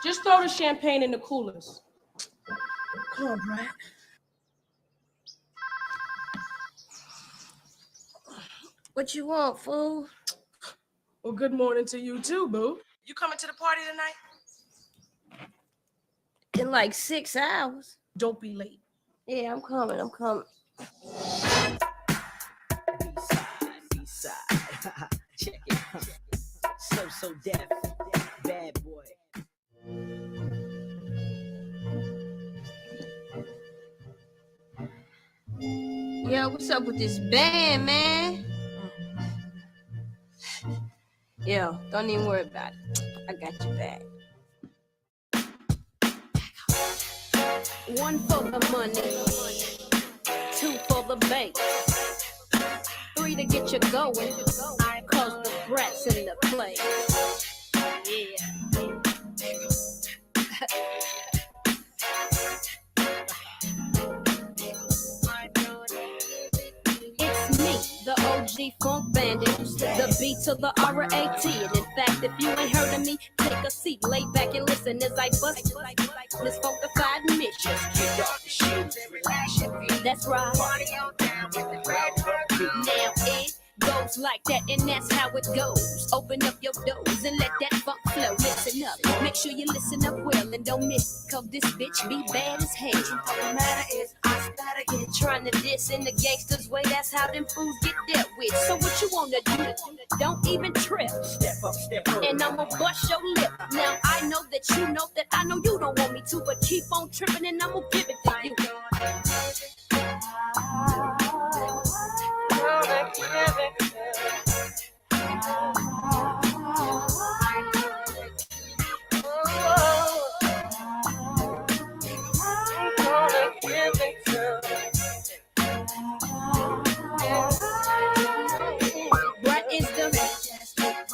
Just throw the champagne in the coolers. Come on, Brad. What you want, fool? Well, good morning to you too, boo. You coming to the party tonight? In like 6 hours. Don't be late. Yeah, I'm coming. B-side. Check it. So deaf. Bad boy. Yo, what's up with this band, man? Yo, don't even worry about it. I got your back. 1 for the money, 2 for the bank, 3 to get you going, cause the brats in the place. Yeah. It's me, the OG Funk Bandit, the B to the R-A-T. And in fact, if you ain't heard of me, take a seat, lay back and listen as I bust this funkified mission. Kick off the shoes, relax your feet. That's right. Party on down with the red beat. Now it goes like that, and that's how it goes. Open up your doors and let that funk flow. Listen up, make sure you listen up well and don't miss, cause this bitch be bad as hell. All the matter is, I started get trying to diss in the gangster's way. That's how them fools get dealt with. So what you wanna do? Don't even trip. Step up, And I'ma bust your lip. Now I know that you know that I know you don't want me to, but keep on tripping and I'ma give it to you. What is the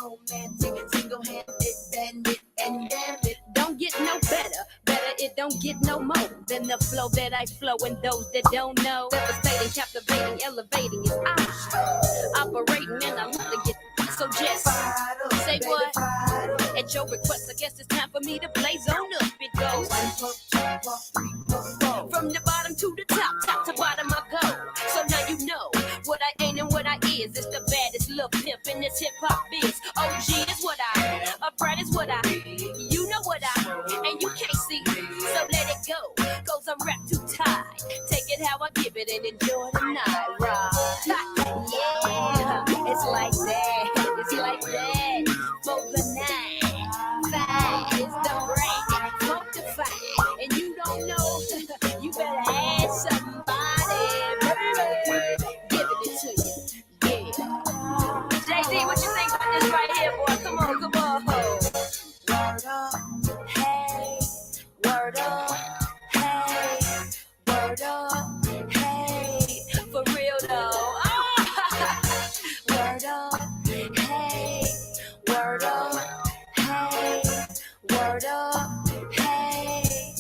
romantic, single-handed, bandit, and damn it, don't get no better. It don't get no more than the flow that I flow, and those that don't know, devastating, captivating, elevating is operating, and I love to get so just say what at your request. I guess it's time for me to blaze on up. It goes from the bottom to the top to bottom I go. So now you know what I ain't and what I is. It's the baddest little pimp in this hip hop biz. OG is what I, a bright is what I, you know what I, and you can't see. So let it go, cause I'm wrapped too tight. Take it how I give it and enjoy the night, right? Yeah, it's like that, for the night. Fine, it's the break, smoke the fire, and you don't know, you better ask somebody, baby, giving it to you, yeah. JD, what you think about this right here, boy? Come on. Word up, hey, word up, hey, word up, hey, for real though. Word up, hey, word up, hey, word up, hey,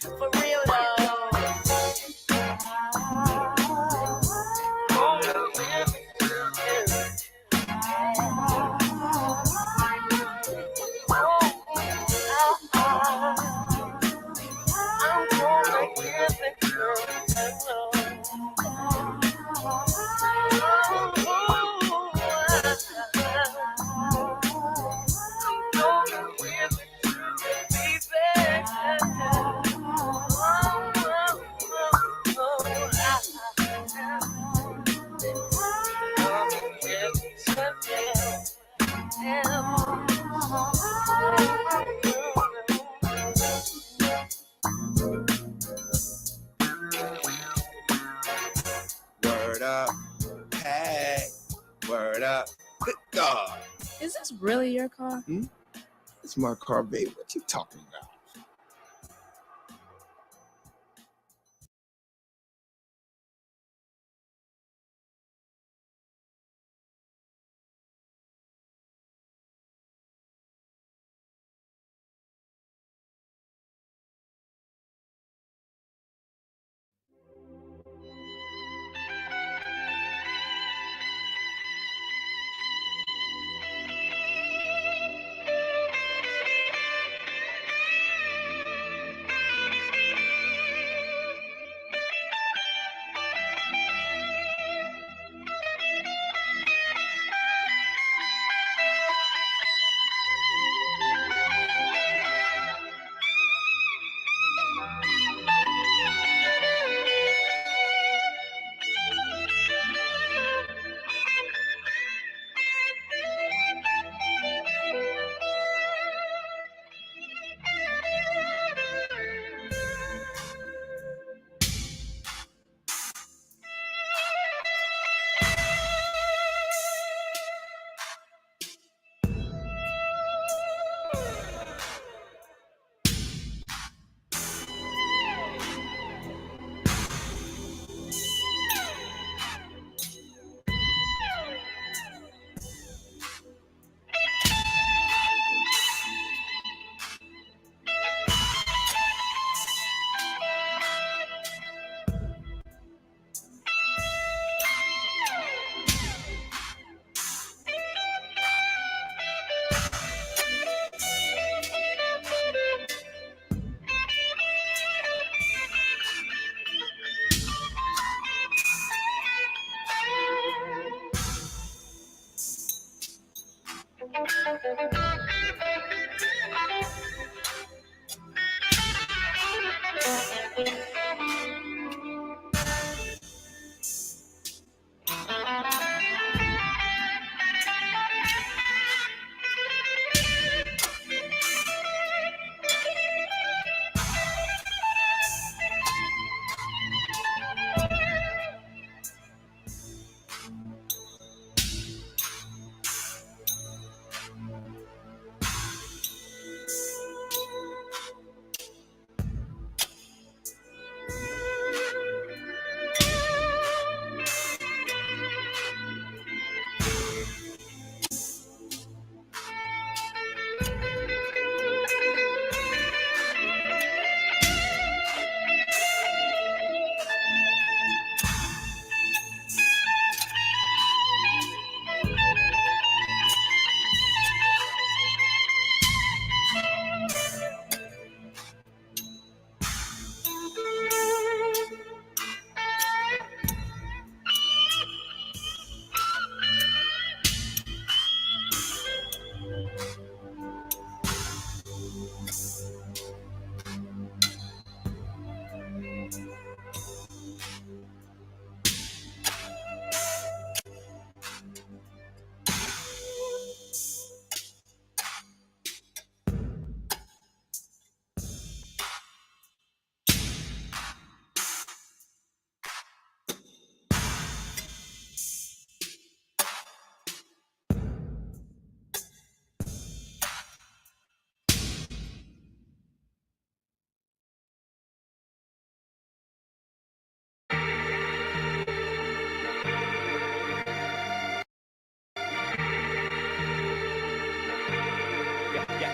for real though. Word up. Hey. Word up. Good God. Is this really your car? It's my car, babe. What you talking about?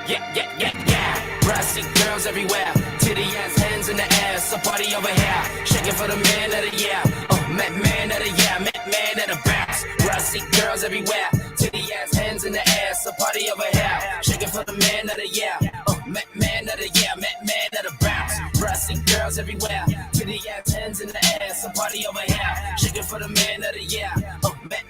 Yeah. Rusty girls everywhere, titty ass hands in the air, so party over here, shaking for the man of the year. Man of the year, man of the bounce. Rusty girls everywhere, titty ass hands in the air, so party over here, shaking for the man of the year. Man of the year, man of the bounce. Rusty girls everywhere, titty ass hands in the air, so party over here, shaking for the man of the year.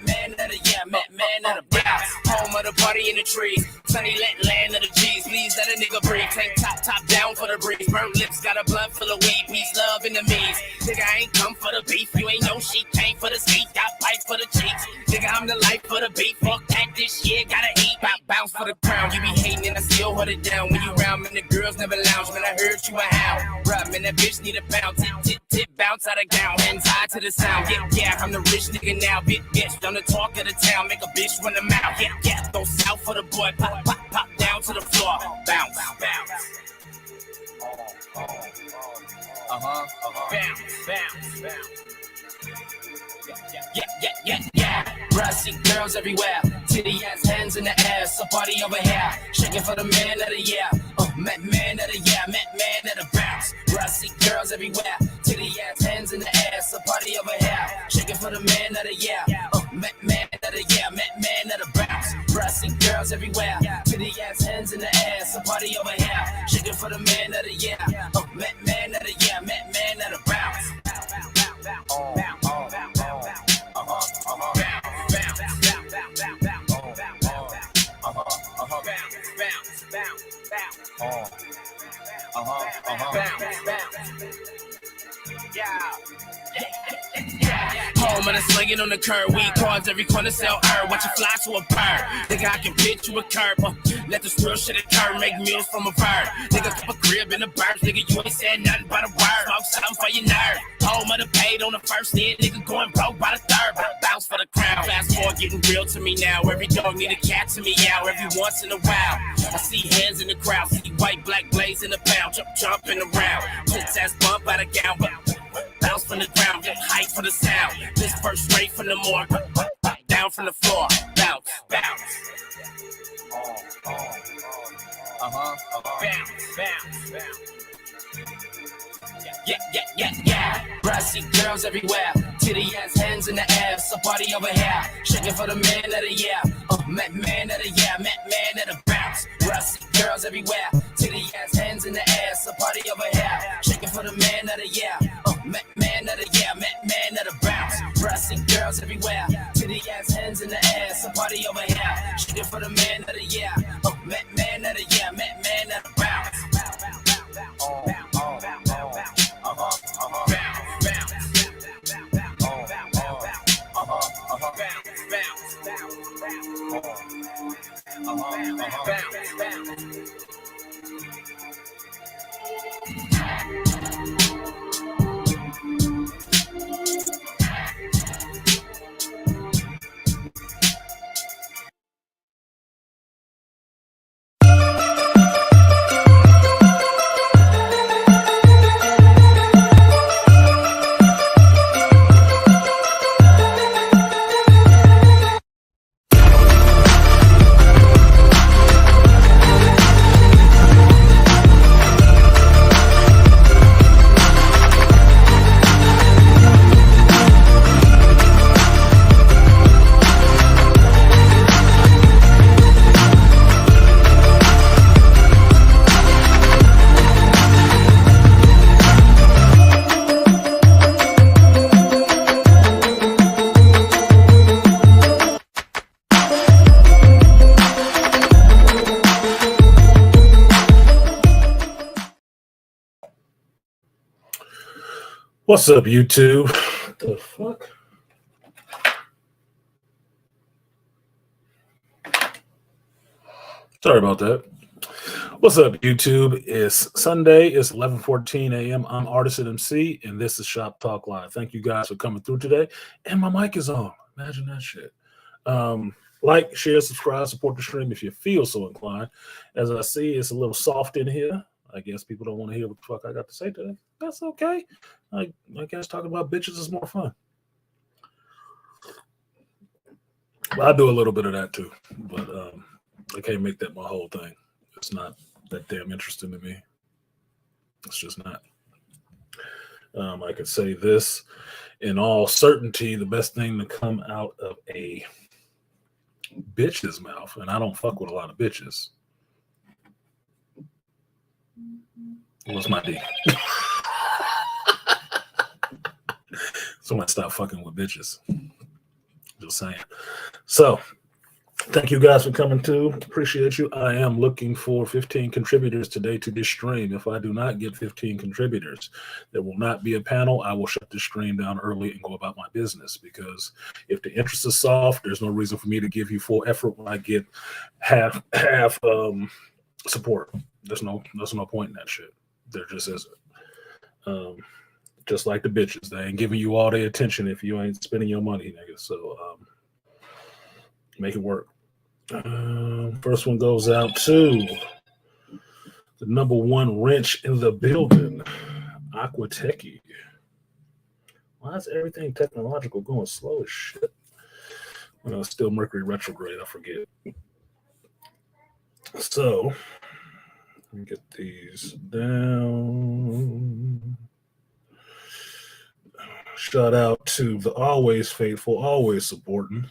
Man of the year, man of the bounce. Home of the party in the trees, sunny land of the G's. Please let a nigga breathe. Tank top down for the breeze. Burnt lips, got a blunt full of weed. Peace, love, and the means. Nigga, I ain't come for the beef. You ain't no sheep. Came for the skeet. Got pipes for the cheeks. Nigga, I'm the life for the beef. Fuck that, this shit gotta eat. Bounce for the crown. You be hating and I still hold it down. When you round, man, the girls never lounge. Man, I heard you a hound. Bruh, man, that bitch need a bounce. Tip, bounce out of gown. Hands high to the sound. Yeah, I'm the rich nigga now. Big bitch, I'm the talk of the town. Make a bitch run the mouth. Yeah, go south for the boy. Pop down to the floor. Bounce. Bounce. Yeah. Rusty girls everywhere, titty ass hands in the air, so party over here, shaking for the man of the year. Man of the year, man of the bounce. Rusty girls everywhere, titty ass hands in the air, so party over here, shaking for the man of the year. Man of the year, man of the bounce. Rusty girls everywhere, titty ass hands in the air, so party over here, shaking for the man of the year. Man of the year, man of the bounce. Home of the slinging on the curb, weed cards every corner sell herb. Watch you fly to a bird. Nigga, I can pitch you a curb. Let the real shit occur, make meals from a bird. Nigga, keep a crib in the birds. Nigga, you ain't said nothing but a word. Smoke something for your nerve. Home of the paid on the first day, nigga going broke by the third. Bounce for the crown. Fast forward, getting real to me now. Every dog need a cat to me out every once in a while. I see hands in the crowd, see white, black blaze in the pound, jumping around. Tits ass bump out of gown, bounce from the ground, get hype for the sound. This first straight from the morgue, down from the floor, bounce. Bounce. Yeah. Rusty girls everywhere, titty ass hands in the air, so party over here, shaking for the man of the year. Man of the year, man of the bounce. Rusty girls everywhere, titty ass hands in the air, so party over here, shaking for the man of the year. Man of the year, man of the bounce. Rusty girls everywhere, titty Titty ass hands in the air, it's a party over here. Shaking for the man of the year. Oh, man of the year, man of the bounce. What's up, YouTube? What the fuck? Sorry about that. What's up, YouTube? It's Sunday. It's 11:14 a.m. I'm Artisan MC, and this is Shop Talk Live. Thank you guys for coming through today. And my mic is on. Imagine that shit. Like, share, subscribe, support the stream if you feel so inclined. As I see, it's a little soft in here. I guess people don't want to hear what the fuck I got to say today. That's okay. I guess talking about bitches is more fun. Well, I do a little bit of that too, but I can't make that my whole thing. It's not that damn interesting to me. It's just not. I could say this in all certainty: the best thing to come out of a bitch's mouth, and I don't fuck with a lot of bitches, was my D. So I stop fucking with bitches. Just saying. So, thank you guys for coming too. Appreciate you. I am looking for 15 contributors today to this stream. If I do not get 15 contributors, there will not be a panel. I will shut the stream down early and go about my business, because if the interest is soft, there's no reason for me to give you full effort when I get half support. There's no point in that shit. There just isn't. Just like the bitches, they ain't giving you all their attention if you ain't spending your money, nigga. So make it work. First one goes out to the number one wrench in the building, Aquatechie. Why is everything technological going slow as shit? Well, it's still Mercury retrograde, I forget. So, let me get these down. Shout out to the always faithful, always supporting.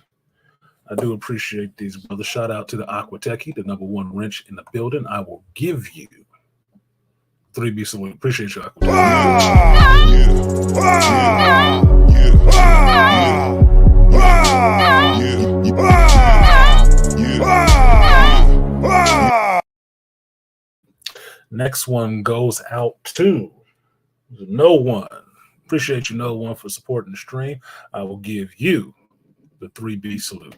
I do appreciate these brothers. Shout out to the Aquatechie, the number one wrench in the building. I will give you 3B salute. Appreciate you, Aquatechie. Next one goes out to No One. Appreciate you, No One, for supporting the stream. I will give you the 3B salute.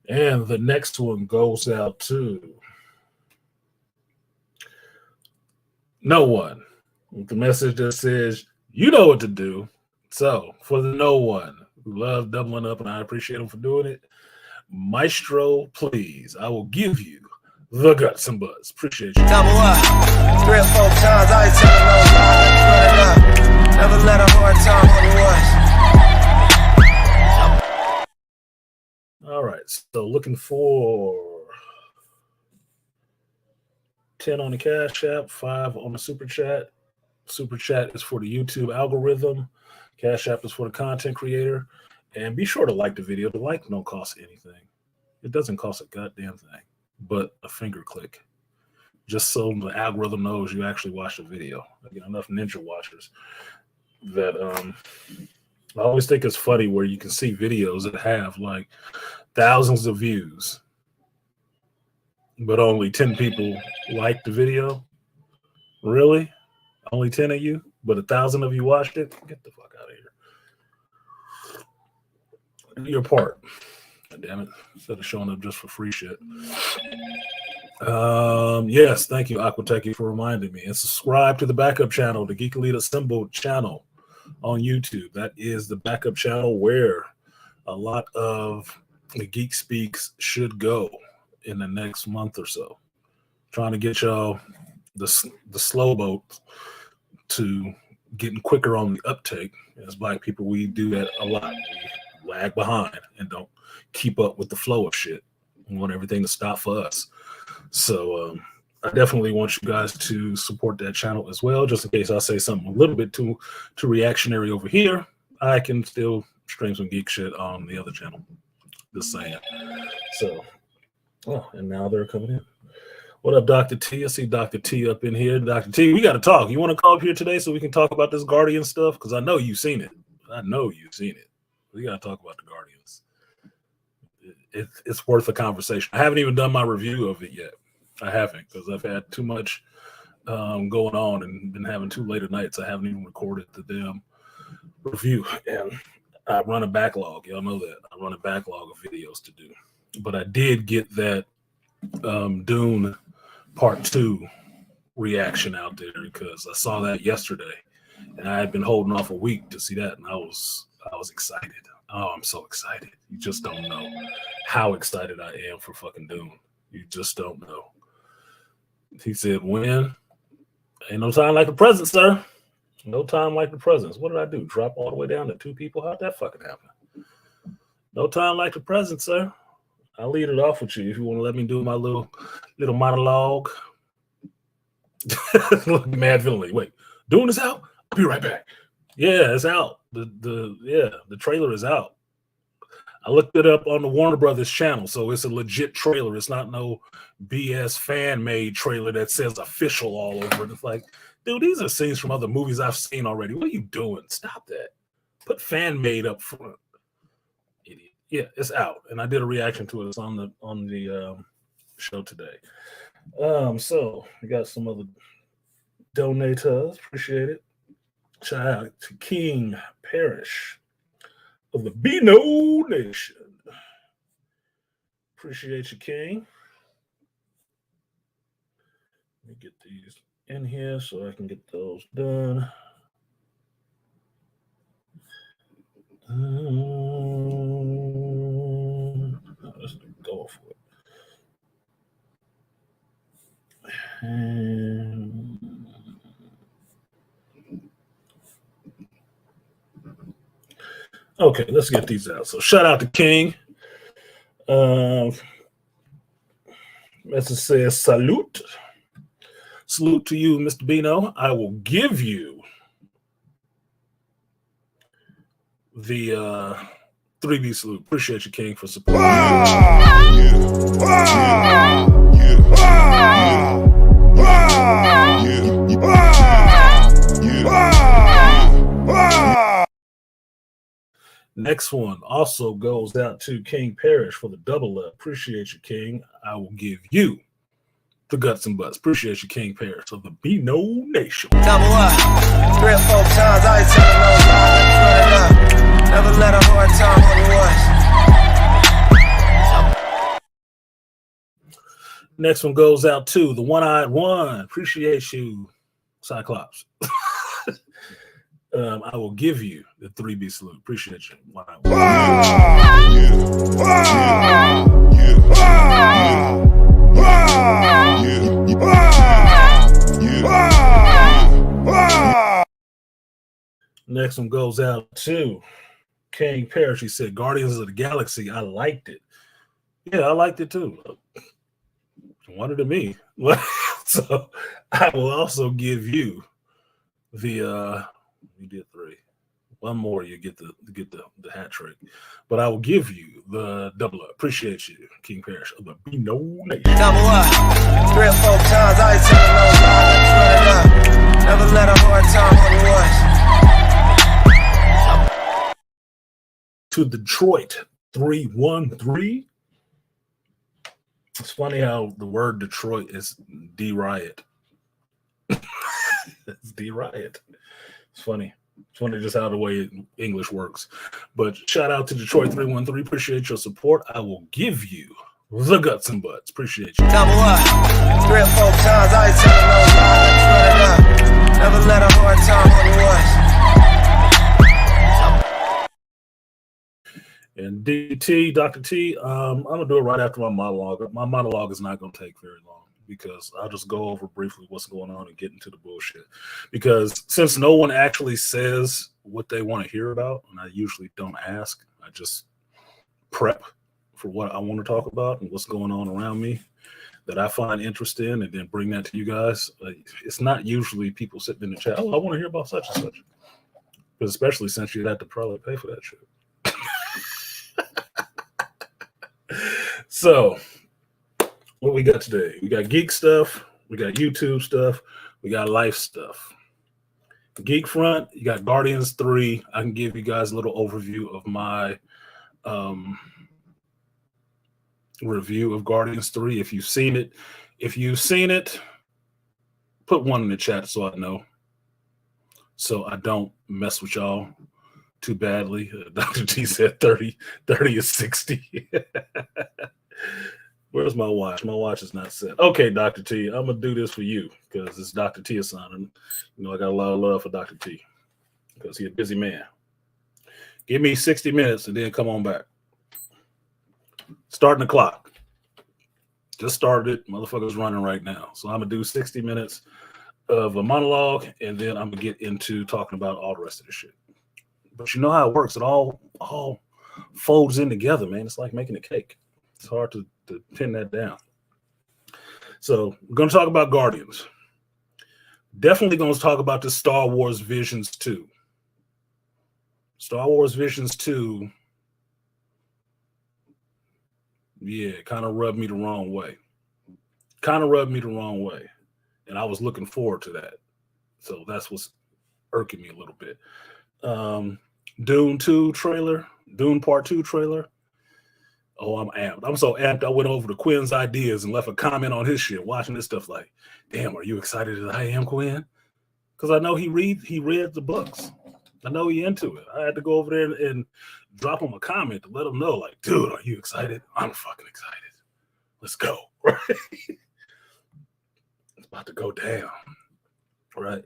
And the next one goes out to No One, with the message that says, you know what to do. So, for the No One who love doubling up, and I appreciate them for doing it, Maestro, please, I will give you the guts and butts. Appreciate you. Double up 3 or 4 times. I ain't telling no lies. Run it up. Never let a hard time on the All right, so looking for 10 on the Cash App, 5 on the Super Chat. Super Chat is for the YouTube algorithm. Cash App is for the content creator. And be sure to like the video. The like don't cost anything. It doesn't cost a goddamn thing. but a finger click, just so the algorithm knows you actually watched the video. I get enough ninja watchers that I always think it's funny where you can see videos that have like thousands of views, but only 10 people like the video. Really? Only 10 of you, but 1,000 of you watched it? Get the fuck out of here. Do your part. God damn it. Instead of showing up just for free shit. Yes, thank you, Aquateki, for reminding me. And subscribe to the backup channel, the Geek Elite Assembled channel on YouTube. That is the backup channel where a lot of the Geek Speaks should go in the next month or so. Trying to get y'all the slow boat to getting quicker on the uptake. As Black people, we do that a lot. We lag behind and don't keep up with the flow of shit. We want everything to stop for us. So I definitely want you guys to support that channel as well. Just in case I say something a little bit too reactionary over here, I can still stream some geek shit on the other channel. Just saying. So, oh, and now they're coming in. What up, Dr. T? I see Dr. T up in here. Dr. T, we got to talk. You want to call up here today so we can talk about this Guardian stuff? Because I know you've seen it. We got to talk about the Guardians. It's worth a conversation. I haven't even done my review of it yet. I haven't, because I've had too much going on and been having too late at nights. I haven't even recorded the damn review. And I run a backlog. Y'all know that. I run a backlog of videos to do. But I did get that Dune Part 2 reaction out there because I saw that yesterday. And I had been holding off a week to see that. And I was excited. Oh, I'm so excited. You just don't know how excited I am for fucking Dune. You just don't know. He said, when? Ain't no time like the present, sir. No time like the present. What did I do? Drop all the way down to 2 people? How'd that fucking happen? No time like the present, sir. I'll lead it off with you if you want to let me do my little monologue. Look, mad villainly. Wait, Dune is out? I'll be right back. Yeah, it's out. The trailer is out. I looked it up on the Warner Brothers channel, so it's a legit trailer. It's not no BS fan-made trailer that says official all over it. It's like, dude, these are scenes from other movies I've seen already. What are you doing? Stop that. Put fan-made up front. Idiot. Yeah, it's out, and I did a reaction to it. It's on the show today. So we got some other donators. Appreciate it. Shout out to King Parrish of the Beano Nation. Appreciate you, King. Let me get these in here so I can get those done. Let's go for it. Okay, let's get these out. So shout out to King. Message says, salute. Salute to you, Mr. Bino. I will give you the 3B salute. Appreciate you, King, for supporting Next one also goes out to King Parrish for the double up. Appreciate you, King. I will give you the guts and butts. Appreciate you, King Parrish of the Beano Nation. Double up 3 or 4 times. I ain't telling no lies. Run it up. Never let a hard time on the Next one goes out to the one-eyed one. Appreciate you, Cyclops. I will give you the 3B salute. Appreciate you. Next one goes out to King Parrish. He said, Guardians of the Galaxy. I liked it. Yeah, I liked it too. Wanted to me. So I will also give you the we did 3. One more, you get the hat trick. But I will give you the double up. Appreciate you, King Parrish of the Beano Nation. Double up. 3 or 4 times. I ain't telling no lies. Run it up. Never let a hard time on the rush. To Detroit 313. It's funny how the word Detroit is D-Riot. It's D-Riot. It's funny. It's funny just how the way English works. But shout out to Detroit 313. Appreciate your support. I will give you the guts and butts. Appreciate you. Double up. 3 or 4 times. I ain't telling no lies. Run it up. Never let a hard time on the rush. And DT, Dr. T, I'm going to do it right after my monologue. My monologue is not going to take very long because I'll just go over briefly what's going on and get into the bullshit. Because since no one actually says what they want to hear about, and I usually don't ask, I just prep for what I want to talk about and what's going on around me that I find interesting and then bring that to you guys. It's not usually people sitting in the chat, oh, I want to hear about such and such. But especially since you'd have to probably pay for that shit. So, what we got today? We got geek stuff, we got YouTube stuff, we got life stuff. Geek front, you got Guardians 3. I can give you guys a little overview of my review of Guardians 3. If you've seen it, put 1 in the chat so I know. So I don't mess with y'all too badly. Dr. T said 30 is 60. Where's my watch? My watch is not set. Okay, Dr. T, I'm gonna do this for you because it's Dr. T assignment. You know, I got a lot of love for Dr. T because he's a busy man. Give me 60 minutes and then come on back. Starting the clock. Just started it. Motherfucker's running right now. So I'm gonna do 60 minutes of a monologue and then I'm gonna get into talking about all the rest of the shit. But you know how it works. It all folds in together, man. It's like making a cake. It's hard to pin that down. So we're going to talk about Guardians. Definitely going to talk about the Star Wars Visions 2. Star Wars Visions 2, yeah, kind of rubbed me the wrong way. And I was looking forward to that. So that's what's irking me a little bit. Dune 2 trailer, Dune Part 2 trailer. Oh, I'm amped. I'm so amped. I went over to Quinn's ideas and left a comment on his shit, watching this stuff like, damn, are you excited as I am, Quinn? Because I know he read the books. I know he into it. I had to go over there and drop him a comment to let him know, like, dude, are you excited? I'm fucking excited. Let's go. Right? It's about to go down. Right.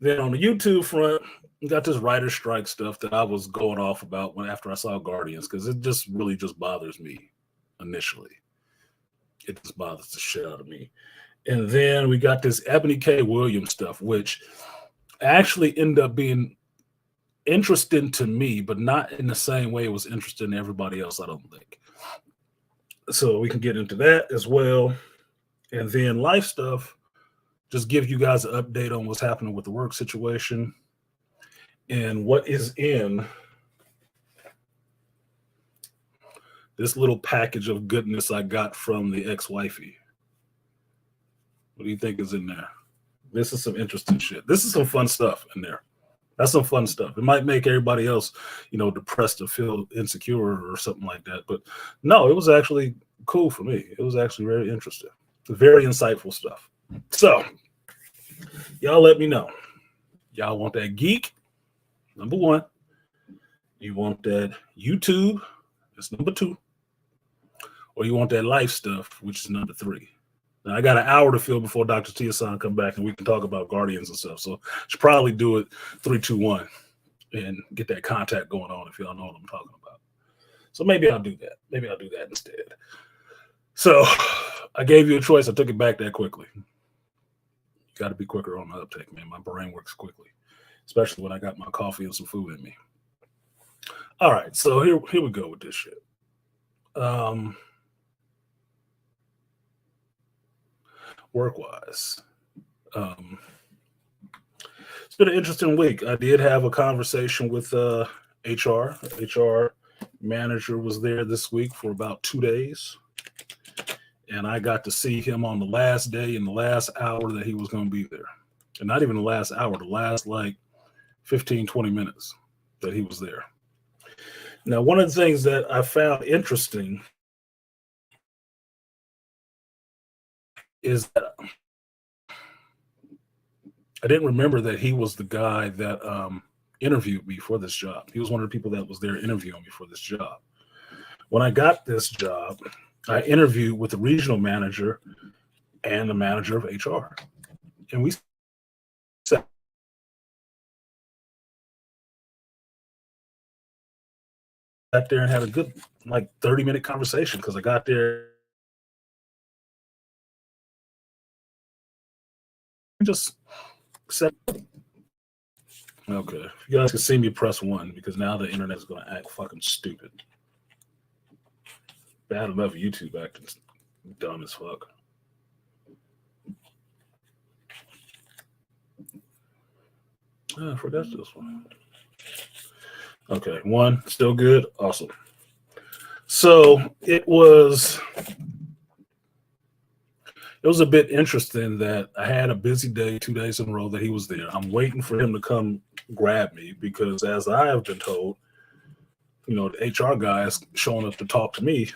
Then on the YouTube front, you got this writer strike stuff that I was going off about after I saw Guardians, because it just really just bothers me initially. It just bothers the shit out of me. And then we got this Ebony K. Williams stuff, which actually ended up being interesting to me, but not in the same way it was interesting to everybody else, I don't think. So we can get into that as well. And then life stuff, just give you guys an update on what's happening with the work situation and what is in this little package of goodness I got from the ex-wifey. What do you think is in there? This is some interesting shit. This is some fun stuff in there. That's some fun stuff. It might make everybody else, depressed or feel insecure or something like that. But no, it was actually cool for me. It was actually very interesting. Very insightful stuff. So, y'all let me know. Y'all want that geek? Number 1. You want that YouTube? That's number 2. Or you want that life stuff, which is number 3. Now, I got an hour to fill before Dr. Tia-san come back and we can talk about Guardians and stuff. So I should probably do it 3, 2, 1 and get that contact going on if y'all know what I'm talking about. So maybe I'll do that. Maybe I'll do that instead. So I gave you a choice. I took it back that quickly. You got to be quicker on the uptake, man. My brain works quickly, especially when I got my coffee and some food in me. All right, so here we go with this shit. Work-wise. been an interesting week. I did have a conversation with HR. HR manager was there this week for about 2 days. And I got to see him on the last day in the last hour that he was going to be there. And not even the last hour, the last like 15, 20 minutes that he was there. Now, one of the things that I found interesting is that I didn't remember that he was the guy that interviewed me for this job. He was one of the people that was there interviewing me for this job. When I got this job, I interviewed with the regional manager and the manager of HR. And we sat there and had a good, like, 30-minute conversation because I got there and just sat. Okay. If you guys can see me, press 1 because now the internet is going to act fucking stupid. Bad enough YouTube acting dumb as fuck. I forgot this one. Okay, 1, still good. Awesome. So it was a bit interesting that I had a busy day 2 days in a row that he was there. I'm waiting for him to come grab me because, as I have been told, you know, the HR guy is showing up to talk to me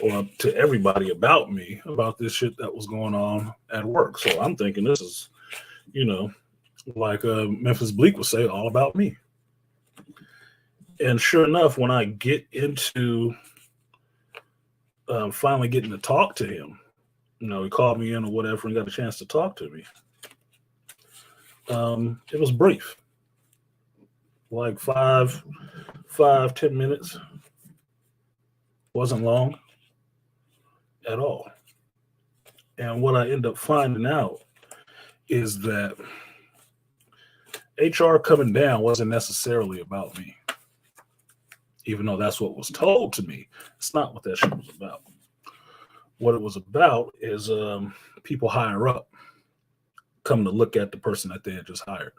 or to everybody about me, about this shit that was going on at work. So I'm thinking this is, you know, like Memphis Bleak would say, all about me. And sure enough, when I get into finally getting to talk to him, you know, he called me in or whatever and got a chance to talk to me. It was brief, like 5-10 minutes. Wasn't long at all. And what I end up finding out is that HR coming down wasn't necessarily about me, even though that's what was told to me. It's not what that shit was about. What it was about is people higher up coming to look at the person that they had just hired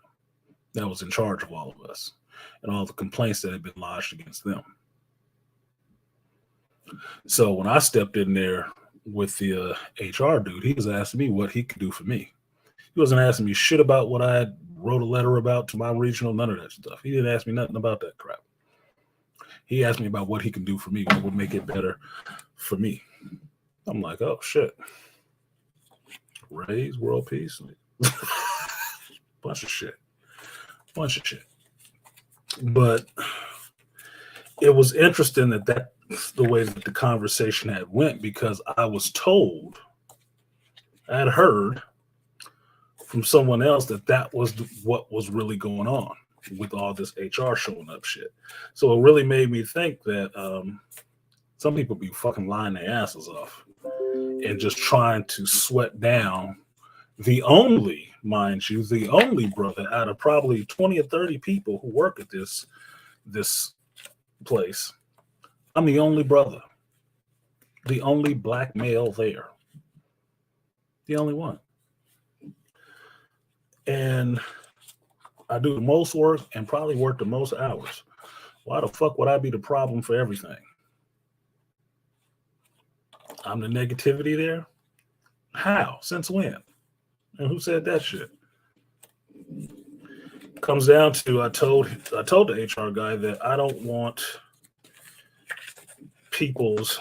that was in charge of all of us and all the complaints that had been lodged against them. So when I stepped in there with the HR dude, he was asking me what he could do for me. He wasn't asking me shit about what I wrote a letter about to my regional, none of that stuff. He didn't ask me nothing about that crap. He asked me about what he can do for me, what would make it better for me. I'm like, oh, shit. Raise, world peace. Bunch of shit. But it was interesting that that's the way that the conversation had went because I was told, I had heard from someone else that was what was really going on with all this HR showing up shit. So it really made me think that some people be fucking lying their asses off and just trying to sweat down the only brother out of probably 20 or 30 people who work at this place. I'm the only brother, the only black male there, the only one. And I do the most work and probably work the most hours. Why the fuck would I be the problem for everything? I'm the negativity there? How? Since when? And who said that shit? Comes down to I told the HR guy that I don't want people's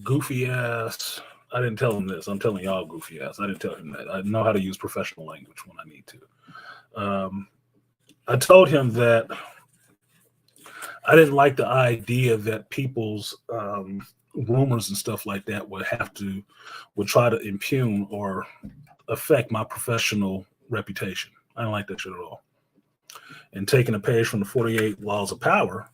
goofy ass. I didn't tell him this. I'm telling y'all goofy ass. I didn't tell him that. I know how to use professional language when I need to. I told him that I didn't like the idea that people's rumors and stuff like that would try to impugn or affect my professional reputation. I don't like that shit at all. And taking a page from the 48 Laws of Power,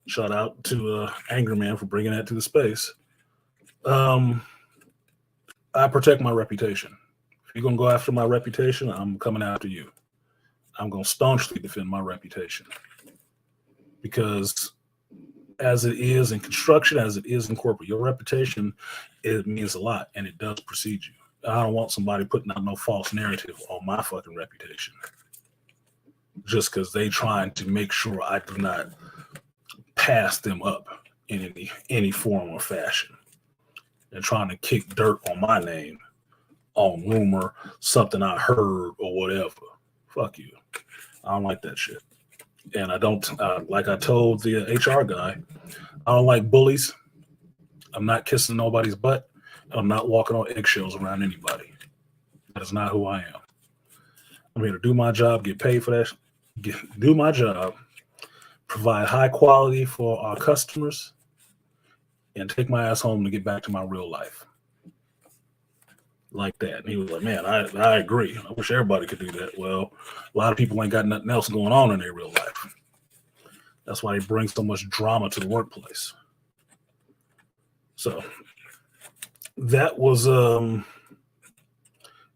shout out to Angry Man for bringing that to the space. I protect my reputation. If you're going to go after my reputation, I'm coming after you. I'm going to staunchly defend my reputation. Because as it is in construction, as it is in corporate, your reputation, it means a lot, and it does precede you. I don't want somebody putting out no false narrative on my fucking reputation just because they trying to make sure I do not pass them up in any form or fashion and trying to kick dirt on my name on rumor, something I heard or whatever. Fuck you. I don't like that shit. And I don't, like I told the HR guy, I don't like bullies. I'm not kissing nobody's butt. I'm not walking on eggshells around anybody. That is not who I am. I'm here to do my job, get paid for that, do my job, provide high quality for our customers, and take my ass home to get back to my real life. Like that. And he was like, man, I agree. I wish everybody could do that. Well, a lot of people ain't got nothing else going on in their real life. That's why they bring so much drama to the workplace. So that was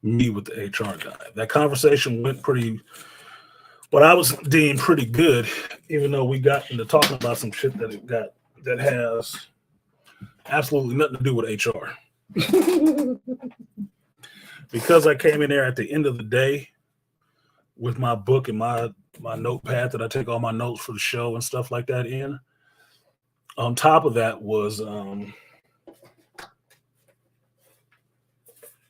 me with the HR guy. That conversation went what I was deemed pretty good, even though we got into talking about some shit that has absolutely nothing to do with HR. Because I came in there at the end of the day with my book and my notepad that I take all my notes for the show and stuff like that in. On top of that was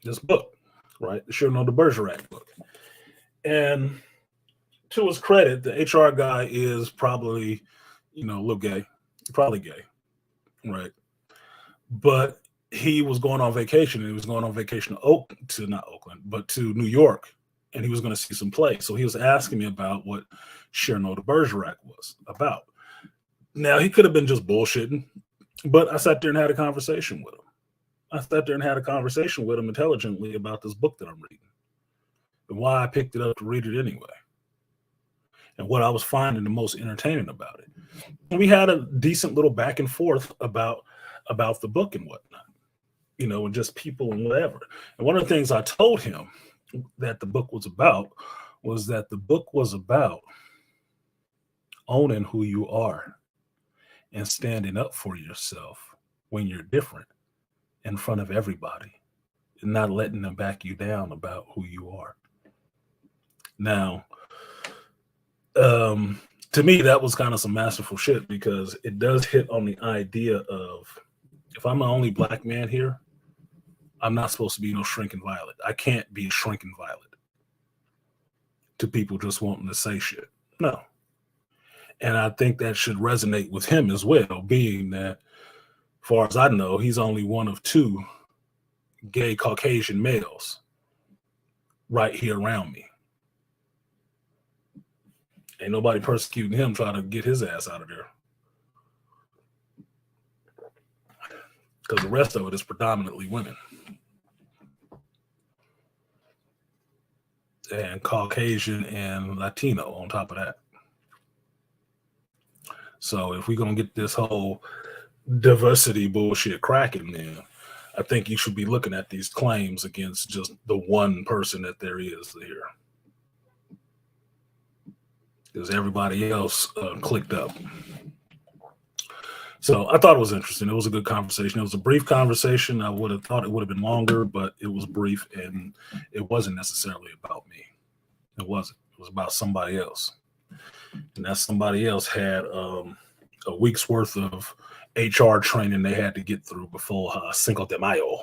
this book, right? The Cyrano de Bergerac book. And to his credit, the HR guy is probably, a little gay, probably gay, right? But he was going on vacation. He was going on vacation to New York, and he was going to see some plays. So he was asking me about what Cyrano de Bergerac was about. Now, he could have been just bullshitting, but I sat there and had a conversation with him. I sat there and had a conversation with him intelligently about this book that I'm reading and why I picked it up to read it anyway and what I was finding the most entertaining about it. And we had a decent little back and forth about the book and whatnot, and just people and whatever. And one of the things I told him that the book was about was that the book was about owning who you are and standing up for yourself when you're different in front of everybody and not letting them back you down about who you are. Now, to me, that was kind of some masterful shit because it does hit on the idea of if I'm the only black man here, I'm not supposed to be no shrinking violet. I can't be shrinking violet to people just wanting to say shit. No. And I think that should resonate with him as well, being that, as far as I know, he's only one of 2 gay Caucasian males right here around me. Ain't nobody persecuting him trying to get his ass out of there. Because the rest of it is predominantly women. And Caucasian and Latino on top of that. So if we're going to get this whole diversity bullshit cracking, then I think you should be looking at these claims against just the one person that there is here. Because everybody else clicked up. So I thought it was interesting. It was a good conversation. It was a brief conversation. I would have thought it would have been longer, but it was brief and it wasn't necessarily about me. It wasn't. It was about somebody else. And that somebody else had a week's worth of HR training they had to get through before Cinco de Mayo.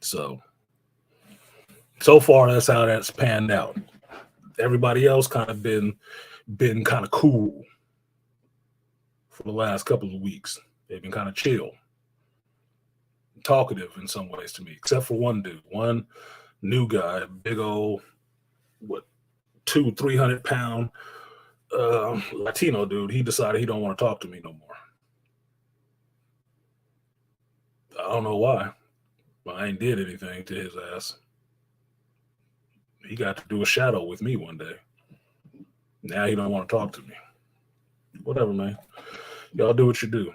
So far, that's how that's panned out. Everybody else kind of been kind of cool for the last couple of weeks. They've been kind of chill, talkative in some ways to me, except for one dude, one new guy, big old, 200-300 pound Latino dude. He decided he don't want to talk to me no more. I don't know why, but I ain't did anything to his ass. He got to do a shadow with me one day. Now he don't want to talk to me. Whatever, man. Y'all do what you do.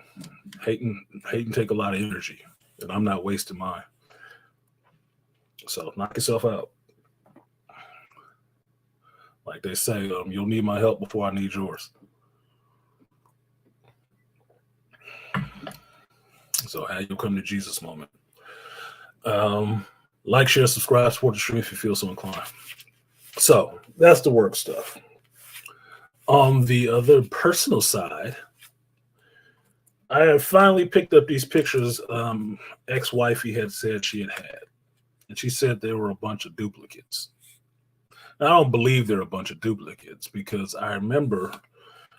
Hating take a lot of energy, and I'm not wasting mine. So knock yourself out. Like they say, you'll need my help before I need yours. So have your come to Jesus moment. Like, share, subscribe, support the stream if you feel so inclined. So that's the work stuff. On the other personal side, I have finally picked up these pictures ex-wifey had said she had. And she said they were a bunch of duplicates. Now, I don't believe they're a bunch of duplicates because I remember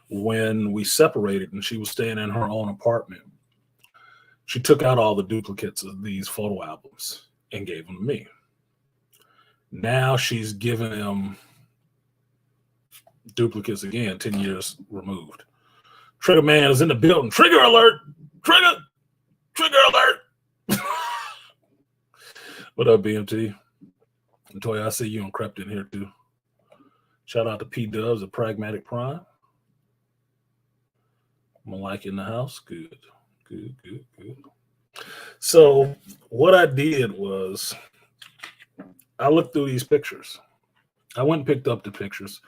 when we separated and she was staying in her own apartment, she took out all the duplicates of these photo albums and gave them to me. Now she's giving them duplicates again, 10 years removed. Trigger Man is in the building. Trigger alert! Trigger alert! What up, BMT? Toya, I see you and crept in here too. Shout out to P Dubs at Pragmatic Prime. Malike in the house. Good. So what I did was I looked through these pictures. I went and picked up the pictures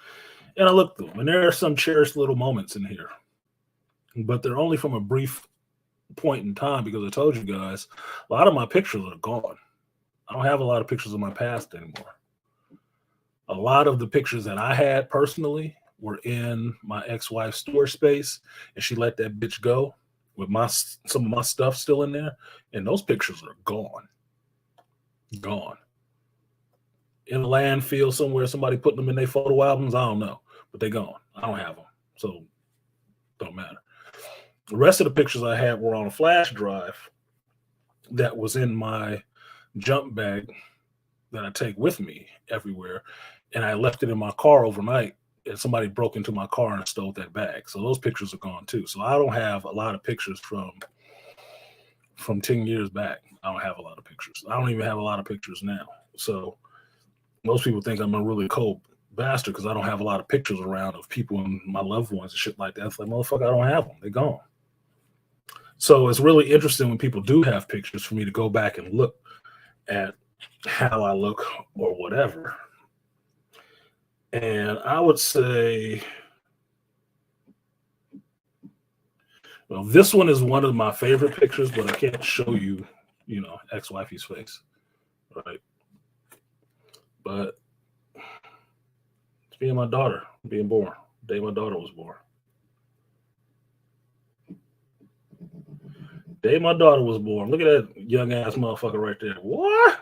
and I looked through them. And there are some cherished little moments in here. But they're only from a brief point in time because I told you guys, a lot of my pictures are gone. I don't have a lot of pictures of my past anymore. A lot of the pictures that I had personally were in my ex-wife's storage space, and she let that bitch go with some of my stuff still in there, and those pictures are gone. Gone. In a landfill somewhere, somebody putting them in their photo albums, I don't know, but they're gone. I don't have them, so don't matter. The rest of the pictures I had were on a flash drive that was in my jump bag that I take with me everywhere, and I left it in my car overnight, and somebody broke into my car and stole that bag. So those pictures are gone too. So I don't have a lot of pictures from 10 years back. I don't have a lot of pictures. I don't even have a lot of pictures now. So most people think I'm a really cold bastard because I don't have a lot of pictures around of people and my loved ones and shit like that. It's like, motherfucker, I don't have them. They're gone. So it's really interesting when people do have pictures for me to go back and look at how I look or whatever. And I would say, well, this one is one of my favorite pictures, but I can't show you, ex-wifey's face, right? But it's being my daughter, being born. The day my daughter was born. Day my daughter was born. Look at that young ass motherfucker right there. What?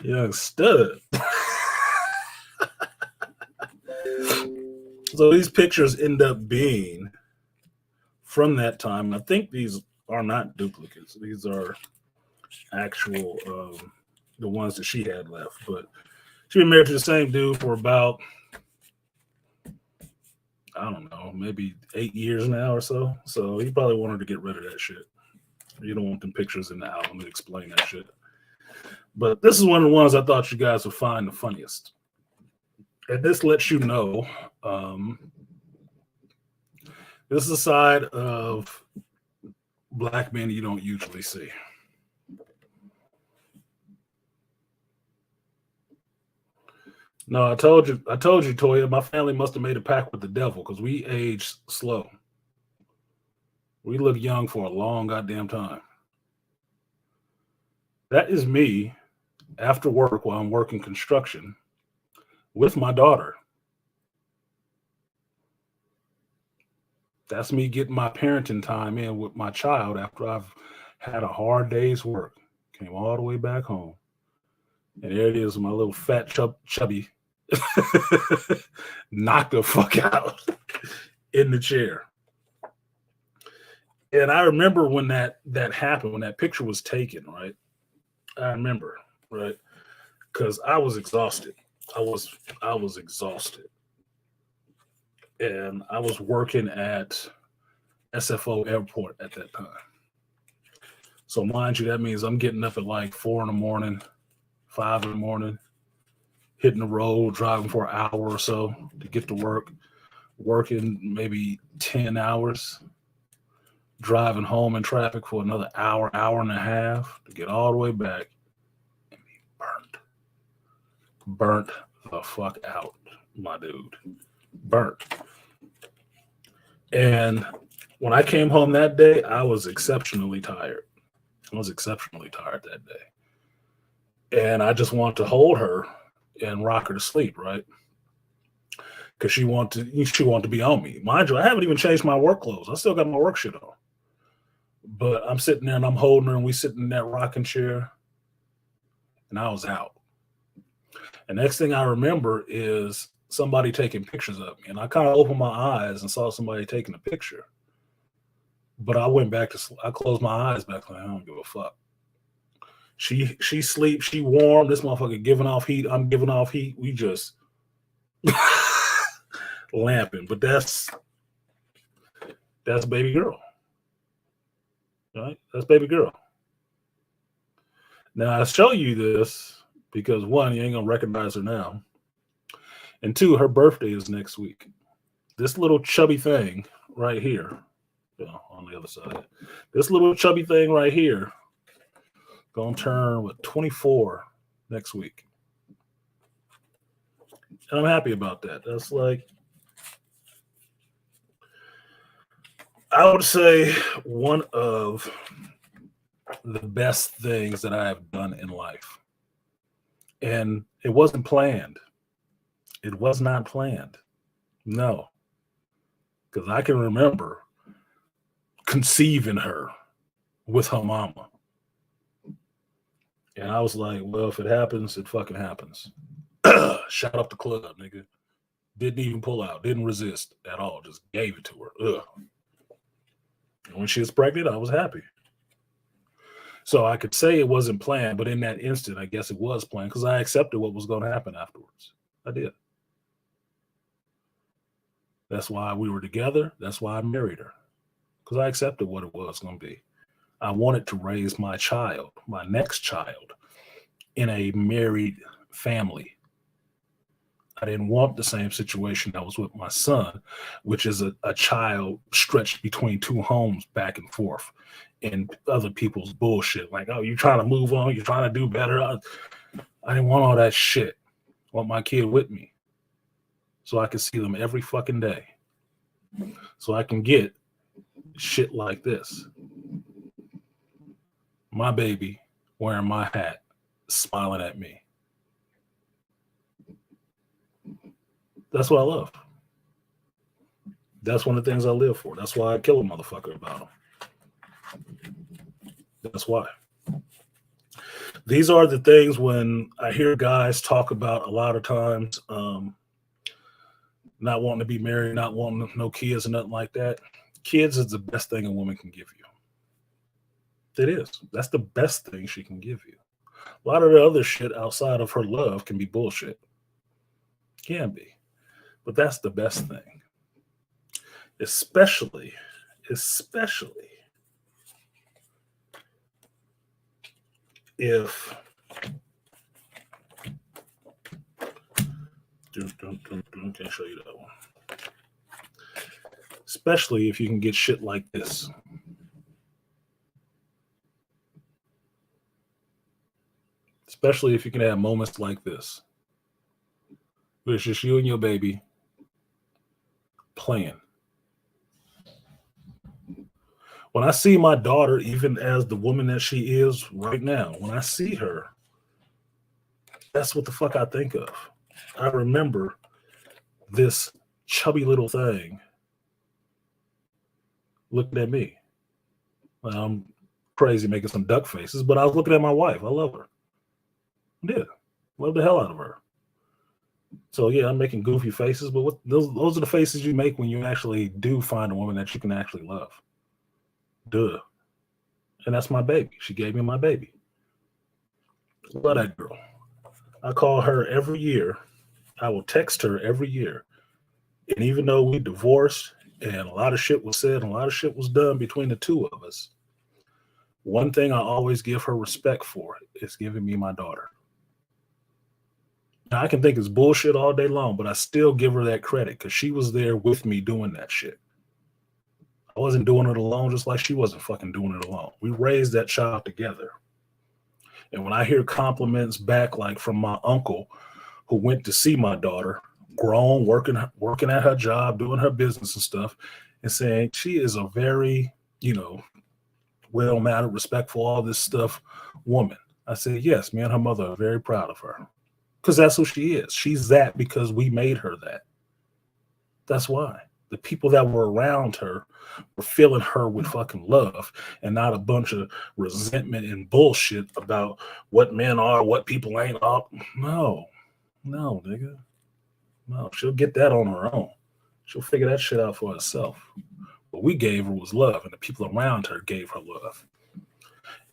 Young stud. So these pictures end up being from that time. I think these are not duplicates. These are actual the ones that she had left. But she's been married to the same dude for about, I don't know, maybe 8 years now or so. So he probably wanted to get rid of that shit. You don't want them pictures in the album to explain that shit. But this is one of the ones I thought you guys would find the funniest. And this lets you know this is a side of black men you don't usually see. No, I told you, Toya, my family must have made a pact with the devil because we age slow. We look young for a long goddamn time. That is me after work while I'm working construction with my daughter. That's me getting my parenting time in with my child after I've had a hard day's work. Came all the way back home. And there it is, my little fat chubby knocked the fuck out in the chair. And I remember when that happened, when that picture was taken, right? I remember, right? Because I was exhausted. I was exhausted. And I was working at SFO Airport at that time. So mind you, that means I'm getting up at like 4 in the morning, 5 in the morning, hitting the road, driving for an hour or so to get to work, working maybe 10 hours, driving home in traffic for another hour, hour and a half to get all the way back and be burnt the fuck out, my dude. Burnt. And when I came home that day, I was exceptionally tired. I was exceptionally tired that day. And I just want to hold her and rock her to sleep, right? Because she want to be on me. Mind you, I haven't even changed my work clothes. I still got my work shit on. But I'm sitting there and I'm holding her and we sitting in that rocking chair. And I was out. And next thing I remember is somebody taking pictures of me. And I kind of opened my eyes and saw somebody taking a picture. But I went back to sleep. I closed my eyes back like, I don't give a fuck. She sleeps, she warm. This motherfucker giving off heat. I'm giving off heat. We just lamping. But that's baby girl. Right? That's baby girl. Now I show you this because one, you ain't gonna recognize her now. And two, her birthday is next week. This little chubby thing right here, on the other side. This little chubby thing right here gonna turn 24 next week. And I'm happy about that. That's like, I would say one of the best things that I have done in life. And it wasn't planned. It was not planned. No. Because I can remember conceiving her with her mama. And I was like, well, if it happens, it fucking happens. Shot up the club, nigga. Didn't even pull out. Didn't resist at all. Just gave it to her. Ugh. And when she was pregnant, I was happy. So I could say it wasn't planned, but in that instant, I guess it was planned because I accepted what was going to happen afterwards. I did. That's why we were together. That's why I married her. Because I accepted what it was going to be. I wanted to raise my child, my next child, in a married family. I didn't want the same situation that was with my son, which is a child stretched between two homes back and forth and other people's bullshit. Like, oh, you're trying to move on. You're trying to do better. I didn't want all that shit. I want my kid with me so I can see them every fucking day. So I can get shit like this. My baby wearing my hat, smiling at me. That's what I love. That's one of the things I live for. That's why I kill a motherfucker about them. That's why. These are the things when I hear guys talk about a lot of times, not wanting to be married, not wanting no kids and nothing like that. Kids is the best thing a woman can give you. It is. That's the best thing she can give you. A lot of the other shit outside of her love can be bullshit. Can be. But that's the best thing. Especially if can't show you that one. Especially if you can get shit like this. Especially if you can have moments like this. It's just you and your baby playing. When I see my daughter, even as the woman that she is right now, when I see her, that's what the fuck I think of. I remember this chubby little thing looking at me. I'm crazy making some duck faces, but I was looking at my wife. I love her. I did. Love the hell out of her. So yeah, I'm making goofy faces, but those are the faces you make when you actually do find a woman that you can actually love. Duh. And that's my baby. She gave me my baby. Love that girl. I call her every year. I will text her every year. And even though we divorced and a lot of shit was said and a lot of shit was done between the two of us, one thing I always give her respect for is giving me my daughter. Now, I can think it's bullshit all day long, but I still give her that credit because she was there with me doing that shit. I wasn't doing it alone, just like she wasn't fucking doing it alone. We raised that child together. And when I hear compliments back, like from my uncle who went to see my daughter, grown, working at her job, doing her business and stuff, and saying she is a very, well-mannered, respectful, all this stuff woman. I said, yes, me and her mother are very proud of her. Because that's who she is. She's that because we made her that. That's why. The people that were around her were filling her with fucking love and not a bunch of resentment and bullshit about what men are, what people ain't. No, nigga. No, she'll get that on her own. She'll figure that shit out for herself. What we gave her was love, and the people around her gave her love.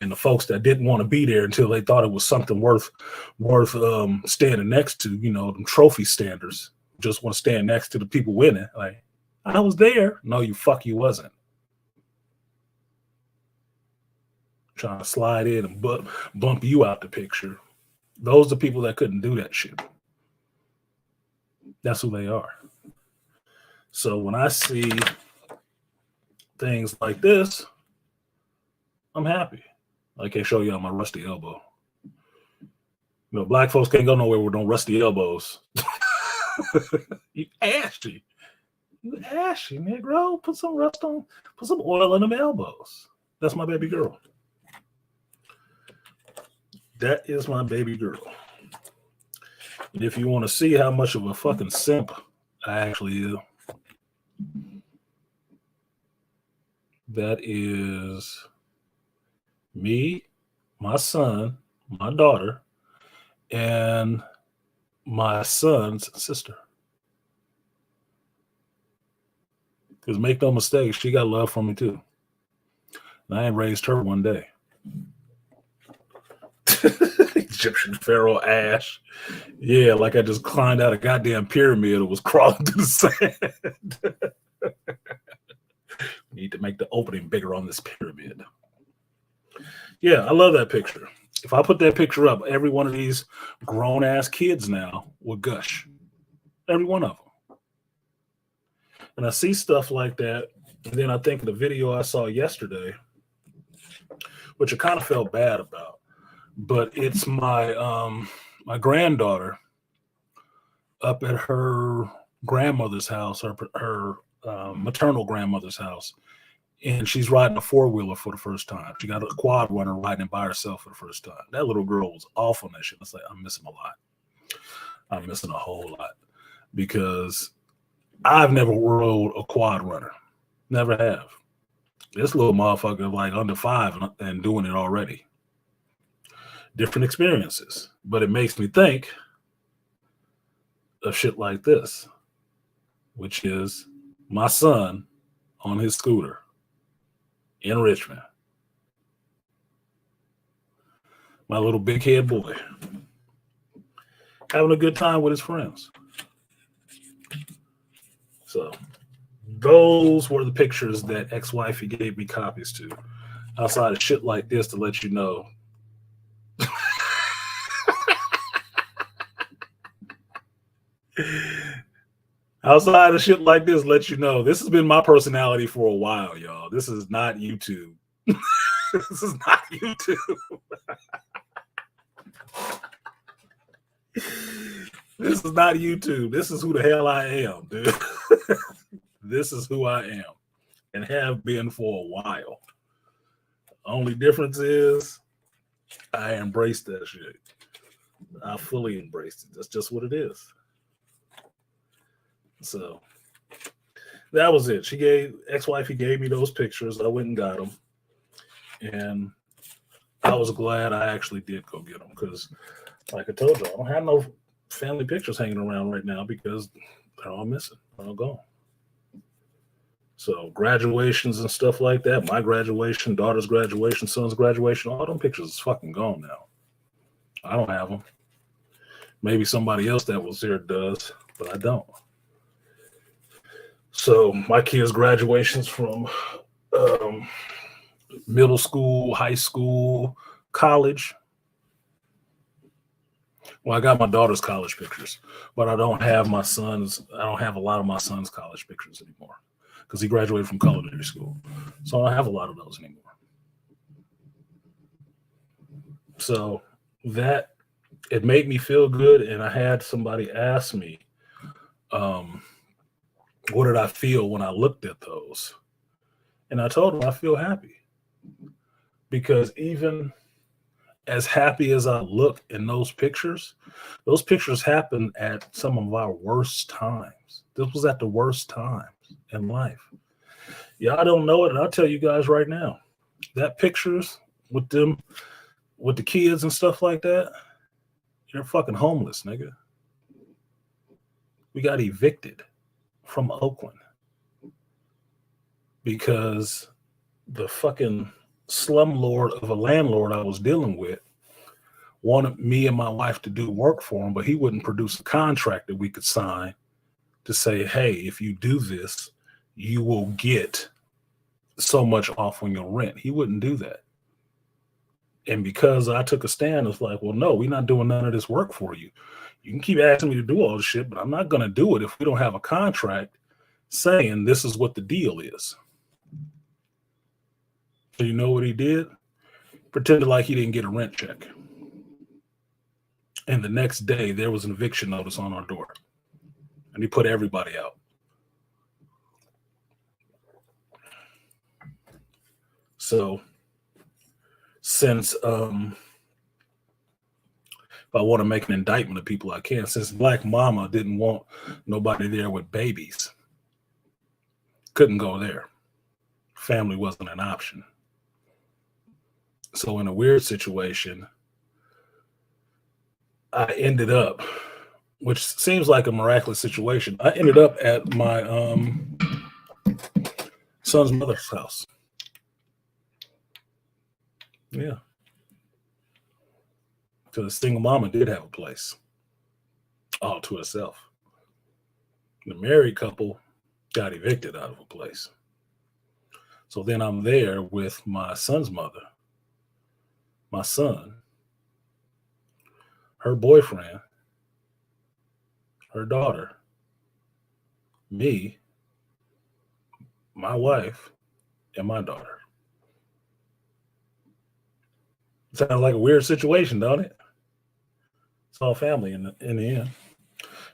And the folks that didn't want to be there until they thought it was something worth standing next to, them trophy standers, just want to stand next to the people winning. Like, I was there. No, you wasn't. Trying to slide in and bump you out the picture. Those are the people that couldn't do that shit. That's who they are. So when I see things like this, I'm happy. I can't show you on my rusty elbow. Black folks can't go nowhere with no rusty elbows. You ashy. You ashy, Negro. Put some rust on. Put some oil in them elbows. That's my baby girl. That is my baby girl. And if you want to see how much of a fucking simp I actually am, that is me, my son, my daughter, and my son's sister. Because make no mistake, she got love from me too. And I ain't raised her one day. Egyptian Pharaoh Ash. Yeah, like I just climbed out a goddamn pyramid and was crawling through the sand. Need to make the opening bigger on this pyramid. Yeah, I love that picture. If I put that picture up, every one of these grown-ass kids now would gush. Every one of them. And I see stuff like that, and then I think of the video I saw yesterday, which I kind of felt bad about. But it's my my granddaughter up at her grandmother's house, her maternal grandmother's house, and she's riding a four-wheeler for the first time. She got a quad runner riding it by herself for the first time. That little girl was off on that shit. It's like, I'm missing a lot. I'm missing a whole lot because I've never rode a quad runner. Never have. This little motherfucker like under 5 and doing it already. Different experiences, but it makes me think of shit like this, which is my son on his scooter in Richmond. My little big head boy having a good time with his friends. So those were the pictures that ex-wifey gave me copies to. Outside of shit like this to let you know. Outside of shit like this, let you know this has been my personality for a while, y'all. This is not YouTube. This is not YouTube. This is not YouTube. This is who the hell I am, dude. This is who I am and have been for a while. Only difference is I embraced that shit. I fully embraced it. That's just what it is. So that was it. Ex-wifey gave me those pictures. I went and got them. And I was glad I actually did go get them because, like I told you, I don't have no family pictures hanging around right now because they're all missing. They're all gone. So graduations and stuff like that, my graduation, daughter's graduation, son's graduation, all them pictures is fucking gone now. I don't have them. Maybe somebody else that was there does, but I don't. So my kids' graduations from middle school, high school, college. Well, I got my daughter's college pictures, but I don't have my son's. I don't have a lot of my son's college pictures anymore because he graduated from culinary school. So I don't have a lot of those anymore. So that, it made me feel good. And I had somebody ask me, what did I feel when I looked at those? And I told them I feel happy because even as happy as I look in those pictures happened at some of our worst times. This was at the worst times in life. Y'all don't know it, and I'll tell you guys right now. That pictures with them, with the kids and stuff like that, you're fucking homeless, nigga. We got evicted from Oakland because the fucking slumlord of a landlord I was dealing with wanted me and my wife to do work for him, but he wouldn't produce a contract that we could sign to say, hey, if you do this, you will get so much off on your rent. He wouldn't do that. And because I took a stand, it's like, well, no, we're not doing none of this work for you. You can keep asking me to do all this shit, but I'm not going to do it if we don't have a contract saying this is what the deal is. So you know what he did? Pretended like he didn't get a rent check. And the next day, there was an eviction notice on our door. And he put everybody out. So, since if I want to make an indictment of people, I can. Since Black Mama didn't want nobody there with babies, couldn't go there. Family wasn't an option. So in a weird situation, I ended up, which seems like a miraculous situation, I ended up at my son's mother's house. Yeah. So the single mama did have a place all to herself. The married couple got evicted out of a place. So then I'm there with my son's mother, my son, her boyfriend, her daughter, me, my wife, and my daughter. Sounds like a weird situation, don't it? It's all family in the end.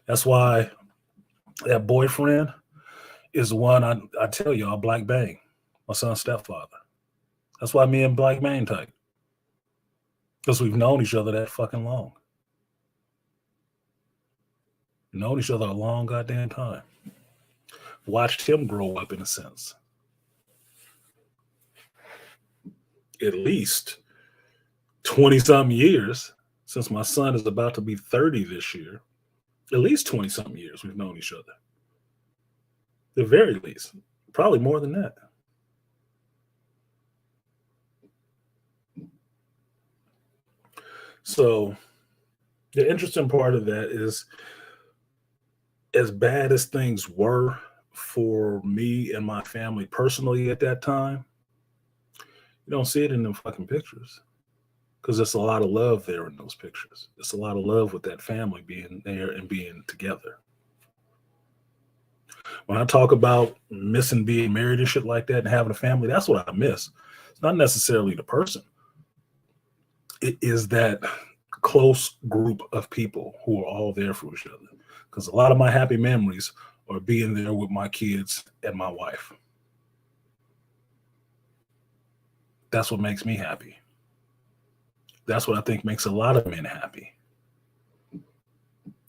That's why that boyfriend is the one I tell y'all, Black Bang, my son's stepfather. That's why me and Black Bang tight. Because we've known each other that fucking long. Known each other a long goddamn time. Watched him grow up in a sense. At least 20-something years, since my son is about to be 30 this year, at least 20-something years we've known each other. The very least. Probably more than that. So the interesting part of that is, as bad as things were for me and my family personally at that time, you don't see it in them fucking pictures. Because there's a lot of love there in those pictures. There's a lot of love with that family being there and being together. When I talk about missing being married and shit like that and having a family, that's what I miss. It's not necessarily the person. It is that close group of people who are all there for each other. Because a lot of my happy memories are being there with my kids and my wife. That's what makes me happy. That's what I think makes a lot of men happy.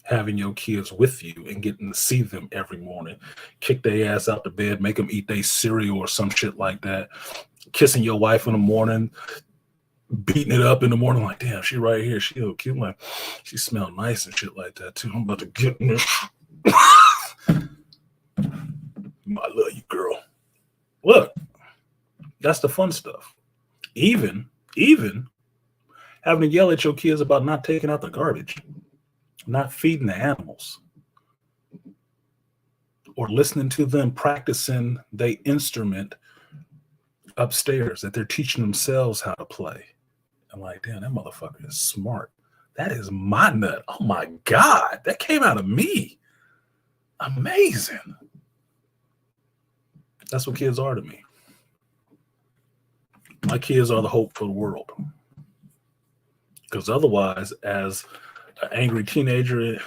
Having your kids with you and getting to see them every morning, kick their ass out to bed, make them eat their cereal or some shit like that, kissing your wife in the morning, beating it up in the morning like, damn, she right here, she look cute, like she smell nice and shit like that too. I'm about to get in this. I love you, girl. Look, that's the fun stuff. Even having to yell at your kids about not taking out the garbage, not feeding the animals, or listening to them practicing their instrument upstairs that they're teaching themselves how to play. I'm like, damn, that motherfucker is smart. That is my nut. Oh my God, that came out of me. Amazing. That's what kids are to me. My kids are the hope for the world. Because otherwise, as an angry teenager,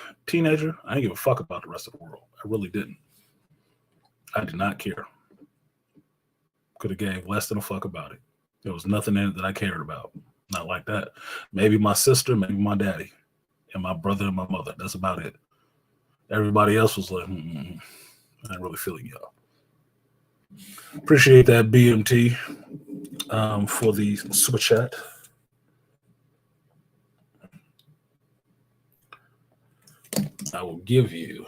I didn't give a fuck about the rest of the world. I really didn't. I did not care. Could have gave less than a fuck about it. There was nothing in it that I cared about. Not like that. Maybe my sister, maybe my daddy, and my brother and my mother. That's about it. Everybody else was like, I ain't really feeling y'all. Appreciate that, BMT, for the super chat. I will give you.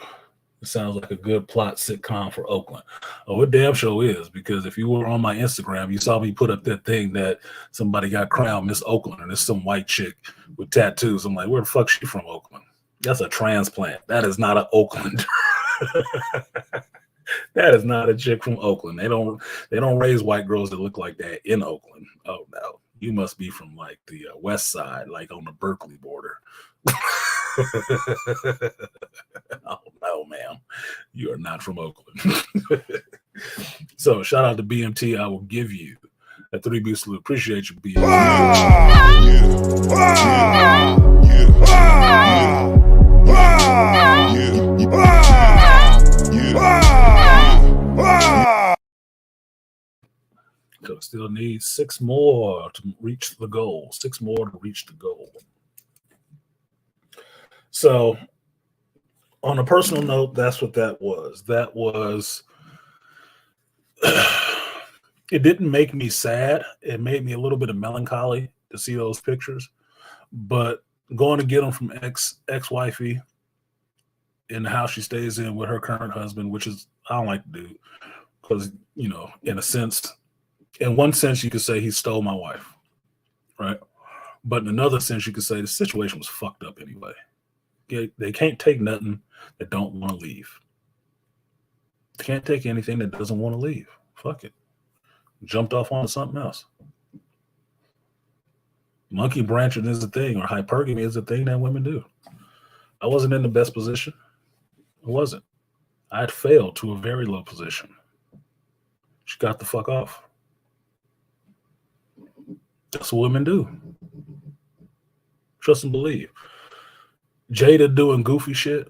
It sounds like a good plot sitcom for Oakland. Oh, it damn sure is, because if you were on my Instagram, you saw me put up that thing that somebody got crowned Miss Oakland, and it's some white chick with tattoos. I'm like, where the fuck she from, Oakland? That's a transplant. That is not an Oakland. That is not a chick from Oakland. They don't raise white girls that look like that in Oakland. Oh no, you must be from like the west side, like on the Berkeley border. Oh no, ma'am, you are not from Oakland. So shout out to BMT. I will give you a 3B salute. Appreciate you, BMT. So still need 6 more to reach the goal. 6 more to reach the goal. So on a personal note, that's what that was. That was, it didn't make me sad. It made me a little bit of melancholy to see those pictures. But going to get them from ex-wifey in the house she stays in with her current husband, which is, I don't like to do, because, you know, in one sense, you could say he stole my wife, right? But in another sense, you could say the situation was fucked up anyway. They can't take nothing that don't want to leave. They can't take anything that doesn't want to leave. Fuck it. Jumped off onto something else. Monkey branching is a thing, or hypergamy is a thing that women do. I wasn't in the best position. I wasn't. I had failed to a very low position. She got the fuck off. That's what women do. Trust and believe. Jada doing goofy shit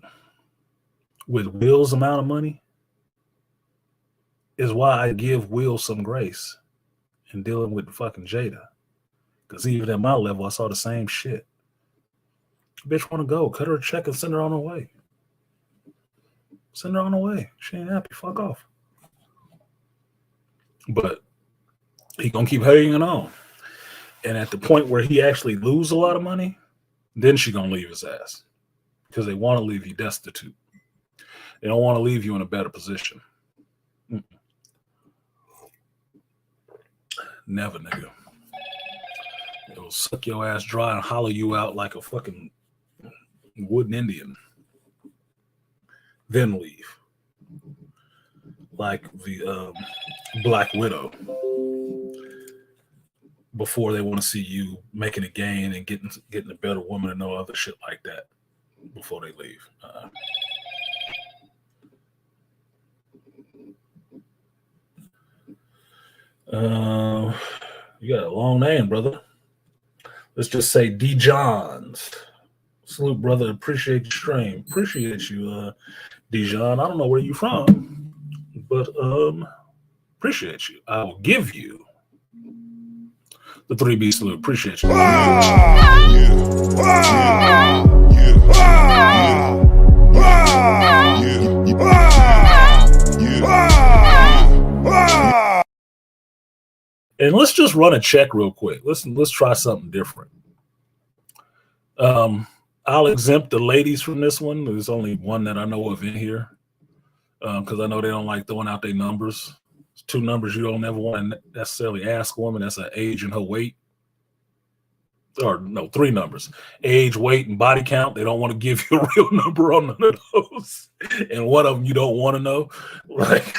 with Will's amount of money is why I give Will some grace in dealing with fucking Jada. Because even at my level, I saw the same shit. Bitch want to go. Cut her a check and send her on her way. Send her on her way. She ain't happy. Fuck off. But he gonna keep hanging on. And at the point where he actually lose a lot of money, then she gonna leave his ass. Because they want to leave you destitute. They don't want to leave you in a better position. Never, nigga. It'll suck your ass dry and hollow you out like a fucking wooden Indian. Then leave. Like the Black Widow. Before they want to see you making a gain and getting a better woman and no other shit like that before they leave. You got a long name, brother. Let's just say D. Johns. Salute, brother. Appreciate your stream. Appreciate you, D. John. I don't know where you from, but appreciate you. I will give you the 3B salute. Appreciate you. And let's just run a check real quick. Let's try something different. I'll exempt the ladies from this one. There's only one that I know of in here, because I know they don't like throwing out their numbers. It's 2 numbers you don't ever want to necessarily ask a woman. That's her age and her weight. Or no, 3 numbers: age, weight, and body count. They don't want to give you a real number on none of those, and one of them you don't want to know. Like,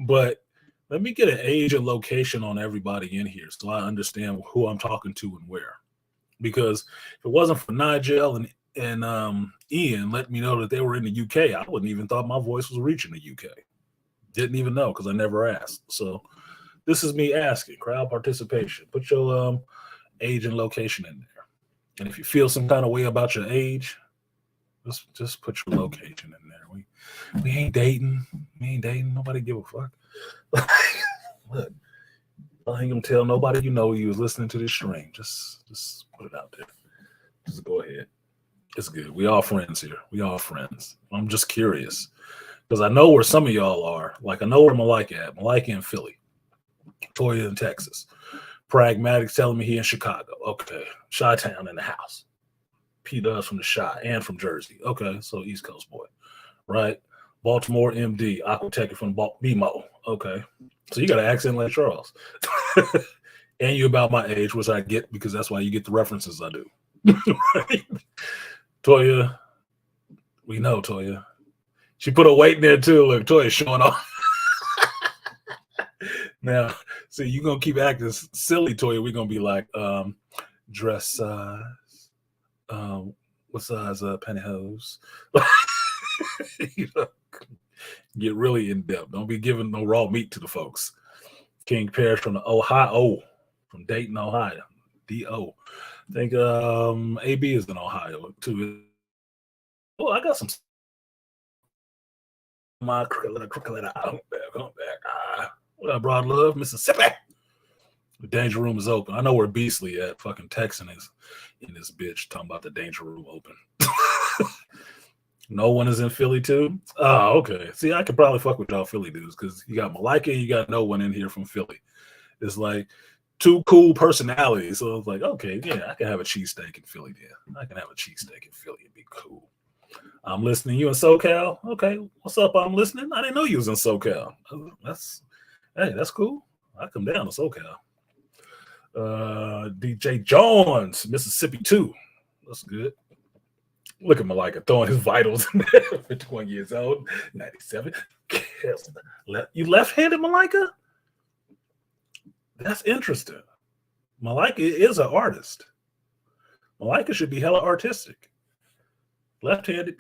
but let me get an age and location on everybody in here so I understand who I'm talking to and where. Because if it wasn't for Nigel and Ian letting me know that they were in the UK, I wouldn't even thought my voice was reaching the UK. Didn't even know because I never asked. So this is me asking. Crowd participation. Put your age and location in there. And if you feel some kind of way about your age, just put your location in there. We ain't dating. We ain't dating. Nobody give a fuck. Look, I ain't gonna tell nobody you know you was listening to this stream. Just put it out there. Just go ahead. It's good. We all friends here. We all friends. I'm just curious because I know where some of y'all are. Like I know where Malika at. Malika in Philly. Toya in Texas. Pragmatic's telling me he in Chicago. Okay. Chi-Town in the house. P Does from the Chi and from Jersey. Okay, so East Coast boy. Right? Baltimore MD. Aquatech from BMO. Okay. So you got an accent like Charles. And you about my age, which I get because that's why you get the references I do. Right? Toya, we know Toya. She put a weight in there too. Look, Toya's showing off. Now, see, you're gonna keep acting silly, Toya. We're gonna be like, dress size, what size pantyhose? You know, get really in depth. Don't be giving no raw meat to the folks. King Parrish from the Ohio, from Dayton, Ohio. D.O. I think AB is in Ohio too. Oh, I got some. My cricket. I'm back. What up, broad love, Mississippi? The danger room is open. I know where Beasley at. Fucking Texan is in this bitch talking about the danger room open. No one is in Philly too. Oh, okay. See, I could probably fuck with y'all Philly dudes because you got Malika and you got no one in here from Philly. It's like two cool personalities. So it's like, okay, yeah, I can have a cheesesteak in Philly. Yeah, I can have a cheesesteak in Philly. It'd be cool. I'm listening. You in SoCal? Okay, what's up? I'm listening. I didn't know you was in SoCal. That's cool. I come down to SoCal. DJ Jones, Mississippi 2. That's good. Look at Malika throwing his vitals in there. 51 years old, 97. You left-handed, Malika? That's interesting. Malika is an artist. Malika should be hella artistic. Left-handed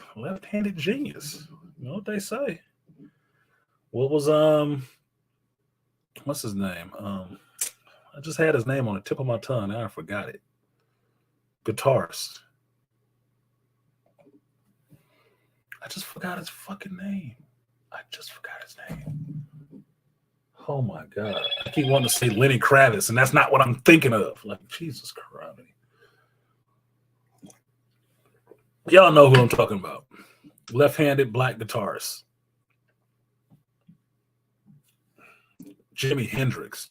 genius. You know what they say. What was what's his name? I just had his name on the tip of my tongue. Now I forgot it. Guitarist. I just forgot his fucking name. Oh my God. I keep wanting to say Lenny Kravitz, and that's not what I'm thinking of. Like, Jesus Christ. Y'all know who I'm talking about. Left-handed black guitarist. Jimi Hendrix.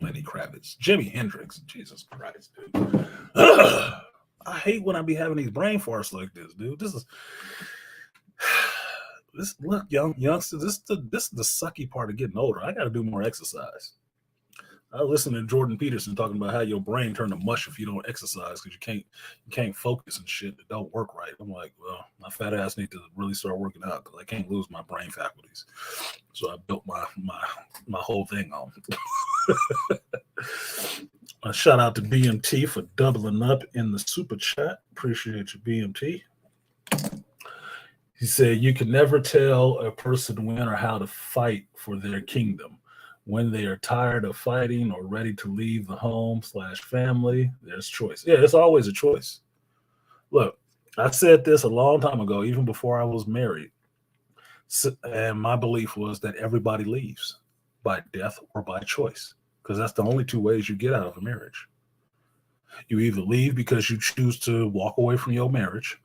Lenny Kravitz. Jimi Hendrix. Jesus Christ, dude. I hate when I be having these brain farts like this, dude. This look, youngsters, this is the sucky part of getting older. I got to do more exercise. I listened to Jordan Peterson talking about how your brain turn to mush if you don't exercise because you can't focus and shit. It don't work right. I'm like, well, my fat ass need to really start working out because I can't lose my brain faculties. So I built my whole thing on. A shout out to BMT for doubling up in the super chat. Appreciate you, BMT. He said, you can never tell a person when or how to fight for their kingdom. When they are tired of fighting or ready to leave the home/family, there's choice. Yeah, it's always a choice. Look, I said this a long time ago, even before I was married. And my belief was that everybody leaves by death or by choice, because that's the only two ways you get out of a marriage. You either leave because you choose to walk away from your marriage,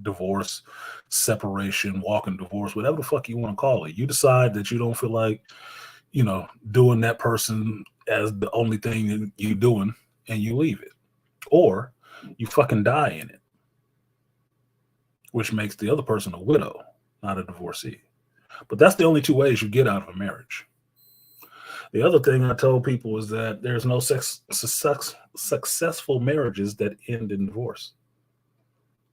divorce, separation, walking divorce, whatever the fuck you want to call it. You decide that you don't feel like, doing that person as the only thing you're doing, and you leave it. Or you fucking die in it, which makes the other person a widow, not a divorcee. But that's the only two ways you get out of a marriage. The other thing I told people is that there's no successful marriages that end in divorce.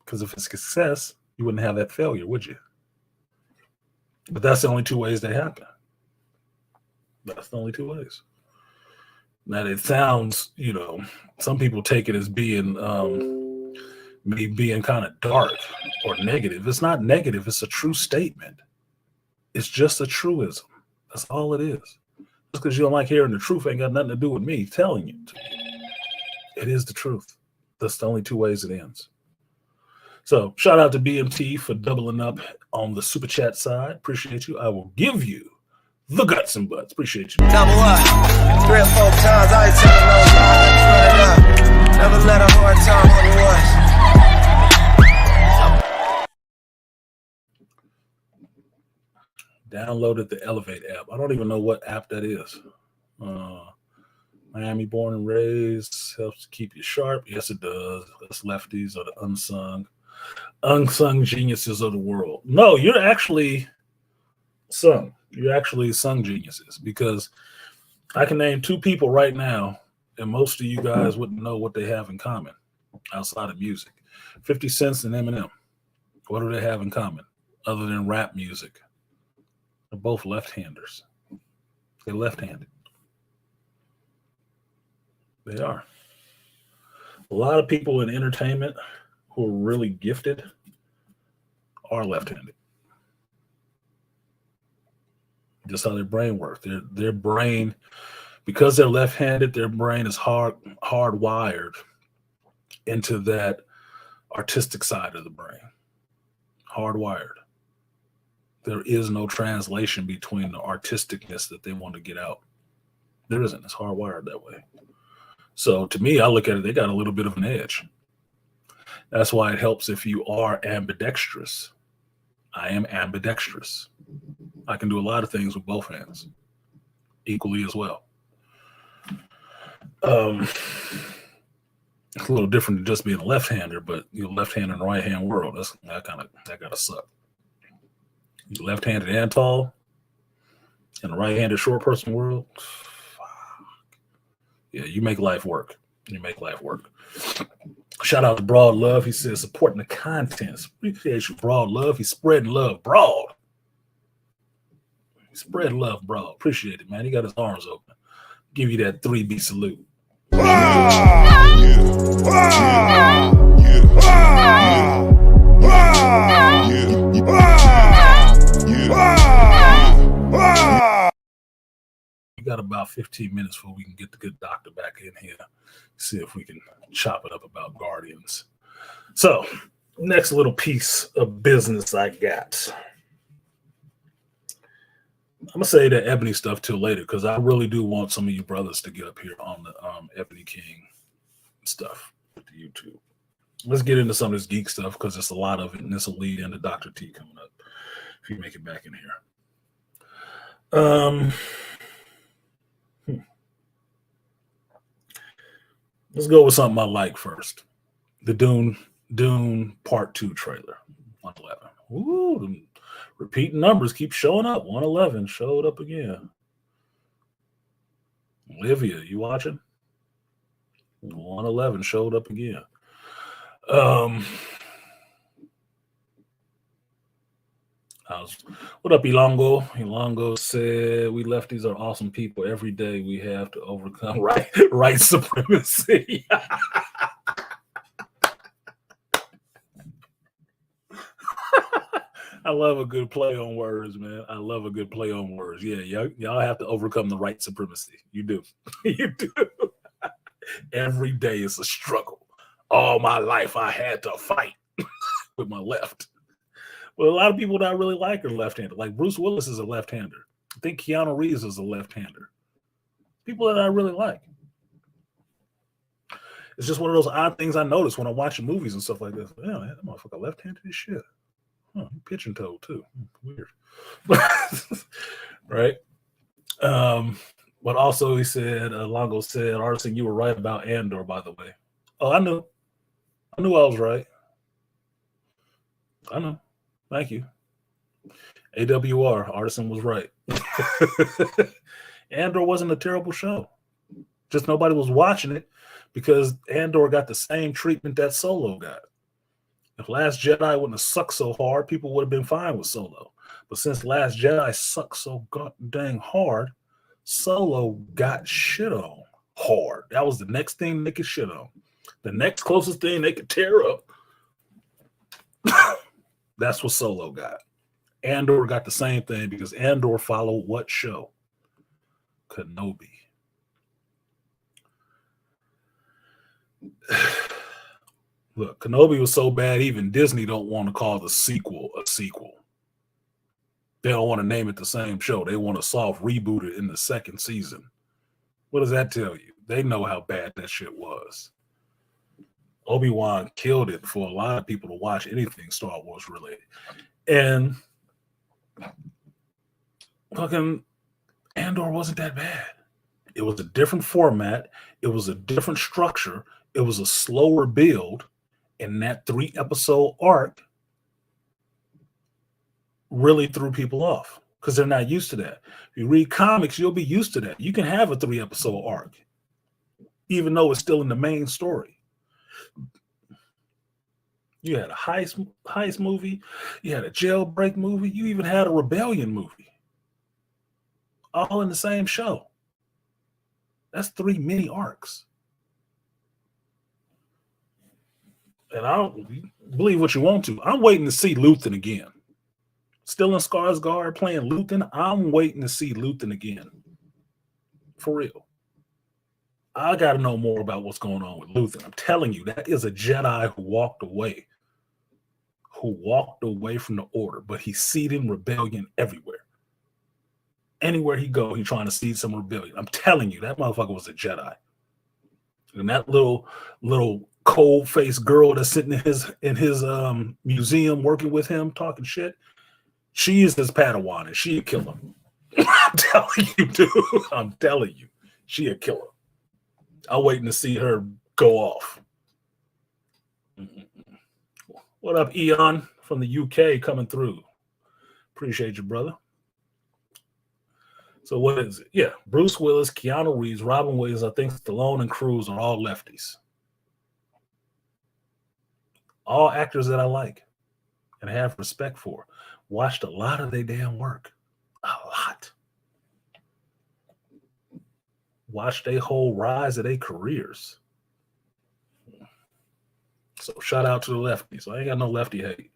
Because if it's success, you wouldn't have that failure, would you? But that's the only two ways they happen. That's the only two ways. Now, it sounds, some people take it as being me being kind of dark or negative. It's not negative. It's a true statement. It's just a truism. That's all it is. Just because you don't like hearing the truth ain't got nothing to do with me telling you to. It is the truth. That's the only two ways it ends. So shout out to BMT for doubling up on the super chat side. Appreciate you. I will give you the Guts and Butts. Appreciate you. Double up. 3 or 4 times, I ain't telling no lies. Run it up. Never let a hard time on the was. Downloaded the Elevate app. I don't even know what app that is. Miami born and raised, helps keep you sharp. Yes, it does. Us lefties are the unsung geniuses of the world. No, you're actually sung. You're actually sung geniuses, because I can name 2 people right now, and most of you guys wouldn't know what they have in common outside of music. 50 Cent and Eminem. What do they have in common other than rap music? They're both left-handers. They're left-handed. They are. A lot of people in entertainment who are really gifted are left-handed. Just how their brain works. Their brain, because they're left-handed, their brain is hardwired into that artistic side of the brain. Hardwired. There is no translation between the artisticness that they want to get out. There isn't. It's hardwired that way. So to me, I look at it, they got a little bit of an edge. That's why it helps if you are ambidextrous. I am ambidextrous. I can do a lot of things with both hands, equally as well. It's a little different than just being a left-hander, but you're left-handed in the right-hand world. That gotta suck. You're left-handed and tall in the right-handed short person world. Yeah, you make life work. You make life work. Shout out to Broad Love. He says, supporting the content. Appreciate you, Broad Love. He's spreading love broad. Spread love, bro. Appreciate it, man. He got his arms open. Give you that 3B salute. We got about 15 minutes before we can get the good doctor back in here. See if we can chop it up about Guardians. So, next little piece of business I got. I'm gonna say the Ebony stuff till later, because I really do want some of you brothers to get up here on the Ebony King stuff with the YouTube. Let's get into some of this geek stuff, because there's a lot of it, and this will lead into Dr. T coming up if you make it back in here. Let's go with something I like first. The Dune Part 2 trailer, 111. Ooh, the repeating numbers keep showing up. 111 showed up again. Olivia, you watching? 111 showed up again. What up, Ilongo? Ilongo said, we lefties are awesome people. Every day we have to overcome right supremacy. I love a good play on words, man. I love a good play on words. Yeah, y'all have to overcome the right supremacy. You do. You do. Every day is a struggle. All my life I had to fight with my left. Well, a lot of people that I really like are left-handed. Like Bruce Willis is a left-hander. I think Keanu Reeves is a left-hander. People that I really like. It's just one of those odd things I notice when I'm watching movies and stuff like this. Yeah, man, that motherfucker left-handed as shit. Oh, pitching toe too. Weird. Right? But also he said, Longo said, Artisan, you were right about Andor, by the way. Oh, I knew I was right. I know. Thank you. AWR, Artisan was right. Andor wasn't a terrible show. Just nobody was watching it because Andor got the same treatment that Solo got. If Last Jedi wouldn't have sucked so hard, people would have been fine with Solo. But since Last Jedi sucked so dang hard, Solo got shit on hard. That was the next thing they could shit on. The next closest thing they could tear up. That's what Solo got. Andor got the same thing because Andor followed what show? Kenobi. Look, Kenobi was so bad, even Disney don't want to call the sequel a sequel. They don't want to name it the same show. They want to soft reboot it in the second season. What does that tell you? They know how bad that shit was. Obi-Wan killed it for a lot of people to watch anything Star Wars related. And fucking Andor wasn't that bad. It was a different format. It was a different structure. It was a slower build. And that 3-episode arc really threw people off because they're not used to that. If you read comics, you'll be used to that. You can have a 3-episode arc, even though it's still in the main story. You had a heist movie. You had a jailbreak movie. You even had a rebellion movie. All in the same show. That's 3 mini arcs. And I don't believe what you want to. I'm waiting to see Luthen again. Still in Skarsgård playing Luthen. I'm waiting to see Luthen again. For real. I got to know more about what's going on with Luthen. I'm telling you, that is a Jedi who walked away from the Order, but he's seeding rebellion everywhere. Anywhere he go, he's trying to seed some rebellion. I'm telling you, that motherfucker was a Jedi. And that little cold-faced girl that's sitting in his museum working with him, talking shit, she is his Padawan, and she a killer. I'm telling you, dude. I'm telling you, she a killer. I'm waiting to see her go off. What up, Eon from the UK coming through? Appreciate you, brother. So what is it? Yeah, Bruce Willis, Keanu Reeves, Robin Williams, I think Stallone and Cruise are all lefties. All actors that I like and have respect for. Watched a lot of their damn work. A lot. Watched their whole rise of their careers. So shout out to the lefties. I ain't got no lefty hate.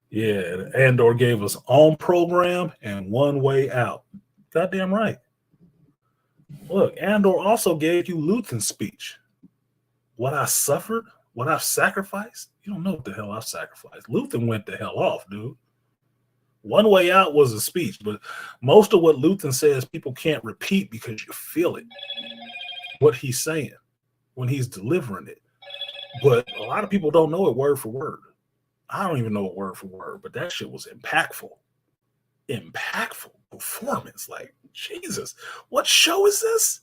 Yeah, Andor gave us On Program and One Way Out. Goddamn right. Look, Andor also gave you Luthen's speech. What I suffered, what I've sacrificed, you don't know what the hell I've sacrificed. Luthen went the hell off, dude. One Way Out was a speech, but most of what Luthen says people can't repeat because you feel it. What he's saying when he's delivering it. But a lot of people don't know it word for word. I don't even know it word for word, but that shit was impactful. Impactful performance. Like, Jesus, what show is this?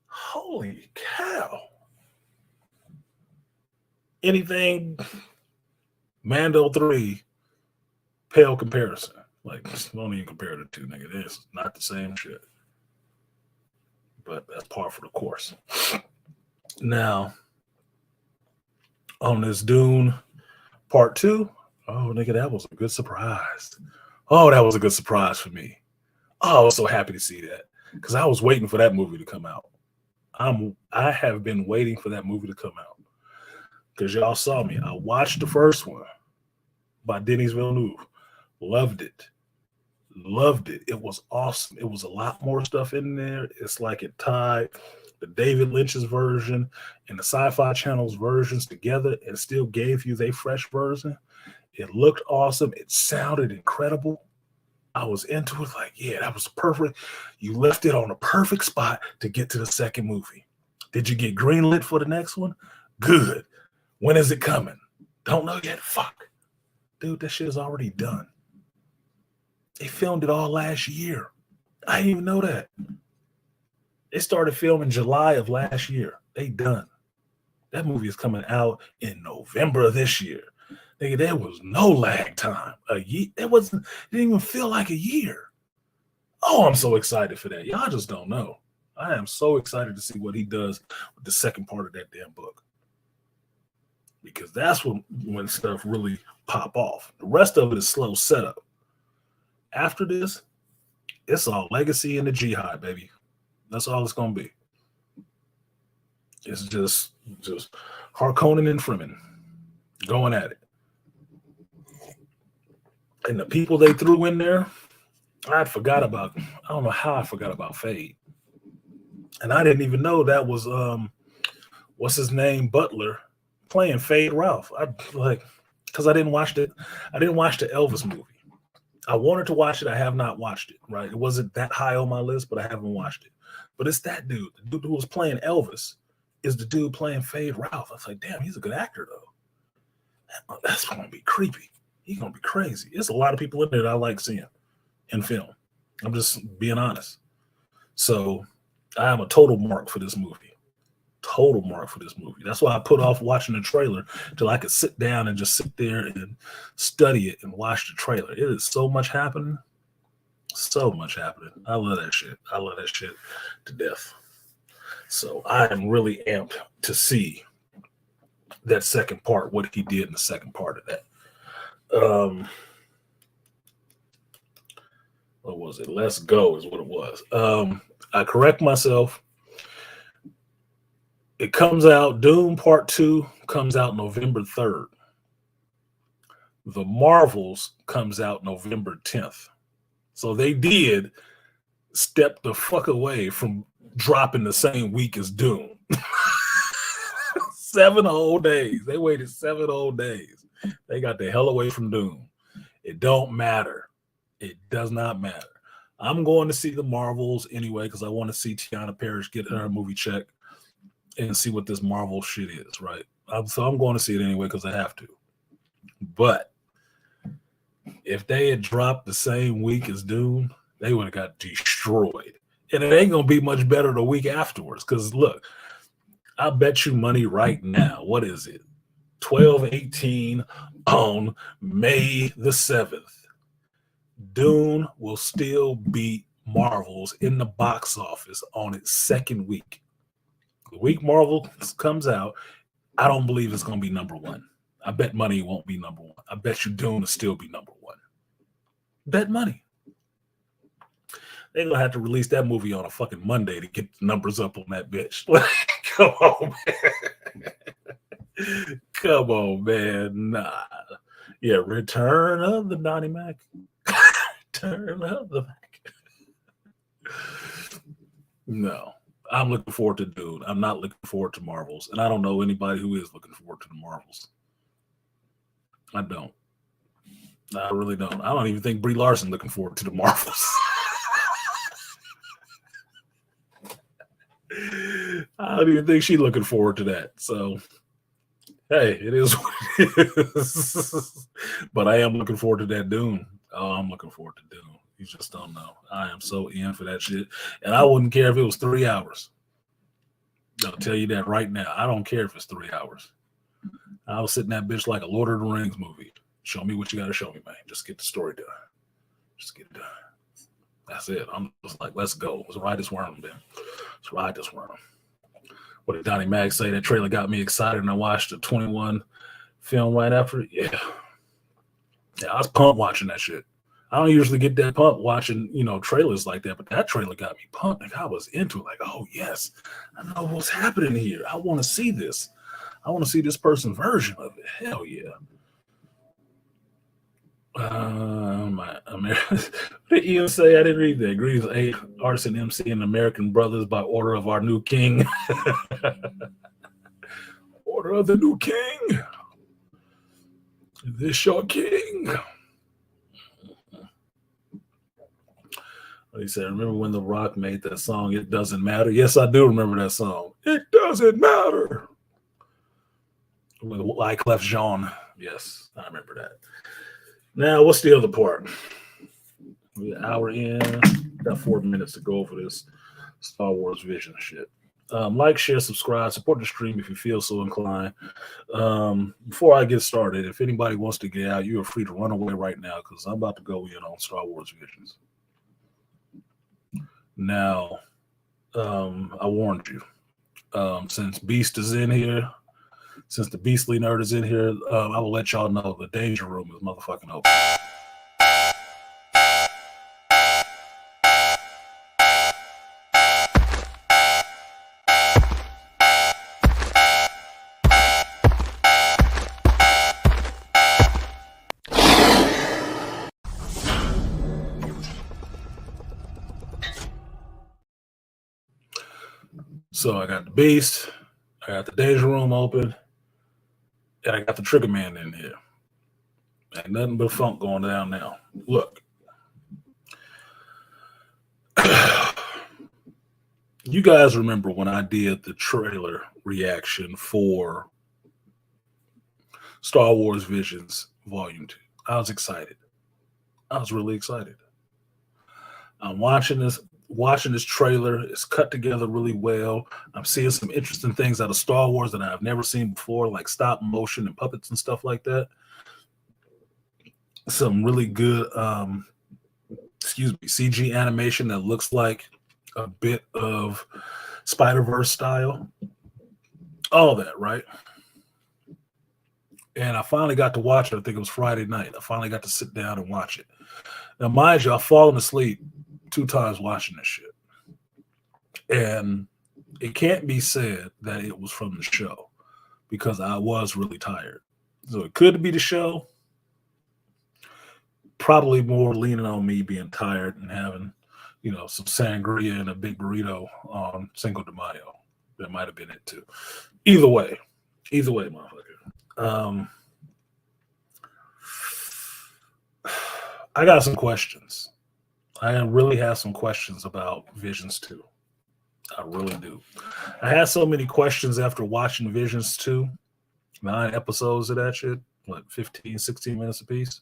Holy cow. Anything Mando 3, pale comparison. Like, don't even compare the two, nigga. It's not the same shit. But that's par for the course. Now, on this Dune Part 2, oh, nigga, that was a good surprise. Oh, that was a good surprise for me. Oh, I was so happy to see that because I was waiting for that movie to come out. I have been waiting for that movie to come out because y'all saw me. I watched the first one by Denis Villeneuve. Loved it. Loved it. It was awesome. It was a lot more stuff in there. It's like it tied the David Lynch's version and the Sci-Fi Channel's versions together and still gave you their fresh version. It looked awesome. It sounded incredible. I was into it like, yeah, that was perfect. You left it on a perfect spot to get to the second movie. Did you get greenlit for the next one? Good. When is it coming? Don't know yet. Fuck. Dude, that shit is already done. They filmed it all last year. I didn't even know that. They started filming July of last year. They done. That movie is coming out in November of this year. Nigga, there was no lag time. A year. It didn't even feel like a year. Oh, I'm so excited for that. Y'all just don't know. I am so excited to see what he does with the second part of that damn book. Because that's when stuff really pop off. The rest of it is slow setup. After this, it's all legacy and the jihad, baby. That's all it's gonna be. It's just Harkonnen and Fremen going at it. And the people they threw in there, I don't know how I forgot about Fade. And I didn't even know that was what's his name, Butler, playing Fade Ralph. because I didn't watch it. I didn't watch the Elvis movie. I wanted to watch it. I have not watched it. Right, it wasn't that high on my list, but I haven't watched it. But it's that dude. The dude who was playing Elvis is the dude playing Fade Ralph. I was like, damn, he's a good actor though. That's gonna be creepy. He's gonna be crazy. There's a lot of people in there that I like seeing in film. I'm just being honest. So I am a total mark for this movie. Total mark for this movie. That's why I put off watching the trailer till I could sit down and just sit there and study it and watch the trailer. It is so much happening. So much happening. I love that shit. I love that shit to death. So I am really amped to see that second part, what he did in the second part of that. What was it? Let's Go is what it was. I correct myself. It comes out, Doom Part 2 comes out November 3rd. The Marvels comes out November 10th. So they did step the fuck away from dropping the same week as Doom. 7 whole days. They waited 7 whole days. They got the hell away from Doom. It don't matter. It does not matter. I'm going to see the Marvels anyway because I want to see Tiana Parrish get her movie check and see what this Marvel shit is, right? So I'm going to see it anyway because I have to. But if they had dropped the same week as Doom, they would have got destroyed. And it ain't going to be much better the week afterwards because, look, I bet you money right now. What is it? 12/18 on May the 7th. Dune will still beat Marvels in the box office on its second week. The week Marvel comes out, I don't believe it's going to be number one. I bet money it won't be number one. I bet you Dune will still be number one. Bet money. They're going to have to release that movie on a fucking Monday to get the numbers up on that bitch. Come on, man. Come on, man. Nah. Yeah, Return of the Donnie Mac. Return of the Mac. No. I'm looking forward to Dune. I'm not looking forward to Marvels. And I don't know anybody who is looking forward to the Marvels. I don't. I really don't. I don't even think Brie Larson looking forward to the Marvels. I don't even think she's looking forward to that. So, hey, it is what it is. But I am looking forward to that Dune. Oh, I'm looking forward to Dune. You just don't know. I am so in for that shit. And I wouldn't care if it was 3 hours. I'll tell you that right now. I don't care if it's 3 hours. I'll sit in that bitch like a Lord of the Rings movie. Show me what you got to show me, man. Just get the story done. Just get it done. That's it. I'm just like, let's go. Let's ride this worm, man. Let's ride this worm. What did Donnie Mac say? That trailer got me excited, and I watched the 21 film right after it. Yeah. Yeah, I was pumped watching that shit. I don't usually get that pumped watching, trailers like that, but that trailer got me pumped. Like I was into it. Like, oh yes, I know what's happening here. I want to see this. I want to see this person's version of it. Hell yeah. What did Ian say? I didn't read that. Greetings, A. Artisan MC and American Brothers by order of our new king. Order of the new king. Is this your king? He said, remember when The Rock made that song, It Doesn't Matter? Yes, I do remember that song. It doesn't matter. With Wyclef Jean. Yes, I remember that. Now, what's the other part? We're an hour in. Got 4 minutes to go over this Star Wars Vision shit. Like, share, subscribe, support the stream if you feel so inclined. Before I get started, if anybody wants to get out, you are free to run away right now because I'm about to go in on Star Wars Visions. Now, I warned you. Since Beast is in here, since the Beastly Nerd is in here, I will let y'all know the Danger Room is motherfucking open. So I got the Beast, I got the Danger Room open, and I got the Trigger Man in here. Ain't nothing but funk going down now. Look. You guys remember when I did the trailer reaction for Star Wars Visions Volume 2? I was excited. I was really excited. I'm watching this trailer. It's cut together really well. I'm seeing some interesting things out of Star Wars that I've never seen before, like stop motion and puppets and stuff like that. Some really good CG animation that looks like a bit of Spider-Verse style. All that, right? And I finally got to watch it. I think it was Friday night. I finally got to sit down and watch it. Now, mind you, I've fallen asleep 2 times watching this shit. And it can't be said that it was from the show because I was really tired. So it could be the show. Probably more leaning on me being tired and having, some sangria and a big burrito on Cinco de Mayo. That might have been it too. Either way, motherfucker. I got some questions. I really have some questions about Visions 2. I really do. I had so many questions after watching Visions 2. 9 episodes of that shit. 15, 16 minutes a piece.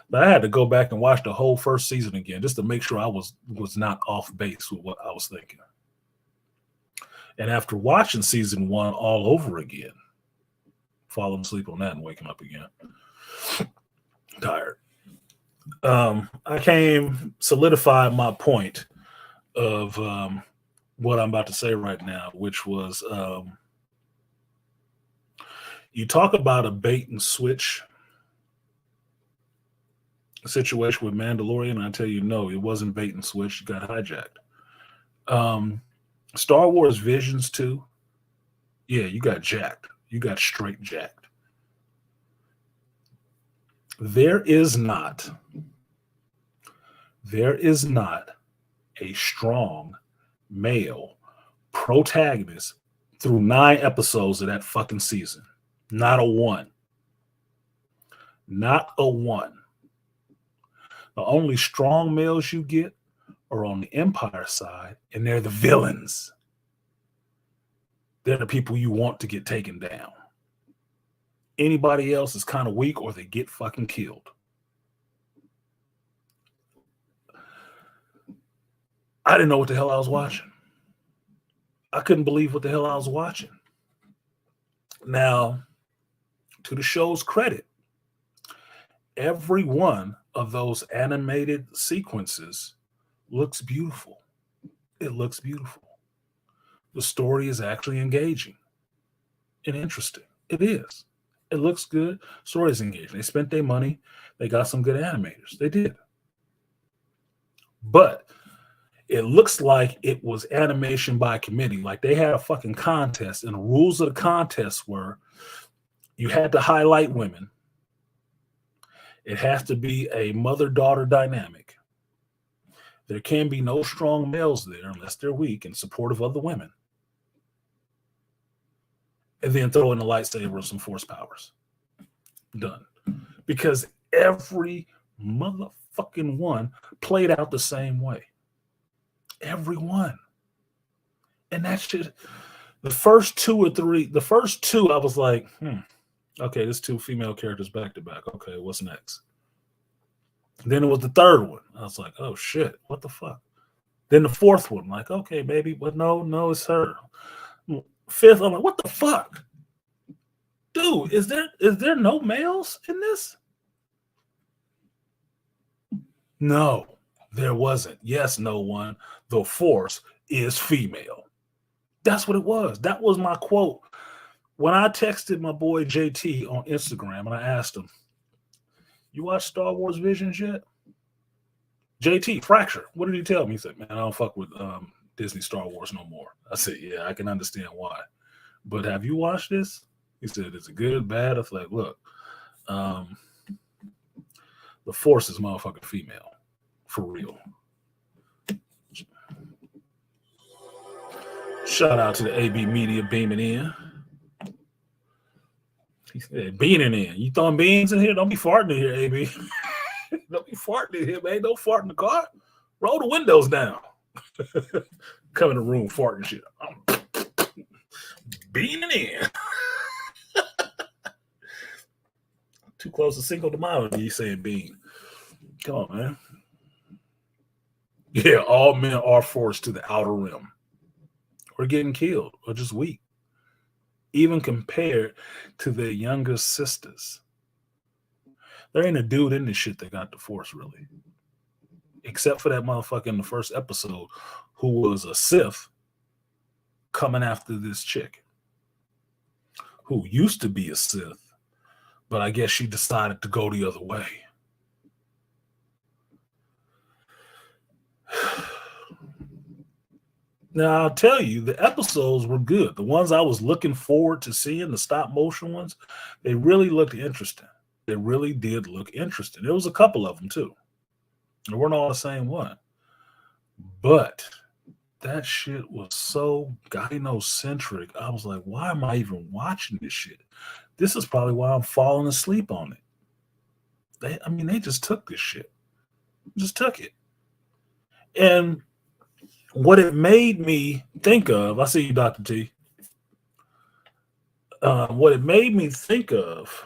But I had to go back and watch the whole first season again just to make sure I was not off base with what I was thinking. And after watching season 1 all over again, falling asleep on that and waking up again, tired. I came solidified my point of what I'm about to say right now, which was you talk about a bait and switch situation with Mandalorian, and I tell you, no, it wasn't bait and switch. You got hijacked. Star Wars Visions 2, yeah, you got jacked. You got straight jacked. There is not a strong male protagonist through 9 episodes of that fucking season. Not a one. Not a one. The only strong males you get are on the Empire side, and they're the villains. They're the people you want to get taken down. Anybody else is kind of weak or they get fucking killed. I didn't know what the hell I was watching. I couldn't believe what the hell I was watching. Now, to the show's credit, every one of those animated sequences looks beautiful. It looks beautiful. The story is actually engaging and interesting. It is. It looks good. Story is engaging. They spent their money. They got some good animators. They did. But it looks like it was animation by committee. Like they had a fucking contest, and the rules of the contest were you had to highlight women. It has to be a mother-daughter dynamic. There can be no strong males there unless they're weak and supportive of the women. And then throw in the lightsaber and some force powers. Done. Because every motherfucking one played out the same way. Every one. And that shit, the first 2 or 3, the first 2, I was like, okay, there's 2 female characters back to back. Okay, what's next? Then it was the 3rd one. I was like, oh shit, what the fuck? Then the 4th one, like, okay, maybe, but no, it's her. 5th, I'm like, what the fuck? Dude, is there no males in this? No, there wasn't. Yes, no one. The Force is female. That's what it was. That was my quote. When I texted my boy JT on Instagram and I asked him, you watch Star Wars Visions yet? JT, Fracture. What did he tell me? He said, man, I don't fuck with Disney Star Wars no more. I said, yeah, I can understand why. But have you watched this? He said, is it good, bad? I was like, look, the Force is motherfucking female. For real. Shout out to the AB Media beaming in. Yeah, beaning in. You throwing beans in here? Don't be farting in here, AB. Don't be farting in here, man. Don't fart in the car. Roll the windows down. Come in the room farting shit. I'm beaning in. Too close to Cinco de Mayo. You saying bean? Come on, man. Yeah, all men are forced to the outer rim, or getting killed, or just weak. Even compared to their younger sisters. There ain't a dude in this shit that got the force, really. Except for that motherfucker in the first episode who was a Sith coming after this chick who used to be a Sith, but I guess she decided to go the other way. Now, I'll tell you, the episodes were good. The ones I was looking forward to seeing, the stop motion ones, they really looked interesting. They really did look interesting. There was a couple of them, too. They weren't all the same one. But that shit was so gynocentric. I was like, why am I even watching this shit? This is probably why I'm falling asleep on it. They just took this shit. Just took it. And what it made me think of, I see you, Dr. T. What it made me think of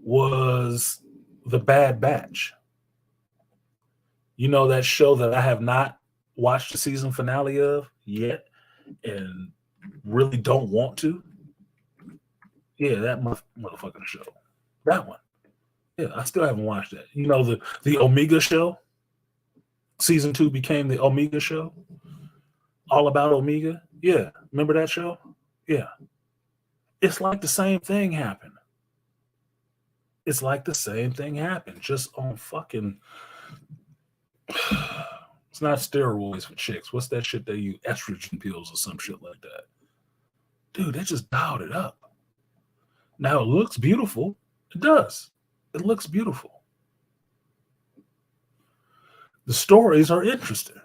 was The Bad Batch. You know, that show that I have not watched the season finale of yet and really don't want to? Yeah, that motherfucking show. That one. Yeah, I still haven't watched that. You know, the Omega show? Season 2 became the Omega show. All About Omega. Yeah. Remember that show? Yeah. It's like the same thing happened. It's like the same thing happened. Just on fucking... It's not steroids for chicks. What's that shit they use? Estrogen pills or some shit like that. Dude, they just dialed it up. Now it looks beautiful. It does. It looks beautiful. The stories are interesting,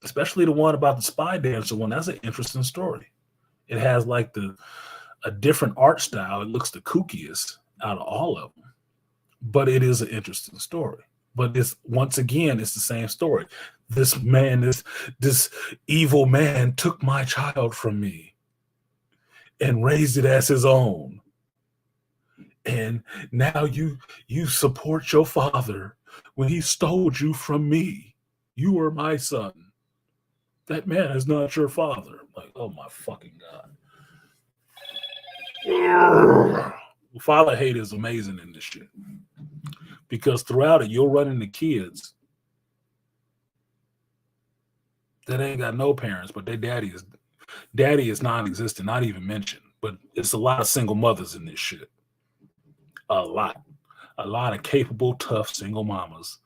especially the one about the spy dancer one. That's an interesting story. It has like a different art style. It looks the kookiest out of all of them, but it is an interesting story. But once again, it's the same story. This man, this evil man took my child from me and raised it as his own. And now you support your father when he stole you from me. You are my son. That man is not your father. Like, oh my fucking God. Father hate is amazing in this shit. Because throughout it, you'll run into kids that ain't got no parents, but their daddy is non-existent, not even mentioned. But it's a lot of single mothers in this shit. A lot of capable, tough single mamas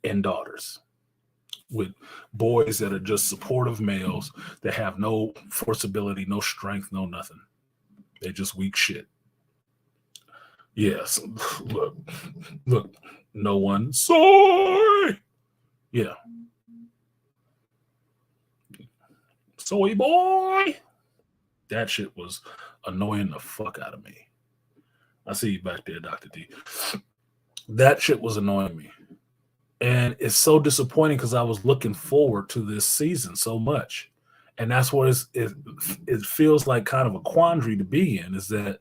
and daughters with boys that are just supportive males that have no forceability, no strength, no nothing. They're just weak shit. Yes. Look, no one. Soy! Yeah. Soy boy! That shit was annoying the fuck out of me. I see you back there, Dr. D. That shit was annoying me. And it's so disappointing because I was looking forward to this season so much. And that's what it feels like kind of a quandary to be in, is that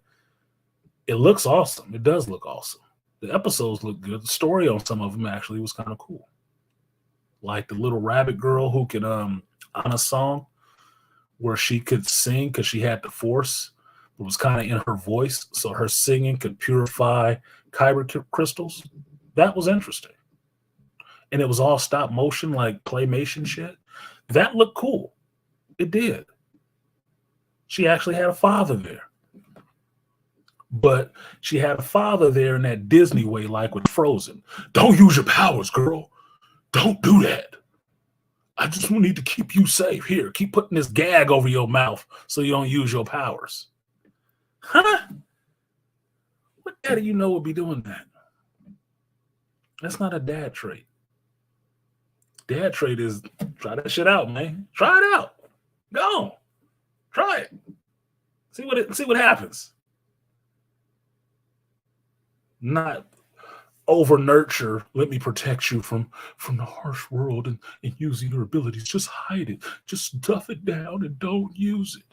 it looks awesome. It does look awesome. The episodes look good. The story on some of them actually was kind of cool. Like the little rabbit girl who could, on a song where she could sing because she had the force. It was kind of in her voice, so her singing could purify kyber crystals. That was interesting. And it was all stop motion, like claymation shit. That looked cool. It did. She actually had a father there. But she had a father there in that Disney way, like with Frozen. Don't use your powers, girl. Don't do that. I just need to keep you safe. Here, keep putting this gag over your mouth so you don't use your powers. Huh? What dad do you know would be doing that? That's not a dad trait. Dad trait is try that shit out, man. Try it out. Go on. Try it. See what happens. not over nurture. Let me protect you from the harsh world and using your abilities. Just hide it. Just stuff it down and don't use it.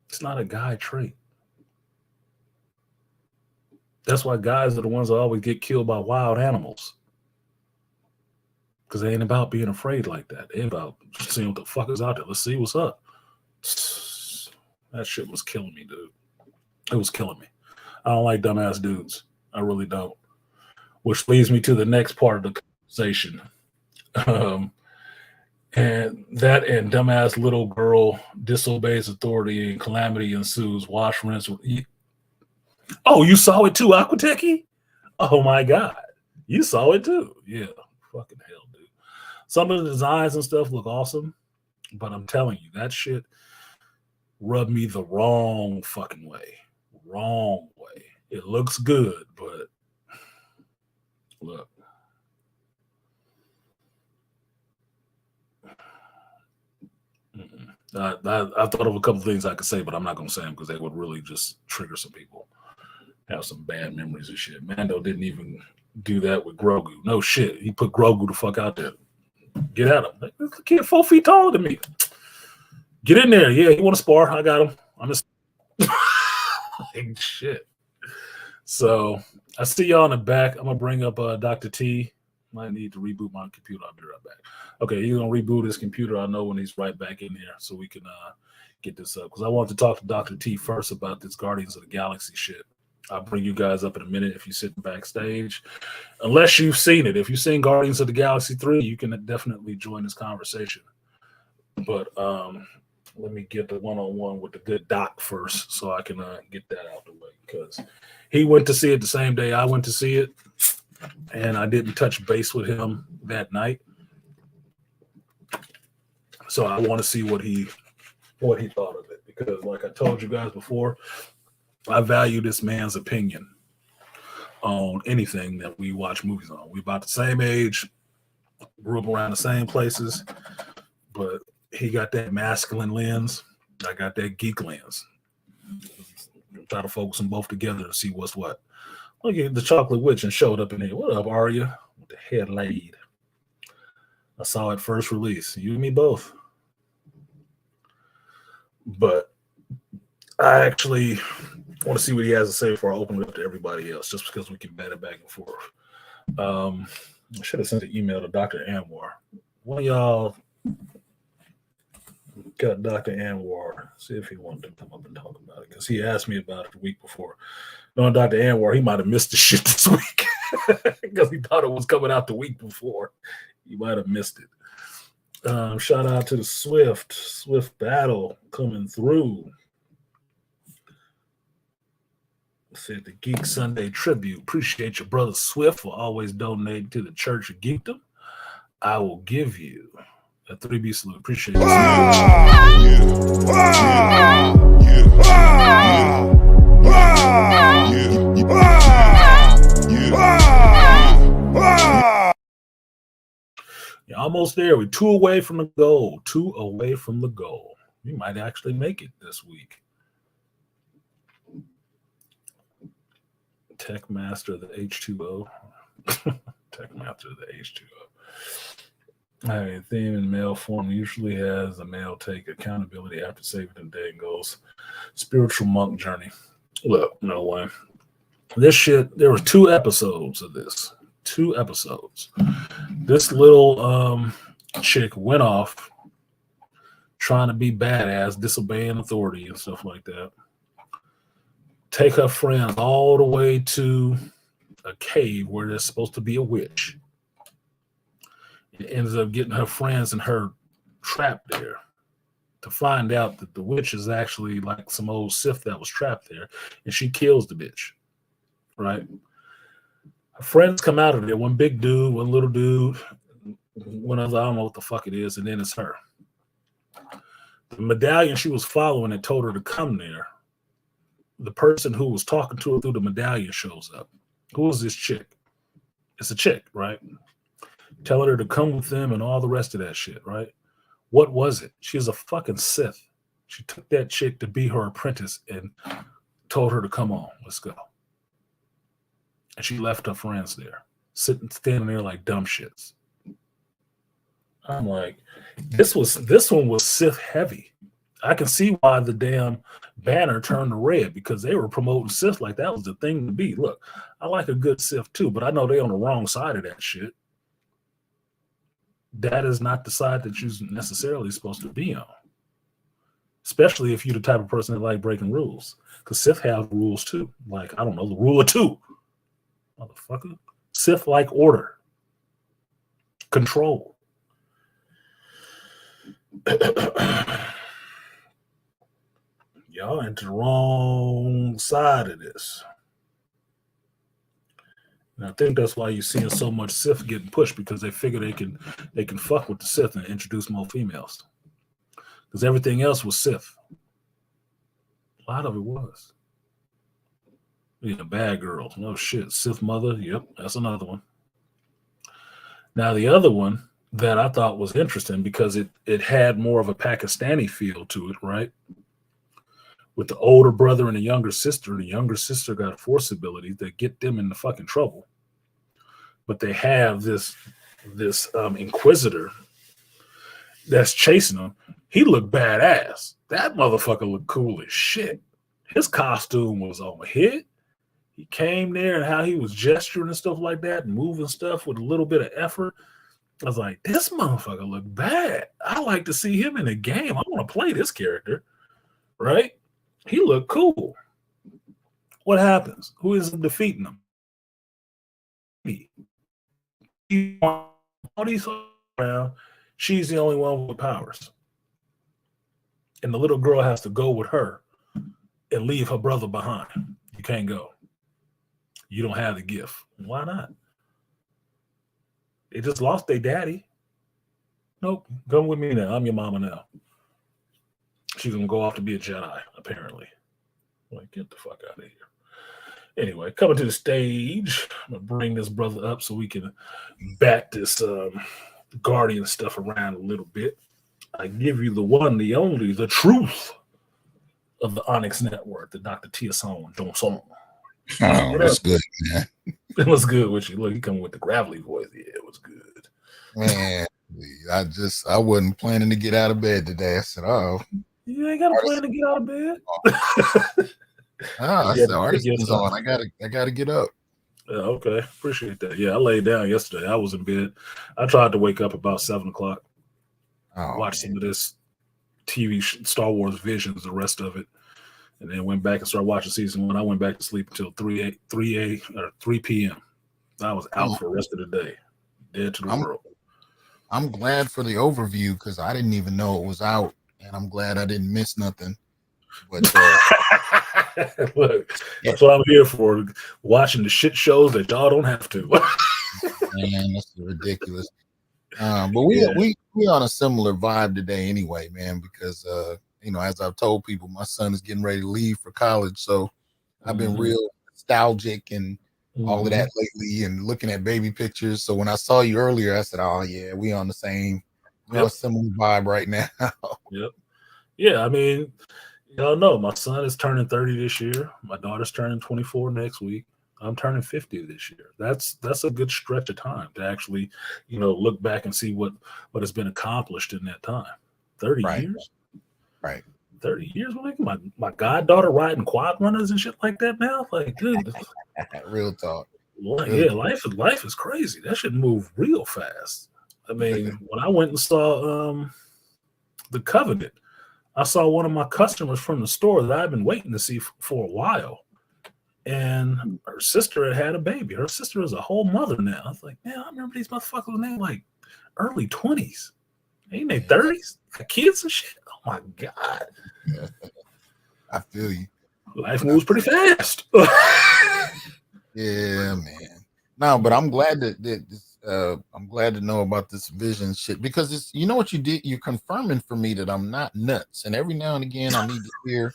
It's not a guy trait. That's why guys are the ones that always get killed by wild animals. Because they ain't about being afraid like that. They ain't about just seeing what the fuck is out there. Let's see what's up. That shit was killing me, dude. It was killing me. I don't like dumbass dudes. I really don't. Which leads me to the next part of the conversation. And dumbass little girl disobeys authority and calamity ensues. Wash, rinse. Oh, you saw it too, Aquateki? Oh my God. You saw it too. Yeah. Fucking hell, dude. Some of the designs and stuff look awesome, but I'm telling you, that shit rubbed me the wrong fucking way. Wrong way. It looks good, but look. I thought of a couple of things I could say, but I'm not going to say them because they would really just trigger some people. Have some bad memories and shit. Mando didn't even do that with Grogu. No shit. He put Grogu the fuck out there. Get at him. This kid 4 feet taller than me. Get in there. Yeah, you want to spar? I got him. I'm just like shit. So I see y'all in the back. I'm gonna bring up Dr. T. Might need to reboot my computer. I'll be right back. Okay, he's gonna reboot his computer. I know when he's right back in here, so we can get this up. Because I want to talk to Dr. T first about this Guardians of the Galaxy shit. I'll bring you guys up in a minute if you're sitting backstage. Unless you've seen it. If you've seen Guardians of the Galaxy 3, you can definitely join this conversation. But let me get the one-on-one with the good doc first so I can get that out the way. Because he went to see it the same day I went to see it. And I didn't touch base with him that night. So I want to see what he thought of it. Because like I told you guys before, I value this man's opinion on anything that we watch movies on. We about the same age, grew up around the same places, but he got that masculine lens. I got that geek lens. Try to focus them both together to see what's what. Look at the Chocolate Witch and showed up in here. What up, Arya? With the head laid. I saw it first release. You and me both. But I actually want to see what he has to say before I open it up to everybody else, just because we can bat it back and forth. I should have sent an email to Dr. Anwar. One of y'all got Dr. Anwar. See if he wanted to come up and talk about it, because he asked me about it the week before. Knowing Dr. Anwar, he might have missed the shit this week because he thought it was coming out the week before. He might have missed it. Shout out to the Swift Battle coming through. Said the Geek Sunday Tribute. Appreciate your brother Swift for always donating to the Church of Geekdom. I will give you a 3B salute. Appreciate you. You're almost there. We're 2 away from the goal. 2 away from the goal. We might actually make it this week. Tech Master of the H2O. Tech Master of the H2O. I mean, theme in male form usually has a male take accountability after saving the day and goes spiritual monk journey. Look, no way. This shit, there were 2 episodes of this. 2 episodes. This little chick went off trying to be badass, disobeying authority and stuff like that. Take her friends all the way to a cave where there's supposed to be a witch. It ends up getting her friends and her trapped there, to find out that the witch is actually like some old Sith that was trapped there, and she kills the bitch, right? Her friends come out of there, one big dude, one little dude, one other, I don't know what the fuck it is, and then it's her. The medallion she was following and told her to come there, the person who was talking to her through the medallion shows up. Who is this chick? It's a chick, right? Telling her to come with them and all the rest of that shit, right? What was it? She was a fucking Sith. She took that chick to be her apprentice and told her to come on, let's go. And she left her friends there, standing there like dumb shits. I'm like, this one was Sith heavy. I can see why the damn banner turned to red, because they were promoting Sith like that was the thing to be. Look, I like a good Sith too, but I know they on the wrong side of that shit. That is not the side that you're necessarily supposed to be on. Especially if you're the type of person that like breaking rules. Because Sith have rules too. Like, I don't know, the rule of two. Motherfucker. Sith like order. Control. Y'all into the wrong side of this. And I think that's why you're seeing so much Sith getting pushed, because they figure they can fuck with the Sith and introduce more females. Because everything else was Sith. A lot of it was. Yeah, bad girls. No shit. Sith mother. Yep, that's another one. Now the other one that I thought was interesting, because it had more of a Pakistani feel to it, right? With the older brother and the younger sister. The younger sister got force abilities that get them into fucking trouble. But they have this Inquisitor that's chasing them. He looked badass. That motherfucker looked cool as shit. His costume was on hit. He came there and how he was gesturing and stuff like that, and moving stuff with a little bit of effort. I was like, this motherfucker look bad. I like to see him in a game. I want to play this character, right? He looked cool. What happens? Who is defeating him? All these around, she's the only one with powers. And the little girl has to go with her and leave her brother behind. You can't go. You don't have the gift. Why not? They just lost their daddy. Nope. Come with me now. I'm your mama now. She's going to go off to be a Jedi, apparently. Like, get the fuck out of here. Anyway, coming to the stage, I'm going to bring this brother up so we can bat this Guardian stuff around a little bit. I give you the one, the only, the truth of the Onyx Network, the Dr. Tiason Johnson. Oh, that's good, man. It was good with you. Look, he coming with the gravelly voice. Yeah, it was good. Man, I wasn't planning to get out of bed today. I said, oh. You ain't got a plan to get out of bed? I said, Artisan's on. I gotta get up. Yeah, okay. Appreciate that. Yeah, I laid down yesterday. I was in bed. I tried to wake up about 7 o'clock. Watch some of this TV Star Wars Visions, the rest of it. And then went back and started watching season 1. I went back to sleep until 3 p.m. I was out for the rest of the day. Dead to the world. I'm glad for the overview, because I didn't even know it was out. And I'm glad I didn't miss nothing. But look, that's what I'm here for. Watching the shit shows that y'all don't have to. Man, that's ridiculous. But we on a similar vibe today anyway, man, because as I've told people, my son is getting ready to leave for college. So I've been real nostalgic and all of that lately, and looking at baby pictures. So when I saw you earlier, I said, oh yeah, we on the same similar vibe right now. Yep. Yeah, I mean, y'all know my son is turning 30 this year. My daughter's turning 24 next week. I'm turning 50 this year. That's a good stretch of time to actually, look back and see what has been accomplished in that time. 30 years? Right. 30 years? My goddaughter riding quad runners and shit like that now? Like, dude. Real talk. Yeah, life is crazy. That should move real fast. I mean, when I went and saw The Covenant, I saw one of my customers from the store that I've been waiting to see for a while. And her sister had a baby. Her sister is a whole mother now. I was like, man, I remember these motherfuckers when they were like early 20s. Ain't they 30s? Got kids and shit. Oh my God. I feel you. Life moves pretty fast. Yeah, man. No, but I'm glad I'm glad to know about this vision shit, because it's, you know what you did? You're confirming for me that I'm not nuts. And every now and again I need to hear,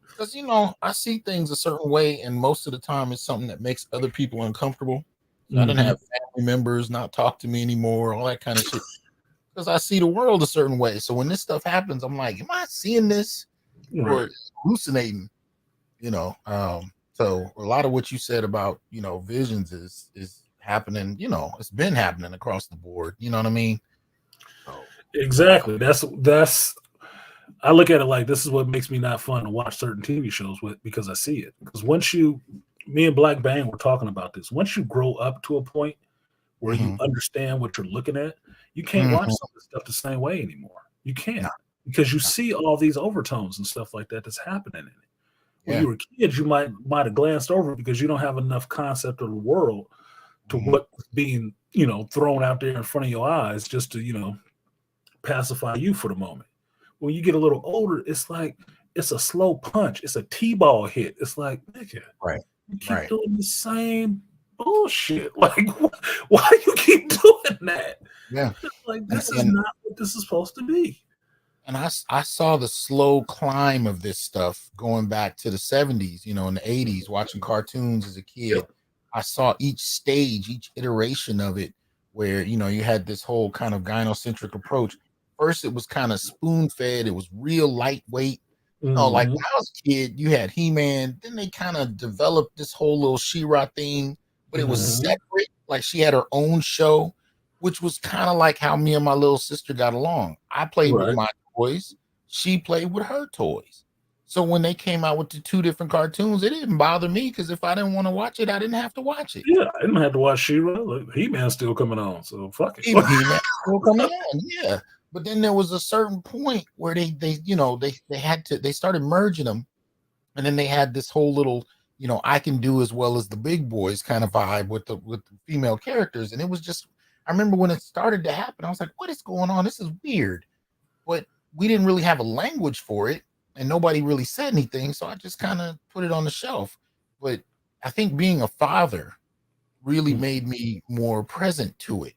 because I see things a certain way, and most of the time it's something that makes other people uncomfortable. So I didn't have family members not talk to me anymore, all that kind of shit, because I see the world a certain way. So when this stuff happens, I'm like, am I seeing this or hallucinating? You know, so a lot of what you said about, you know, visions is happening, you know, it's been happening across the board. You know what I mean? So, Exactly. That's I look at it like this is what makes me not fun to watch certain TV shows with because I see it. Because me and Black Bang were talking about this. Once you grow up to a point where you mhm, understand what you're looking at, you can't watch mhm. some of this stuff the same way anymore. You can't No, because you no. see all these overtones and stuff like that that's happening in it. When Yeah. you were kids, you might have glanced over it because you don't have enough concept of the world to Mhm. what's being, you know, thrown out there in front of your eyes just to, you know, pacify you for the moment. When you get a little older, it's like it's a slow punch. It's a T-ball hit. It's like, nigga, Right. you keep Right. doing the same bullshit. Like, why do you keep doing that? Yeah. Like, And this is and not what this is supposed to be. and I saw the slow climb of this stuff going back to the 70s, you know, in the 80s, watching cartoons as a Yeah. kid. I saw each stage, each iteration of it, where, you know, you had this whole kind of gynocentric approach. First, it was kind of spoon fed, it was real lightweight. Oh, like Mhm. when I was a kid, you had He-Man, then they kind of developed this whole little She-Ra thing, but it was Mhm. separate. Like she had her own show, which was kind of like how me and my little sister got along. I played with Right. my toys, she played with her toys. So when they came out with the two different cartoons, it didn't bother me because if I didn't want to watch it, I didn't have to watch it. Yeah, I didn't have to watch She-Ra. Look, He-Man's still coming on, so fuck it. He-Man still coming on, yeah. But then there was a certain point where they you know they started merging them, and then they had this whole little, you know, I can do as well as the big boys kind of vibe with the female characters, and it was just, I remember when it started to happen, I was like, what is going on? This is weird. But we didn't really have a language for it, and nobody really said anything, so I just kind of put it on the shelf. But I think being a father really Mm. made me more present to it,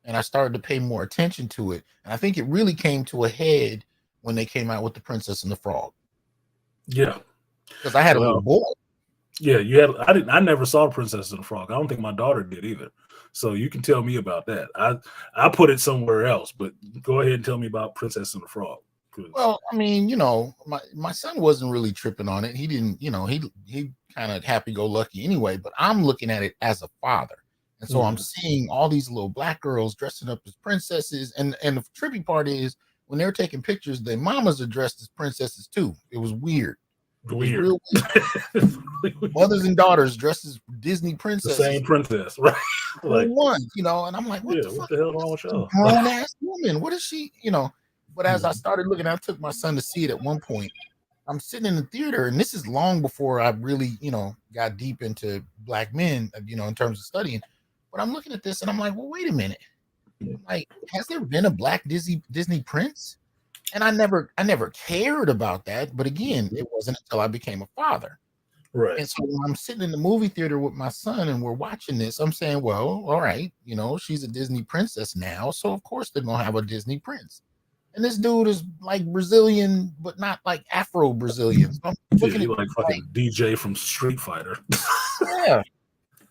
and I started to pay more attention to it. And I think it really came to a head when they came out with the Princess and the Frog, Yeah. because I had a little Well, boy. yeah, I never saw Princess and the Frog. I don't think my daughter did either. So you can tell me about that. I put it somewhere else, but go ahead and tell me about Princess and the Frog. 'Cause- Well, I mean, you know, my son wasn't really tripping on it. He didn't, you know, he kind of happy go lucky anyway. But I'm looking at it as a father, and so I'm Mhm. seeing all these little black girls dressing up as princesses, and the trippy part is when they're taking pictures, their mamas are dressed as princesses too. It was weird. It was Weird. real weird. Mothers and daughters dressed as Disney The princesses, same princess, right? all Like, one, you know. And I'm like, what yeah, the what fuck? the hell wrong This with is a y'all? grown ass woman. What is she? You know. But as I Mhm. started looking, I took my son to see it at one point. I'm sitting in the theater, and this is long before I really, you know, got deep into black men, you know, in terms of studying. But I'm looking at this, and I'm like, well, wait a minute. Like, has there been a black Disney prince? And I never cared about that. But again, it wasn't until I became a father. Right. And so when I'm sitting in the movie theater with my son and we're watching this, I'm saying, well, all right, you know, she's a Disney princess now, so of course they're gonna have a Disney prince. And this dude is like Brazilian, but not like Afro Brazilian. So I'm Yeah, looking at you like this like, fucking DJ from Street Fighter. yeah.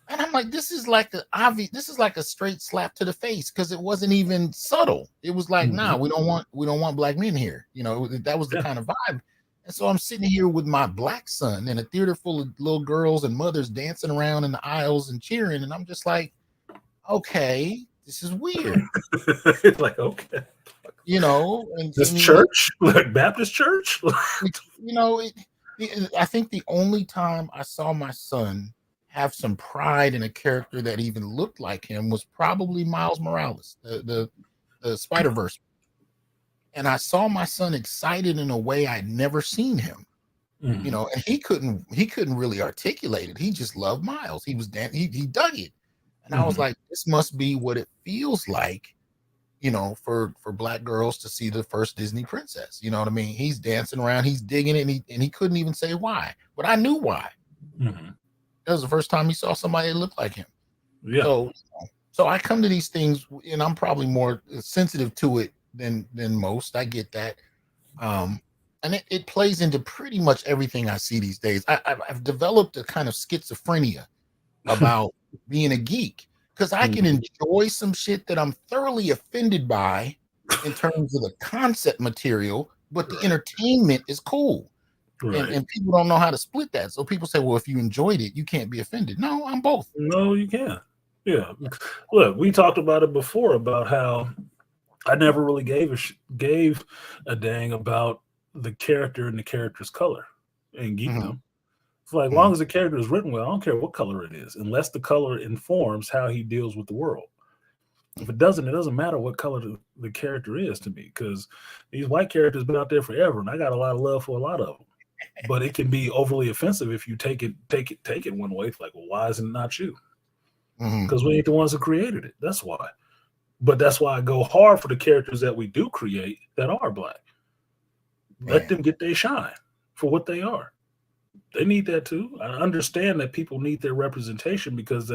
And I'm like, this is like a obvious, this is like a straight slap to the face because it wasn't even subtle. It was like, nah, Mhm. we don't want black men here. You know, that was the Yeah. kind of vibe. And so I'm sitting here with my black son in a theater full of little girls and mothers dancing around in the aisles and cheering. And I'm just like, okay, this is weird, Like, okay. you know. And This I mean, church? Like Baptist church? you know, I think the only time I saw my son have some pride in a character that even looked like him was probably Miles Morales, the Spider Verse, and I saw my son excited in a way I'd never seen him. You Mhm. know, and he couldn't really articulate it. He just loved Miles. He was he dug it, and I was Mhm. like, this must be what it feels like, you know, for black girls to see the first Disney princess. You know what I mean? He's dancing around, he's digging it, and he couldn't even say why, but I knew why. Mhm. That was the first time he saw somebody that looked like him. Yeah. So I come to these things, and I'm probably more sensitive to it than most. I get that, and it plays into pretty much everything I see these days. I've developed a kind of schizophrenia about being a geek because I can Mhm. enjoy some shit that I'm thoroughly offended by in terms of the concept material, but the Right. entertainment is cool. Right. And people don't know how to split that. So people say, well, if you enjoyed it, you can't be offended. No, I'm both. No, you can't. Yeah. Look, we talked about it before about how I never really gave a dang about the character and the character's color and geekdom. It's like, as long as the character is written well, I don't care what color it is, unless the color informs how he deals with the world. If it doesn't matter what color the character is to me, because these white characters been out there forever, and I got a lot of love for a lot of them. But it can be overly offensive if you take it one way. It's like, well, why is it not you? Because we ain't the ones who created it. That's why. But that's why I go hard for the characters that we do create that are black. Let them get their shine for what they are. They need that too. I understand that people need their representation because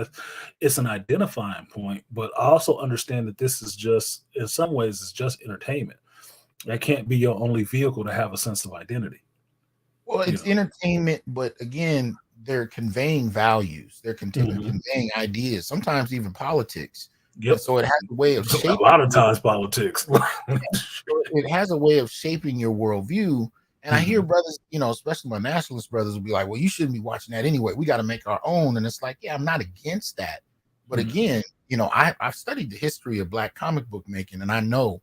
it's an identifying point, but I also understand that this is just, in some ways, it's just entertainment. That can't be your only vehicle to have a sense of identity. Well, it's entertainment, but again, they're conveying values. They're conveying ideas, sometimes even politics. Yep. So it has a way of shaping. A lot of times politics. It has a way of shaping your worldview. And I hear brothers, especially my nationalist brothers will be like, well, you shouldn't be watching that anyway. We got to make our own. And it's like, yeah, I'm not against that. But again, I've studied the history of black comic book making, and I know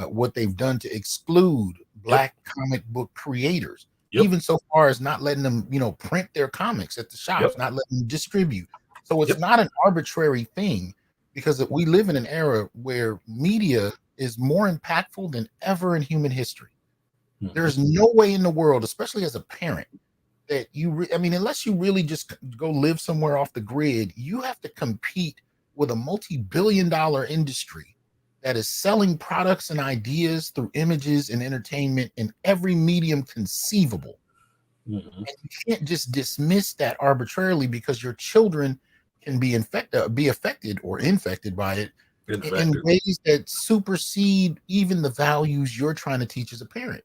what they've done to exclude black comic book creators, even so far as not letting them, print their comics at the shops, not letting them distribute. So it's not an arbitrary thing, because we live in an era where media is more impactful than ever in human history. There's no way in the world, especially as a parent, that unless you really just go live somewhere off the grid, you have to compete with a multi-billion-dollar industry that is selling products and ideas through images and entertainment in every medium conceivable. And you can't just dismiss that arbitrarily because your children can be affected or infected by it in ways that supersede even the values you're trying to teach as a parent.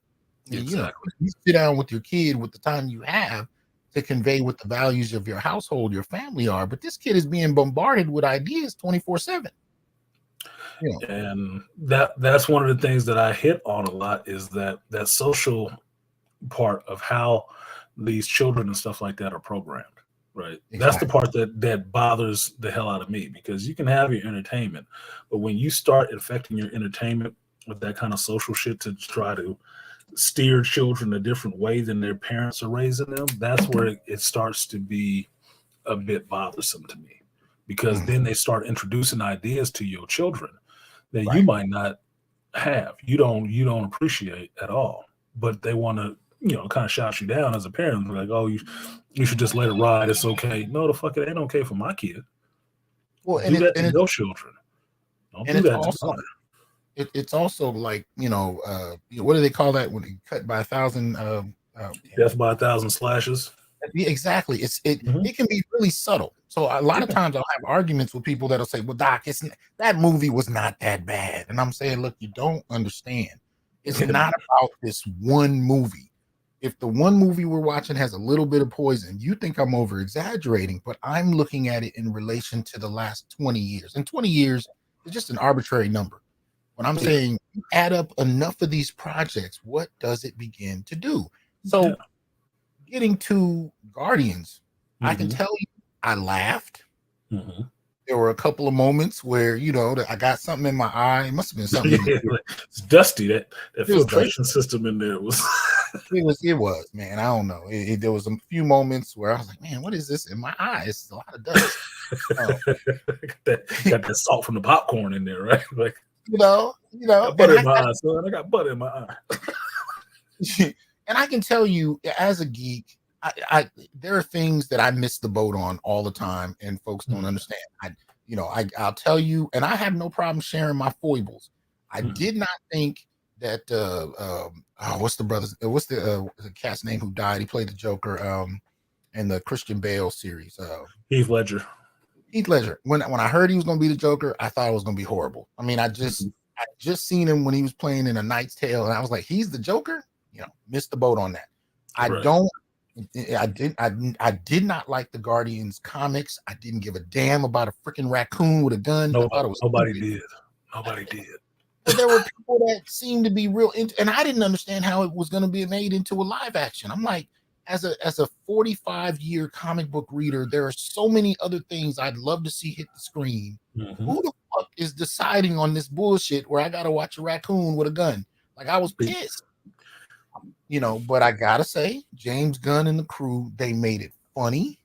Exactly. You sit down with your kid with the time you have to convey what the values of your household, your family are. But this kid is being bombarded with ideas 24/7. And that's one of the things that I hit on a lot is that social part of how these children and stuff like that are programmed. Right. Exactly. That's the part that bothers the hell out of me, because you can have your entertainment, but when you start infecting your entertainment with that kind of social shit to try to steer children a different way than their parents are raising them, that's where it starts to be a bit bothersome to me, because then they start introducing ideas to your children that you might not have, you don't appreciate at all, but they want to kind of shout you down as a parent, like, oh, you should just let it ride, it's okay. No, the fuck, it ain't okay for my kid. Well, do that to your children. Don't do that to mine. It's also like, what do they call that when you cut by 1,000? Death by 1,000 slashes. Yeah, exactly. It can be really subtle. So a lot of times I'll have arguments with people that'll say, well, Doc, that movie was not that bad. And I'm saying, look, you don't understand. It's not about this one movie. If the one movie we're watching has a little bit of poison, you think I'm over exaggerating, but I'm looking at it in relation to the last 20 years. And 20 years is just an arbitrary number. When I'm saying you add up enough of these projects, what does it begin to do? So getting to Guardians, I can tell you I laughed. There were a couple of moments where, I got something in my eye. It must have been something. It's dusty. That filtration system in there was. It was, man. I don't know. There was a few moments where I was like, man, what is this in my eye? It's a lot of dust. Got that salt from the popcorn in there, right? Like, got butter in my eye, son. I got butter in my eye. And I can tell you, as a geek, there are things that I miss the boat on all the time, and folks don't understand. I'll tell you, and I have no problem sharing my foibles. I did not think that what's the cat's name who died? He played the Joker in the Christian Bale series. Heath Ledger. When I heard he was going to be the Joker, I thought it was going to be horrible. I mean, I just seen him when he was playing in A Knight's Tale, and I was like, he's the Joker. Missed the boat on that. I did not like the Guardians comics. I didn't give a damn about a freaking raccoon with a gun. Nobody did. But there were people that seemed to be real and I didn't understand how it was going to be made into a live action. I'm like, as a 45-year comic book reader, there are so many other things I'd love to see hit the screen. Mhm. Who the fuck is deciding on this bullshit where I gotta watch a raccoon with a gun? Like, I was pissed. But I gotta say, James Gunn and the crew, they made it funny.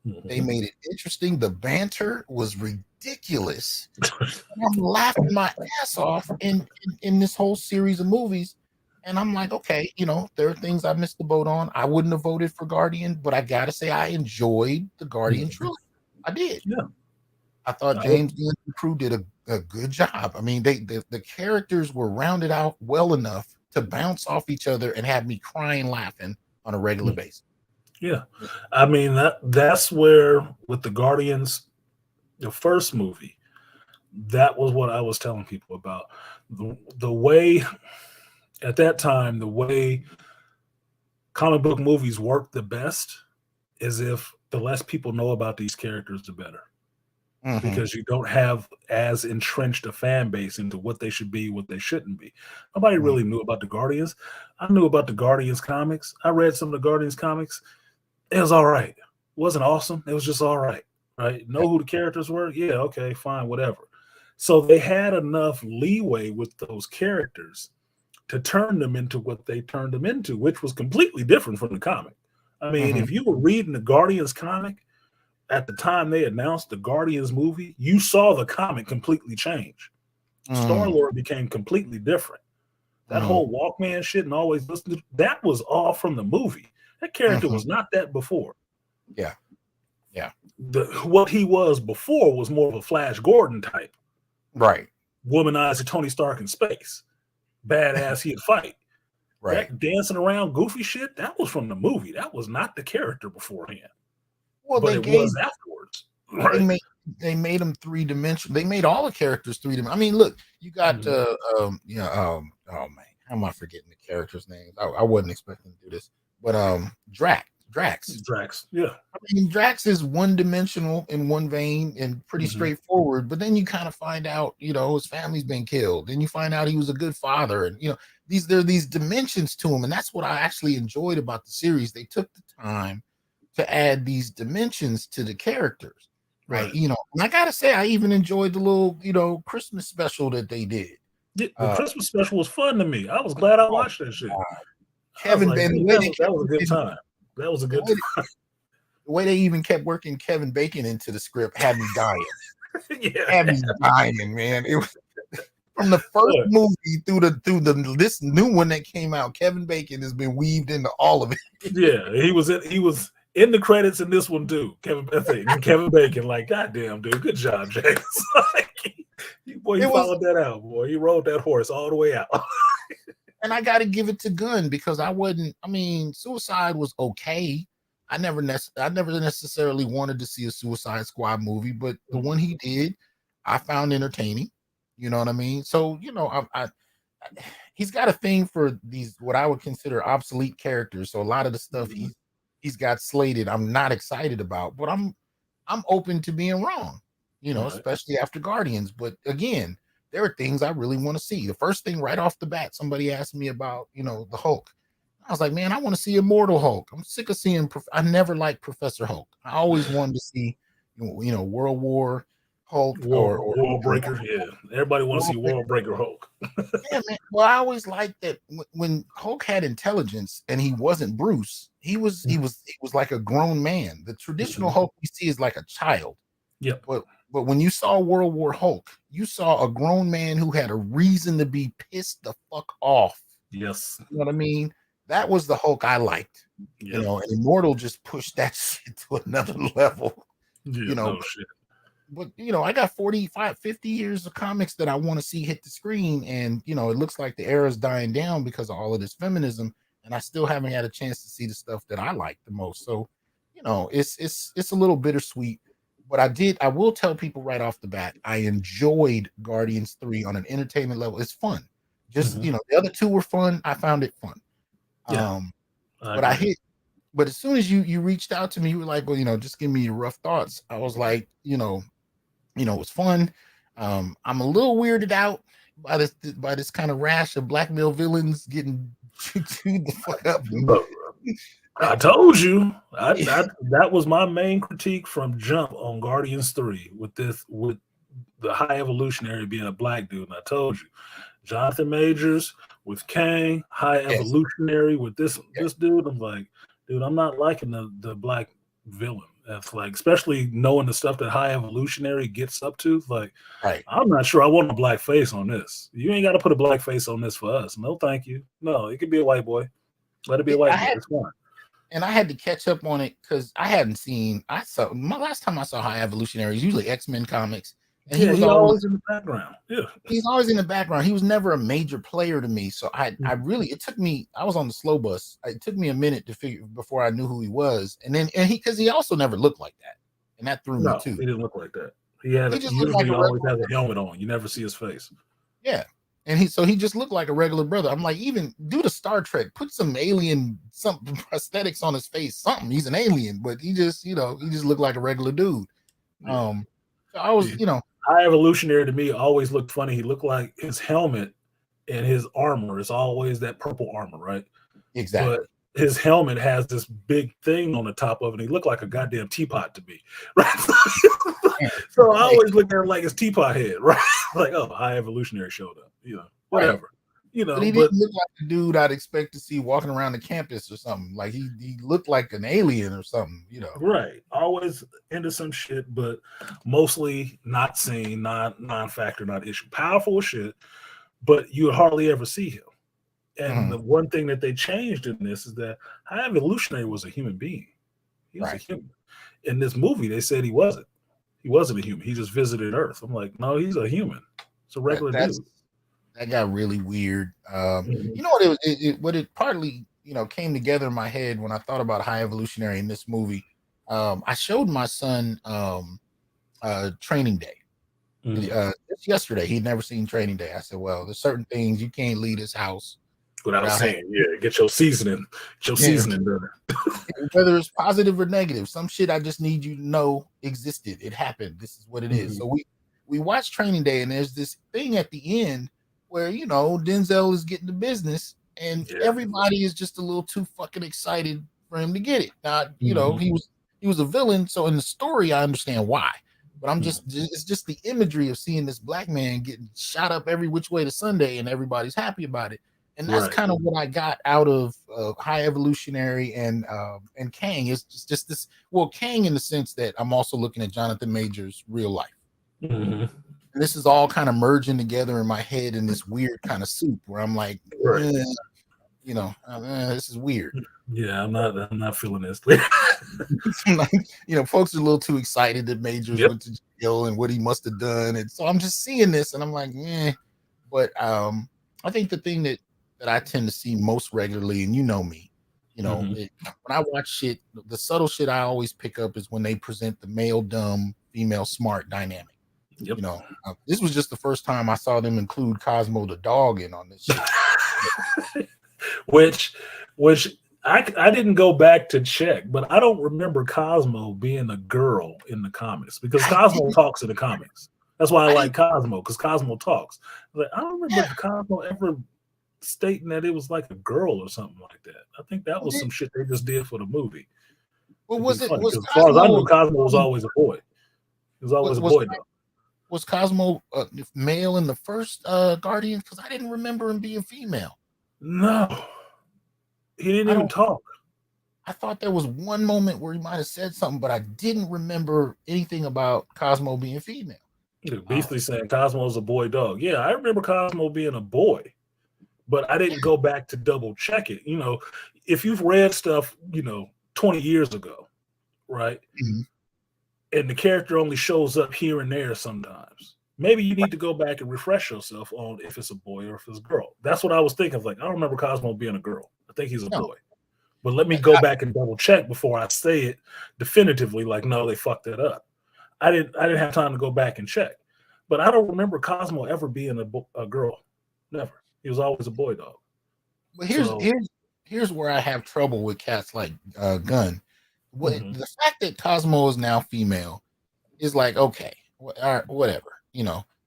They made it interesting. The banter was ridiculous. I'm laughing my ass off in this whole series of movies. And I'm like, okay, there are things I missed the boat on. I wouldn't have voted for Guardian, but I gotta say I enjoyed the Guardian trilogy. I did. Yeah. I thought James Gunn and the crew did a good job. I mean, the characters were rounded out well enough to bounce off each other and have me crying laughing on a regular basis. Yeah. I mean, that's where with the Guardians, the first movie, that was what I was telling people about. The way at that time, the way comic book movies work the best is if the less people know about these characters, the better. Because you don't have as entrenched a fan base into what they should be, what they shouldn't be. Nobody really knew about the Guardians. I knew about the Guardians comics. I read some of the Guardians comics. It was all right. It wasn't awesome. It was just all right. Right? Know who the characters were? Yeah, okay, fine, whatever. So they had enough leeway with those characters to turn them into what they turned them into, which was completely different from the comic. I mean, if you were reading the Guardians comic, at the time they announced the Guardians movie, you saw the comic completely change. Star-Lord became completely different. That whole Walkman shit and always listen to that was all from the movie. That character was not that before. Yeah. Yeah. What he was before was more of a Flash Gordon type. Right. Womanizer Tony Stark in space. Badass he'd fight. Right. That dancing around goofy shit, that was from the movie. That was not the character beforehand. Well, but it was afterwards. Right? They made them three-dimensional. They made all the characters three-dimensional. I mean, look, you got oh man, how am I forgetting the characters' names? I wasn't expecting to do this, but Drax. Yeah. I mean, Drax is one-dimensional in one vein and pretty straightforward, but then you kind of find out, his family's been killed. Then you find out he was a good father, and there are these dimensions to him, and that's what I actually enjoyed about the series. They took the time to add these dimensions to the characters, right? And I gotta say, I even enjoyed the little, Christmas special that they did. The Christmas special was fun to me. I was glad I watched that shit. Kevin Bacon, that was a good time. That was a good time. The way they even kept working Kevin Bacon into the script had me dying. Yeah. Had me dying, man. It was from the first movie through this new one that came out. Kevin Bacon has been weaved into all of it. Yeah, he was in the credits in this one too. Kevin Bacon, like, goddamn, dude, good job, James. Boy, you followed that out, boy. You rode that horse all the way out. And I got to give it to Gunn because Suicide was okay. I never necessarily wanted to see a Suicide Squad movie, but the one he did, I found entertaining. You know what I mean? So, he's got a thing for these, what I would consider obsolete characters. So a lot of the stuff he's got slated, I'm not excited about, but I'm open to being wrong, especially after Guardians. But again, there are things I really want to see. The first thing right off the bat, somebody asked me about, the Hulk. I was like, man, I want to see Immortal Hulk. I'm sick of seeing, I never liked Professor Hulk. I always wanted to see, World War Hulk or World Breaker. Yeah, everybody wants to see World Breaker Hulk. Yeah, man. Well, I always liked that when Hulk had intelligence and he wasn't Bruce, he was like a grown man. The traditional Hulk we see is like a child. Yeah. But when you saw World War Hulk, you saw a grown man who had a reason to be pissed the fuck off. Yes. You know what I mean? That was the Hulk I liked. Yep. And Immortal just pushed that shit to another level. Yeah, shit. But I got 45, 50 years of comics that I want to see hit the screen, and it looks like the era's dying down because of all of this feminism, and I still haven't had a chance to see the stuff that I like the most. So, it's a little bittersweet. But I will tell people right off the bat, I enjoyed Guardians 3 on an entertainment level. It's fun. Just the other two were fun. I found it fun. Yeah. But as soon as you reached out to me, you were like, well, just give me your rough thoughts. I was like, it was fun. I'm a little weirded out by this kind of rash of black male villains getting chewed the fuck up. I told you. That was my main critique from jump on Guardians 3 with the High Evolutionary being a black dude. And I told you, Jonathan Majors with Kang, High Evolutionary with this dude. I'm like, dude, I'm not liking the black villain. That's like, especially knowing the stuff that High Evolutionary gets up to. Like, I'm not sure I want a black face on this. You ain't got to put a black face on this for us. No, thank you. No, it could be a white boy. Let it be a white boy. It's fine. And I had to catch up on it because I saw my last time I saw High Evolutionary is usually X-Men comics. And he was always in the background. Yeah. He's always in the background. He was never a major player to me. So I was on the slow bus. It took me a minute to figure before I knew who he was. Because he also never looked like that. And that threw me too. He didn't look like that. He always has a helmet on. You never see his face. Yeah. And he just looked like a regular brother. I'm like, even do the Star Trek, put some prosthetics on his face, something. He's an alien, but he just looked like a regular dude. So I was, High Evolutionary to me always looked funny. He looked like his helmet and his armor is always that purple armor, right? Exactly. But his helmet has this big thing on the top of it. He looked like a goddamn teapot to me, right? So I always looked at it like his teapot head, right? Like, oh, High Evolutionary showed up, whatever. But he didn't look like the dude I'd expect to see walking around the campus or something. Like he looked like an alien or something, Right. Always into some shit, but mostly not seen, non-factor, not issue. Powerful shit, but you hardly ever see him. And the one thing that they changed in this is that High Evolutionary was a human being. He was a human. In this movie, they said he wasn't. He wasn't a human. He just visited Earth. I'm like, no, he's a human. It's a regular dude. That got really weird. You know what it partly, came together in my head when I thought about High Evolutionary in this movie. I showed my son Training Day. Just yesterday. He'd never seen Training Day. I said, well, there's certain things you can't leave this house without saying, get your seasoning done. Whether it's positive or negative, some shit I just need you to know existed. It happened. This is what it is. So we watched Training Day, and there's this thing at the end where Denzel is getting the business, and everybody is just a little too fucking excited for him to get it. Now, he was a villain, so in the story I understand why. But it's just the imagery of seeing this black man getting shot up every which way to Sunday, and everybody's happy about it. And that's kind of what I got out of High Evolutionary and Kang. Is just this. Well, Kang in the sense that I'm also looking at Jonathan Majors' real life. And this is all kind of merging together in my head in this weird kind of soup where I'm like, this is weird. Yeah, I'm not feeling this. Folks are a little too excited that Majors went to jail and what he must have done, and so I'm just seeing this and I'm like, But I think the thing that I tend to see most regularly, and me, when I watch shit, the subtle shit I always pick up is when they present the male dumb, female smart dynamic. Yep. This was just the first time I saw them include Cosmo the dog in on this shit. which I didn't go back to check, but I don't remember Cosmo being a girl in the comics because Cosmo talks in the comics. That's why I like Cosmo, because Cosmo talks. Like, I don't remember Cosmo ever stating that it was like a girl or something like that. I think that was some shit they just did for the movie. Well, was it? As far as I knew, Cosmo was always a boy. He was always a boy. Was Cosmo male in the first Guardians? Because I didn't remember him being female. No, he didn't even talk. I thought there was one moment where he might have said something, but I didn't remember anything about Cosmo being female. You're basically saying Cosmo's a boy dog. Yeah, I remember Cosmo being a boy, but I didn't go back to double check it. If you've read stuff, 20 years ago, right? And the character only shows up here and there sometimes. Maybe you need to go back and refresh yourself on if it's a boy or if it's a girl. That's what I was thinking. Like, I don't remember Cosmo being a girl. I think he's a boy. But let me go back and double check before I say it definitively. Like, no, they fucked it up. I didn't have time to go back and check. But I don't remember Cosmo ever being a girl. Never. He was always a boy dog. But here's where I have trouble with cats like Gunn. The fact that Cosmo is now female is like, okay, all right, whatever.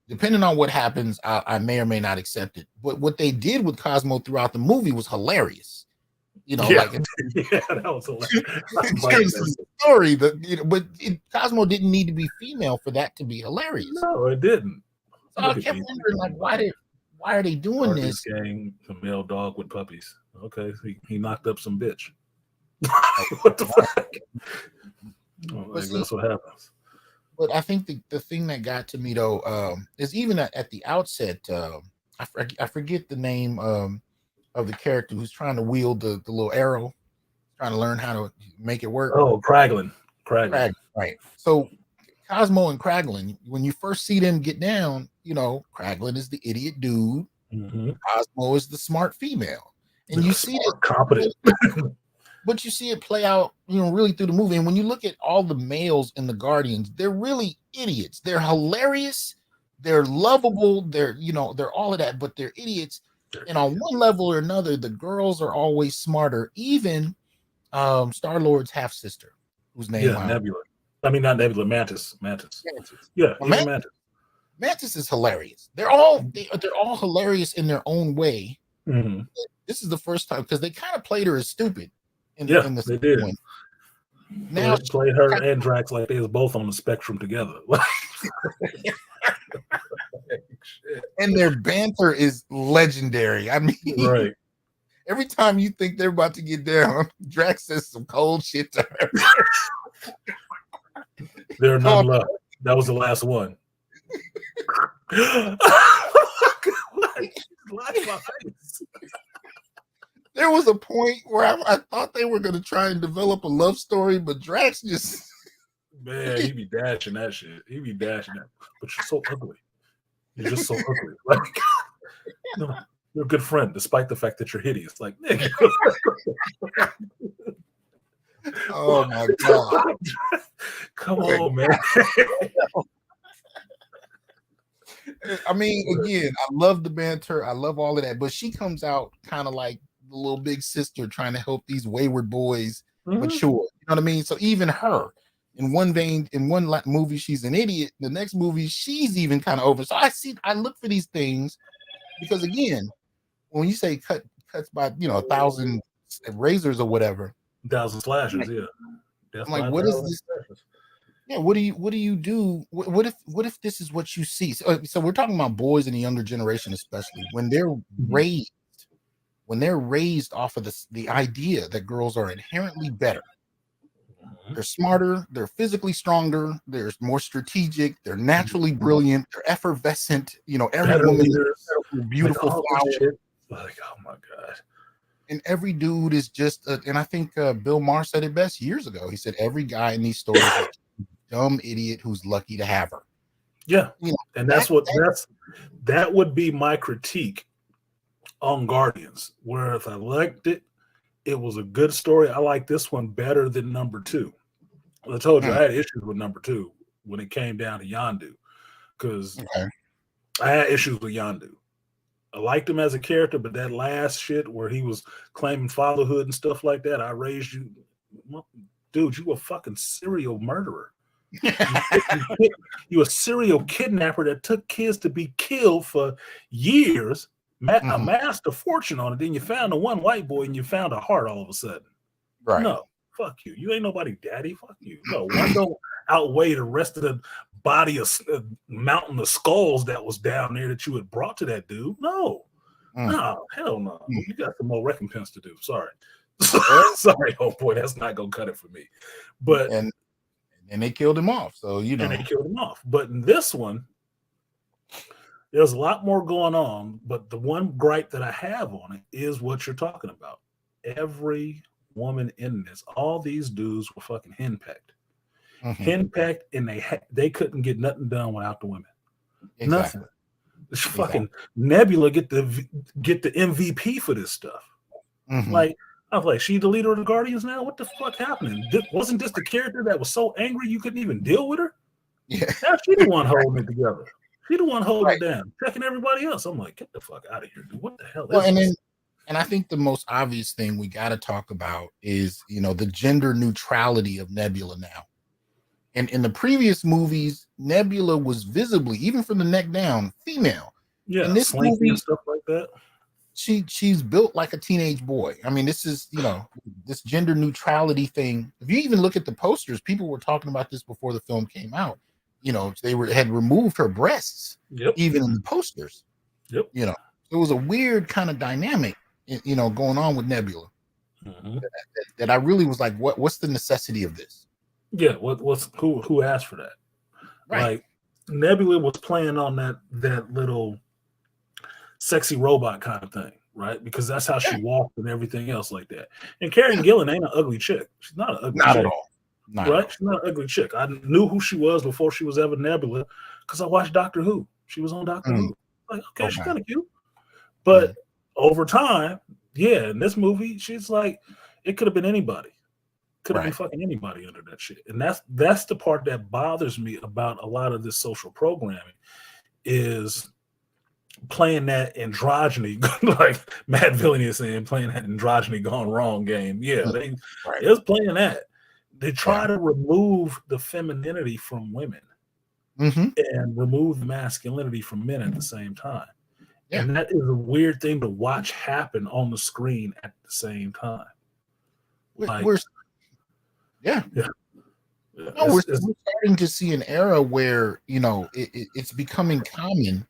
Depending on what happens, I may or may not accept it. But what they did with Cosmo throughout the movie was hilarious. You know, Yeah. like Yeah, that was hilarious. in terms of the story, but Cosmo didn't need to be female for that to be hilarious. No, it didn't. So I Look at kept these wondering, like, people. why are they doing Artie's this? gang, the male dog with puppies. Okay, he knocked up some bitch. What the fuck? Well, But see, that's what happens. but I think the thing that got to me though is even at the outset, I forget the name of the character who's trying to wield the little arrow, trying to learn how to make it work. Oh, Kraglin. Kraglin, right. So Cosmo and Kraglin, when you first see them get down, you know, Kraglin is the idiot dude, Mm-hmm. Cosmo is the smart female, and you see it competent. but you see it play out, you know, really through the movie. And when you look at all the males in the Guardians, they're really idiots. They're hilarious, they're lovable, they're, you know, they're all of that, but they're idiots. And on one level or another, the girls are always smarter. Even Star Lord's half sister, whose name Nebula. I mean, not Nebula, Mantis. Mantis. Yeah, Well, Mantis. Mantis is hilarious. They're all hilarious in their own way. Mm-hmm. This is the first time because they kind of played her as stupid. In Yeah, the they did. one. Now Now played her and Drax like they was both on the spectrum together. and their banter is legendary. I mean, Right. every time you think they're about to get down, Drax says some cold shit to her. There are none left. That was the last one. There was a point where I thought they were going to try and develop a love story, but Drax just Man, he be dashing that shit. He be dashing that. But you're so ugly. You're just so ugly. Like, no, you're a good friend, despite the fact that you're hideous. Like, nigga. oh my god! Come on, man. I mean, again, I love the banter. I love all of that, but she comes out kind of like the little big sister trying to help these wayward boys mature. You know what I mean? So even her, in one vein, in one movie, she's an idiot. The next movie, she's even kind of over. So I look for these things because again, when you say cuts by 1,000 razors or whatever, 1,000 slashes, yeah. I'm like, what is this? Yeah, what do you do? What if this is what you see? So we're talking about boys in the younger generation, especially when they're raised off of the idea that girls are inherently better. They're smarter, they're physically stronger, they're more strategic, they're naturally brilliant, they're effervescent. You know, every woman is a beautiful flower. Like, oh my god. And every dude is just, and I think Bill Maher said it best years ago. He said every guy in these stories is a dumb idiot who's lucky to have her. Yeah, you know, and that would be my critique on Guardians. Where if I liked it, it was a good story. I like this one better than number 2. I told you I had issues with number 2 when it came down to Yondu, because I had issues with Yondu. I liked him as a character, but that last shit where he was claiming fatherhood and stuff like that, I raised you. Dude, you a fucking serial murderer. You a serial kidnapper that took kids to be killed for years, amassed a fortune on it. Then you found the one white boy and you found a heart all of a sudden. Right. No, fuck you. You ain't nobody daddy. Fuck you. No, one don't outweigh the rest of the body of mountain of skulls that was down there that you had brought to that dude. No. No, hell no. You got some more recompense to do. Sorry. Sorry, oh boy, that's not gonna cut it for me. But and they killed him off. So and they killed him off. But in this one, there's a lot more going on. But the one gripe that I have on it is what you're talking about. Every woman in this, all these dudes were fucking henpecked. Henpecked, and they couldn't get nothing done without the women. Exactly. Nothing. This fucking Nebula get the MVP for this stuff. Like, I was like, she the leader of the Guardians now? What the fuck happening? Wasn't this the character that was so angry you couldn't even deal with her? Yeah. Now she the one holding it together. She the one holding it down, checking everybody else. I'm like, get the fuck out of here, dude. What the hell is this? And I think the most obvious thing we got to talk about is, the gender neutrality of Nebula now. And in the previous movies, Nebula was visibly, even from the neck down, female. Yeah, in this slinky movie, and stuff like that. she's built like a teenage boy. I mean, this is, this gender neutrality thing. If you even look at the posters, people were talking about this before the film came out. They had removed her breasts, even in the posters. Yep. It was a weird kind of dynamic, going on with Nebula. That I really was like, what's the necessity of this? Yeah, who asked for that? Right. Like Nebula was playing on that little sexy robot kind of thing, right? Because that's how she walked and everything else like that. And Karen Gillan ain't an ugly chick. She's not an ugly chick. Not at all. Right? She's not an ugly chick. I knew who she was before she was ever Nebula because I watched Doctor Who. She was on Doctor Who. Like, okay, she's kind of cute. But over time, in this movie, she's like, it could have been anybody. Could have been fucking anybody under that shit. And that's the part that bothers me about a lot of this social programming is playing that androgyny, like Matt Villainy is saying, playing that androgyny gone wrong game. Yeah, they was playing that. They try to remove the femininity from women and remove the masculinity from men at the same time. Yeah. And that is a weird thing to watch happen on the screen at the same time. We're starting to see an era where it's becoming common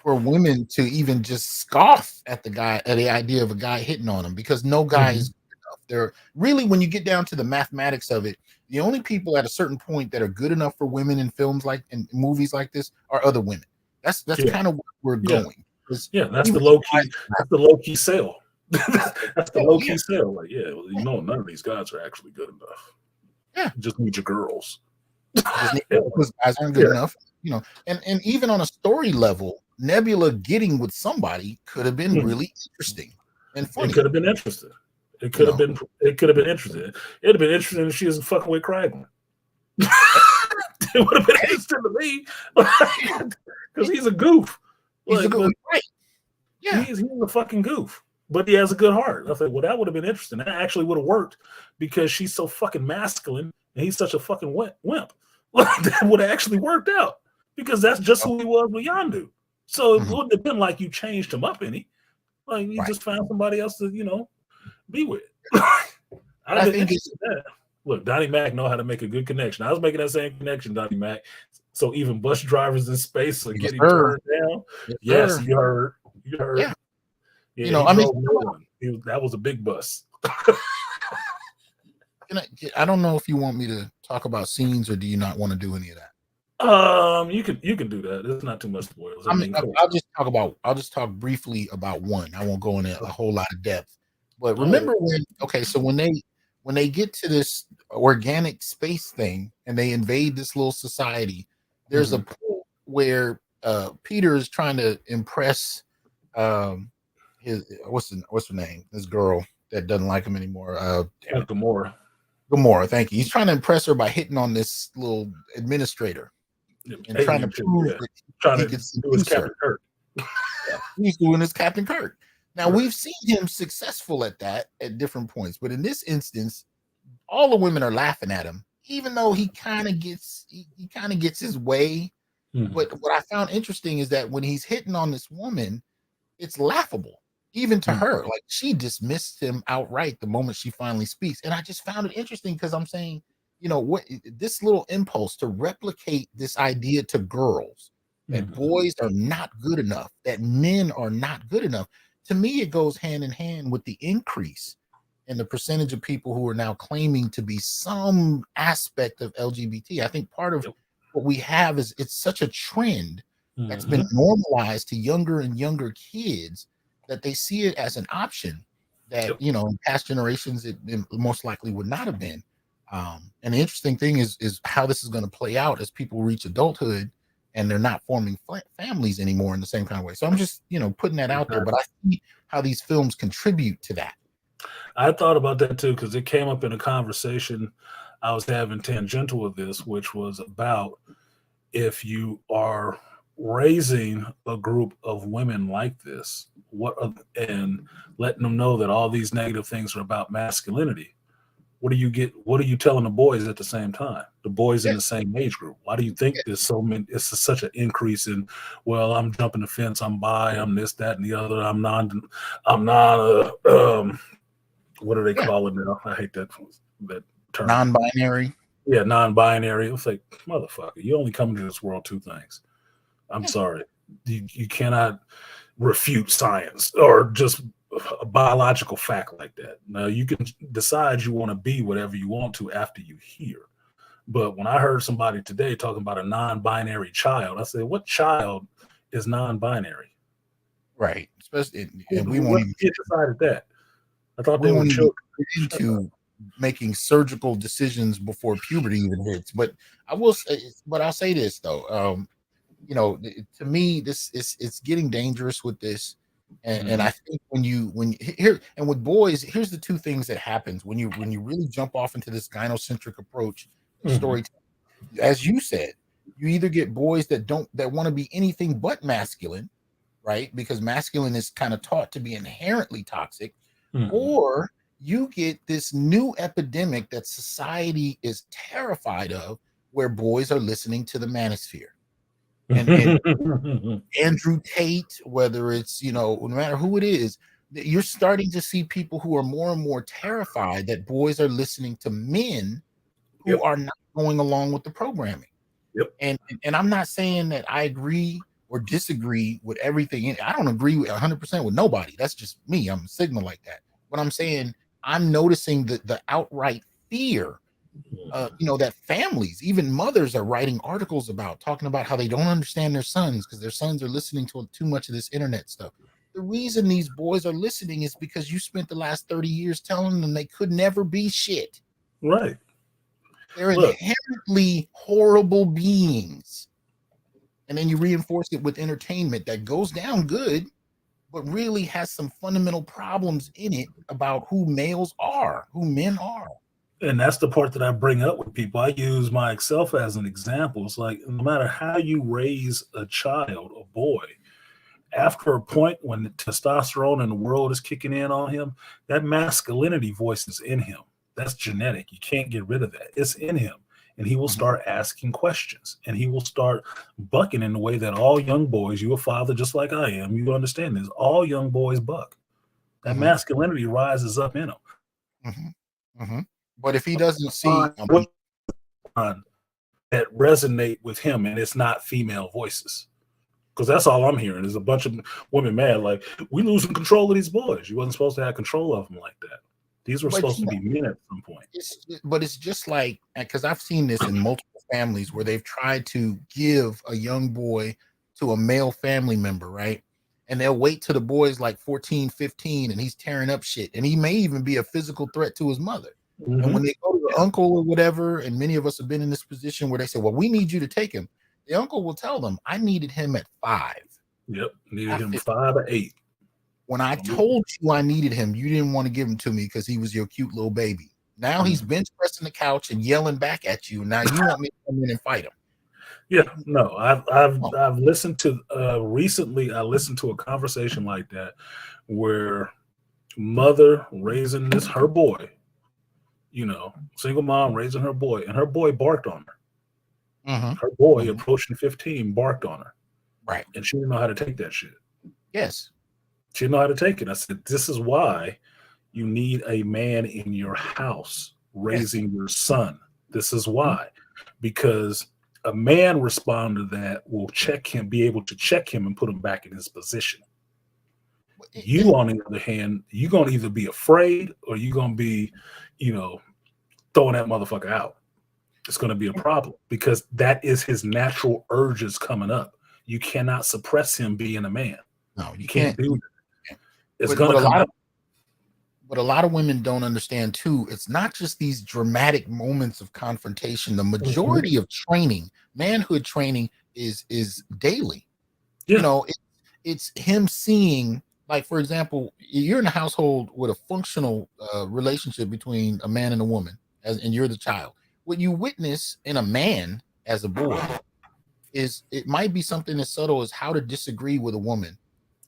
for women to even just scoff at the idea of a guy hitting on them because no guy is good enough. They're really, when you get down to the mathematics of it, the only people at a certain point that are good enough for women in films like in movies like this are other women. That's kind of where we're going. Yeah, that's the low key. That's the low key sale. That's the low key sale. Like, none of these guys are actually good enough. Yeah, you just need your girls. Because guys aren't good enough. And even on a story level, Nebula getting with somebody could have been really interesting and funny. It could have been interesting. It could have been. It could have been interesting. It'd have been interesting if she was fucking with Kraglin. It would have been interesting to me because he's a goof. He's a goof, right? Yeah, he's a fucking goof, but he has a good heart. I thought, well, that would have been interesting. That actually would have worked because she's so fucking masculine and he's such a fucking wimp. That would have actually worked out because that's just who he was with Yondu. So it wouldn't have been like you changed him up any. Like you just found somebody else to, be with. I think that. Look, Donnie Mac know how to make a good connection. I was making that same connection, Donnie Mac. So even bus drivers in space are getting turned down. Yes, you heard. Yeah. That was a big bus. I don't know if you want me to talk about scenes or do you not want to do any of that? You can do that. It's not too much spoilers. I'll just talk briefly about one. I won't go into a whole lot of depth. But remember when they get to this organic space thing and they invade this little society, there's a point where Peter is trying to impress his what's her name? This girl that doesn't like him anymore. Gamora, thank you. He's trying to impress her by hitting on this little administrator and trying to prove that he can do his Captain Kirk. He's doing his Captain Kirk. Now we've seen him successful at that at different points, but in this instance, all the women are laughing at him, even though he kind of gets his way. But what I found interesting is that when he's hitting on this woman, it's laughable, even to her. Like she dismissed him outright the moment she finally speaks, and I just found it interesting because I'm saying, what this little impulse to replicate this idea to girls that boys are not good enough, that men are not good enough. To me, it goes hand in hand with the increase in the percentage of people who are now claiming to be some aspect of LGBT. I think part of what we have is it's such a trend that's been normalized to younger and younger kids that they see it as an option that, in past generations, it most likely would not have been. And the interesting thing is how this is going to play out as people reach adulthood and they're not forming families anymore in the same kind of way. So I'm just, putting that out there, but I see how these films contribute to that. I thought about that too, because it came up in a conversation I was having tangential with this, which was about if you are raising a group of women like this, and letting them know that all these negative things are about masculinity, what are you telling the boys at the same time? the boys in the same age group. Why do you think there's so many? It's such an increase in. Well, I'm jumping the fence. I'm bi. I'm this, that, and the other. I'm not. What do they call it now? I hate that term. Non-binary. Yeah, non-binary. It's like, motherfucker, you only come into this world two things. I'm sorry. You cannot refute science or just a biological fact like that. Now, you can decide you want to be whatever you want to after you hear. But when I heard somebody today talking about a non-binary child, I said, what child is non-binary? Right. Especially, and we won't even decided that. I thought they were children. Into making surgical decisions before puberty even hits. But I'll say this though. You know, to me, it's getting dangerous with this. And I think when here and with boys, here's the two things that happens when you really jump off into this gynocentric approach storytelling. As you said, you either get boys that want to be anything but masculine, right? Because masculine is kind of taught to be inherently toxic, or you get this new epidemic that society is terrified of, where boys are listening to the manosphere. And Andrew Tate, whether it's, no matter who it is, you're starting to see people who are more and more terrified that boys are listening to men who are not going along with the programming. And I'm not saying that I agree or disagree with everything. I don't agree 100% with nobody. That's just me. I'm a Sigma like that. But I'm saying I'm noticing the outright fear, that families, even mothers, are writing articles talking about how they don't understand their sons because their sons are listening to too much of this internet stuff. The reason these boys are listening is because you spent the last 30 years telling them they could never be shit. Right. They're inherently horrible beings. And then you reinforce it with entertainment that goes down good, but really has some fundamental problems in it about who males are, who men are. And that's the part that I bring up with people. I use myself as an example. It's like, no matter how you raise a child, a boy, after a point when the testosterone in the world is kicking in on him, that masculinity voice is in him. That's genetic. You can't get rid of that. It's in him. And he will start asking questions, and he will start bucking in the way that all young boys, you're a father just like I am, you understand this, all young boys buck. That masculinity rises up in him. But if he doesn't see that resonate with him, and it's not female voices, because that's all I'm hearing is a bunch of women mad, like, we losing control of these boys. You wasn't supposed to have control of them like that. These were supposed to be men at some point. It's just like, because I've seen this in multiple families where they've tried to give a young boy to a male family member, right? And they'll wait till the boy's like 14, 15, and he's tearing up shit. And he may even be a physical threat to his mother. And when they go to the uncle or whatever, and many of us have been in this position where they say, well, we need you to take him. The uncle will tell them, I needed him at 5. Yep, needed him 5 or 8. When I told you I needed him, you didn't want to give him to me because he was your cute little baby. Now he's bench pressing the couch and yelling back at you. Now you want me to come in and fight him. Yeah, no, I've listened to recently. I listened to a conversation like that where mother raising her boy, single mom raising her boy, and her boy barked on her. Her boy approaching 15 barked on her. Right. And she didn't know how to take that shit. Yes. She didn't know how to take it. I said, this is why you need a man in your house raising your son. This is why. Because a man respond to that will be able to check him and put him back in his position. You, on the other hand, you're going to either be afraid or you're going to be, throwing that motherfucker out. It's going to be a problem because that is his natural urges coming up. You cannot suppress him being a man. No, you can't do that. It's but, going to come out. But a lot of women don't understand too. It's not just these dramatic moments of confrontation. The majority of training, manhood training, is daily. Yeah. It's him seeing, like, for example, you're in a household with a functional relationship between a man and a woman, and you're the child. What you witness in a man as a boy is, it might be something as subtle as how to disagree with a woman,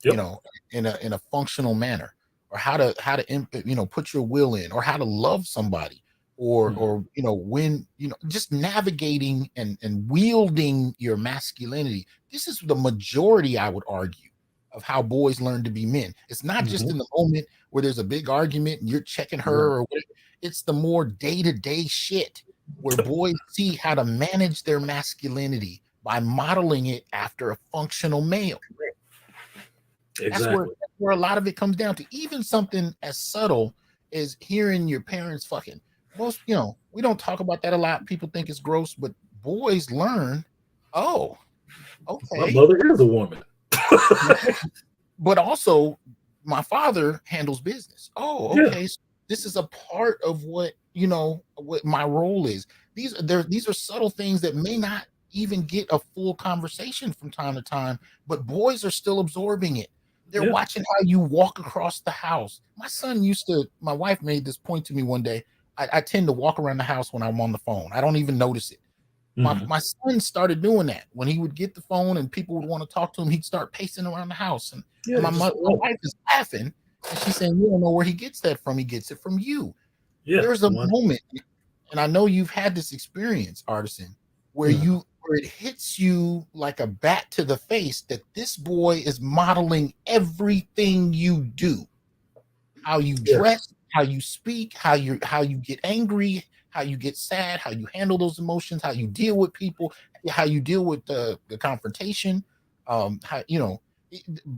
in a functional manner, or how to put your will in, or how to love somebody, or when just navigating and wielding your masculinity. This is the majority, I would argue, of how boys learn to be men. It's not just in the moment where there's a big argument and you're checking her or whatever. It's the more day-to-day shit where boys see how to manage their masculinity by modeling it after a functional male. Exactly. That's where a lot of it comes down to. Even something as subtle as hearing your parents fucking. Most, we don't talk about that a lot. People think it's gross, but boys learn, oh, okay. My mother is a woman. But also, my father handles business. Oh, okay. So this is a part of what my role is. These are subtle things that may not even get a full conversation from time to time, but boys are still absorbing it. They're watching how you walk across the house. My wife made this point to me one day. I tend to walk around the house when I'm on the phone. I don't even notice it. My son started doing that. When he would get the phone and people would want to talk to him, he'd start pacing around the house. And my wife is laughing, and she's saying, "You don't know where he gets that from. He gets it from you." Yeah, there's a moment, and I know you've had this experience, Artisan, where it hits you like a bat to the face that this boy is modeling everything you do, how you dress, how you speak, how you get angry, how you get sad, how you handle those emotions, how you deal with people, how you deal with the confrontation.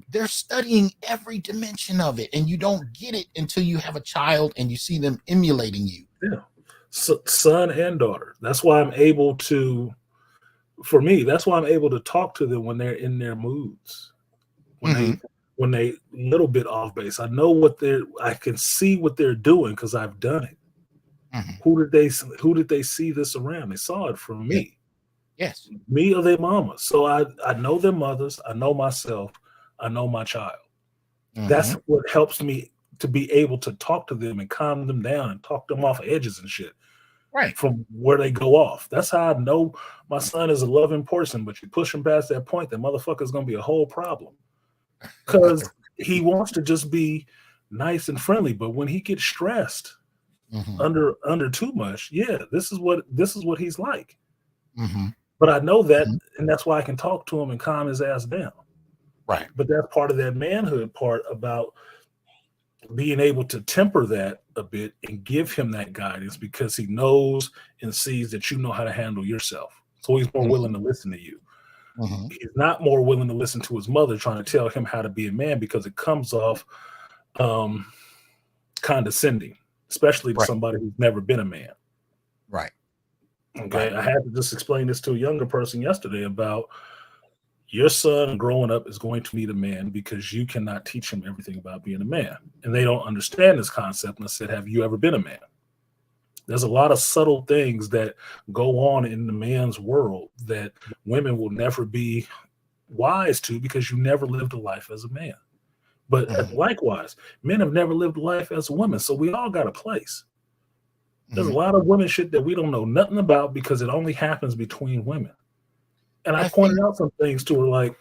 They're studying every dimension of it, and you don't get it until you have a child and you see them emulating you. Yeah, son and daughter. That's why I'm able to. For me, that's why I'm able to talk to them when they're in their moods. When they little bit off base, I know I can see what they're doing because I've done it. Who did they see this around? They saw it from me. Yes. Me or their mama. So I know their mothers, I know myself, I know my child. That's what helps me to be able to talk to them and calm them down and talk them off edges and shit. Right. From where they go off. That's how I know my son is a loving person, but you push him past that point, that motherfucker's gonna be a whole problem. Because he wants to just be nice and friendly, but when he gets stressed under too much, this is what he's like. But I know that, and that's why I can talk to him and calm his ass down. Right. But that's part of that manhood part about being able to temper that a bit and give him that guidance, because he knows and sees that you know how to handle yourself. So he's more willing to listen to you. He's not more willing to listen to his mother trying to tell him how to be a man, because it comes off condescending, especially to somebody who's never been a man. Right. Okay. I had to just explain this to a younger person yesterday about your son growing up is going to need a man because you cannot teach him everything about being a man. And they don't understand this concept. And I said, have you ever been a man? There's a lot of subtle things that go on in the man's world that women will never be wise to, because you never lived a life as a man. But likewise, men have never lived a life as a woman. So we all got a place. There's a lot of women shit that we don't know nothing about because it only happens between women. And I pointed out some things to her, like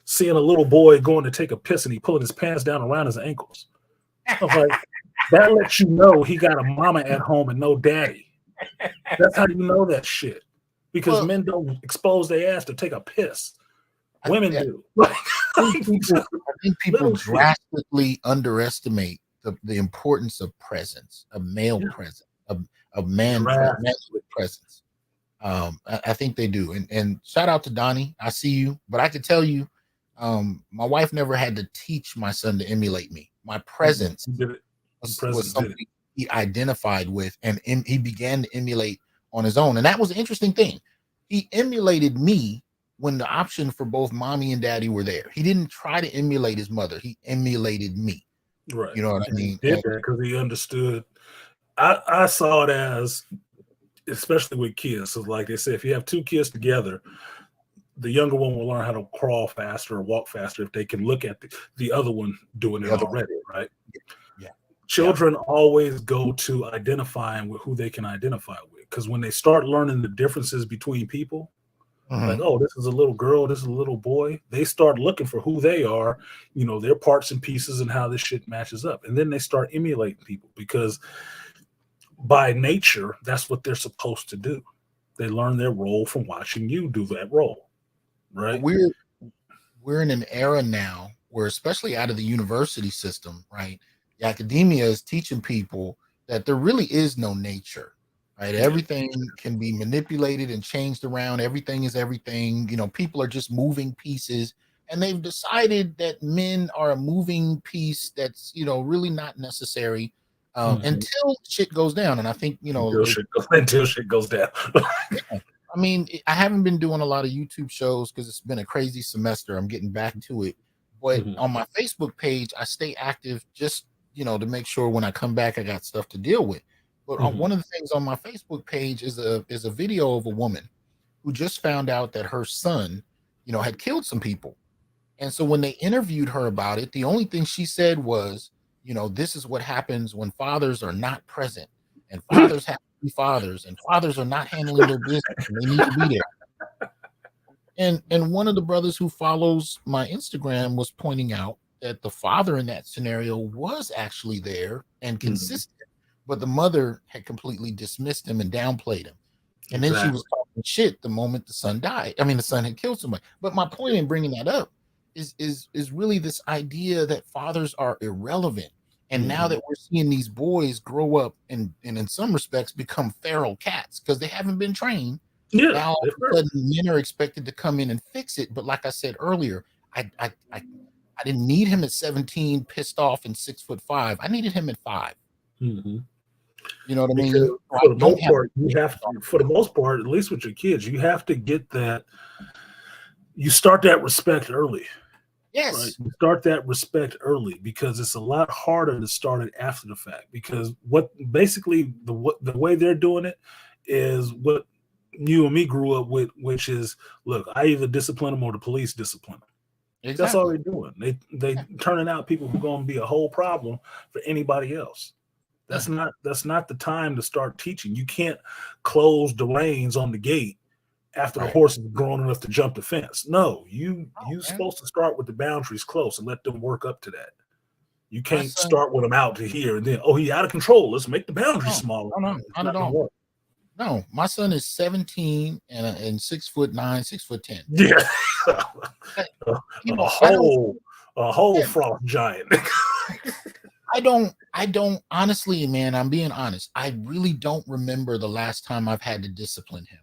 seeing a little boy going to take a piss and he pulling his pants down around his ankles. I was like, that lets you know he got a mama at home and no daddy. That's how you know that shit. Because men don't expose their ass to take a piss. Women do. I think people drastically underestimate the importance of presence, of male presence, of manhood presence. I think they do. And shout out to Donnie. I see you, but I can tell you, my wife never had to teach my son to emulate me. My presence was something he identified with, and he began to emulate on his own. And that was an interesting thing. He emulated me when the option for both mommy and daddy were there. He didn't try to emulate his mother. He emulated me. Right. You know what I mean? He did that because he understood. I saw it as, especially with kids, so like they say, if you have two kids together, the younger one will learn how to crawl faster or walk faster if they can look at the other one doing it already, right? Yeah. Children always go to identifying with who they can identify with, because when they start learning the differences between people, like, oh, this is a little girl, this is a little boy, they start looking for who they are, their parts and pieces and how this shit matches up. And then they start emulating people, because by nature, that's what they're supposed to do. They learn their role from watching you do that role, right? We're in an era now where, especially out of the university system, right? The academia is teaching people that there really is no nature, right? Everything can be manipulated and changed around. Everything is everything. You know, people are just moving pieces, and they've decided that men are a moving piece that's, you know, really not necessary until shit goes down. And I think, you know, until shit goes down. I mean, I haven't been doing a lot of YouTube shows because it's been a crazy semester. I'm getting back to it. But on my Facebook page, I stay active just, you know, to make sure when I come back, I got stuff to deal with. But one of the things on my Facebook page is a video of a woman who just found out that her son, you know, had killed some people. And so when they interviewed her about it, the only thing she said was, you know, this is what happens when fathers are not present, and fathers have to be fathers, and fathers are not handling their business, and they need to be there. And one of the brothers who follows my Instagram was pointing out that the father in that scenario was actually there and consistent, but the mother had completely dismissed him and downplayed him. And then she was talking shit the moment the son died. I mean, the son had killed somebody. But my point in bringing that up is really this idea that fathers are irrelevant. And now that we're seeing these boys grow up and in some respects become feral cats because they haven't been trained. Yeah, now all of a sudden men are expected to come in and fix it. But like I said earlier, I didn't need him at 17, pissed off and 6'5". I needed him at 5. You know what I mean? For the most part, you have to, for the most part, at least with your kids, you have to get that. You start that respect early. Yes. Right? You start that respect early because it's a lot harder to start it after the fact. Because what basically the way they're doing it is what you and me grew up with, which is, look, I either discipline them or the police discipline them. Exactly. That's all they're doing. They turning out people who are going to be a whole problem for anybody else. That's not the time to start teaching. You can't close the reins on the gate after the horse is grown enough to jump the fence. No, you're supposed to start with the boundaries close and let them work up to that. You can't start with them out to here and then, oh, he out of control. Let's make the boundaries smaller. No, not at all. No, my son is 17 and 6'9", 6'10". Yeah, a whole frost giant. I don't honestly, man, I'm being honest. I really don't remember the last time I've had to discipline him.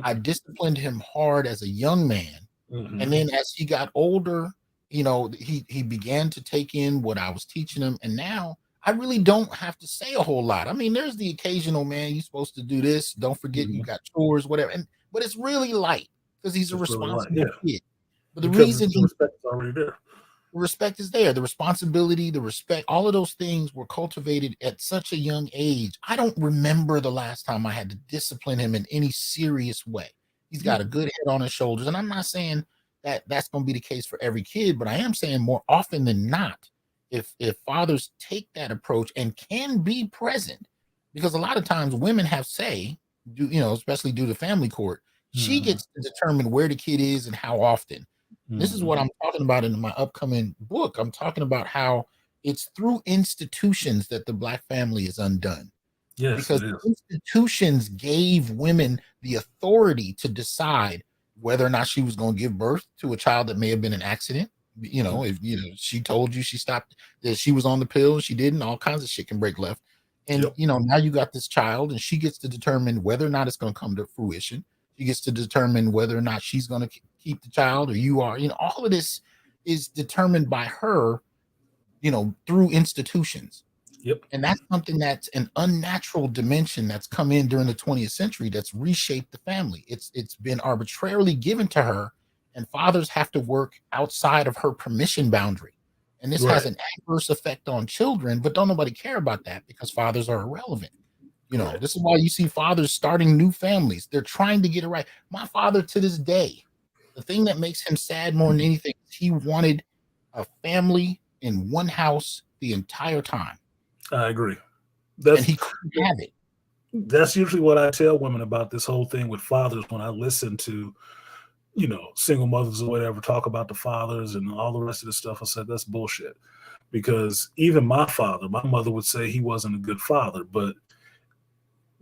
I disciplined him hard as a young man. And then as he got older, you know, he began to take in what I was teaching him. And now I really don't have to say a whole lot. I mean, there's the occasional, man, you're supposed to do this. Don't forget you got chores, whatever. But it's really light because he's a responsible kid. But the reason the respect is already there. The respect is there. The responsibility, the respect, all of those things were cultivated at such a young age. I don't remember the last time I had to discipline him in any serious way. He's got a good head on his shoulders. And I'm not saying that that's going to be the case for every kid, but I am saying more often than not, if fathers take that approach and can be present, because a lot of times women have say, especially due to family court, she gets to determine where the kid is and how often. This is what I'm talking about in my upcoming book. I'm talking about how it's through institutions that the Black family is undone. Yes, because institutions gave women the authority to decide whether or not she was going to give birth to a child that may have been an accident. You know, if she told you she stopped, that she was on the pill, she didn't, all kinds of shit can break left. And now you got this child and she gets to determine whether or not it's going to come to fruition. She gets to determine whether or not she's going to keep the child or you are, all of this is determined by her, through institutions. Yep. And that's something that's an unnatural dimension that's come in during the 20th century that's reshaped the family. It's been arbitrarily given to her, and fathers have to work outside of her permission boundary. And this has an adverse effect on children, but don't nobody care about that because fathers are irrelevant. This is why you see fathers starting new families. They're trying to get it right. My father, to this day, the thing that makes him sad more than anything is he wanted a family in one house the entire time. I agree. And he couldn't have it. That's usually what I tell women about this whole thing with fathers when I listen to, single mothers or whatever talk about the fathers and all the rest of the stuff. I said, that's bullshit. Because even my mother would say he wasn't a good father, but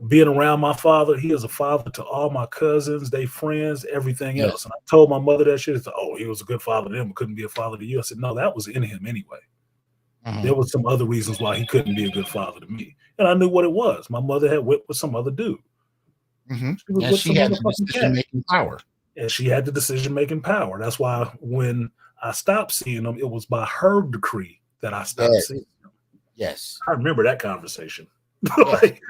being around my father, he is a father to all my cousins, they friends, everything Yeah. else. And I told my mother that shit. It's like, oh, he was a good father to them, couldn't be a father to you. I said, no, that was in him anyway. Mhm. There was some other reasons why he couldn't be a good father to me. And I knew what it was. My mother had whipped with some other dude. Mhm. She was And with she some had the motherfucking cat. decision-making power. And she had the decision-making power. That's why when I stopped seeing him, it was by her decree that I stopped Yes. seeing him. Yes. I remember that conversation. Yeah. Like,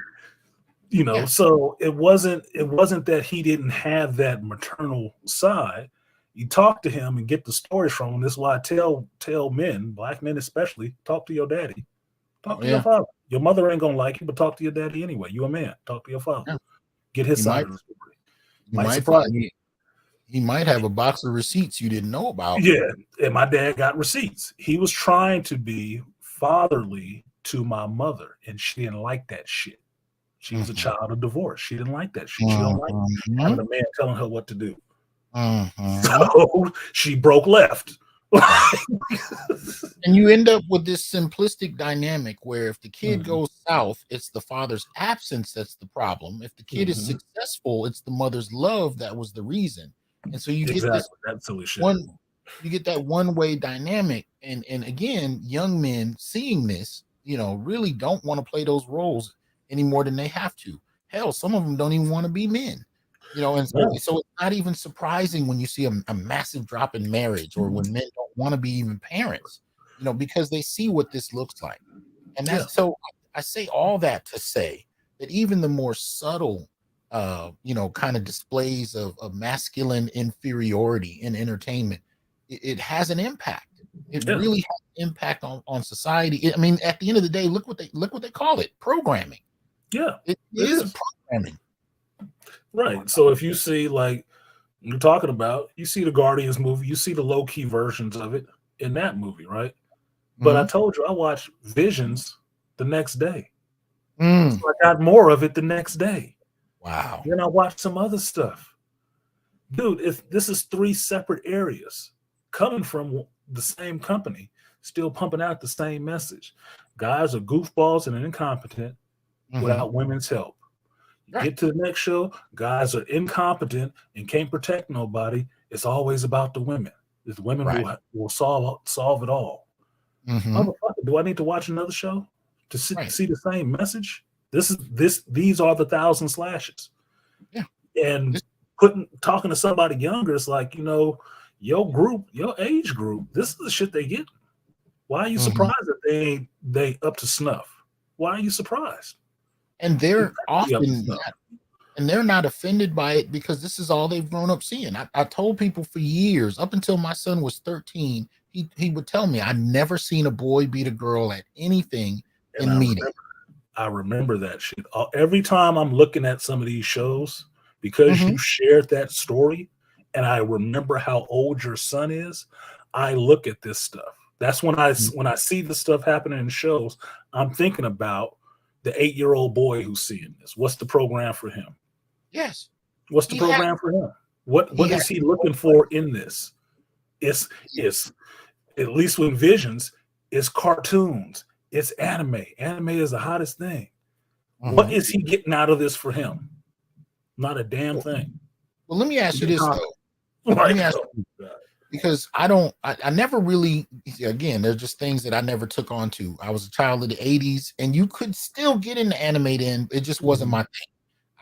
you know, Yeah. so it wasn't that he didn't have that maternal side. You talk to him and get the stories from him. This is why I tell men, black men especially, talk to your daddy. Talk Oh, to yeah. your father. Your mother ain't gonna like you, but talk to your daddy anyway. You a man. Talk to your father. Yeah. Get his You side might- of the story. You Might might surprise find he might have a box of receipts you didn't know about. Yeah, and my dad got receipts. He was trying to be fatherly to my mother, and she didn't like that shit. She was a Mhm. child of divorce. She didn't like that shit. She don't like Mhm. having a man telling her what to do. Mhm. So she broke left. And you end up with this simplistic dynamic where if the kid Mhm. goes south, it's the father's absence that's the problem. If the kid is Mhm. successful, it's the mother's love that was the reason. And so you get Exactly. this That silly shit. you get that one-way dynamic. And again, young men seeing this, really don't want to play those roles any more than they have to. Hell, some of them don't even want to be men. And No. so it's not even surprising when you see a massive drop in marriage or when men don't want to be even parents, because they see what this looks like. And that's Yeah. so I say all that to say that even the more subtle, kind of displays of masculine inferiority in entertainment, it has an impact. It Yeah. really has an impact on society. I mean, at the end of the day, look what they call it, programming. Yeah. It It is is. programming. Right. So if you see, like you're talking about, you see the Guardians movie, you see the low key versions of it in that movie, right? But I told you I watched Visions the next day. Mm. So I got more of it the next day. Wow. Then I watched some other stuff. Dude, if this is 3 separate areas coming from the same company, still pumping out the same message. Guys are goofballs and incompetent without women's help. Right. Get to the next show, guys are incompetent and can't protect nobody. It's always about the women. It's the women Right. who will solve it all. Mhm. Motherfucker, do I need to watch another show to see, Right. see the same message? These are the 1,000 slashes. Yeah. And This- talking to somebody younger, it's like, your group, your age group, this is the shit they get. Why are you Mhm. surprised that they up to snuff? Why are you surprised? And they're Exactly up to often snuff. not, and they're not offended by it because this is all they've grown up seeing. I told people for years, up until my son was 13, he would tell me, I never seen a boy beat a girl at anything And in meeting. I remember that shit. Every time I'm looking at some of these shows, because Mhm. you shared that story, and I remember how old your son is, I look at this stuff. That's when I see the stuff happening in shows, I'm thinking about the 8-year-old boy who's seeing this. What's the program for him? Yes. What's the He program for him? What he is he looking for in this? It's at least with Visions, it's cartoons, it's anime. Anime is the hottest thing. What Mhm. is he getting out of this for him? Not a damn thing. Well, let me ask you this though. Like, me ask oh, God. Because I never really, again, there's just things that I never took on to. I was a child of the 80s, and you could still get into anime then. It just wasn't my thing.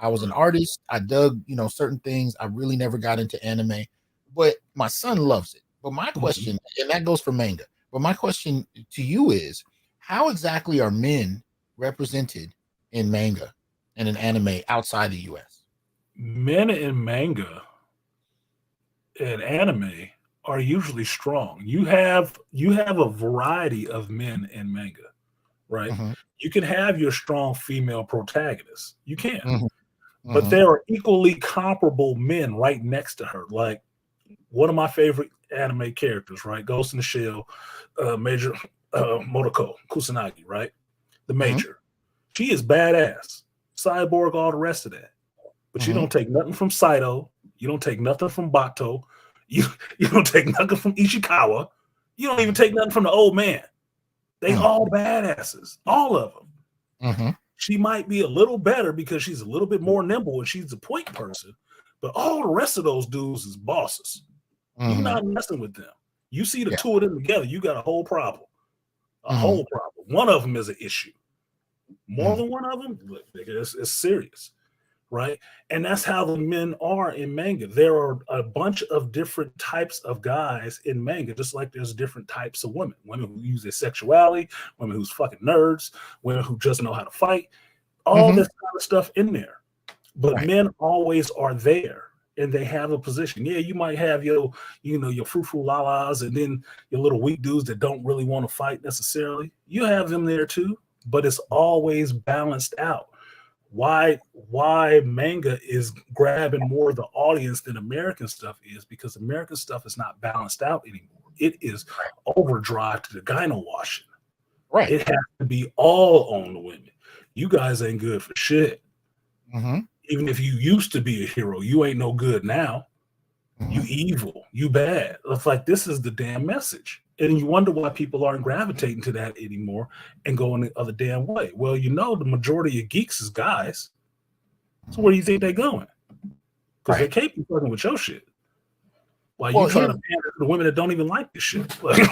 I was an artist. I dug, certain things. I really never got into anime, but my son loves it. But my question, and that goes for manga, but my question to you is, how exactly are men represented in manga and in anime outside the US? Men in manga and anime are usually strong. You have a variety of men in manga, right? Mhm. You can have your strong female protagonists. You can. Mhm. But Mhm. there are equally comparable men right next to her. Like one of my favorite anime characters, right? Ghost in the Shell, Major Motoko Kusanagi, right? The Major. She is badass. Cyborg, all the rest of that. But you don't take nothing from Saito. You don't take nothing from Bato. You don't take nothing from Ishikawa. You don't even take nothing from the old man. They all badasses. All of them. She might be a little better because she's a little bit more nimble and she's a point person, but all the rest of those dudes is bosses. You're not messing with them. You see the two of them together, you got a whole problem. A whole problem. One of them is an issue. More than one of them, look, it's serious, right? And that's how the men are in manga. There are a bunch of different types of guys in manga, just like there's different types of women. Women who use their sexuality, women who's fucking nerds, women who just know how to fight, all this kind of stuff in there. But men always are there. And they have a position. Yeah, you might have your frou-frou la-las and then your little weak dudes that don't really want to fight necessarily. You have them there too, but it's always balanced out. Why manga is grabbing more of the audience than American stuff is because American stuff is not balanced out anymore. It is overdrive to the gyno washing. Right. It has to be all on the women. You guys ain't good for shit. Even if you used to be a hero, you ain't no good now. You evil, you bad. It's like, this is the damn message. And you wonder why people aren't gravitating to that anymore and going the other damn way. Well, the majority of geeks is guys. So where do you think they're going? Because they can't be fucking with your shit. While you trying to pander to the women that don't even like this shit. Like,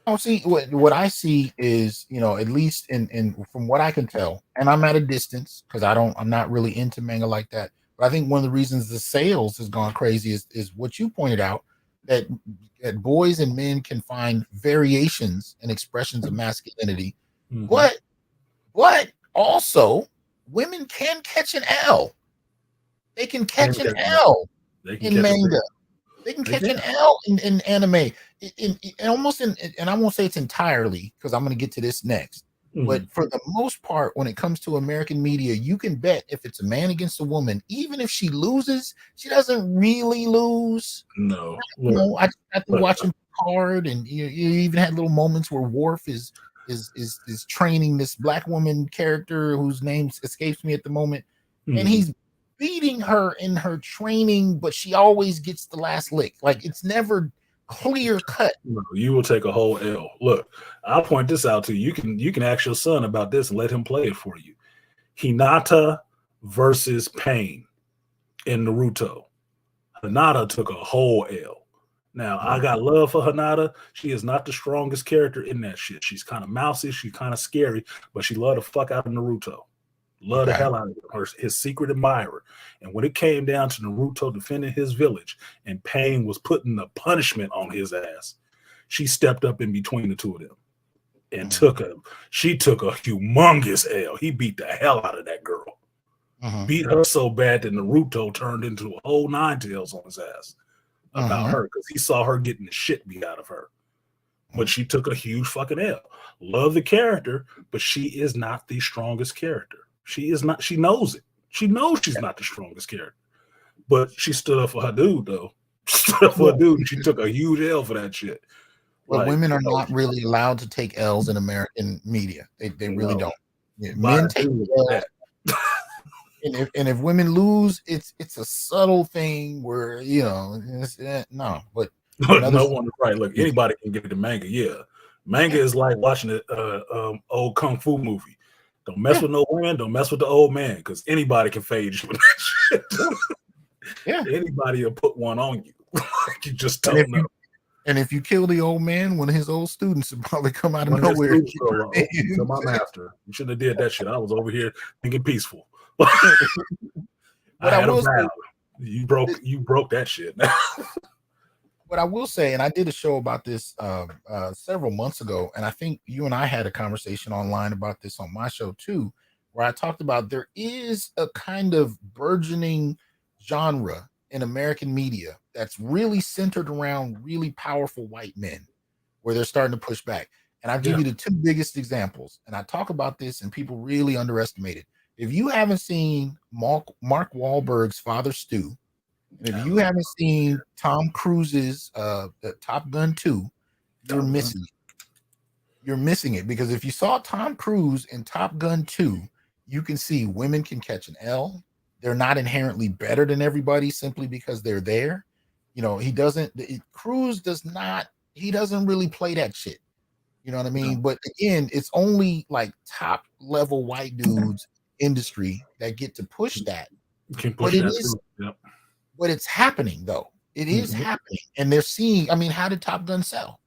Oh, see, what I see is, at least in from what I can tell, and I'm at a distance because I'm not really into manga like that. But I think one of the reasons the sales has gone crazy is what you pointed out, that boys and men can find variations and expressions of masculinity, but also women can catch an L. They can catch an L in manga. They can catch an L in anime. And I won't say it's entirely because I'm going to get to this next. But for the most part, when it comes to American media, you can bet if it's a man against a woman, even if she loses, she doesn't really lose. No. I have to watch him hard, and you even had little moments where Worf is training this black woman character whose name escapes me at the moment, and he's beating her in her training, but she always gets the last lick. Like, it's never clear cut. No, you will take a whole L. Look, I'll point this out to you. You can ask your son about this and let him play it for you. Hinata versus Pain in Naruto. Hinata took a whole L. Now, I got love for Hinata. She is not the strongest character in that shit. She's kind of mousy. She's kind of scary, but she loved the fuck out of Naruto. Love the hell out of her, his secret admirer. And when it came down to Naruto defending his village and Pain was putting the punishment on his ass, she stepped up in between the two of them and she took a humongous L. He beat the hell out of that girl. Beat her so bad that Naruto turned into a whole nine tails on his ass about her because he saw her getting the shit beat out of her. But she took a huge fucking L. Love the character, but she is not the strongest character. She is not. She knows it. She knows she's not the strongest character, but she stood up for her dude, though. She stood up for her dude, and she took a huge L for that shit. Well, women are not really allowed to take L's in American media. They really don't. Men take L's. And if women lose, it's a subtle thing where no. But no one right. Look, anybody can get the manga. Yeah, manga is like watching an old kung fu movie. Don't mess with no women. Don't mess with the old man because anybody can fade you with that shit. Anybody will put one on you. You just don't know. And if you kill the old man, one of his old students would probably come out of nowhere. So my master, you shouldn't have did that shit. I was over here thinking peaceful. But I will say, you broke that shit. But I will say, and I did a show about this several months ago, and I think you and I had a conversation online about this on my show too, where I talked about there is a kind of burgeoning genre in American media that's really centered around really powerful white men, where they're starting to push back. And I'll give you the two biggest examples, and I talk about this, and people really underestimate it. If you haven't seen Mark Wahlberg's Father Stu, and if you haven't seen Tom Cruise's Top Gun 2, you're missing it. You're missing it because if you saw Tom Cruise in Top Gun 2, you can see women can catch an L. They're not inherently better than everybody simply because they're there. Cruise doesn't really play that shit. You know what I mean? But again, it's only like top level white dudes industry that get to push that. You can But push it that is, through. Yep. but it's happening though. It is happening, and they're seeing. I mean, how did Top Gun sell?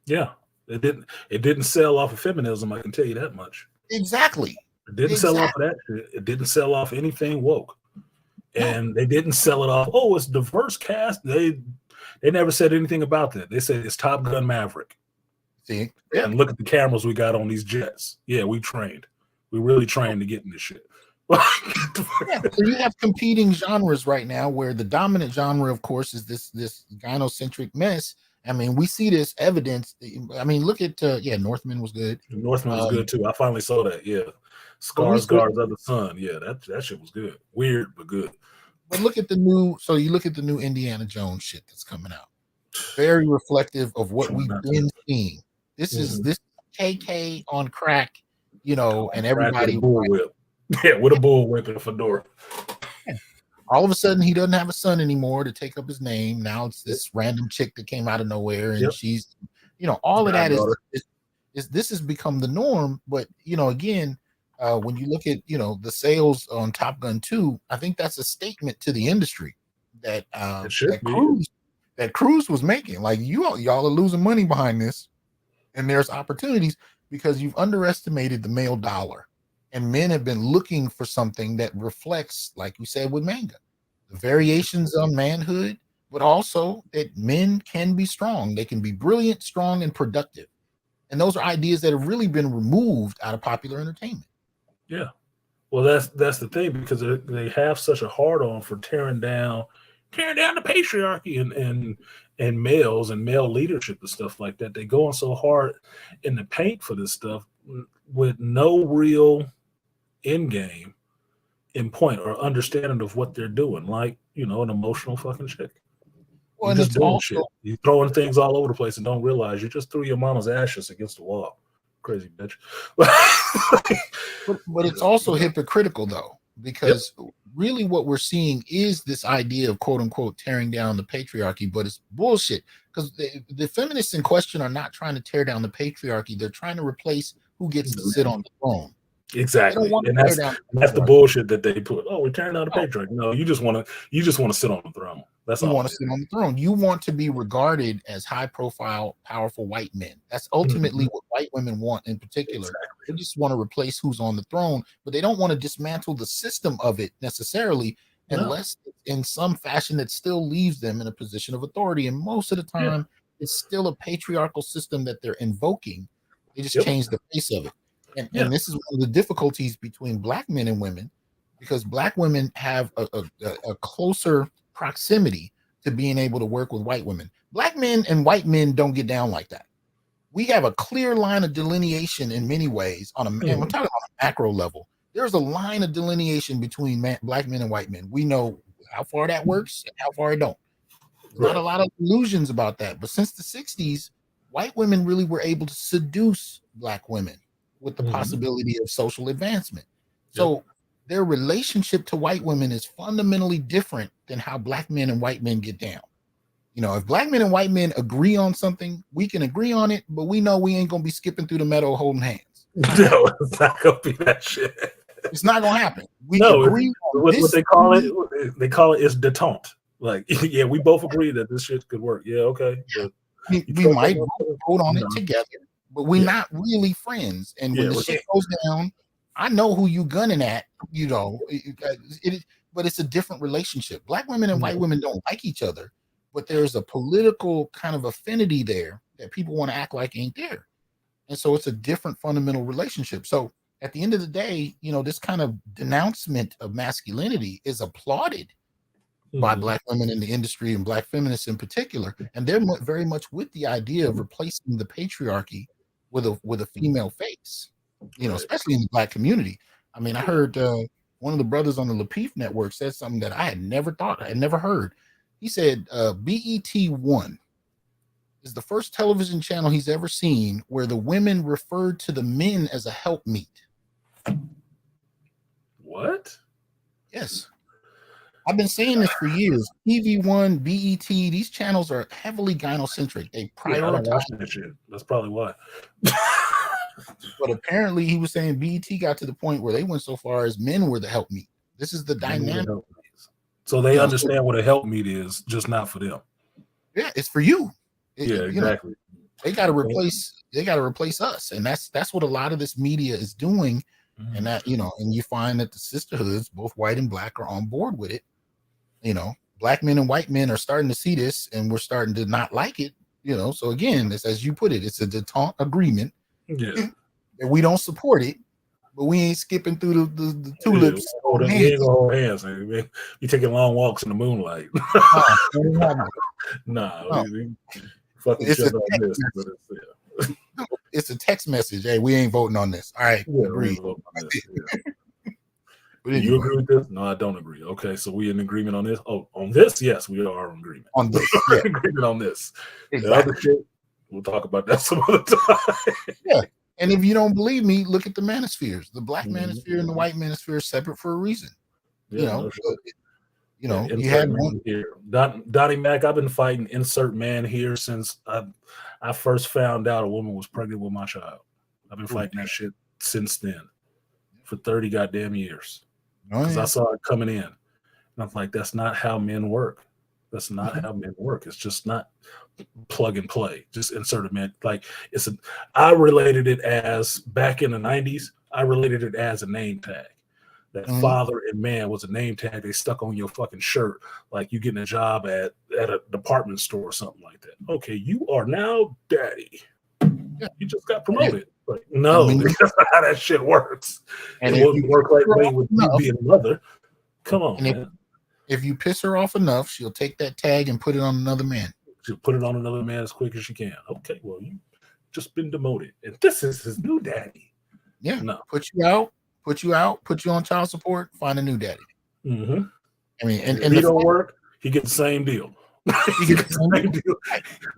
Yeah. It didn't sell off of feminism, I can tell you that much. Exactly. It didn't sell off of that shit. It didn't sell off anything woke. And they didn't sell it off. Oh, it's diverse cast. They never said anything about that. They said it's Top Gun Maverick. See, And look at the cameras we got on these jets. Yeah, we trained. We really trained to get in this shit. Yeah, so you have competing genres right now where the dominant genre, of course, is this gynocentric mess. I mean, we see this evidence. I mean, look at Northman was good. Northman was good too. I finally saw that. Yeah. Scars of the Sun. Yeah, that shit was good. Weird, but good. But look at the new, so you look at the new Indiana Jones shit that's coming out. Very reflective of what we've been seeing. This is this KK on crack, you know, and everybody with a bullwhip. Yeah, with a bullwhip and a fedora. All of a sudden he doesn't have a son anymore to take up his name. Now it's this random chick that came out of nowhere, and she's, you know, all of that is this has become the norm. But you know, again, when you look at, you know, the sales on Top Gun 2, I think that's a statement to the industry that Cruise was making. Like, y'all are losing money behind this, and there's opportunities because you've underestimated the male dollar. And men have been looking for something that reflects, like you said with manga, the variations on manhood, but also that men can be strong. They can be brilliant, strong, and productive. And those are ideas that have really been removed out of popular entertainment. Yeah. Well, that's the thing, because they have such a hard on for tearing down the patriarchy and males and male leadership and stuff like that. They go on so hard in the paint for this stuff with no real end game in point or understanding of what they're doing, like, you know, an emotional fucking chick. Well, You're just doing shit. You're throwing things all over the place and don't realize you just threw your mama's ashes against the wall. Crazy bitch. but it's also hypocritical though, because really what we're seeing is this idea of quote unquote tearing down the patriarchy, but it's bullshit, because the feminists in question are not trying to tear down the patriarchy. They're trying to replace who gets to sit on the throne. Exactly. And that's the bullshit that they put. Oh, we're tearing down the patriarchy. No, you just want to sit on the throne. That's all. You want to sit on the throne. You want to be regarded as high profile, powerful white men. That's ultimately what white women want in particular. Exactly. They just want to replace who's on the throne, but they don't want to dismantle the system of it necessarily, unless in some fashion that still leaves them in a position of authority. And most of the time, it's still a patriarchal system that they're invoking. They just change the face of it. And this is one of the difficulties between black men and women, because black women have a closer proximity to being able to work with white women. Black men and white men don't get down like that. We have a clear line of delineation in many ways on and I'm talking about a macro level. There's a line of delineation between black men and white men. We know how far that works and how far it don't. There's not a lot of illusions about that. But since the 60s, white women really were able to seduce black women with the possibility of social advancement. So their relationship to white women is fundamentally different than how black men and white men get down. You know, if black men and white men agree on something, we can agree on it, but we know we ain't gonna be skipping through the meadow holding hands. No, it's not gonna be that shit. It's not gonna happen. We agree on what they call it. They call it is detente. Like, yeah, we both agree that this shit could work. Yeah, okay. But we might vote on it together, but we're not really friends. And when the shit goes down, I know who you gunning at, you know, but it's a different relationship. Black women and white women don't like each other, but there's a political kind of affinity there that people want to act like ain't there. And so it's a different fundamental relationship. So at the end of the day, you know, this kind of denouncement of masculinity is applauded by black women in the industry and black feminists in particular. And they're very much with the idea of replacing the patriarchy with a female face, you know, especially in the black community. I mean, I heard one of the brothers on the Lapeef network said something that I had never heard. He said BET1 is the first television channel he's ever seen where the women referred to the men as a helpmeet. What? Yes. I've been saying this for years. TV1, BET, these channels are heavily gynocentric. They Yeah, I don't prioritize. watch that shit. That's probably why. But apparently, he was saying BET got to the point where they went so far as men were the help me. This is the dynamic. So they Yeah, so- understand what a help meet is, just not for them. Yeah, it's for you. Yeah, You know, exactly. they got to replace. They got to replace us, and that's what a lot of this media is doing. Mhm. And that, you know, and you find that the sisterhoods, both white and black, are on board with it. You know, black men and white men are starting to see this, and we're starting to not like it. You know, so again, it's, as you put it, it's a detente agreement. Yeah. And we don't support it, but we ain't skipping through the tulips. Oh, we ain't gonna hold hands. Man. You taking long walks in the moonlight. Nah, No. we fucking It's each a other on text this. But it's, It's a text message. Hey, we ain't voting on this. All right, yeah, agree. we'll vote on this, yeah. But You anyway, agree with this? No, I don't agree. Okay, so we in agreement on this? Oh, on this? Yes, we are in agreement. on this, We're yeah, in agreement on this. The exactly. other shit, we'll talk about that some other time. And if you don't believe me, look at the manospheres. The black Mhm. manosphere and the white manosphere are separate for a reason. You know, no shit. you know, Yeah, you insert had man one. here. Donnie Mac, I've been fighting insert man here since I first found out a woman was pregnant with my child. I've been fighting that shit since then for 30 goddamn years. Oh, Because I yeah. saw it coming in. And I'm like, that's not how men work. That's not how men work. It's just not plug and play. Just insert a man. Like I related it as back in the 90s, I related it as a name tag. That Mhm. father and man was a name tag they stuck on your fucking shirt, like you getting a job at a department store or something like that. Okay, you are now daddy. Yeah. You just got promoted. Like, no, And when you- that's not how that shit works. And It if wouldn't you work like piss her way off with you enough- being a mother. Come on, And if- man. if you piss her off enough, she'll take that tag and put it on another man. She'll put it on another man as quick as she can. Okay, well, you just been demoted, and this is his new daddy. Yeah, No. put you out, put you on child support, find a new daddy. Mm-hmm. I mean, and If he don't work, he gets the same deal. He gets the same deal.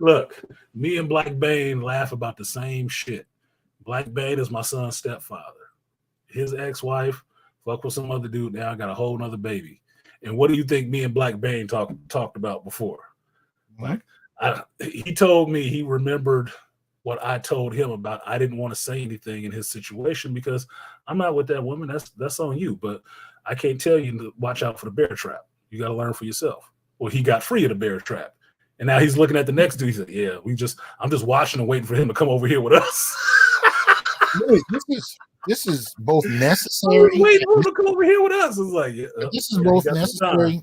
Look, me and Black Bane laugh about the same shit. Black Bane is my son's stepfather. His ex-wife fuck with some other dude. Now I got a whole nother baby. And what do you think me and Black Bane talked about before? Like, he told me he remembered what I told him about. I didn't want to say anything in his situation because I'm not with that woman. That's on you. But I can't tell you to watch out for the bear trap. You got to learn for yourself. Well, he got free of the bear trap, and now he's looking at the next dude. He said, "Yeah, I'm just watching and waiting for him to come over here with us." This is both necessary. Wait for him to come over here with us. It's like, yeah, This is yeah, both you got some time. necessary.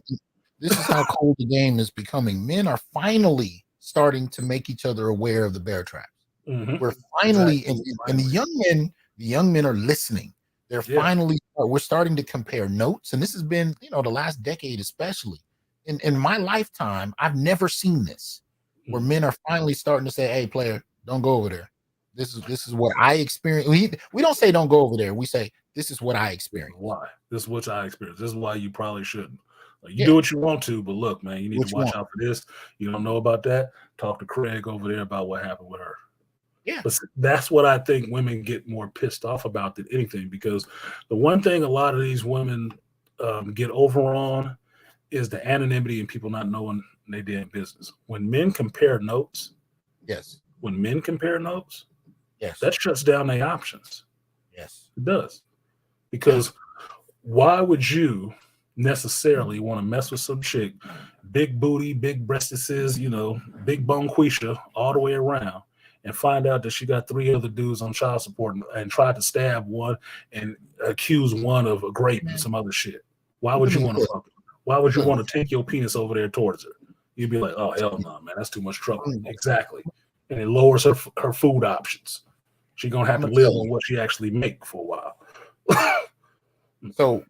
This is how cold the game is becoming. Men are finally starting to make each other aware of the bear traps. Mhm. We're finally, Exactly. and the young men are listening. They're Yeah. finally, we're starting to compare notes, and this has been, the last decade especially. In my lifetime, I've never seen this, where Mm-hmm. men are finally starting to say, "Hey, player, don't go over there. This is what I experienced." We don't say don't go over there. We say this is what I experienced. Why? This is what I experienced. This is why you probably shouldn't. Like, you Yeah. do what you want to, but look, man, you need What to you watch want. out for this. You don't know about that. Talk to Craig over there about what happened with her. Yeah. But that's what I think women get more pissed off about than anything, because the one thing a lot of these women get over on is the anonymity and people not knowing they damn business. When men compare notes, Yes. Yes. that shuts down their options. Yes. It does. Because why would you necessarily want to mess with some chick, big booty, big breastises, big bone Quisha all the way around, and find out that she got 3 other dudes on child support and tried to stab one and accuse one of a grape and some other shit? Why would you want to fuck her? Why would you want to take your penis over there towards her? You'd be like, oh, hell no, man, that's too much trouble. Exactly. And it lowers her food options. She's going to have to live on what she actually make for a while. So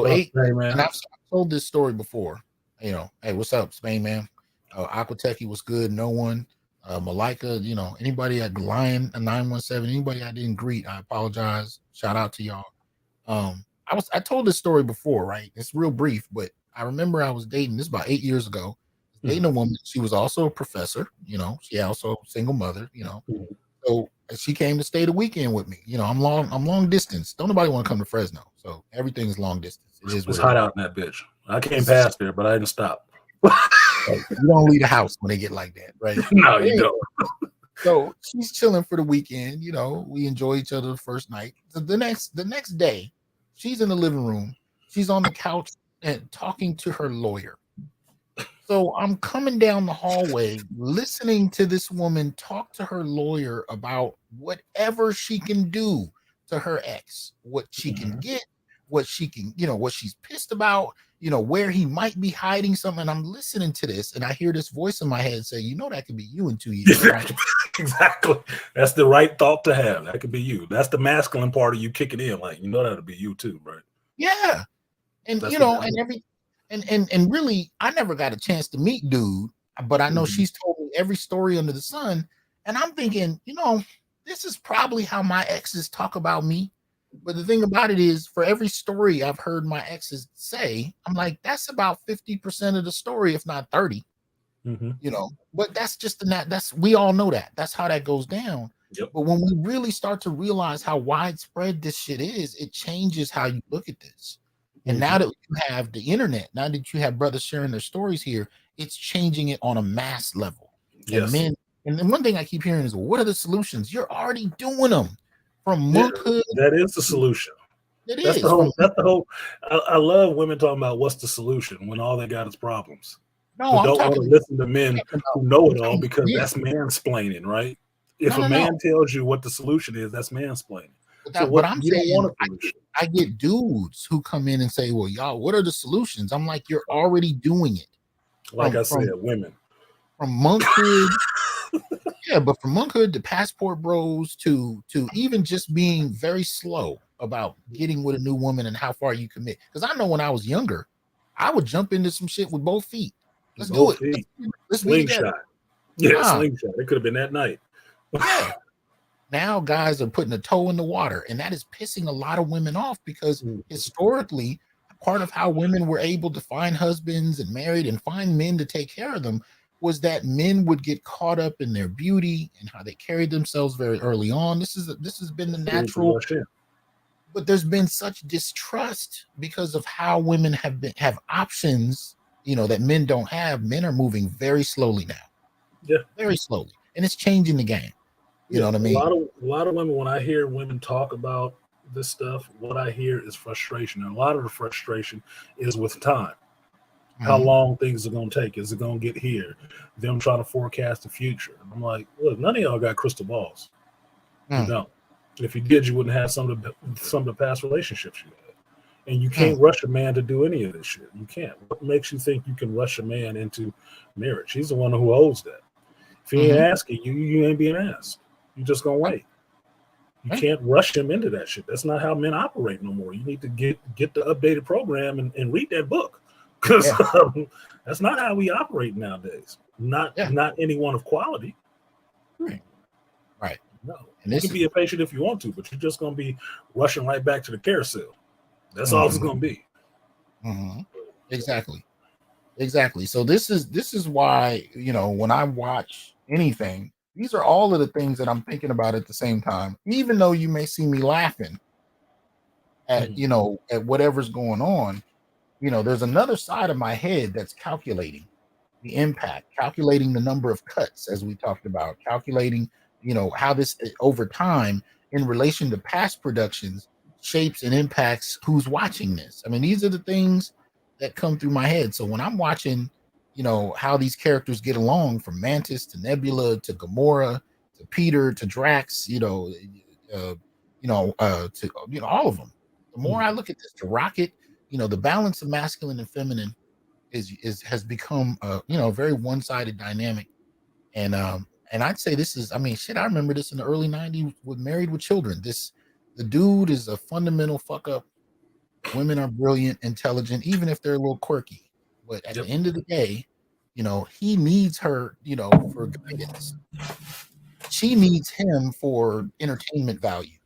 Hey, and man. I've told this story before. Hey, what's up, Spain man? Aquateki was good. No one, Malika. Anybody at Lion 917. Anybody I didn't greet, I apologize. Shout out to y'all. I told this story before, right? It's real brief, but I remember I was dating this about 8 years ago. Dating a woman. She was also a professor. She also a single mother. So she came to stay the weekend with me. I'm long distance. Don't nobody want to come to Fresno, so everything is long distance. It is It's what hot it out in that bitch. I came past there, but I didn't stop. You don't leave the house when they get like that, right? No, you don't. So she's chilling for the weekend. You know, we enjoy each other the first night. So the next day, she's in the living room. She's on the couch and talking to her lawyer. So I'm coming down the hallway, listening to this woman talk to her lawyer about whatever she can do to her ex, what she can get, what she can, what she's pissed about, where he might be hiding something. And I'm listening to this, and I hear this voice in my head say, that could be you in 2 years. Right? Exactly. That's the right thought to have. That could be you. That's the masculine part of you kicking in. Like, that'll be you too, right? Yeah. And That's and really, I never got a chance to meet dude, but I know she's told me every story under the sun. And I'm thinking, this is probably how my exes talk about me. But the thing about it is, for every story I've heard my exes say, I'm like, that's about 50% of the story, if not 30. But that's just we all know that. That's how that goes down. Yep. But when we really start to realize how widespread this shit is, it changes how you look at this. And now that you have the internet, now that you have brothers sharing their stories here, it's changing it on a mass level. Yes. And then one thing I keep hearing is, well, what are the solutions? You're already doing them from monkhood. That is the solution. That's the whole. I love women talking about what's the solution when all they got is problems. No, we don't want to listen to men who know it all, because that's mansplaining, right? If a man tells you what the solution is, that's mansplaining. But I'm saying, I get dudes who come in and say, well, y'all, what are the solutions? I'm like, you're already doing it. Like I said, women. From monkhood, but from monkhood to passport bros to even just being very slow about getting with a new woman and how far you commit. Because I know when I was younger, I would jump into some shit with both feet. Let's do it. Let's be together. Slingshot. It could have been that night. Yeah. Now guys are putting a toe in the water, and that is pissing a lot of women off, because historically, part of how women were able to find husbands and married and find men to take care of them was that men would get caught up in their beauty and how they carried themselves very early on. This has been the natural, but there's been such distrust because of how women have options, that men don't have. Men are moving very slowly now. Yeah, very slowly, and it's changing the game. You know what I mean? A lot of women, when I hear women talk about this stuff, what I hear is frustration. And a lot of the frustration is with time. How long things are going to take. Is it going to get here? Them trying to forecast the future. And I'm like, look, none of y'all got crystal balls. You don't. If you did, you wouldn't have some of the past relationships you had. And you can't rush a man to do any of this shit. You can't. What makes you think you can rush a man into marriage? He's the one who owes that. If he ain't asking you, you ain't being asked. You just gonna wait. You can't rush him into that shit. That's not how men operate no more. You need to get the updated program and read that book, because that's not how we operate nowadays. Not anyone of quality. Right. No. And you can be a patient if you want to, but you're just gonna be rushing right back to the carousel. That's all it's gonna be. Exactly. So this is why, when I watch anything, these are all of the things that I'm thinking about at the same time, even though you may see me laughing at, at whatever's going on. There's another side of my head that's calculating the impact, calculating the number of cuts, as we talked about, calculating, how this over time in relation to past productions shapes and impacts who's watching this. I mean, these are the things that come through my head. So when I'm watching, how these characters get along, from Mantis to Nebula to Gamora to Peter to Drax, to all of them. The more I look at this, to Rocket, the balance of masculine and feminine has become a very one-sided dynamic. And I'd say this is, I remember this in the early 90s with Married with Children. The dude is a fundamental fuck up. Women are brilliant, intelligent, even if they're a little quirky. But at the end of the day, he needs her, for guidance. She needs him for entertainment value.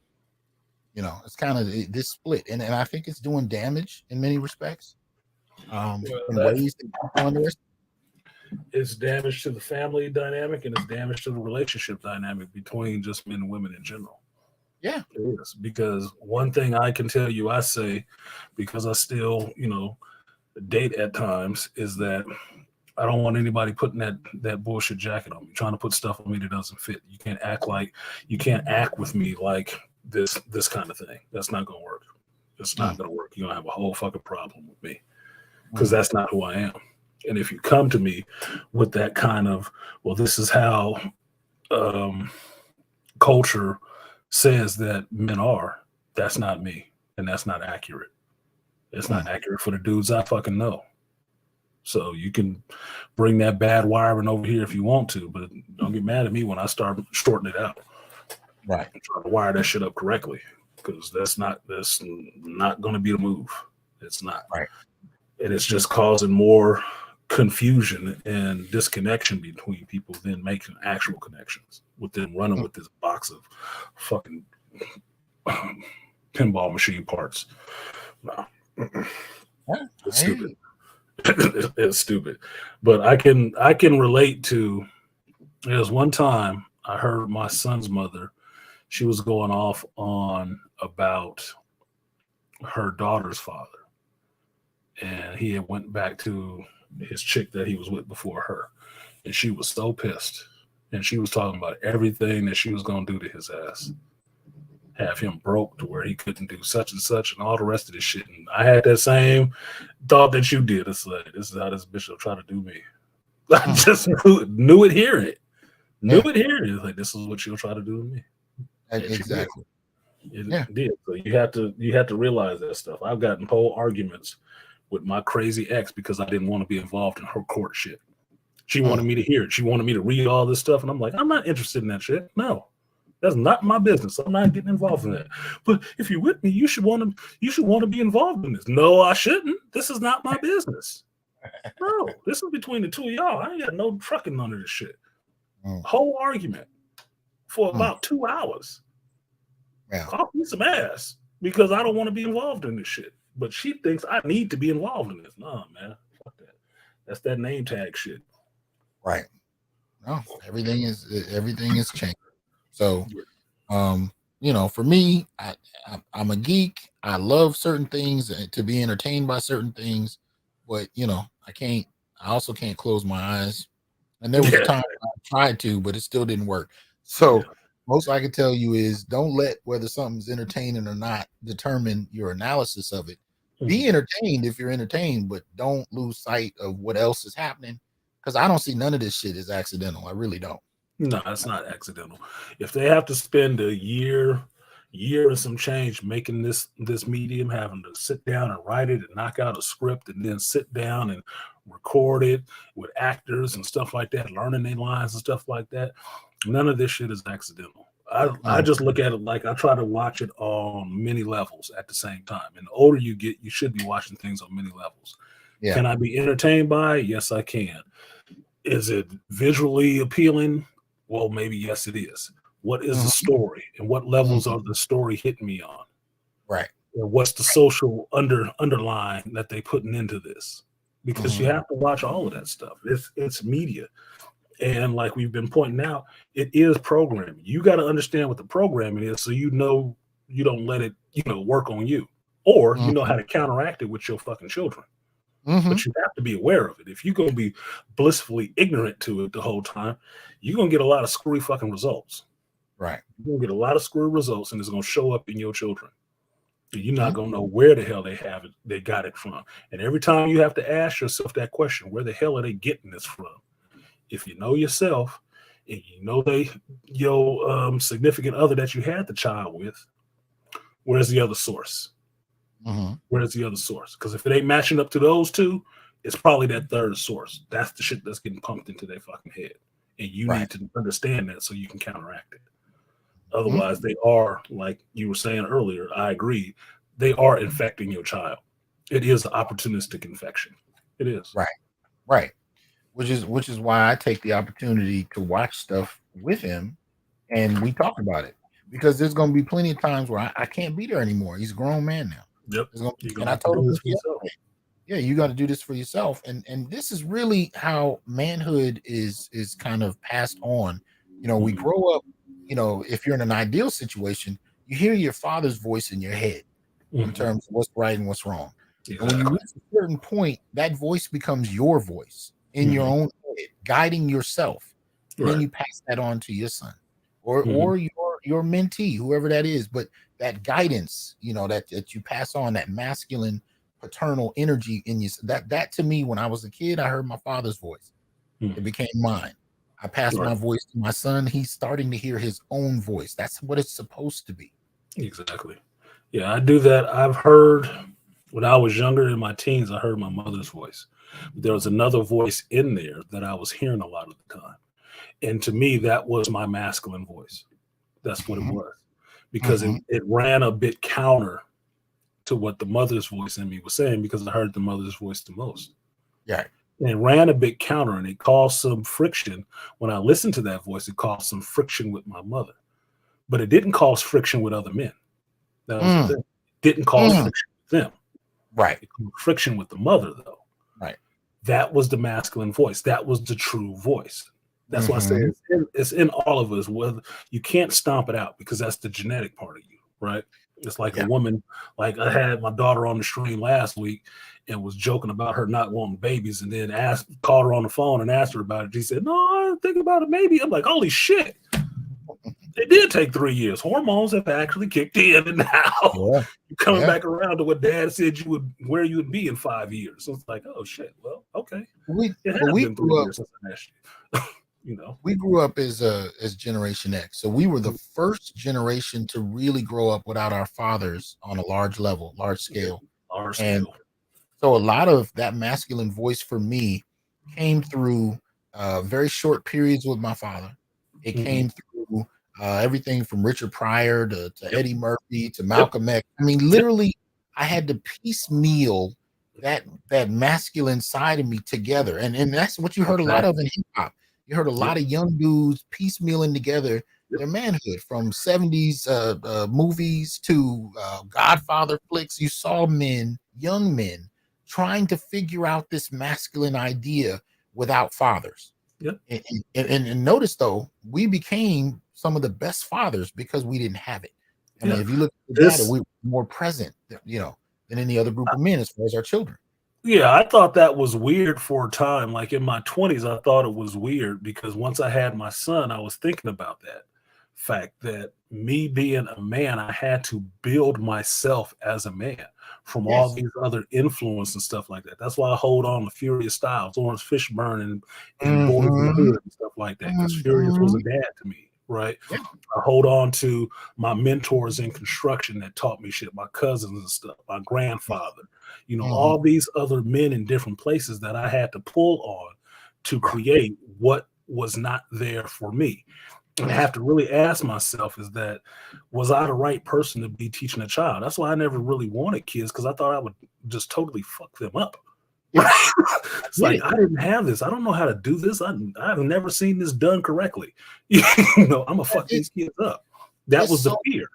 It's kind of this split. And I think it's doing damage in many respects. In ways that people underestimate. It's damage to the family dynamic, and it's damage to the relationship dynamic between just men and women in general. Yeah, it is. Because one thing I can tell you, I say, because I still, date at times is that I don't want anybody putting that bullshit jacket on me, trying to put stuff on me that doesn't fit. You can't act with me like this kind of thing. That's not gonna work. It's not gonna work. You're gonna have a whole fucking problem with me because that's not who I am. And if you come to me with that kind of, well, this is how culture says that men are, that's not me, and that's not accurate. It's not accurate for the dudes I fucking know. So you can bring that bad wiring over here if you want to, but don't get mad at me when I start shorting it out. Right. I'm trying to wire that shit up correctly, because that's not going to be the move. It's not. Right. And it's just causing more confusion and disconnection between people than making actual connections with them running with this box of fucking pinball machine parts. No. It's stupid. It's stupid. But I can relate to, there's one time I heard my son's mother, she was going off on about her daughter's father. And he had went back to his chick that he was with before her. And she was so pissed. And she was talking about everything that she was going to do to his ass. Have him broke to where he couldn't do such and such and all the rest of this shit. And I had that same thought that you did. It's like, this is how this bitch will try to do me. I just knew it hearing it. Knew it hearing it. Like, this is what she'll try to do to me. Exactly. It did. So you have to realize that stuff. I've gotten whole arguments with my crazy ex because I didn't want to be involved in her court shit. She wanted me to hear it. She wanted me to read all this stuff. And I'm like, I'm not interested in that shit. No, that's not my business. I'm not getting involved in that. But if you're with me, you should want to be involved in this. No, I shouldn't. This is not my business. No, this is between the two of y'all. I ain't got no trucking under this shit. Whole argument for about 2 hours. Yeah. Call me some ass because I don't want to be involved in this shit. But she thinks I need to be involved in this. Nah, man. Fuck that. That's that name tag shit. Right. No, everything is changing. So, for me, I'm a geek. I love certain things to be entertained by certain things, but I also can't close my eyes. And there was a time I tried to, but it still didn't work. So most I can tell you is don't let whether something's entertaining or not determine your analysis of it. Be entertained if you're entertained, but don't lose sight of what else is happening. Because I don't see none of this shit as accidental. I really don't. No, it's not accidental. If they have to spend a year and some change making this medium, having to sit down and write it and knock out a script and then sit down and record it with actors and stuff like that, learning their lines and stuff like that, none of this shit is accidental. I just look at it like I try to watch it on many levels at the same time. And the older you get, you should be watching things on many levels. Yeah. Can I be entertained by it? Yes, I can. Is it visually appealing? Well, maybe yes, it is. What is the story, and what levels of the story hitting me on? Right. And what's the social underline that they putting into this? Because you have to watch all of that stuff. It's media. And like we've been pointing out, it is programming. You got to understand what the programming is so you don't let it, work on you. Or you know how to counteract it with your fucking children. But you have to be aware of it. If you're going to be blissfully ignorant to it the whole time, you're going to get a lot of screwy fucking results. Right. You're going to get a lot of screwy results, and it's going to show up in your children. You're not going to know where the hell they got it from. And every time you have to ask yourself that question, where the hell are they getting this from? If you know yourself and you know your significant other that you had the child with, where's the other source? Where's the other source? Because if it ain't matching up to those two, it's probably that third source. That's the shit that's getting pumped into their fucking head. And you need to understand that so you can counteract it. Otherwise, they are, like you were saying earlier, I agree, they are infecting your child. It is an opportunistic infection. It is. Right. Which is why I take the opportunity to watch stuff with him and we talk about it. Because there's going to be plenty of times where I can't be there anymore. He's a grown man now. Yep. And I told him this for yourself. Yeah, you got to do this for yourself. And this is really how manhood is kind of passed on. We grow up, if you're in an ideal situation, you hear your father's voice in your head in terms of what's right and what's wrong. And when you reach a certain point, that voice becomes your voice in your own head, guiding yourself. And then you pass that on to your son or your mentee, whoever that is. But that guidance, you know, that you pass on, that masculine paternal energy in you. That to me, when I was a kid, I heard my father's voice. It became mine. I passed my voice to my son. He's starting to hear his own voice. That's what it's supposed to be. Exactly. Yeah, I do that. I've heard when I was younger in my teens, I heard my mother's voice. There was another voice in there that I was hearing a lot of the time. And to me, that was my masculine voice. That's what it was. Because it ran a bit counter to what the mother's voice in me was saying, because I heard the mother's voice the most. Yeah. And it ran a bit counter, and it caused some friction. When I listened to that voice, it caused some friction with my mother. But it didn't cause friction with other men. That was the thing. It didn't cause friction with them. Right. It caused friction with the mother, though. Right. That was the masculine voice. That was the true voice. That's why I say it's in all of us. Whether you can't stomp it out, because that's the genetic part of you, right? It's like a woman. Like I had my daughter on the stream last week and was joking about her not wanting babies, and then called her on the phone and asked her about it. She said, "No, I didn't think about a baby." I'm like, "Holy shit!" It did take 3 years. Hormones have actually kicked in, and now you're coming back around to what Dad said where you would be in 5 years. So it's like, oh shit. Well, okay. We grew up. You know, we grew up as Generation X, so we were the first generation to really grow up without our fathers on a large scale. And so a lot of that masculine voice for me came through very short periods with my father. It came through everything from Richard Pryor to Eddie Murphy to Malcolm X. I mean, literally, I had to piecemeal that masculine side of me together, and that's what you heard a lot of in hip hop. You heard a lot of young dudes piecemealing together their manhood, from 70s movies to Godfather flicks. You saw young men, trying to figure out this masculine idea without fathers. Yep. And notice, though, we became some of the best fathers because we didn't have it. I mean, if you look at the data, we were more present, you know, than any other group of men as far as our children. Yeah, I thought that was weird for a time. Like in my 20s, I thought it was weird because once I had my son, I was thinking about that fact that me being a man, I had to build myself as a man from all these other influence and stuff like that. That's why I hold on to Furious Styles, Lawrence Fishburne, and Boys in the Hood and stuff like that, because Furious was a dad to me. Right. I hold on to my mentors in construction that taught me shit, my cousins and stuff, my grandfather, you know, all these other men in different places that I had to pull on to create what was not there for me. And I have to really ask myself, was I the right person to be teaching a child? That's why I never really wanted kids, because I thought I would just totally fuck them up. It's like, I didn't have this. I don't know how to do this. I've never seen this done correctly. You know, I'm gonna fuck these kids up. That was the fear.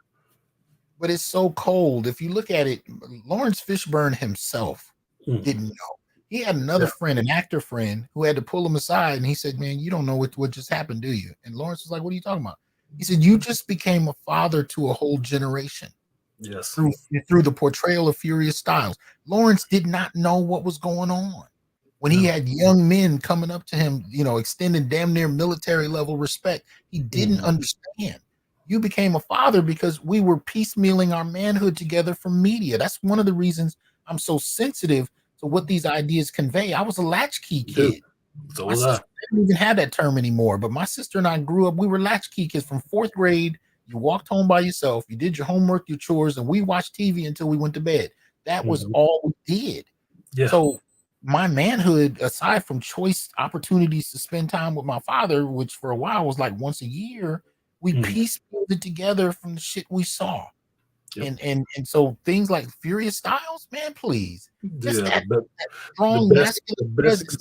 But it's so cold. If you look at it, Lawrence Fishburne himself didn't know. He had another friend, an actor friend, who had to pull him aside, and he said, "Man, you don't know what just happened, do you?" And Lawrence was like, "What are you talking about?" He said, "You just became a father to a whole generation." Yes. Through the portrayal of Furious Styles. Lawrence did not know what was going on. When he had young men coming up to him, you know, extending damn near military level respect, he didn't understand. You became a father because we were piecemealing our manhood together from media. That's one of the reasons I'm so sensitive to what these ideas convey. I was a latchkey kid. So was I. I didn't even have that term anymore, but my sister and I grew up, we were latchkey kids from 4th grade. You walked home by yourself, you did your homework, your chores, and we watched TV until we went to bed. That was all we did. Yeah. So my manhood, aside from choice opportunities to spend time with my father, which for a while was like once a year, we piecemealed it together from the shit we saw. Yep. And so things like Furious Styles, man, please. Just that strong masculine presence.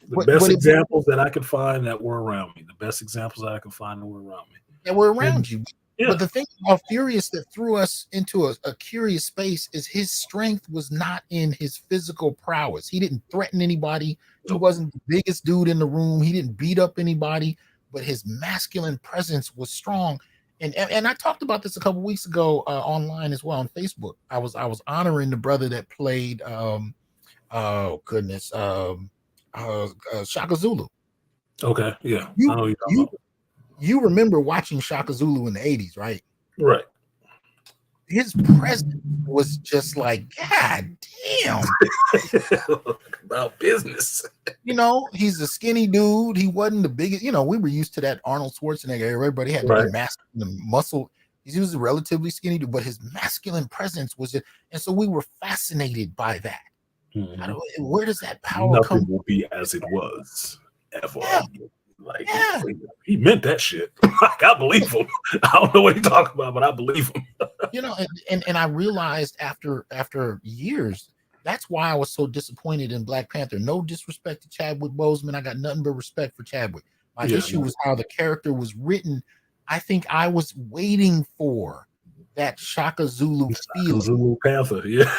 The best examples that I could find that were around me. The best examples that I could find that were around me. That were around you. Yeah. But the thing about Furious that threw us into a curious space is his strength was not in his physical prowess. He didn't threaten anybody. He wasn't the biggest dude in the room. He didn't beat up anybody, but his masculine presence was strong. and I talked about this a couple weeks ago online as well on Facebook. I was honoring the brother that played Shaka Zulu. Okay, yeah. I know what you're talking about. You remember watching Shaka Zulu in the 80s, right? Right. His presence was just like, God damn. About business. You know, he's a skinny dude. He wasn't the biggest, you know, we were used to that Arnold Schwarzenegger. Everybody had to be masculine, muscle. He was a relatively skinny dude, but his masculine presence was just, and so we were fascinated by that. Mhm. Where does that power Nothing come will be as it was ever. Yeah. Like Yeah. he meant that shit. Like, I believe him. I don't know what he's talking about, but I believe him. You know, and I realized after years, that's why I was so disappointed in Black Panther. No disrespect to Chadwick Boseman. I got nothing but respect for Chadwick. My issue was how the character was written. I think I was waiting for that Shaka Zulu feel, Zulu Panther, yeah.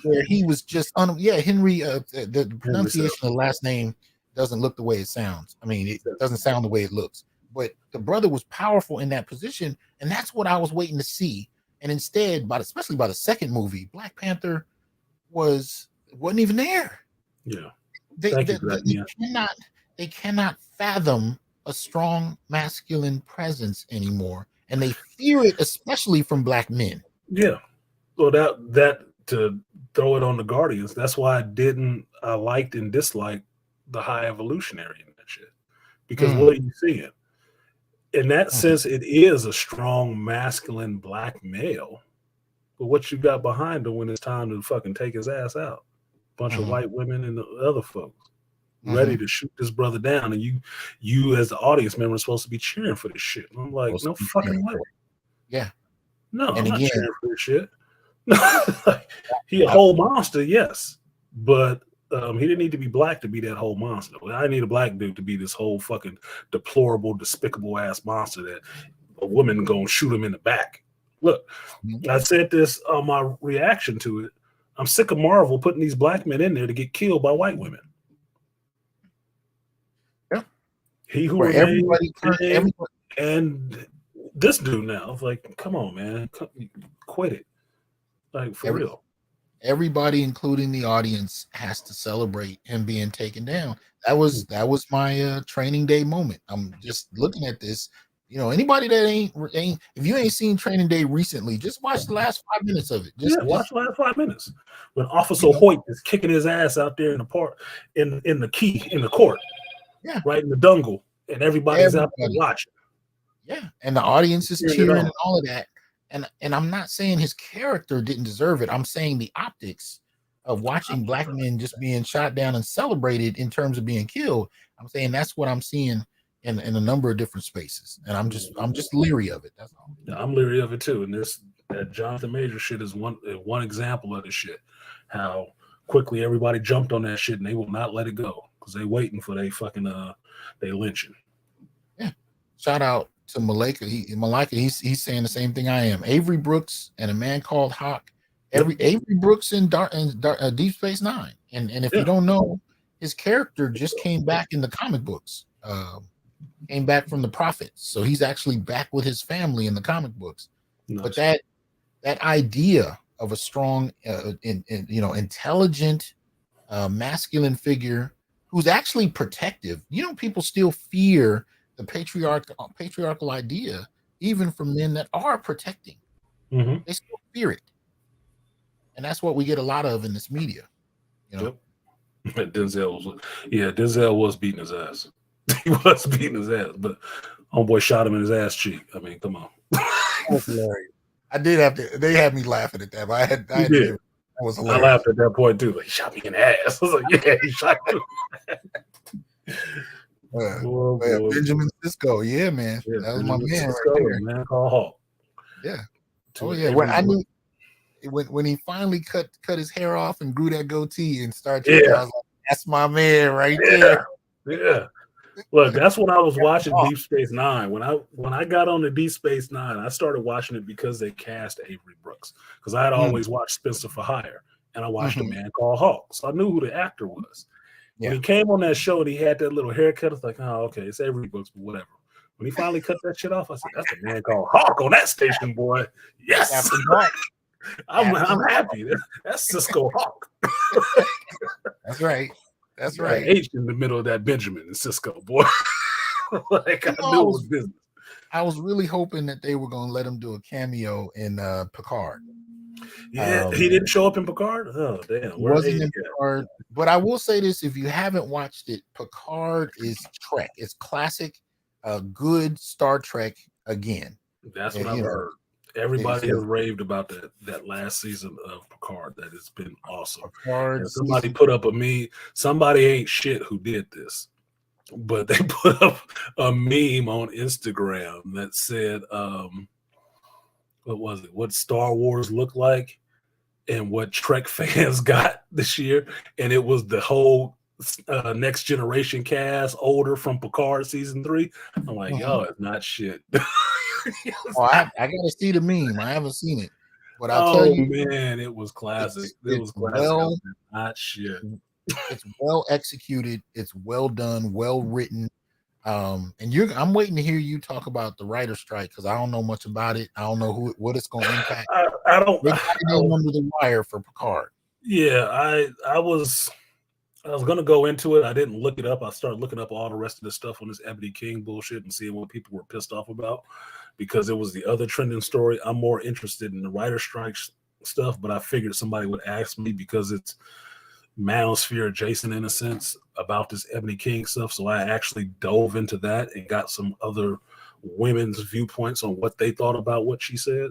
where he was just Henry. The pronunciation of the last name doesn't look the way it sounds. I mean, it doesn't sound the way it looks. But the brother was powerful in that position, and that's what I was waiting to see. And instead, especially by the second movie, Black Panther wasn't even there. Yeah. They cannot fathom a strong masculine presence anymore, and they fear it, especially from Black men. Yeah. Well, that to throw it on the Guardians, that's why I liked and disliked the High Evolutionary in that shit. Because what are you seeing? In that sense, it is a strong masculine Black male. But what you got behind him when it's time to fucking take his ass out? Bunch of white women and the other folks ready to shoot this brother down, and you as the audience member are supposed to be cheering for this shit. And I'm like, no fucking way. Yeah. No, And I'm not again- cheering for this shit. He a whole monster, yes, but he didn't need to be Black to be that whole monster. Well, I need a Black dude to be this whole fucking deplorable, despicable ass monster that a woman gonna shoot him in the back. Look, I said this on my reaction to it. I'm sick of Marvel putting these Black men in there to get killed by white women. Yeah. He who Where remains everybody and this dude now, it's like, come on, man, quit it, like for real. Everybody, including the audience, has to celebrate him being taken down. That was my Training Day moment. I'm just looking at this. You know, anybody that ain't if you ain't seen Training Day recently, just watch the last 5 minutes of it. Watch the last 5 minutes when Officer Hoyt is kicking his ass out there in the park, in the court, right in the dungle, and everybody's out there watching. Yeah, and the audience is cheering and all of that. And I'm not saying his character didn't deserve it. I'm saying the optics of watching Black men just being shot down and celebrated in terms of being killed. I'm saying that's what I'm seeing in a number of different spaces, and I'm just leery of it. That's all. Yeah, I'm leery of it too. And that Jonathan Major shit is one example of the shit. How quickly everybody jumped on that shit, and they will not let it go because they waiting for they fucking they lynching. Yeah, shout out to Malika. He's saying the same thing I am. Avery Brooks and A Man Called Hawk. Avery Brooks in Deep Space Nine, and if you don't know, his character just came back in the comic books. Came back from the Prophets, so he's actually back with his family in the comic books. Nice. But that idea of a strong, intelligent, masculine figure who's actually protective. You know, people still fear the patriarchal idea, even from men that are protecting. They still fear it, and that's what we get a lot of in this media. You know, Denzel was beating his ass. He was beating his ass, but homeboy shot him in his ass cheek. I mean, come on. That's hilarious. I did have to. They had me laughing at that, but I had I laughed at that point too. Like, he shot me in the ass. I was like, yeah, he shot you. Benjamin Sisko, yeah, man, that was my man right there. Man called Hawk. Yeah. When I knew when he finally cut his hair off and grew that goatee and started, I was like, that's my man right there. Yeah. Look, that's when I was watching Deep Space Nine. When I got on the Deep Space Nine, I started watching it because they cast Avery Brooks. Because I had always watched Spencer for Hire, and I watched A Man Called Hawk, so I knew who the actor was. When he came on that show and he had that little haircut, I was like, oh, okay, it's Avery Brooks, but whatever. When he finally cut that shit off, I said, "That's a man called Hawk on that station, boy." Yes, Captain Hawk. I'm happy. That's Cisco Hawk. That's right. That's Right. right. H in the middle of that Benjamin and Cisco, boy. Like, I knew it was business. I was really hoping that they were going to let him do a cameo in Picard. Yeah, he didn't show up in Picard. Oh, damn. He wasn't in Picard. But I will say this: if you haven't watched it, Picard is Trek. It's classic, good Star Trek again. That's what I've heard. Everybody has raved about that last season of Picard. That it's been awesome. Picard, somebody put up a meme. Somebody ain't shit who did this, but they put up a meme on Instagram that said, "What was it? What Star Wars looked like, and what Trek fans got this year." And it was the whole Next Generation cast, older from Picard season 3. I'm like, yo, it's not shit. I gotta see the meme. I haven't seen it, but I'll tell you, man, it was classic. It was classic. Well, not shit. It's well executed. It's well done, well written. And I'm waiting to hear you talk about the writer strike because I don't know much about it. I don't know what it's going to impact. I don't. They got it under the wire for Picard. Yeah, I was gonna go into it. I didn't look it up. I started looking up all the rest of the stuff on this Ebony King bullshit and seeing what people were pissed off about because it was the other trending story. I'm more interested in the writer strike stuff, but I figured somebody would ask me because it's Manosphere adjacent in a sense about this Ebony King stuff. So I actually dove into that and got some other women's viewpoints on what they thought about what she said.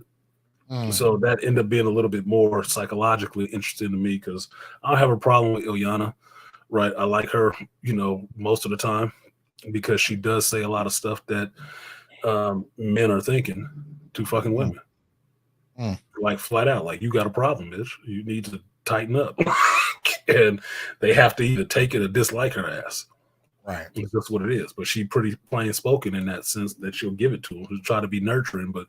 So that ended up being a little bit more psychologically interesting to me because I don't have a problem with Ilyana, right? I like her, most of the time because she does say a lot of stuff that men are thinking to fucking women. Like flat out, like, you got a problem, bitch. You need to tighten up. And they have to either take it or dislike her ass. Right. It's just what it is. But she pretty plain spoken in that sense that she'll give it to him. She'll try to be nurturing, but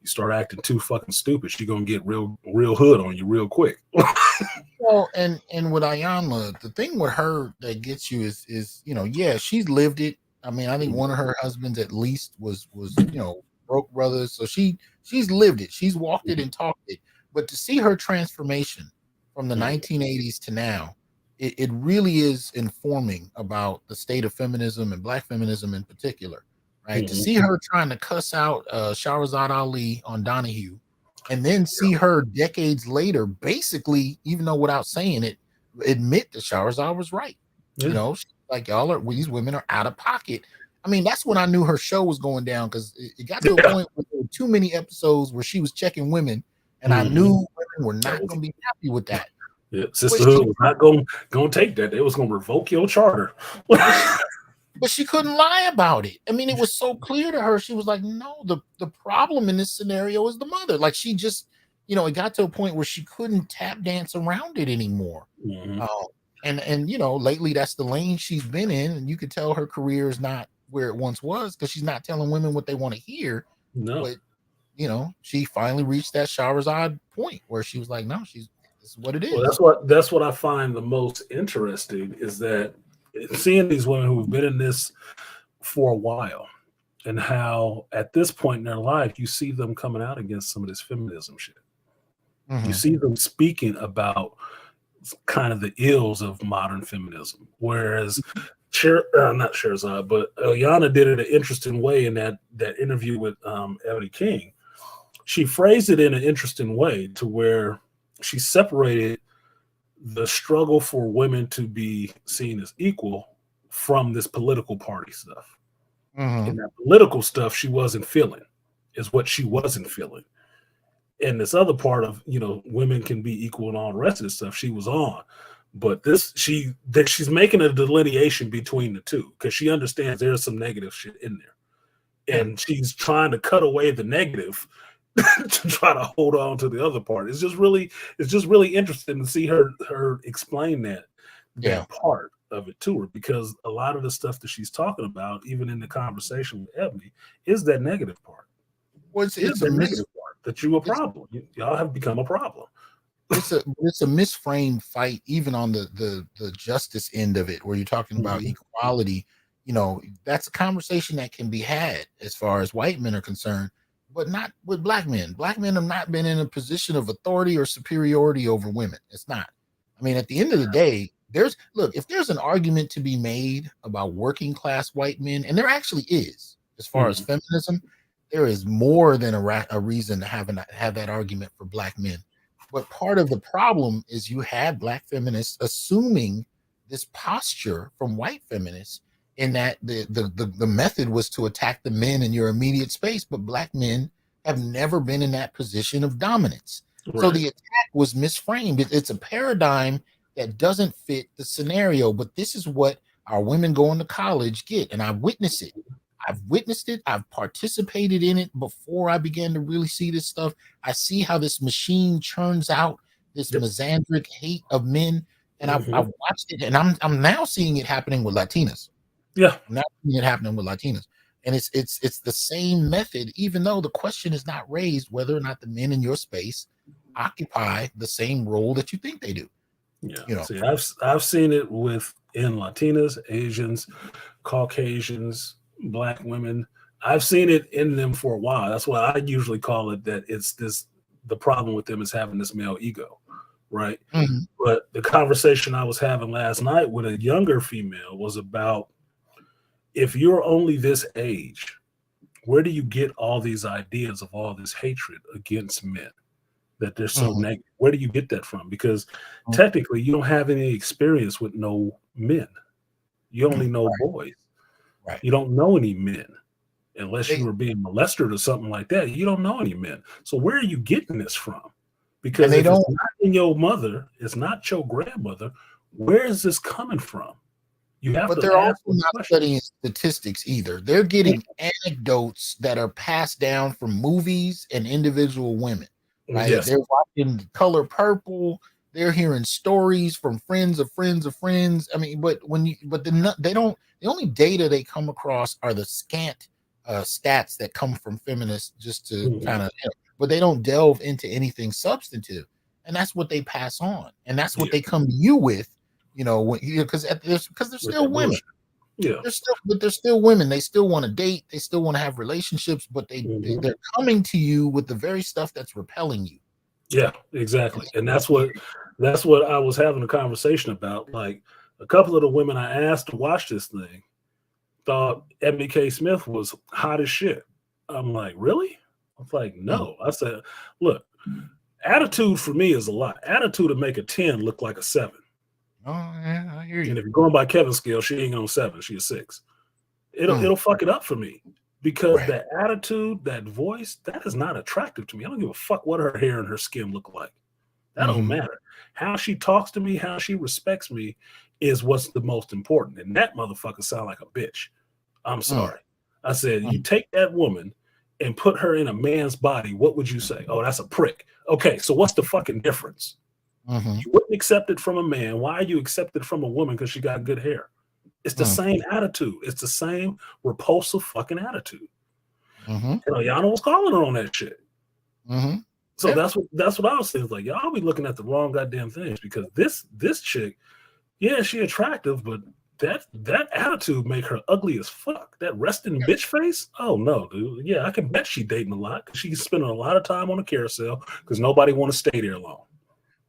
you start acting too fucking stupid, she gonna get real hood on you real quick. Well, and with Iyanla, the thing with her that gets you is yeah, she's lived it. I mean, I think one of her husbands at least was broke brothers. So she's lived it. She's walked it and talked it. But to see her transformation from the 1980s to now, it really is informing about the state of feminism and Black feminism in particular, right? To see her trying to cuss out Shahrazad Ali on Donahue, and then see her decades later, basically, even though without saying it, admit that Shahrazad was right. Yeah. She's like, these women are out of pocket. I mean, that's when I knew her show was going down because it got to a point where there were too many episodes where she was checking women, and I knew women were not going to be happy with that. Yeah, Sisterhood was not going to take that. They was going to revoke your charter. But she couldn't lie about it. I mean, it was so clear to her. She was like, no, the problem in this scenario is the mother. Like, she just, it got to a point where she couldn't tap dance around it anymore. And lately that's the lane she's been in. And you could tell her career is not where it once was because she's not telling women what they want to hear. No. But, she finally reached that Shahrazad point where she was like, no, this is what it is. Well, that's what I find the most interesting is that seeing these women who've been in this for a while and how at this point in their life you see them coming out against some of this feminism shit. You see them speaking about kind of the ills of modern feminism, whereas not Sherzad, but Iyanla did it an interesting way in that interview with Ebony King. She phrased it in an interesting way to where she separated the struggle for women to be seen as equal from this political party stuff. And that political stuff she wasn't feeling is what she wasn't feeling. And this other part of, women can be equal and all the rest of this stuff she was on. But she's making a delineation between the two because she understands there's some negative shit in there. And she's trying to cut away the negative to try to hold on to the other part. It's just really interesting to see her explain that part of it to her, because a lot of the stuff that she's talking about, even in the conversation with Ebony, is that negative part. Well, it's a negative part that you're a problem. Y'all have become a problem. It's a misframed fight, even on the justice end of it, where you're talking about equality. that's a conversation that can be had as far as white men are concerned, but not with black men. Black men have not been in a position of authority or superiority over women. It's not. I mean, at the end of the day, if there's an argument to be made about working class white men, and there actually is, as far as feminism, there is more than a reason to have that argument for black men. But part of the problem is you had black feminists assuming this posture from white feminists, in that the method was to attack the men in your immediate space, but black men have never been in that position of dominance. Right. So the attack was misframed. It's a paradigm that doesn't fit the scenario, but this is what our women going to college get. And I witness it. I've witnessed it. I've participated in it before I began to really see this stuff. I see how this machine churns out this misandric hate of men. And I've watched it, and I'm now seeing it happening with Latinas. Yeah. I'm now seeing it happening with Latinas. And it's the same method, even though the question is not raised whether or not the men in your space occupy the same role that you think they do. Yeah. See, I've seen it in Latinas, Asians, Caucasians, black women. I've seen it in them for a while. That's why I usually call it that the problem with them is having this male ego, right? Mm-hmm. But the conversation I was having last night with a younger female was about, if you're only this age, where do you get all these ideas of all this hatred against men, that they're so negative? Where do you get that from? Because technically you don't have any experience with no men. You only know boys. Right. You don't know any men unless you were being molested or something like that. You don't know any men. So where are you getting this from? Because if it's not in your mother, it's not your grandmother, where is this coming from? But they're also not studying statistics either. They're getting anecdotes that are passed down from movies and individual women. Right? Yes. They're watching Color Purple. They're hearing stories from friends of friends of friends. I mean, the only data they come across are the scant stats that come from feminists, just to kind of, but they don't delve into anything substantive, and that's what they pass on, and that's what they come to you with. Because they're still women. Yeah, they're still women. They still want to date. They still want to have relationships, but they're coming to you with the very stuff that's repelling you. Yeah, exactly. And that's what I was having a conversation about. Like, a couple of the women I asked to watch this thing thought Ebony K. Smith was hot as shit. I'm like, really? I was like, no. I said, look, attitude for me is a lot. Attitude to make a 10 look like a 7. Oh, yeah, I hear you. And if you're going by Kevin's scale, she ain't on 7. She's a 6. It'll fuck it up for me, because that attitude, that voice, that is not attractive to me. I don't give a fuck what her hair and her skin look like. That don't matter. How she talks to me, how she respects me is what's the most important. And that motherfucker sound like a bitch. I'm sorry. I said, you take that woman and put her in a man's body, what would you say? Oh, that's a prick. Okay, so what's the fucking difference? You wouldn't accept it from a man. Why are you accepted from a woman because she got good hair? It's the same attitude. It's the same repulsive fucking attitude. Y'all was calling her on that shit. So that's what I was saying. Like, y'all be looking at the wrong goddamn things, because this chick, yeah, she attractive, but that attitude make her ugly as fuck. That resting bitch face. Oh no, dude. Yeah, I can bet she dating a lot, because she's spending a lot of time on the carousel because nobody want to stay there long.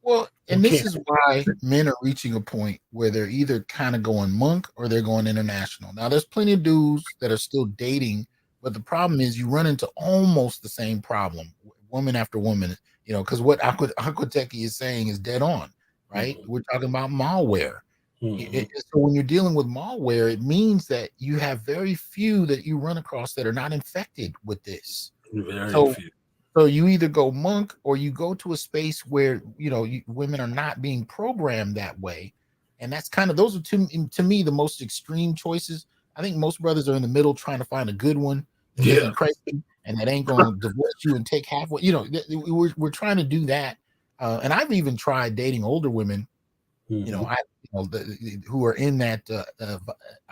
Well, and this is why men are reaching a point where they're either kind of going monk or they're going international. Now, there's plenty of dudes that are still dating, but the problem is you run into almost the same problem, woman after woman, because what Aquateki is saying is dead on, right? We're talking about malware. So when you're dealing with malware, it means that you have very few that you run across that are not infected with this. Very few. So you either go monk or you go to a space where, women are not being programmed that way. And that's those are to me, the most extreme choices. I think most brothers are in the middle trying to find a good one that isn't crazy and that ain't going to divorce you and take half what, we're trying to do that. And I've even tried dating older women, who are in that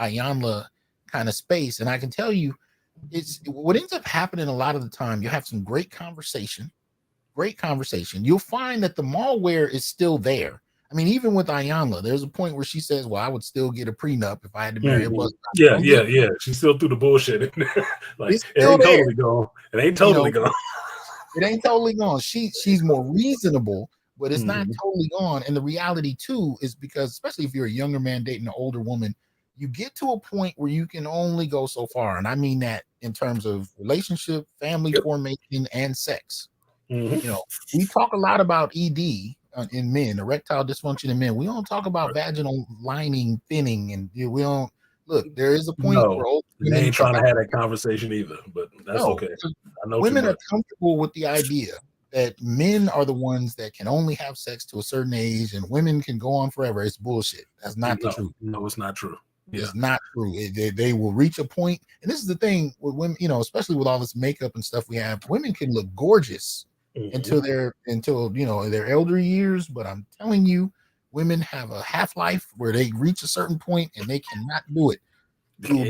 Ayanla kind of space. And I can tell you, it's what ends up happening a lot of the time. You have some great conversation. You'll find that the malware is still there, I mean, even with Ayanla, there's a point where she says, "Well, I would still get a prenup if I had to marry a bus driver." Yeah. She still threw the bullshit in there. Like It's it still ain't there. totally gone. It ain't totally gone. It ain't totally gone. She's more reasonable, but it's not totally gone. And the reality too is because, especially if you're a younger man dating an older woman, you get to a point where you can only go so far. And I mean that in terms of relationship, family formation, and sex. You know, we talk a lot about ED in men, erectile dysfunction in men. We don't talk about vaginal lining thinning, and we don't look. There is a point where old they ain't trying to have that conversation either, but that's okay. I know women are comfortable with the idea that men are the ones that can only have sex to a certain age, and women can go on forever. It's bullshit. That's not the truth. No, it's not true. It's not true. They will reach a point, and this is the thing with women. You know, especially with all this makeup and stuff we have, women can look gorgeous until you know their elder years. But I'm telling you, women have a half-life where they reach a certain point and they cannot do it. You'll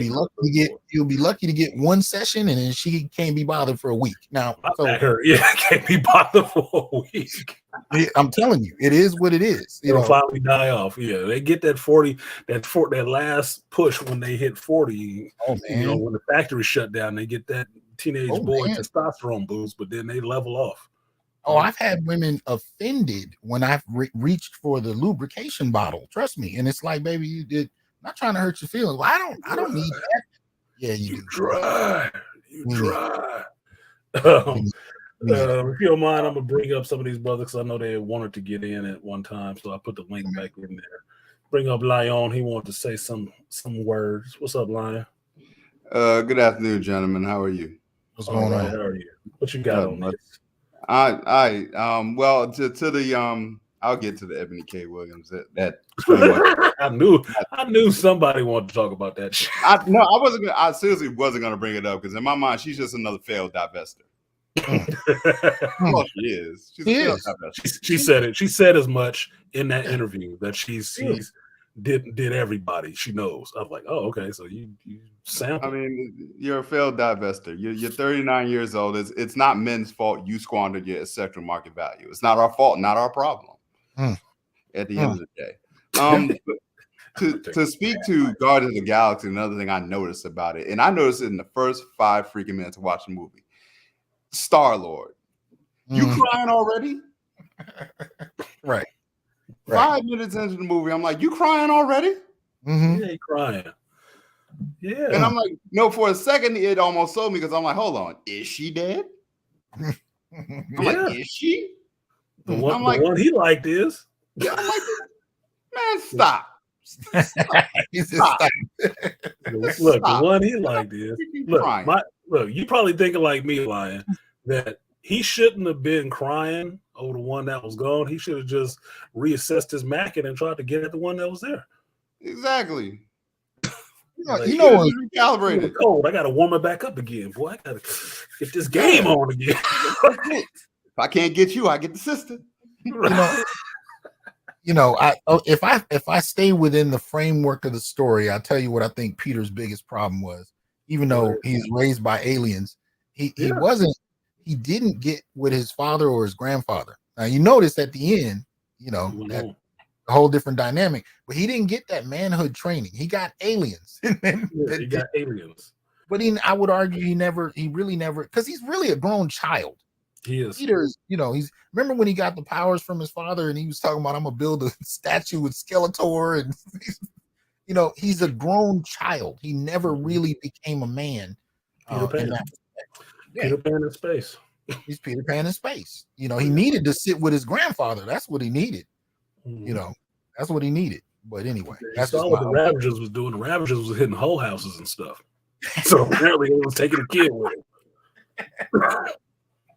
be lucky to get one session, and then she can't be bothered for a week. Now, can't be bothered for a week. I'm telling you, it is what it is. It'll finally die off. Yeah, they get that 40, that last push when they hit 40. Oh man, you know, when the factory shut down, they get that teenage boy testosterone boost, but then they level off. Oh, I've had women offended when I've reached for the lubrication bottle. Trust me, and it's like, baby, you did. I'm not trying to hurt your feelings. Well, I don't need that. Yeah, you do. Dry. You dry. If you don't mind, I'm gonna bring up some of these brothers because I know they wanted to get in at one time, so I put the link back in there. Bring up Lion. He wanted to say some words. What's up, Lion? Good afternoon, gentlemen. How are you? What's going on? How are you? What you got on this? Well, to the I'll get to the Ebony K. Williams. That I knew somebody wanted to talk about that shit. I seriously wasn't gonna bring it up because in my mind she's just another failed divester. Well, she is. She said it. She said as much in that interview that she's did everybody she knows. I was like, oh, okay, so you sample. I mean, you're a failed divester. You're 39 years old. It's not men's fault you squandered your sexual market value. It's not our fault, not our problem. At the end of the day. To speak to Guardians of the Galaxy, another thing I noticed about it, and I noticed it in the first 5 freaking minutes of watching the movie. Star-Lord, you crying already? Right. 5 minutes into the movie, I'm like, you crying already? Yeah, he crying. Yeah. And I'm like, no, for a second, it almost sold me because I'm like, hold on, is she dead? I'm like, is she? The one he liked is. Yeah, I'm like, man, stop. Look, the one he liked is. Look, you probably thinking like me, Lion, that he shouldn't have been crying over the one that was gone. He should have just reassessed his Mackin and tried to get at the one that was there. Exactly. You know what? Recalibrated. Cold. I got to warm it back up again, boy. I got to get this game on again. If I can't get you, I get the sister. If I stay within the framework of the story, I'll tell you what I think Peter's biggest problem was. Even though he's raised by aliens, he didn't get with his father or his grandfather. Now you notice at the end, that a whole different dynamic, but he didn't get that manhood training. He got aliens. He got aliens. But I would argue he really never, because he's really a grown child. He is. Peter's, remember when he got the powers from his father and he was talking about, I'm gonna build a statue with Skeletor, and he's a grown child. He never really became a man. Peter Pan. Peter Pan in space. He's Peter Pan in space. He needed to sit with his grandfather. That's what he needed. That's what he needed. But anyway, that's saw what the Ravagers was doing. The Ravagers was hitting whole houses and stuff. So apparently it was taking a kid with him.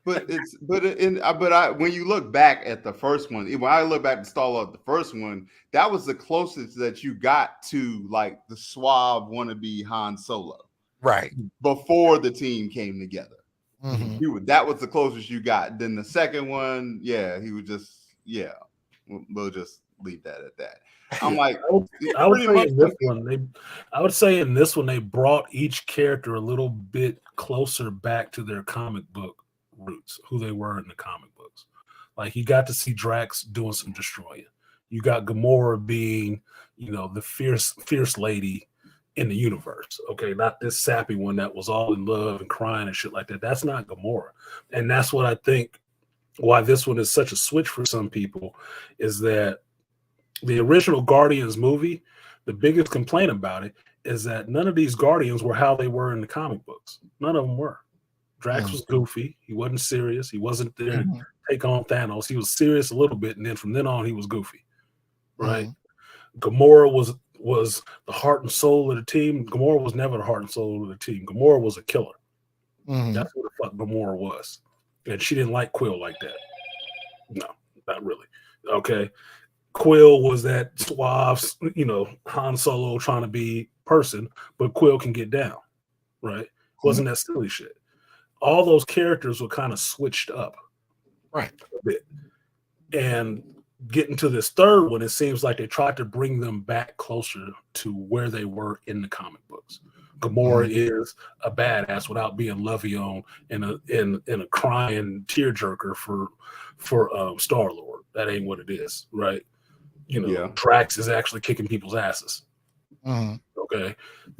When you look back at the first one, when I look back to Star-Lord, the first one, that was the closest that you got to like the suave wannabe Han Solo, right? Before the team came together, that was the closest you got. Then the second one, he was just, we'll just leave that at that. I'm like, I would say in this one they brought each character a little bit closer back to their comic book roots, who they were in the comic books. Like you got to see Drax doing some destroying. You got Gamora being, the fierce lady in the universe. Okay, not this sappy one that was all in love and crying and shit like that. That's not Gamora. And that's what I think why this one is such a switch for some people is that the original Guardians movie, the biggest complaint about it is that none of these Guardians were how they were in the comic books. None of them were. Drax was goofy. He wasn't serious. He wasn't there to take on Thanos. He was serious a little bit, and then from then on, he was goofy. Right? Gamora was the heart and soul of the team. Gamora was never the heart and soul of the team. Gamora was a killer. That's what the fuck Gamora was. And she didn't like Quill like that. No, not really. Okay. Quill was that suave, Han Solo trying to be person, but Quill can get down. Right? Wasn't that silly shit. All those characters were kind of switched up. Right. A bit. And getting to this third one, it seems like they tried to bring them back closer to where they were in the comic books. Gamora is a badass without being Le'Veon and a crying tearjerker for Star-Lord. That ain't what it is, right? Drax is actually kicking people's asses. Okay,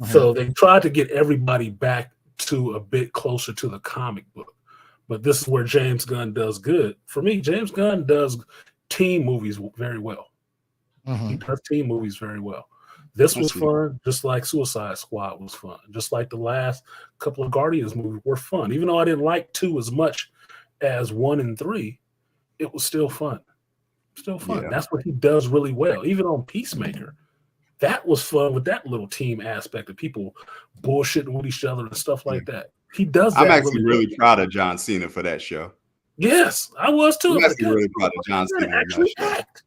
so they tried to get everybody back to a bit closer to the comic book, but this is where James Gunn does good. For me, James Gunn does team movies very well. He does team movies very well. This was fun, just like Suicide Squad was fun. Just like the last couple of Guardians movies were fun. Even though I didn't like 2 as much as 1 and 3, it was still fun. Still fun. Yeah. That's what he does really well. Even on Peacemaker, that was fun with that little team aspect of people bullshitting with each other and stuff like that. He does that. I'm actually really proud of John Cena for that show. Yes, I was too. I'm actually really proud of John Cena. Actually act.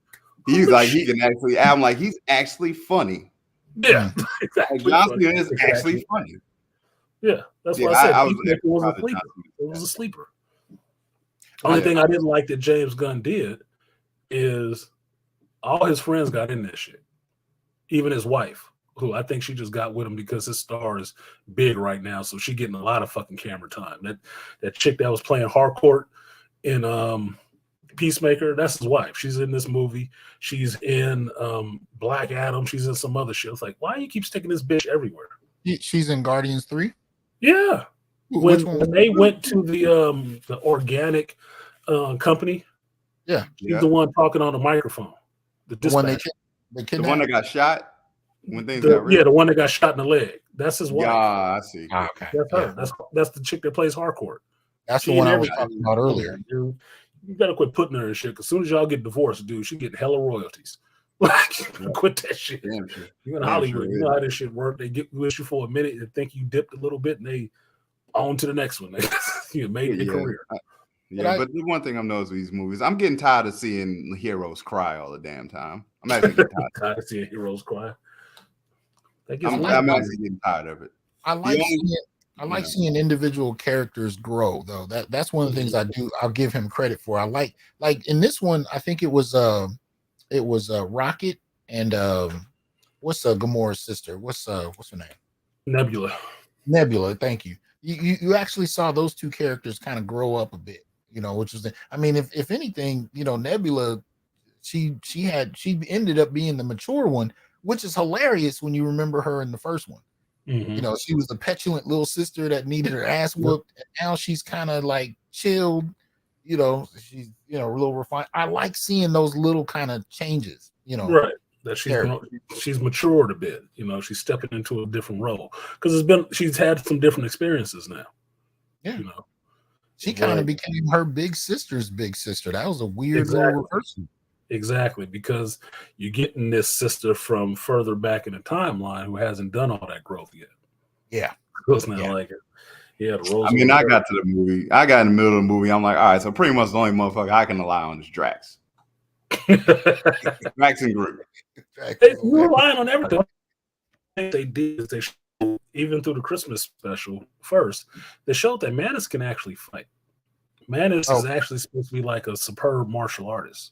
He's like, he can actually, I'm like, he's actually funny. Yeah, exactly. John Cena is actually funny. Yeah, that's what I said. It was a sleeper. It was a sleeper. Only thing I didn't like that James Gunn did is all his friends got in that shit. Even his wife, who I think she just got with him because his star is big right now, so she getting a lot of fucking camera time. That chick that was playing Harcourt in Peacemaker, that's his wife. She's in this movie. She's in Black Adam. She's in some other shit. It's like, why do you keep sticking this bitch everywhere? She's in Guardians 3? Yeah. When they went to the organic company, she's the one talking on the microphone. The one the one that got shot when things got real. Yeah, the one that got shot in the leg. That's his wife. Yeah, I see. Okay. That's her. That's the chick that plays Harcourt. That's the one I was talking about earlier. You gotta quit putting her in shit. Because as soon as y'all get divorced, dude, she getting hella royalties. Quit that shit. You in Hollywood, you know how this shit work. They get with you for a minute and think you dipped a little bit, and they on to the next one. You made your career. But the one thing I'm noticing with these movies, I'm getting tired of seeing heroes cry all the damn time. I'm actually getting tired of seeing heroes cry. I'm actually getting tired of it. I like seeing individual characters grow, though. That's one of the things I do. I'll give him credit for. I like in this one. I think it was Rocket and what's Gamora's sister? What's her name? Nebula. Nebula. Thank you. You actually saw those two characters kind of grow up a bit, which was I mean, if anything, Nebula, she ended up being the mature one, which is hilarious when you remember her in the first one. She was the petulant little sister that needed her ass whooped, and now she's kind of like chilled. She's a little refined. I like seeing those little kind of changes. Right. That she's matured a bit. She's stepping into a different role because she's had some different experiences now. Yeah. She kind of became her big sister's big sister. That was a weird little reversal. Exactly, because you're getting this sister from further back in the timeline who hasn't done all that growth yet. Yeah. It's not like it. Yeah, the roles. I mean, I got to the movie. I got in the middle of the movie. I'm like, all right, so pretty much the only motherfucker I can rely on is Drax. Drax and Groot. You're relying on everything. They did is they showed, even through the Christmas special first, they showed that Manus can actually fight. Manus is actually supposed to be like a superb martial artist.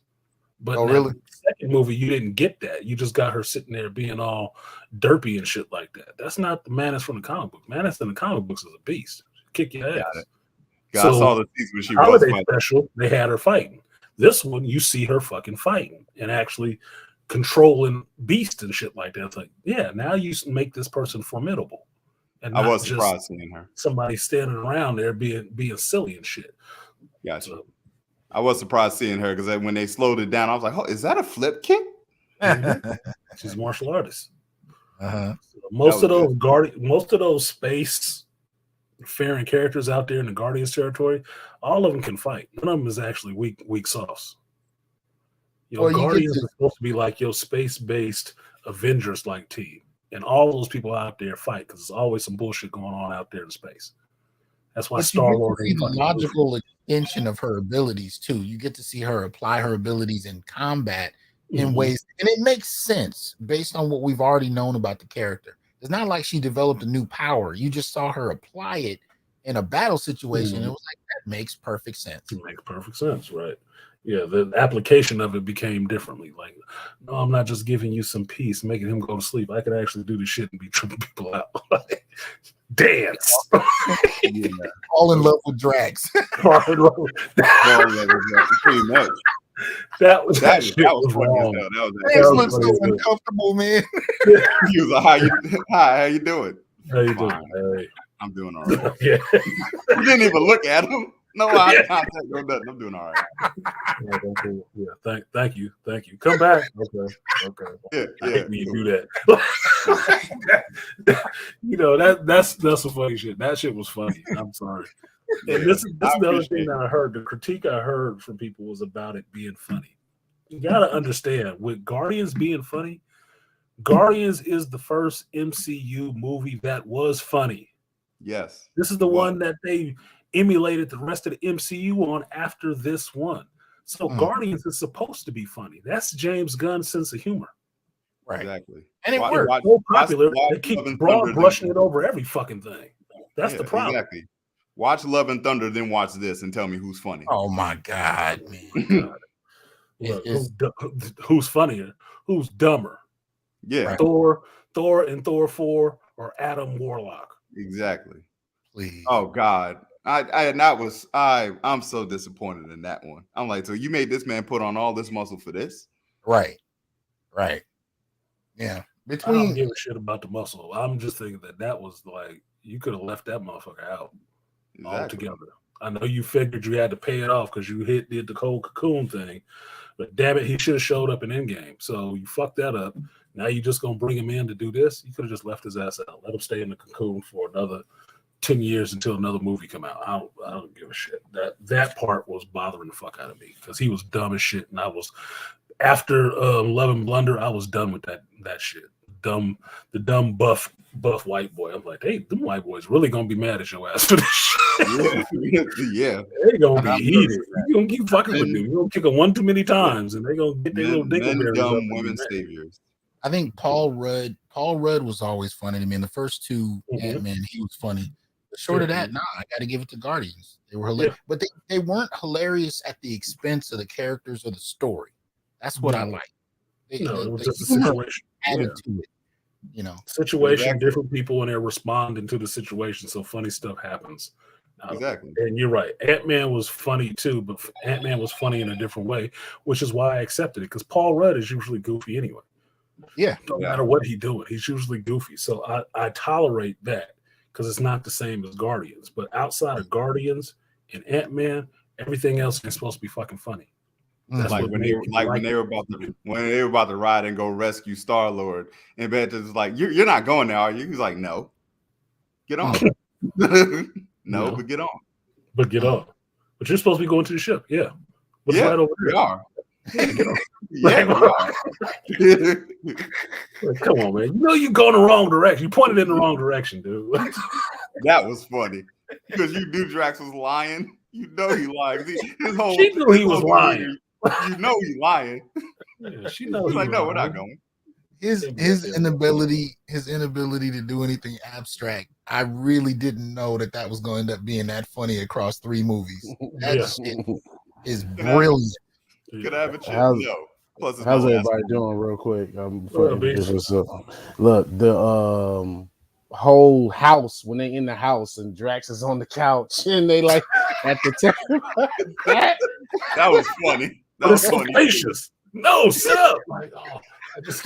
But really? The second movie, you didn't get that. You just got her sitting there being all derpy and shit like that. That's not the Manus from the comic book. Manus in the comic books is a beast. Kick your ass. I saw the season when she holiday special, they had her fighting. This one, you see her fucking fighting and actually controlling beasts and shit like that. It's like, yeah, now you make this person formidable. And I not was just surprised seeing her. somebody standing around there being silly and shit. Gotcha. So, I was surprised seeing her because when they slowed it down, I was like, "Oh, is that a flip kick?" she's a martial artist. Uh-huh. So most That of was most of those space faring characters out there in the Guardians territory, all of them can fight. None of them is actually weak sauce. Well, you get Guardians to- are supposed to be like your space-based Avengers like team. And all those people out there fight because there's always some bullshit going on out there in space. That's why But Star you get Lord to see the logical extension of her abilities too. You get to see her apply her abilities in combat in ways, and it makes sense based on what we've already known about the character. It's not like she developed a new power. You just saw her apply it in a battle situation. It was like, that makes perfect sense. It makes perfect sense, right? Yeah, the application of it became differently. Like, no, I'm not just giving you some peace, making him go to sleep. I could actually do the shit and be tripping people out. Dance. All in love with Drax. Pretty much. That shit was funny as wrong. hell. Drax looks so uncomfortable, man. He was like, how you doing? How you doing? Hey. I'm doing all right. Yeah. We didn't even look at him. No eye contact, no nothing. I'm doing all right. Yeah, thank you. Come back. Okay. Yeah, I hate when you do that. That's some funny shit. That shit was funny. I'm sorry. And this is the other thing that I heard. The critique I heard from people was about it being funny. You gotta understand, with Guardians being funny, Guardians is the first MCU movie that was funny. Yes. This is the one that they emulated the rest of the MCU on after this one. So Guardians is supposed to be funny. That's James Gunn's sense of humor. Right. Exactly. And it worked. So popular, they keep brushing it over every fucking thing. That's the problem. Exactly. Watch Love and Thunder, then watch this and tell me who's funny. Oh my God, man. Look, who's funnier? Who's dumber? Yeah. Thor and Thor 4 or Adam Warlock? Exactly. Please. Oh God. I'm so disappointed in that one. I'm like, so you made this man put on all this muscle for this? Right. Yeah. I don't give a shit about the muscle. I'm just thinking that was like, you could have left that motherfucker out altogether. I know you figured you had to pay it off because you did the whole cocoon thing, but damn it, he should have showed up in Endgame. So you fucked that up. Now you just gonna bring him in to do this? You could have just left his ass out. Let him stay in the cocoon for another 10 years until another movie come out. I don't give a shit. That part was bothering the fuck out of me because he was dumb as shit, and I was after Love and Blunder, I was done with that shit. The dumb buff white boy. I'm like, hey, them white boys really gonna be mad at your ass for this shit. Yeah. They gonna be heated. You gonna keep fucking with them. You gonna kick them one too many times, and they gonna get their little dingleberries. Dumb women saviors. I think Paul Rudd was always funny to me. In the first two Ant-Man, he was funny. But short of that, I got to give it to Guardians. They were hilarious, but they weren't hilarious at the expense of the characters or the story. That's what I like. It was just a situation. Added to it, Situation, different people, and they're responding to the situation. So funny stuff happens. Exactly. And you're right. Ant-Man was funny too, but Ant-Man was funny in a different way, which is why I accepted it. Because Paul Rudd is usually goofy anyway. Yeah. No matter what he's doing, he's usually goofy. So I tolerate that because it's not the same as Guardians. But outside of Guardians and Ant-Man, everything else is supposed to be fucking funny. That's Like when they were about to ride and go rescue Star-Lord, and Banter's is like, you're not going there, are you? He's like, no. Get on. No, but get on. But get on. But you're supposed to be going to the ship. Yeah. But yeah, right over there. We are. Get on. Yeah, we are. Like, come on, man. You know you're going the wrong direction. You pointed in the wrong direction, dude. That was funny. Because you knew Drax was lying. You know he lied. She knew he was lying. You know he's lying. Yeah, she knows. He's like, no, we're not going. His inability to do anything abstract. I really didn't know that was going to end up being that funny across 3 movies. That shit is brilliant. Could I have a chance? No. Plus, how's everybody doing, real quick? Look, the whole house, when they in the house and Drax is on the couch and they like at the time. That was funny. But it's so spacious. No, sit up. Like, oh, I just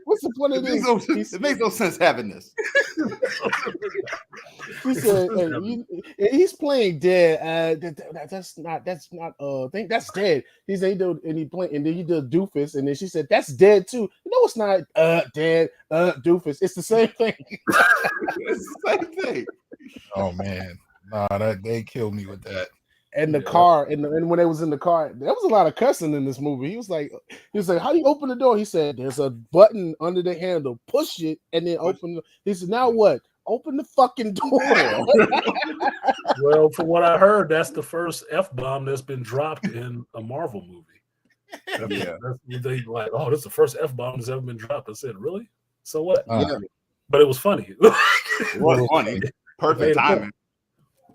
What's the point of this? It makes no sense having this. He said, he's playing dead. That's not think that's dead. He said he did, and then he did doofus, and then she said that's dead too. No, it's not dead, doofus. It's the same thing. It's the same thing. Oh man, that they killed me with that. And the car, and when they was in the car, there was a lot of cussing in this movie. He was like, how do you open the door? He said, there's a button under the handle. Push it and then open. He said, now what? Open the fucking door. Well, from what I heard, that's the first F-bomb that's been dropped in a Marvel movie. Yeah. They like, oh, this is the first F-bomb that's ever been dropped. I said, really? So what? Yeah. But it was funny. It was funny. Perfect timing.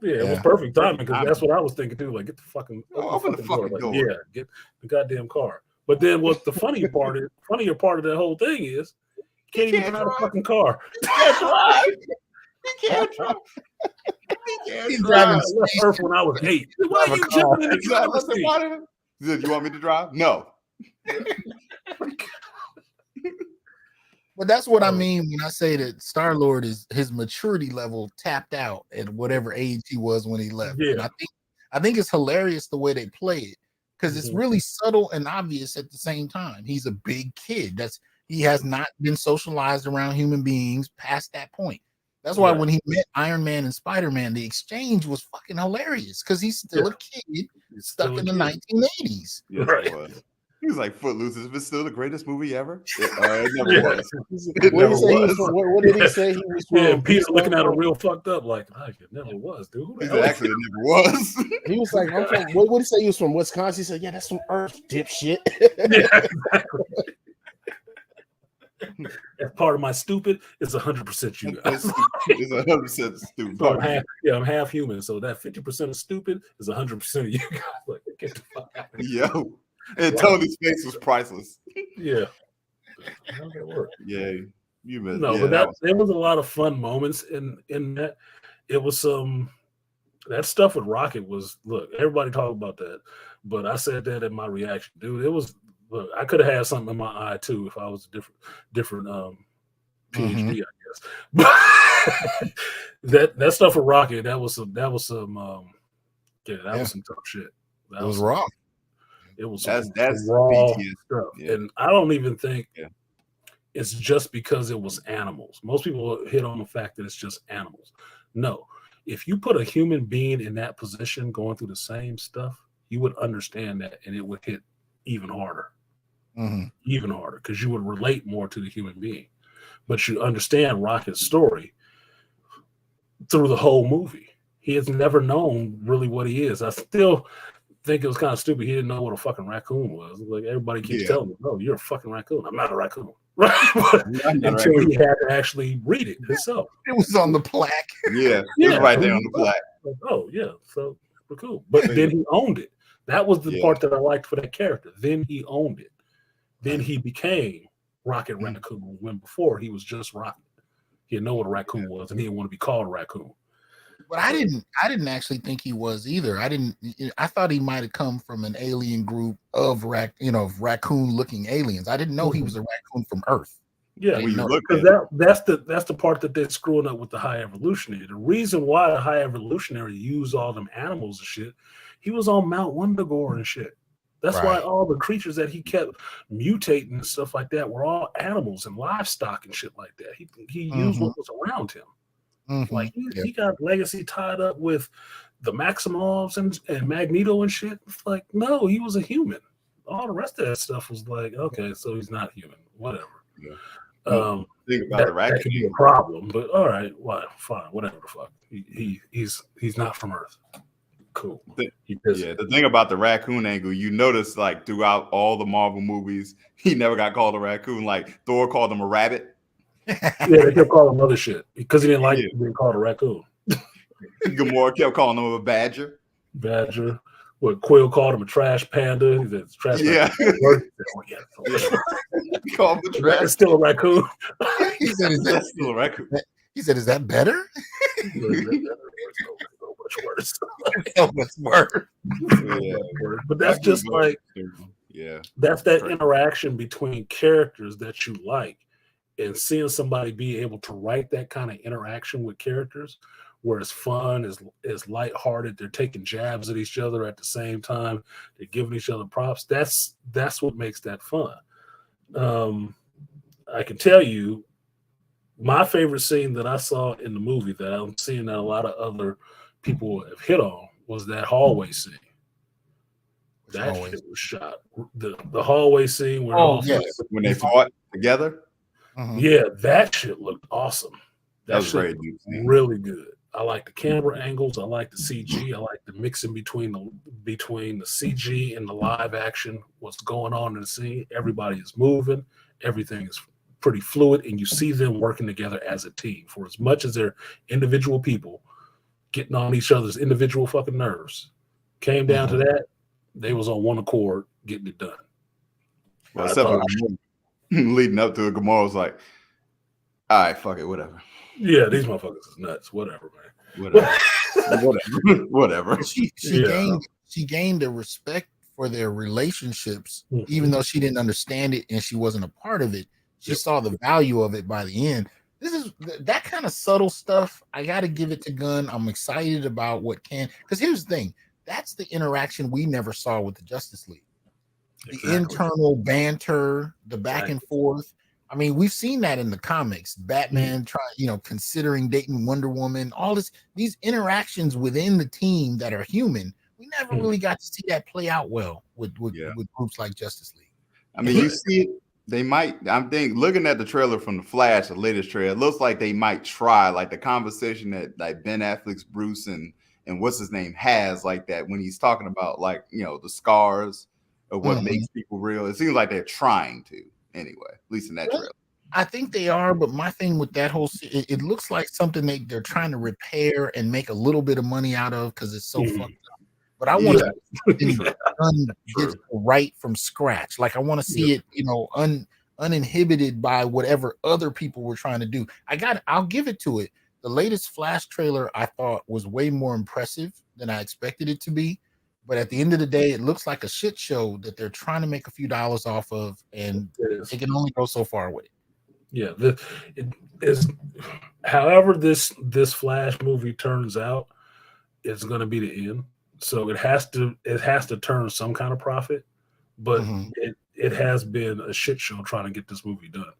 Yeah, it was perfect timing because that's what I was thinking too. Like, get the fucking open the fucking door. Like, yeah, get the goddamn car. But then what the funnier part of that whole thing is, you can't even drive a fucking car. He can't drive. He can't drive. He's driving. I left Earth when I was 8. Why are you jumping in the driver's seat? He said, "You want me to drive?" No. But that's what I mean when I say that Star-Lord is his maturity level tapped out at whatever age he was when he left. Yeah. And I think it's hilarious the way they play it because it's really subtle and obvious at the same time. He's a big kid. He has not been socialized around human beings past that point. That's why when he met Iron Man and Spider-Man, the exchange was fucking hilarious because he's still a kid stuck in the 1980s. Yes, it was. He was like, Footloose is still the greatest movie ever. It never was. It never was. What did he say he was from? Yeah, Peter looking at him real fucked up, like, it never was, dude. Exactly, it never was. He was like, I'm from, what did he say he was from Wisconsin? He said, yeah, that's from Earth, dipshit. Yeah, exactly. As part of my stupid, it's 100% you guys. It's 100% stupid. So I'm half human, so that 50% of stupid is 100% of you guys. Like, get the fuck out of here. Yo. And Tony's face was priceless. Yeah. How did that work? Yeah. You missed. No, but there was a lot of fun moments in that. It was that stuff with Rocket was, look, everybody talk about that, but I said that in my reaction, dude. It was, look, I could have had something in my eye too if I was a different PhD, I guess. But that stuff with Rocket, that was some was some tough shit. That was raw. It was that's raw BTS stuff, yeah. And I don't even think it's just because it was animals. Most people hit on the fact that it's just animals. No, if you put a human being in that position going through the same stuff, you would understand that, and it would hit even harder, even harder, because you would relate more to the human being. But you understand Rocket's story through the whole movie. He has never known really what he is. I still think it was kind of stupid. He didn't know what a fucking raccoon was. Like, everybody keeps telling him, "No, you're a fucking raccoon." I'm not a raccoon, right? Until he had to actually read it himself. It was on the plaque. Yeah, it was right there on the plaque. Like, oh yeah, so we're cool. But then he owned it. That was the part that I liked for that character. Then he owned it. Then he became Rocket Raccoon. When before he was just Rocket. He didn't know what a raccoon was, and he didn't want to be called a raccoon. But I didn't actually think he was either. I thought he might have come from an alien group of raccoon-looking aliens. I didn't know he was a raccoon from Earth. Yeah, because that's the part that they're screwing up with the High Evolutionary. The reason why the High Evolutionary used all them animals and shit, he was on Mount Wundagore and shit. That's why all the creatures that he kept mutating and stuff like that were all animals and livestock and shit like that. He used what was around him. Like he got legacy tied up with the Maximovs and Magneto and shit. It's like, no, he was a human. All the rest of that stuff was like, okay, so he's not human. Whatever. Yeah. Think about that could be a problem, but all right, well, fine, whatever the fuck. He's not from Earth. Cool. The thing about the raccoon angle, you notice like throughout all the Marvel movies, he never got called a raccoon. Like Thor called him a rabbit. Yeah, they kept calling him other shit because he didn't like being called a raccoon. Gamora kept calling him a badger. Badger. What Quill called him a trash panda. He said trash panda. He called him the trash. That's still a raccoon. He said, "Is that still a raccoon?" He said, "Is that better?" much worse. Hell much worse. Yeah. But that's just like, yeah, that's that interaction between characters that you like, and seeing somebody be able to write that kind of interaction with characters where it's fun, is lighthearted, they're taking jabs at each other at the same time, they're giving each other props. That's what makes that fun. I can tell you my favorite scene that I saw in the movie that I'm seeing that a lot of other people have hit on was that hallway scene. That shit was shot. The hallway scene where when they fought together. Yeah, that shit looked awesome. That was shit very looked really good. I like the camera angles. I like the CG. I like the mixing between the CG and the live action. What's going on in the scene? Everybody is moving. Everything is pretty fluid, and you see them working together as a team. For as much as they're individual people getting on each other's individual fucking nerves, came down to that, they was on one accord getting it done. Well, except for leading up to it, Gamora was like, "All right, fuck it, whatever." Yeah, these motherfuckers is nuts. Whatever, man. Whatever. She gained a respect for their relationships, even though she didn't understand it and she wasn't a part of it. She saw the value of it by the end. This is that kind of subtle stuff. I got to give it to Gunn. I'm excited about what because here's the thing. That's the interaction we never saw with the Justice League. The internal banter, the back and forth. I mean, we've seen that in the comics. Batman considering dating Wonder Woman, all these interactions within the team that are human. We never really got to see that play out well with groups like Justice League. I mean, you see it. They might. I'm thinking, looking at the trailer from the Flash, the latest trailer, it looks like they might try like the conversation that like Ben Affleck's Bruce and what's his name has, like that when he's talking about like the scars of what makes people real. It seems like they're trying to anyway, at least in that trailer. I think they are, but my thing with that whole it looks like something they're trying to repair and make a little bit of money out of because it's so fucked up. But I want to get right from scratch. Like I want to see it, uninhibited by whatever other people were trying to do. I'll give it to it. The latest Flash trailer I thought was way more impressive than I expected it to be. But at the end of the day, it looks like a shit show that they're trying to make a few dollars off of, and they can only go so far with it. Yeah, it is. However, this Flash movie turns out, it's going to be the end. So it has to turn some kind of profit, but it has been a shit show trying to get this movie done.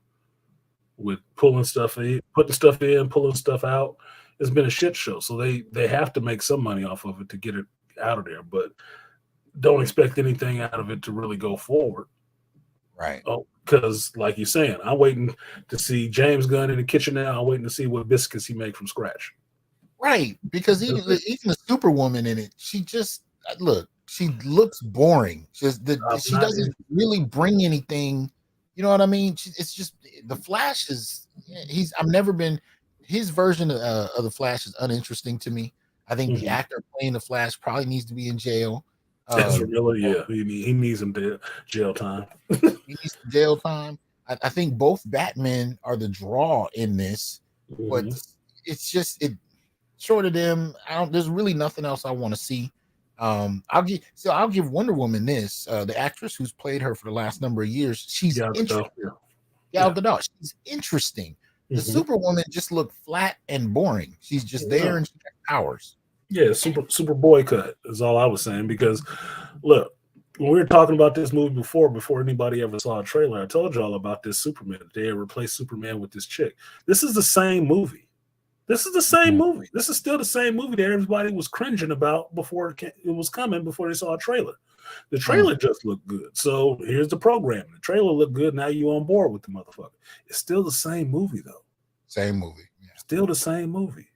With pulling stuff in, putting stuff in, pulling stuff out, it's been a shit show. So they have to make some money off of it to get it out of there, but don't expect anything out of it to really go forward. Right. Oh, because like you're saying, I'm waiting to see James Gunn in the kitchen now. I'm waiting to see what biscuits he make from scratch. Right, because even the Superwoman in it, she looks boring. She doesn't really bring anything. You know what I mean? It's just the Flash is. His version of the Flash is uninteresting to me. I think the actor playing the Flash probably needs to be in jail. He needs some jail time. He needs some jail time. I think both Batmen are the draw in this, but it's just short of them. There's really nothing else I want to see. I'll give Wonder Woman this. The actress who's played her for the last number of years, she's interesting. Gal Gadot, she's interesting. The Superwoman just looked flat and boring. She's just there and she has powers. Yeah, super boy cut is all I was saying. Because look, when we were talking about this movie before anybody ever saw a trailer, I told y'all about this Superman. They had replaced Superman with this chick. This is the same movie. This is the same movie. This is still the same movie that everybody was cringing about before it was coming, before they saw a trailer. The trailer just looked good. So here's the program. The trailer looked good. Now you on board with the motherfucker. It's still the same movie, though. Same movie. Yeah. Still the same movie.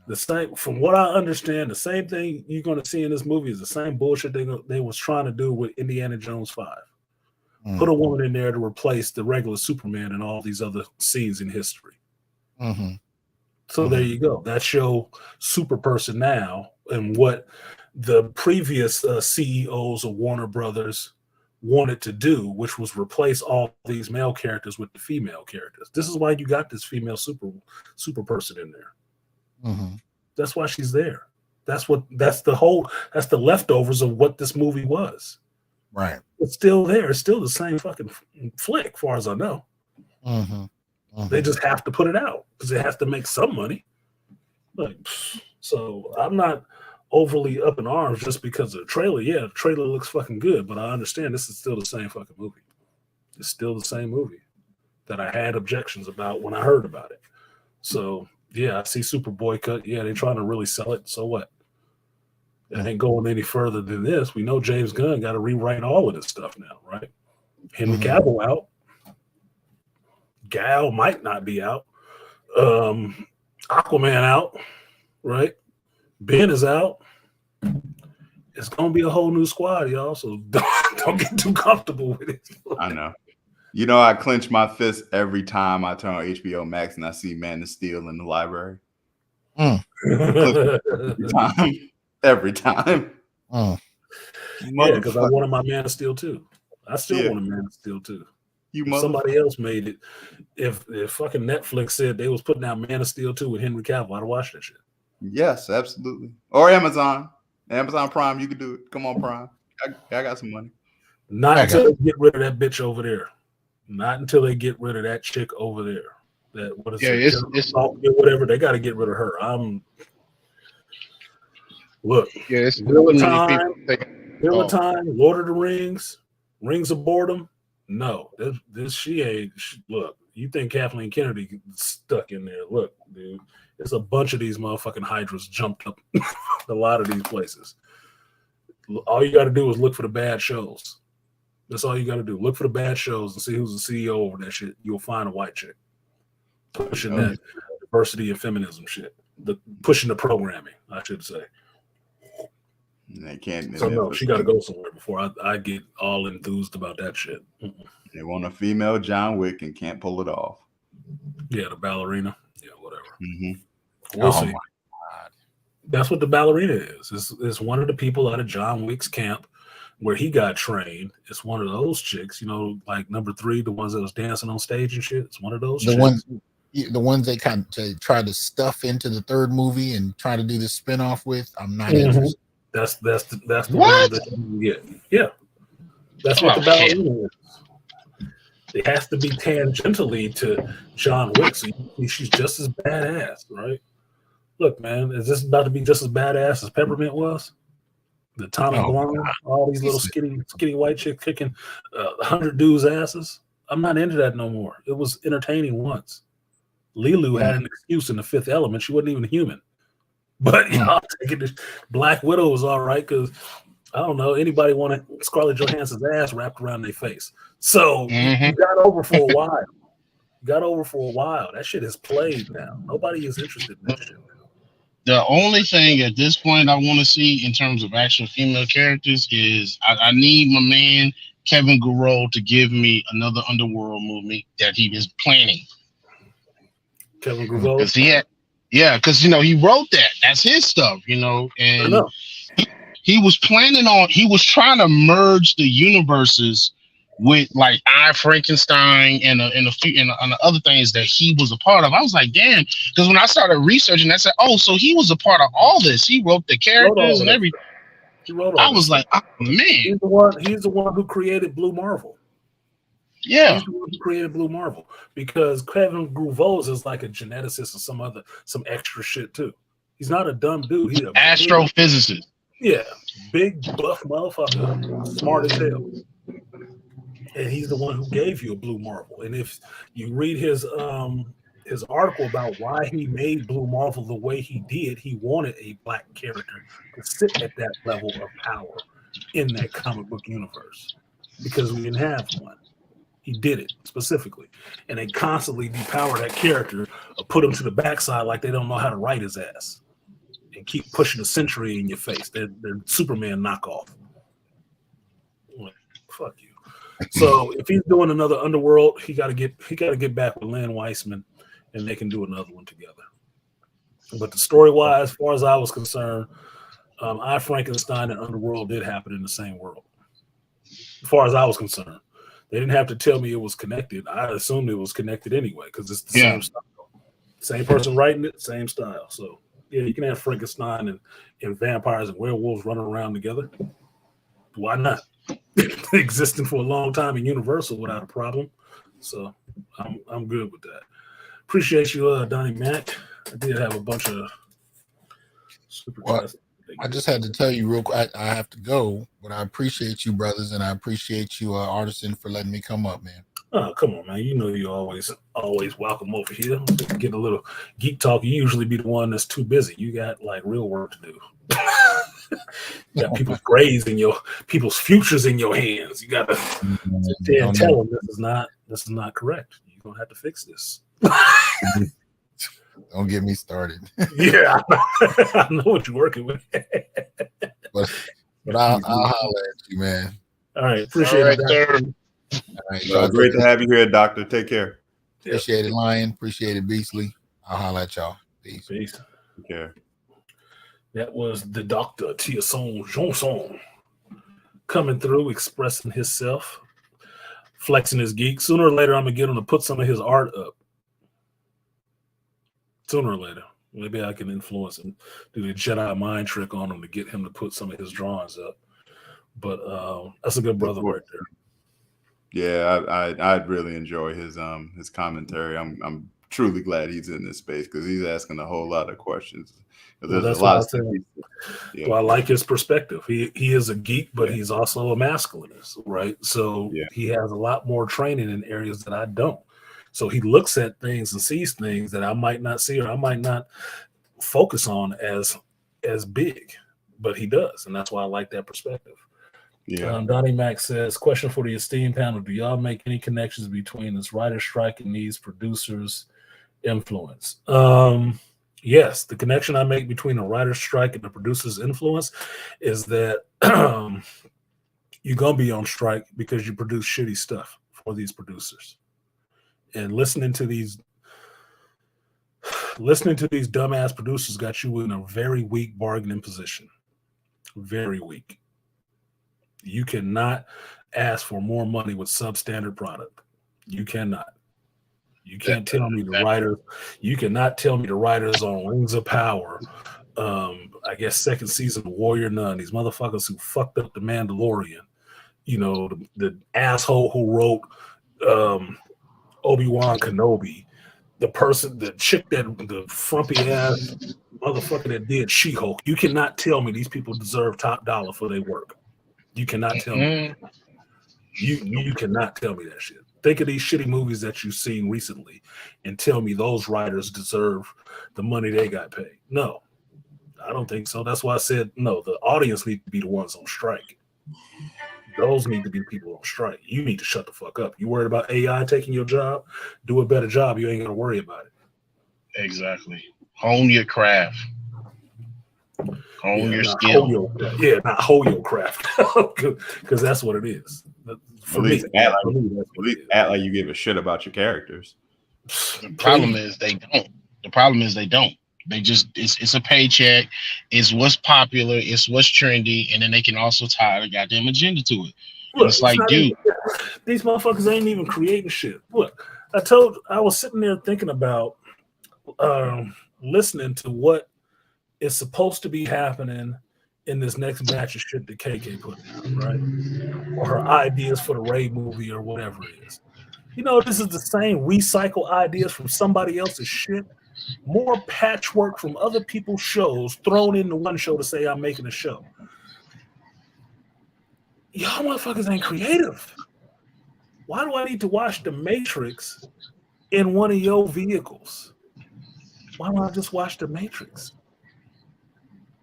The same, from what I understand, the same thing you're going to see in this movie is the same bullshit they was trying to do with Indiana Jones 5. Put a woman in there to replace the regular Superman and all these other scenes in history. So there you go. That's your super person now, and what the previous CEOs of Warner Brothers wanted to do, which was replace all these male characters with the female characters. This is why you got this female super person in there. That's why she's there. That's the leftovers of what this movie was. Right. It's still there. It's still the same fucking flick, as far as I know. They just have to put it out because it has to make some money. Like, so I'm not overly up in arms just because of the trailer. Yeah, the trailer looks fucking good, but I understand this is still the same fucking movie. It's still the same movie that I had objections about when I heard about it. So yeah, I see Super Boycott. Yeah, they're trying to really sell it. So what? It ain't going any further than this. We know James Gunn got to rewrite all of this stuff now, right? Henry Cavill out. Gal might not be out. Aquaman out, right? Ben is out. It's gonna be a whole new squad, y'all. So don't get too comfortable with it. I know. You know, I clench my fist every time I turn on HBO Max and I see Man of Steel in the library. Every time. Yeah, because I wanted my Man of Steel too. I still want a Man of Steel too. If somebody else made it. If fucking Netflix said they was putting out Man of Steel 2 with Henry Cavill, I'd watch that shit. Yes, absolutely. Or Amazon Prime, you could do it. Come on, Prime. I got some money. Not until they get rid of that bitch over there. Not until they get rid of that chick over there. That what is it? It's whatever. They got to get rid of her. Look. Yeah, it's time. Lord of the Rings, Rings of Boredom. No, she ain't. Look, you think Kathleen Kennedy stuck in there? Look, dude, there's a bunch of these motherfucking hydras jumped up a lot of these places. All you got to do is look for the bad shows. That's all you got to do. Look for the bad shows and see who's the CEO over that shit. You'll find a white chick pushing that diversity and feminism shit. Pushing the programming, I should say. They can't. So no, she got to go somewhere before I get all enthused about that shit. They want a female John Wick and can't pull it off. Yeah, the ballerina. Yeah, whatever. Mm-hmm. We'll see. That's what the ballerina is. It's one of the people out of John Wick's camp where he got trained. It's one of those chicks, you know, like number 3, the ones that was dancing on stage and shit. It's one of those chicks. The ones they kind of try to stuff into the 3rd movie and try to do the spinoff with. I'm not interested. That's the one that you get. Yeah, that's what the ballerina is. It has to be tangentially to John Wick, so she's just as badass, right? Look, man, is this about to be just as badass as Peppermint was? The Tommy Blonde, all these little skinny white chicks kicking 100 dudes' asses. I'm not into that no more. It was entertaining once. Lilu had an excuse in The Fifth Element. She wasn't even human. But y'all taking this Black Widow was all right because I don't know anybody wanted Scarlett Johansson's ass wrapped around their face. So you got over for a while. That shit is played now. Nobody is interested in that shit. The only thing at this point I want to see in terms of actual female characters is I need my man Kevin Garreau to give me another Underworld movie that he is planning. Kevin Garreau? Because he wrote that. That's his stuff, and he was he was trying to merge the universes with like I Frankenstein and the other things that he was a part of. I was like, damn, because when I started researching, I said, oh, so he was a part of all this. He wrote the characters and everything. I was like, oh man, he's the one who created Blue Marvel. Yeah, he's the one who created Blue Marvel because Kevin Garreau is like a geneticist or some extra shit too. He's not a dumb dude. He's an astrophysicist. Yeah, big buff motherfucker, smart as hell. And he's the one who gave you a Blue Marvel. And if you read his article about why he made Blue Marvel the way he did, he wanted a black character to sit at that level of power in that comic book universe because we didn't have one. He did it specifically. And they constantly depower that character or put him to the backside like they don't know how to write his ass and keep pushing the Century in your face. They're Superman knockoff. Like, fuck you. So if he's doing another Underworld, he got to get back with Len Weissman, and they can do another one together. But the story-wise, as far as I was concerned, I Frankenstein and Underworld did happen in the same world. As far as I was concerned, they didn't have to tell me it was connected. I assumed it was connected anyway because it's the same style, same person writing it, same style. So Yeah, you can have Frankenstein and vampires and werewolves running around together. Why not? Existing for a long time in Universal without a problem. So I'm good with that. Appreciate you, Donnie Mac. I did have a bunch of super chats. I just had to tell you real quick. I have to go, but I appreciate you, brothers, and I appreciate you, Artisan, for letting me come up, man. Oh, come on, man. You know you're always welcome over here. Get a little geek talk. You usually be the one that's too busy. You got like real work to do. You got people's grades in people's futures in your hands. You gotta sit there and tell them this is not correct. You're gonna have to fix this. Don't get me started. Yeah, I know what you're working with. but I'll holler at you, man. All right, appreciate it. All right, great to have you here, Doctor. Take care. Appreciate it, Lion. Appreciate it, Beastly. I'll holler at y'all. Peace. Peace. Take care. That was the Dr. Tierson Johnson coming through, expressing himself, flexing his geek. Sooner or later, I'm going to get him to put some of his art up. Sooner or later. Maybe I can influence him, do the Jedi mind trick on him to get him to put some of his drawings up. But that's a good brother right there. Yeah, I'd really enjoy his commentary. I'm truly glad he's in this space because he's asking a whole lot of questions. Well, that's a lot of things. Yeah. Well, I like his perspective. He is a geek, but he's also a masculinist, right? So he has a lot more training in areas that I don't. So he looks at things and sees things that I might not see or I might not focus on as big, but he does, and that's why I like that perspective. Yeah. Donnie Mac says, question for the esteemed panel: do y'all make any connections between this writer strike and these producers' influence? Yes, the connection I make between the writer's strike and the producer's influence is that you're gonna be on strike because you produce shitty stuff for these producers. And listening to these dumbass producers got you in a very weak bargaining position. Very weak. You cannot ask for more money with substandard product. You cannot. You can't tell me the writers. You cannot tell me the writers on Rings of Power. I guess second season of Warrior Nun. These motherfuckers who fucked up the Mandalorian. You know, the asshole who wrote Obi-Wan Kenobi. The chick the frumpy ass motherfucker that did She-Hulk. You cannot tell me these people deserve top dollar for their work. You cannot tell me. You cannot tell me that shit. Think of these shitty movies that you've seen recently and tell me those writers deserve the money they got paid. No, I don't think so. That's why I said no. The audience need to be the ones on strike. Those need to be the people on strike. You need to shut the fuck up. You worried about AI taking your job? Do a better job. You ain't gonna worry about it. Exactly. Hone your craft. Hone your skill. Not hold your craft, because that's what it is. For me, act like you give a shit about your characters. The problem is they don't. They just it's a paycheck. It's what's popular. It's what's trendy, and then they can also tie the goddamn agenda to it. Look, it's like, dude, these motherfuckers ain't even creating shit. Look, I was sitting there thinking about listening to what is supposed to be happening in this next batch of shit that KK put down, right? Or her ideas for the Ray movie or whatever it is. You know, this is the same recycle ideas from somebody else's shit. More patchwork from other people's shows thrown into one show to say I'm making a show. Y'all motherfuckers ain't creative. Why do I need to watch The Matrix in one of your vehicles? Why don't I just watch The Matrix?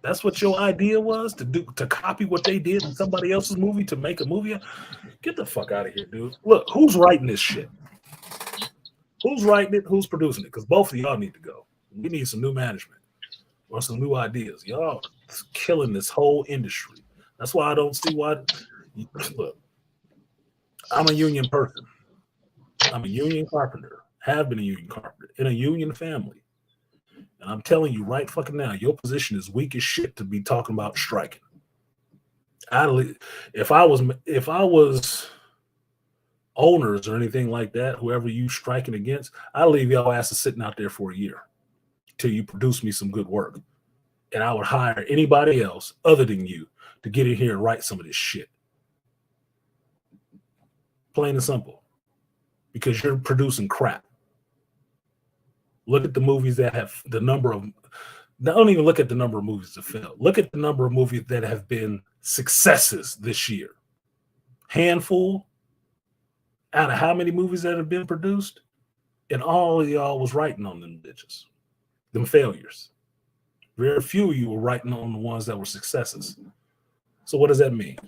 That's what your idea was, to copy what they did in somebody else's movie to make a movie? Get the fuck out of here, dude. Look, who's writing this shit? Who's writing it? Who's producing it? Because both of y'all need to go. We need some new management or some new ideas. Y'all killing this whole industry. That's why I don't see why. Look, I'm a union person. I'm a union carpenter. Have been a union carpenter in a union family. And I'm telling you right fucking now, your position is weak as shit to be talking about striking. If I was owners or anything like that, whoever you striking against, I'd leave y'all asses sitting out there for a year till you produce me some good work. and I would hire anybody else other than you to get in here and write some of this shit. Plain and simple. Because you're producing crap. Look at the movies that have the number of, don't even look at the number of movies that failed. Look at the number of movies that have been successes this year. Handful out of how many movies that have been produced? And all of y'all was writing on them bitches, them failures. Very few of you were writing on the ones that were successes. So what does that mean?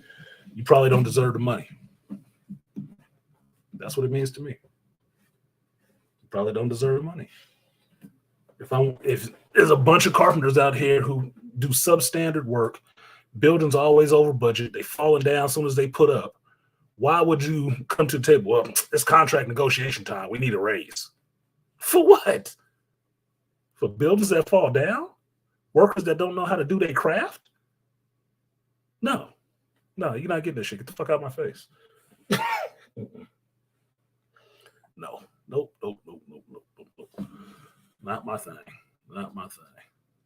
You probably don't deserve the money. That's what it means to me. You probably don't deserve the money. If there's a bunch of carpenters out here who do substandard work, buildings always over budget, they falling down as soon as they put up, why would you come to the table? Well, it's contract negotiation time. We need a raise. For what? For buildings that fall down? Workers that don't know how to do their craft? No, you're not getting this shit. Get the fuck out of my face. No. Nope. Not my thing.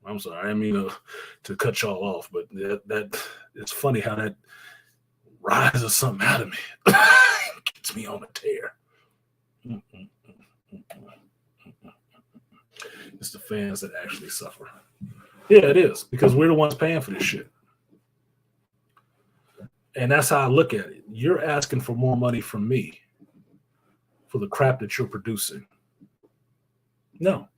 I'm sorry. I didn't mean to cut y'all off, but that it's funny how that rises something out of me. Gets me on a tear. It's the fans that actually suffer. Yeah, it is, because we're the ones paying for this shit. And that's how I look at it. You're asking for more money from me for the crap that you're producing. No.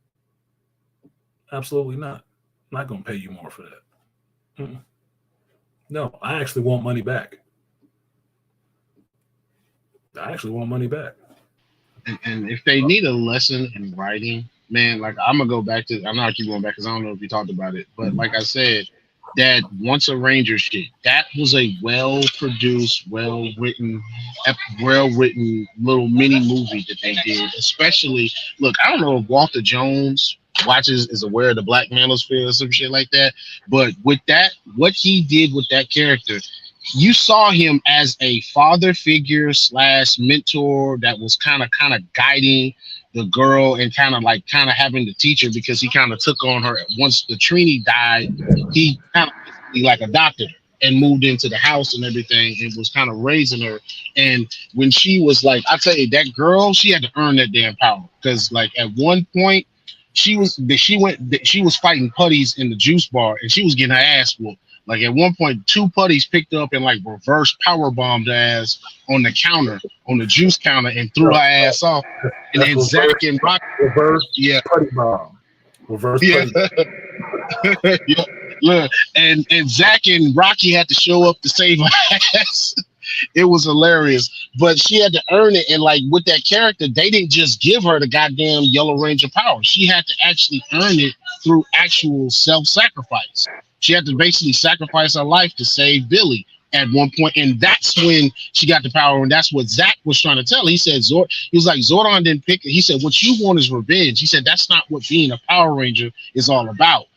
Absolutely not. I'm not going to pay you more for that. No, I actually want money back. And if they need a lesson in writing, man, like I'm gonna go back to, I'm not keep going back because I don't know if you talked about it, but like I said, that Once a Ranger shit, that was a well-produced, well-written little mini movie that they did. Especially, look, I don't know if Walter Jones is aware of the Black Manosphere or some shit like that, but with that, what he did with that character, you saw him as a father figure / mentor that was kind of guiding the girl and kind of having to teach her, because he kind of took on her once the Trini died. He kind of like adopted her and moved into the house and everything and was kind of raising her. And when she was like, I tell you, that girl, she had to earn that damn power, because like at one point she was fighting putties in the juice bar and she was getting her ass whooped. Like at one point, 2 putties picked up and like reverse power bombed her ass on the counter, on the juice counter, and threw her ass off. And then Zach and Rocky putty bomb. Reverse yeah. Yeah. Look, and Zach and Rocky had to show up to save her ass. It was hilarious, but she had to earn it. And like with that character, they didn't just give her the goddamn Yellow Ranger power. She had to actually earn it through actual self-sacrifice. She had to basically sacrifice her life to save Billy at one point, and that's when she got the power. And that's what Zach was trying to tell her. He said, he was like, Zordon didn't pick it. He said, what you want is revenge. He said, that's not what being a Power Ranger is all about.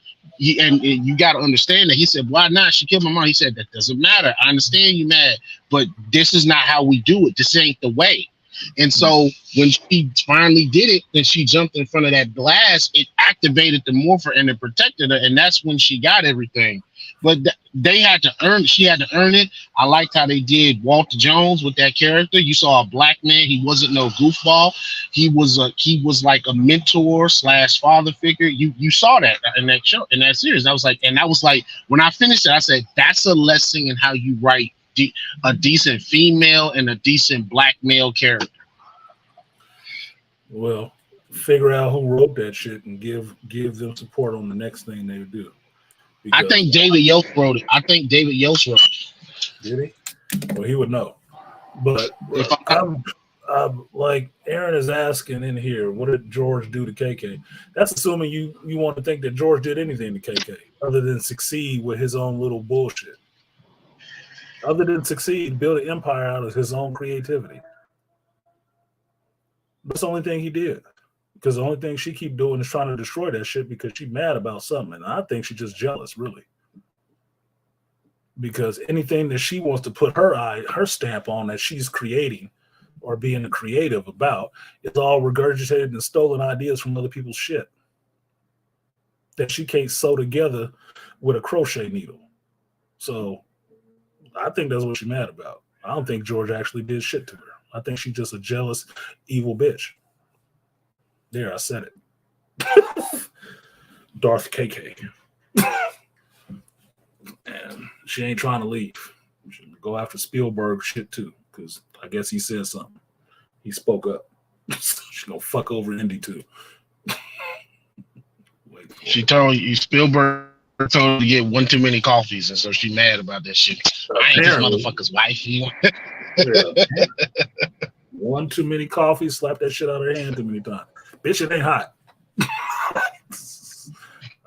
And you got to understand that. He said, why not? She killed my mom. He said, that doesn't matter. I understand you mad, but this is not how we do it. This ain't the way. And so when she finally did it, and she jumped in front of that blast, it activated the morpher and it protected her. And that's when she got everything. But they had to earn it. She had to earn it. I liked how they did Walter Jones with that character. You saw a black man. He wasn't no goofball. He was like a mentor / father figure. You saw that in that show, in that series. I was like, when I finished it, I said, that's a lesson in how you write a decent female and a decent black male character. Well, figure out who wrote that shit and give them support on the next thing they do. I think David Yost wrote it. Did he? Well, he would know. But I'm like Aaron is asking in here, what did George do to KK? That's assuming you want to think that George did anything to KK other than succeed with his own little bullshit. Other than succeed, build an empire out of his own creativity. That's the only thing he did. Because the only thing she keep doing is trying to destroy that shit because she's mad about something. And I think she's just jealous, really. Because anything that she wants to put her stamp on that she's creating or being a creative about is all regurgitated and stolen ideas from other people's shit that she can't sew together with a crochet needle. So I think that's what she's mad about. I don't think George actually did shit to her. I think she's just a jealous, evil bitch. There, I said it. Darth KK. And she ain't trying to leave. She go after Spielberg shit too, because I guess he said something. He spoke up. She's gonna fuck over Indy too. She told you Spielberg told her to get one too many coffees, and so she mad about that shit. I ain't this motherfucker's wife. One too many coffees, slap that shit out of her hand too many times. Bitch, it ain't hot.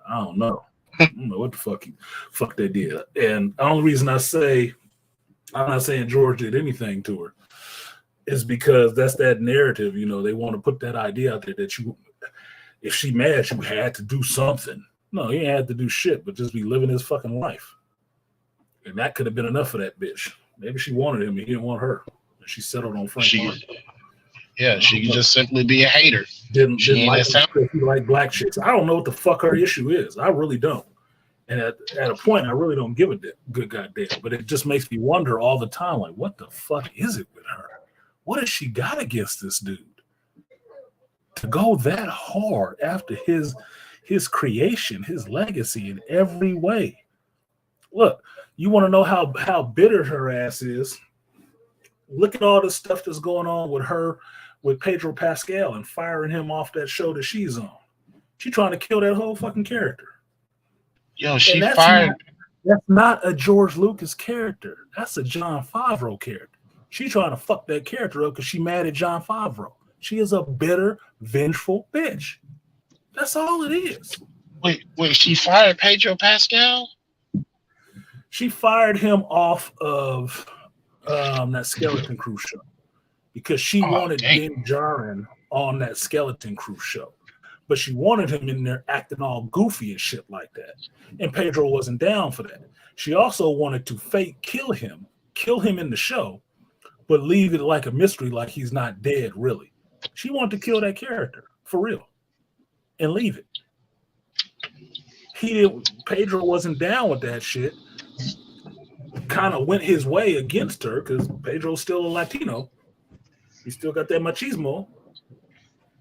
I don't know. I don't know what the fuck they did. And the only reason I say I'm not saying George did anything to her is because that's that narrative. You know, they want to put that idea out there that you, if she mad, you had to do something. No, he ain't had to do shit, but just be living his fucking life. And that could have been enough for that bitch. Maybe she wanted him and he didn't want her. And she settled on Frank Martin. Yeah, she could just simply be a hater. Didn't like black chicks. I don't know what the fuck her issue is. I really don't. And at a point, I really don't give a good goddamn. But it just makes me wonder all the time, like, what the fuck is it with her? What has she got against this dude? To go that hard after his creation, his legacy in every way. Look, you want to know how bitter her ass is? Look at all the stuff that's going on with her, with Pedro Pascal, and firing him off that show that she's on. She's trying to kill that whole fucking character. Yo, she fired. That's not a George Lucas character. That's a Jon Favreau character. She's trying to fuck that character up because she mad at Jon Favreau. She is a bitter, vengeful bitch. That's all it is. Wait, she fired Pedro Pascal? She fired him off of that Skeleton Crew show because she wanted Din Djarin on that Skeleton Crew show. But she wanted him in there acting all goofy and shit like that. And Pedro wasn't down for that. She also wanted to fake kill him in the show, but leave it like a mystery, like he's not dead, really. She wanted to kill that character, for real, and leave it. Pedro wasn't down with that shit. Kind of went his way against her, because Pedro's still a Latino. He still got that machismo.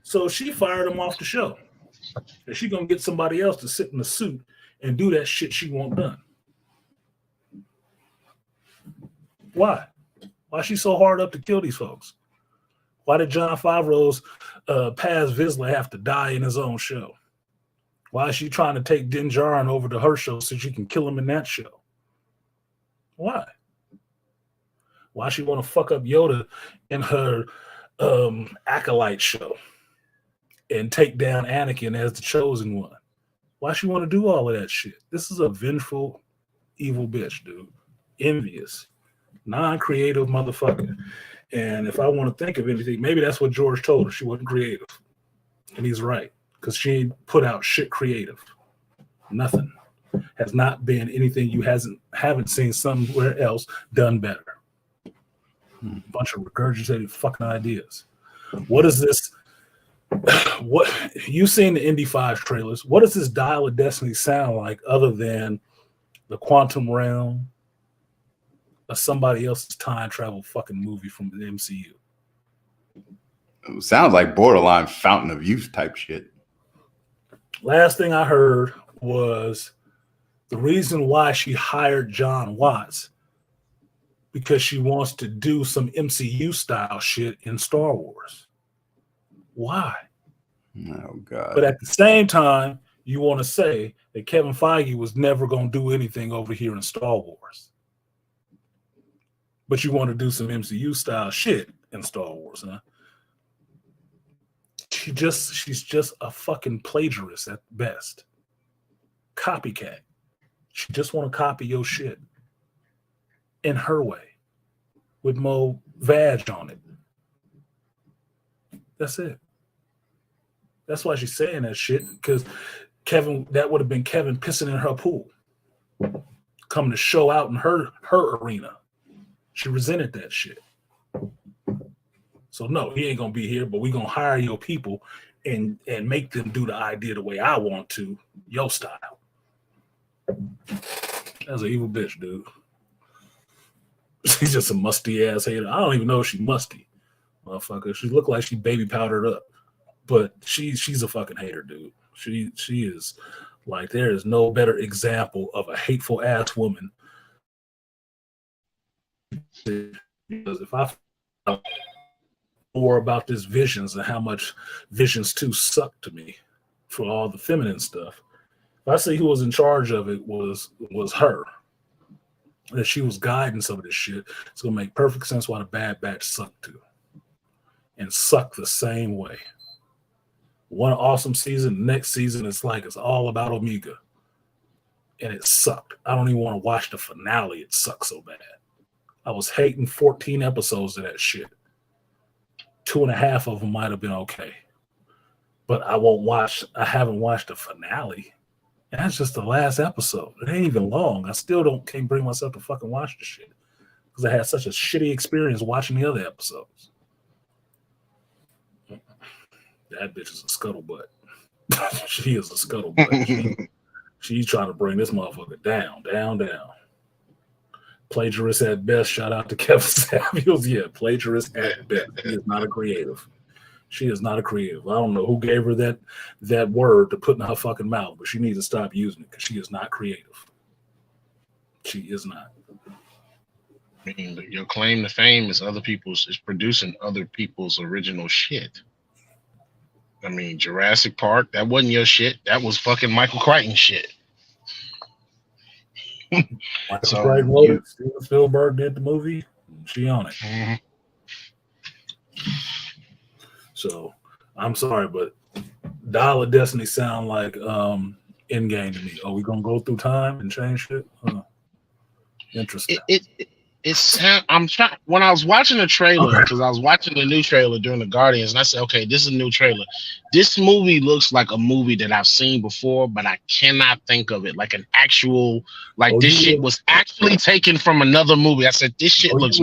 So she fired him off the show. And she's going to get somebody else to sit in the suit and do that shit she want done. Why? Why is she so hard up to kill these folks? Why did Jon Favreau's Paz Vizsla have to die in his own show? Why is she trying to take Din Djarin over to her show so she can kill him in that show? Why? Why she want to fuck up Yoda in her Acolyte show and take down Anakin as the chosen one? Why she want to do all of that shit? This is a vengeful, evil bitch, dude. Envious, non-creative motherfucker. And if I want to think of anything, maybe that's what George told her. She wasn't creative. And he's right, because she ain't put out shit creative. Nothing. Has not been anything you haven't seen somewhere else done better. Bunch of regurgitated fucking ideas. What is this? What you seen the Indy 5 trailers? What does this Dial of Destiny sound like other than the quantum realm or somebody else's time travel fucking movie from the MCU? It sounds like borderline Fountain of Youth type shit. Last thing I heard was the reason why she hired John Watts because she wants to do some MCU style shit in Star Wars. Why? Oh, God. But at the same time, you want to say that Kevin Feige was never going to do anything over here in Star Wars. But you want to do some MCU style shit in Star Wars, huh? She's just a fucking plagiarist at best. Copycat. She just want to copy your shit in her way with more vag on it. That's it. That's why she's saying that shit, because that would have been Kevin pissing in her pool, coming to show out in her arena. She resented that shit. So no, he ain't gonna be here, but we gonna hire your people and make them do the idea the way I want to, your style. That's an evil bitch, dude. She's just a musty ass hater. I don't even know if she's musty, motherfucker. She look like she baby powdered up, but she's a fucking hater, dude. She is like, there is no better example of a hateful ass woman. Because if I found more about this Visions and how much Visions 2 sucked to me for all the feminine stuff, if I say who was in charge of it was her, that she was guiding some of this shit, it's gonna make perfect sense why the Bad Batch sucked too, and suck the same way. One awesome season, next season it's like it's all about Omega, and it sucked. I don't even want to watch the finale. It sucked so bad. I was hating 14 episodes of that shit. 2.5 of them might have been okay, but I haven't watched the finale. And that's just the last episode. It ain't even long. I still can't bring myself to fucking watch the shit because I had such a shitty experience watching the other episodes. That bitch is a scuttlebutt. She is a scuttlebutt. She's trying to bring this motherfucker down. Plagiarist at best. Shout out to Kevin Samuels. Yeah, plagiarist at best. He is not a creative. She is not a creative. I don't know who gave her that word to put in her fucking mouth, but she needs to stop using it because she is not creative. She is not. I mean, your claim to fame is producing other people's original shit. I mean, Jurassic Park, that wasn't your shit. That was fucking Michael Crichton shit. Michael Crichton wrote it. Steven Spielberg did the movie. She on it. Mm-hmm. So I'm sorry, but Dial of Destiny sound like Endgame to me. Are we gonna go through time and change shit? Interesting. I'm trying. When I was watching the trailer, because I was watching the new trailer during the Guardians, and I said, okay, this is a new trailer. This movie looks like a movie that I've seen before, but I cannot think of it like an actual, this shit was actually taken from another movie. I said, this shit looks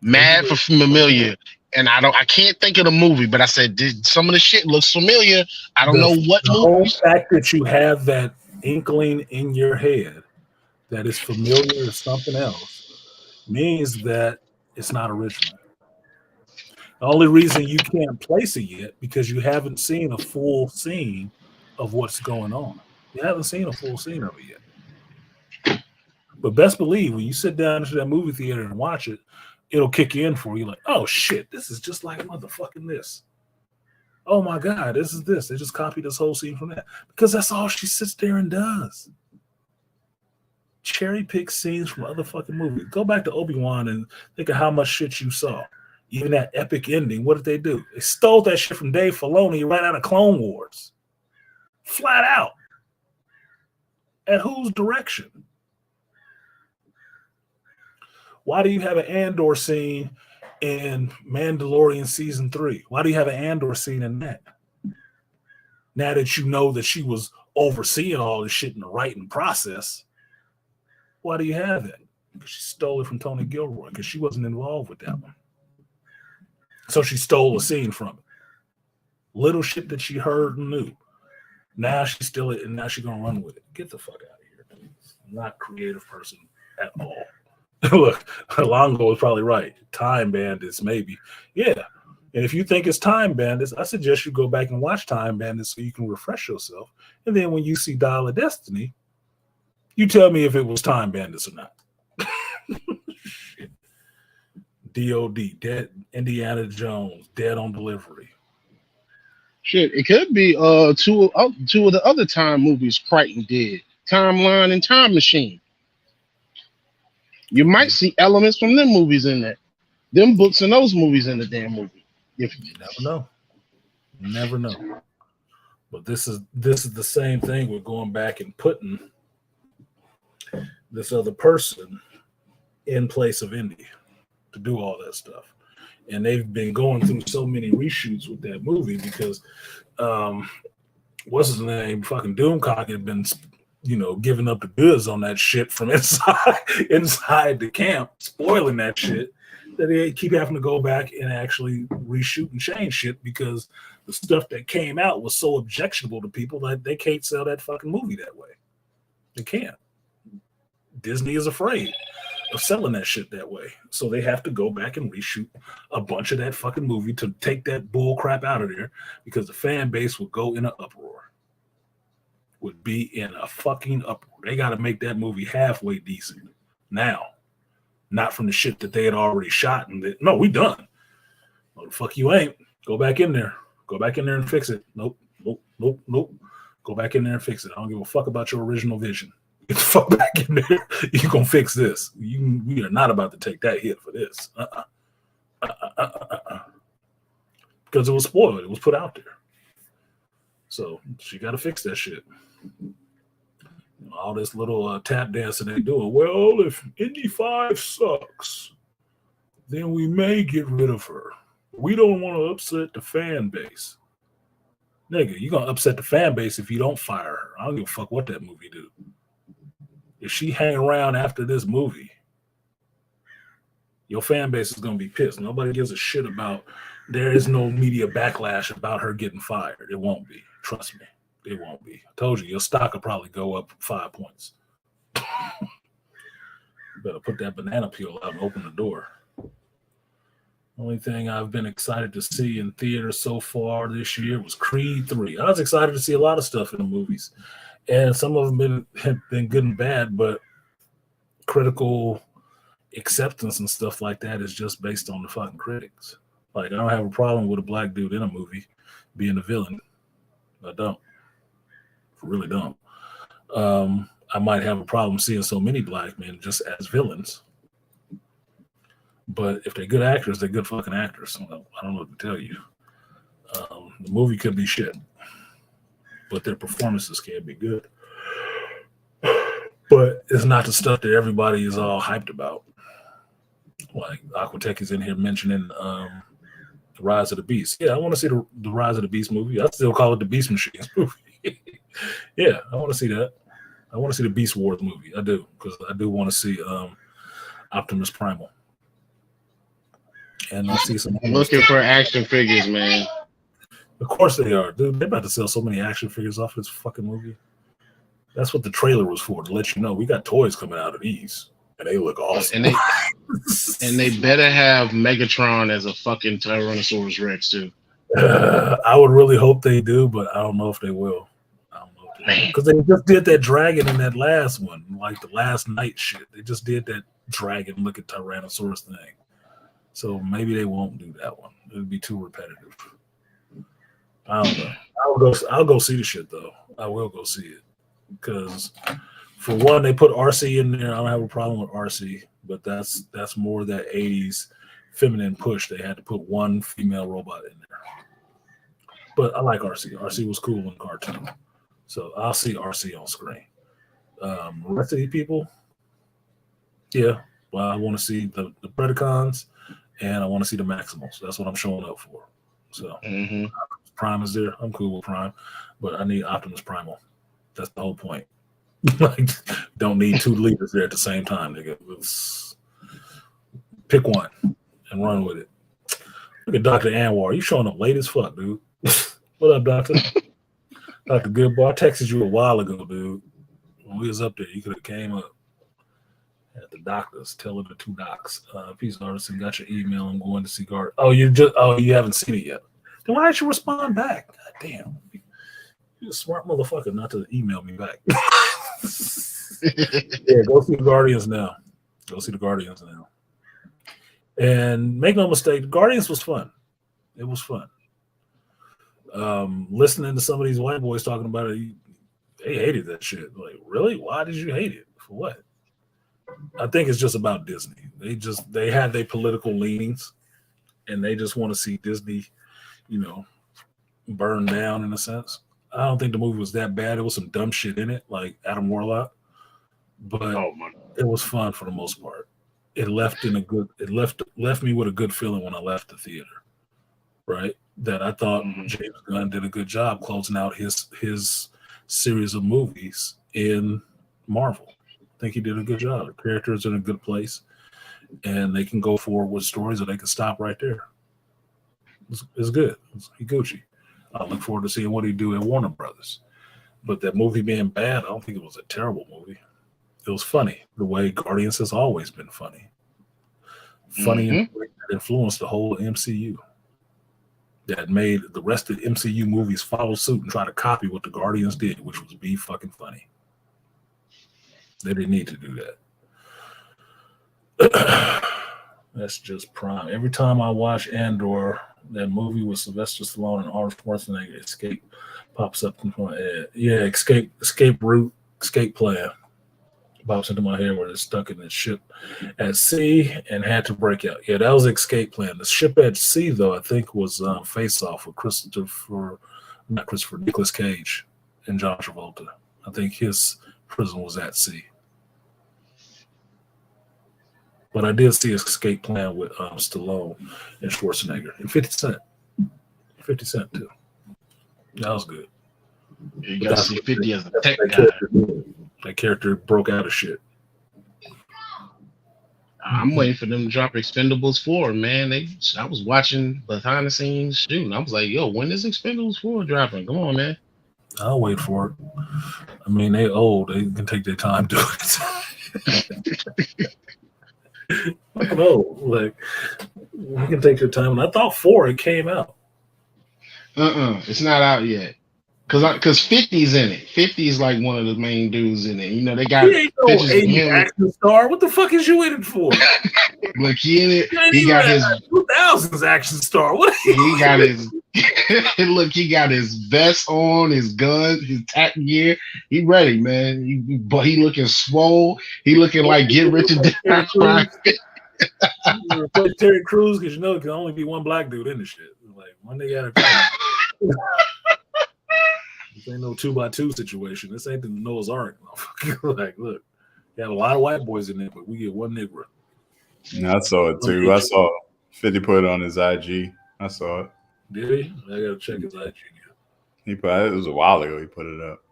mad familiar. And I can't think of the movie, but I said some of the shit looks familiar. I don't know what movie. The whole fact that you have that inkling in your head that is familiar to something else means that it's not original. The only reason you can't place it yet because you haven't seen a full scene of what's going on. You haven't seen a full scene of it yet. But best believe when you sit down into that movie theater and watch it, it'll kick in for you like, oh shit, this is just like motherfucking this. Oh my God, this is this. They just copied this whole scene from that. Because that's all she sits there and does. Cherry pick scenes from other fucking movies. Go back to Obi-Wan and think of how much shit you saw. Even that epic ending, what did they do? They stole that shit from Dave Filoni right out of Clone Wars. Flat out. At whose direction? Why do you have an Andor scene in Mandalorian season 3? Why do you have an Andor scene in that? Now that you know that she was overseeing all this shit in the writing process, why do you have that? Because she stole it from Tony Gilroy because she wasn't involved with that one. So she stole a scene from it. Little shit that she heard and knew. Now she still it, and now she's gonna run with it. Get the fuck out of here, dude. I'm not a creative person at all. Look, Longo was probably right. Time Bandits, maybe. Yeah. And if you think it's Time Bandits, I suggest you go back and watch Time Bandits so you can refresh yourself. And then when you see Dial of Destiny, you tell me if it was Time Bandits or not. Shit. D.O.D. Dead Indiana Jones, Dead on Delivery. Shit, it could be two of the other Time movies Crichton did. Timeline and Time Machine. You might see elements from them movies in there. Them books and those movies in the damn movie. If you never know. You never know. But this is the same thing with going back and putting this other person in place of Indy to do all that stuff. And they've been going through so many reshoots with that movie because what's his name? Fucking Doomcock had been giving up the goods on that shit from inside the camp, spoiling that shit, that they keep having to go back and actually reshoot and change shit because the stuff that came out was so objectionable to people that they can't sell that fucking movie that way. They can't. Disney is afraid of selling that shit that way. So they have to go back and reshoot a bunch of that fucking movie to take that bull crap out of there, because the fan base would go in an uproar. Would be in a fucking uproar. They got to make that movie halfway decent now, not from the shit that they had already shot. And no, we done. Well, the fuck you ain't. Go back in there. Go back in there and fix it. Nope. Go back in there and fix it. I don't give a fuck about your original vision. Get the fuck back in there. You're going to fix this. We are not about to take that hit for this. Because it was spoiled. It was put out there. So she got to fix that shit. All this little tap dancing they doing. Well, if Indy 5 sucks, then we may get rid of her. We don't want to upset the fan base. Nigga, you're going to upset the fan base if you don't fire her. I don't give a fuck what that movie do. If she hang around after this movie, your fan base is going to be pissed. Nobody gives a shit about, there is no media backlash about her getting fired. It won't be. Trust me. It won't be. I told you, your stock will probably go up 5 points. Better put that banana peel out and open the door. Only thing I've been excited to see in theaters so far this year was Creed 3. I was excited to see a lot of stuff in the movies. And some of them have been good and bad, but critical acceptance and stuff like that is just based on the fucking critics. Like, I don't have a problem with a black dude in a movie being a villain. I don't. I really don't. I might have a problem seeing so many black men just as villains. But if they're good actors, they're good fucking actors. I don't know what to tell you. The movie could be shit, but their performances can be good. But it's not the stuff that everybody is all hyped about. Like Aquatech is in here mentioning The Rise of the Beast. Yeah, I want to see the Rise of the Beast movie. I still call it the Beast Machines movie. Yeah, I want to see that. I want to see the Beast Wars movie. I do, because I do want to see Optimus Primal. And I see some. I'm looking for action figures, man. Of course they are, dude. They're about to sell so many action figures off this fucking movie. That's what the trailer was for, to let you know we got toys coming out of these, and they look awesome. And they better have Megatron as a fucking Tyrannosaurus Rex too. I would really hope they do, but I don't know if they will. I don't know if they because they just did that dragon in that last one, like the last night shit. They just did that dragon look at Tyrannosaurus thing. So maybe they won't do that one. It'll be too repetitive. I don't know. I'll go see the shit though. I will go see it because, for one, they put RC in there. I don't have a problem with RC, but that's more that 80s feminine push. They had to put one female robot in there. But I like RC. RC was cool in the cartoon, so I'll see RC on screen. The rest of these people, yeah. Well, I want to see the Predacons. And I want to see the Maximals. That's what I'm showing up for. So Prime is there. I'm cool with Prime, but I need Optimus Primal. That's the whole point. Like, don't need two leaders there at the same time, nigga. Let's pick one and run with it. Look at Dr. Anwar. You showing up late as fuck, dude. What up, Doctor? Dr. Goodbar. I texted you a while ago, dude. When we was up there, you could have came up. At the doctors, telling the two docs. Peace, Artisan, got your email. I'm going to see Guard. You haven't seen it yet. Then why didn't you respond back? God damn. You're a smart motherfucker not to email me back. Yeah, go see the Guardians now. Go see the Guardians now. And make no mistake, Guardians was fun. It was fun. Listening to some of these white boys talking about it, they hated that shit. Like, really? Why did you hate it? For what? I think it's just about Disney. They had their political leanings, and they just want to see Disney, burn down in a sense. I don't think the movie was that bad. There was some dumb shit in it, like Adam Warlock, but it was fun for the most part. It left me with a good feeling when I left the theater, right? That I thought James Gunn did a good job closing out his series of movies in Marvel. I think he did a good job. The characters are in a good place, and they can go forward with stories, or they can stop right there. It's good. He Gucci. I look forward to seeing what he do at Warner Brothers. But that movie being bad, I don't think it was a terrible movie. It was funny, the way Guardians has always been funny. Funny and that influenced the whole MCU. That made the rest of the MCU movies follow suit and try to copy what the Guardians did, which was be fucking funny. They didn't need to do that. That's just prime. Every time I watch Andor, that movie with Sylvester Stallone and Arnold Schwarzenegger, Escape pops up into my head. Yeah, escape route, escape plan pops into my head where they're stuck in this ship at sea and had to break out. Yeah, that was Escape Plan. The ship at sea, though, I think was Face Off with Nicolas Cage and John Travolta. I think his prison was at sea. But I did see Escape Plan with Stallone and Schwarzenegger and 50 Cent. 50 Cent, too. That was good. You got to see 50 as a tech guy. That character broke out of shit. I'm waiting for them to drop Expendables 4, man. I was watching behind the scenes shooting. I was like, yo, when is Expendables 4 dropping? Come on, man. I'll wait for it. I mean, they old. They can take their time doing it. No, like, we can take their time. And I thought 4, it came out. It's not out yet. Cause 50's in it. 50's like one of the main dudes in it. You know, they got He ain't no 80s action star. What the fuck is you in it for? Look, he in it. He got his 2000s action star. What? He got his. Look, he got his vest on, his gun, his tack gear. He ready, man. But he looking swole. He looking like Get Rich or Die Trying. Terry Crews, because you know it can only be one black dude in the shit. Like one they got to. This ain't no 2x2 situation. This ain't the Noah's Ark. Like, look, you have a lot of white boys in there, but we get one Negro. Yeah, I saw it too. I saw 50 put it on his IG. I saw it. Did he? I gotta check his IG. He put it was a while ago. He put it up.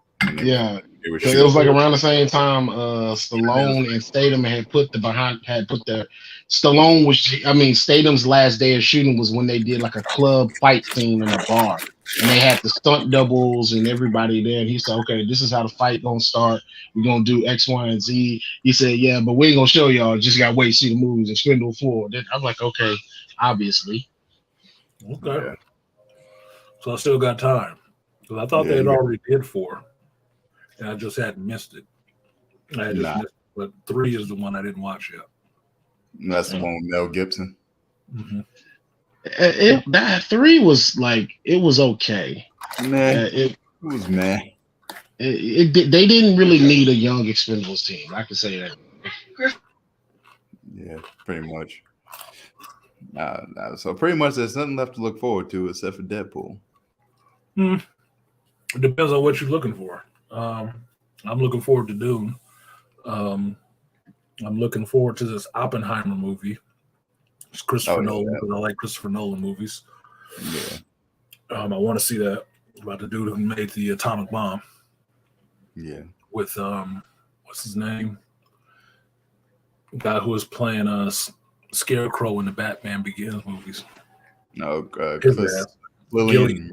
Yeah, it was like around the same time Stallone and Statham had put the Stallone was, I mean, Statham's last day of shooting was when they did like a club fight scene in a bar, and they had the stunt doubles and everybody there. And he said, "Okay, this is how the fight gonna start. We're gonna do X, Y, and Z." He said, "Yeah, but we ain't gonna show y'all. Just gotta wait, see the movies and Expendables 4." Then I'm like, "Okay, obviously." Okay. Yeah. So I still got time because I thought they had already did 4. And I just hadn't missed it. I had just missed it, but 3 is the one I didn't watch yet. And that's the one with Mel Gibson. Mm-hmm. That 3 was like, it was okay. It was meh. They didn't really need a young Expendables team. I can say that. Yeah, pretty much. So pretty much there's nothing left to look forward to except for Deadpool. It depends on what you're looking for. I'm looking forward to Dune. I'm looking forward to this Oppenheimer movie. It's Christopher Nolan, because I like Christopher Nolan movies. Yeah. I want to see that about the dude who made the atomic bomb. Yeah. With what's his name? The guy who was playing Scarecrow in the Batman Begins movies. No, Cillian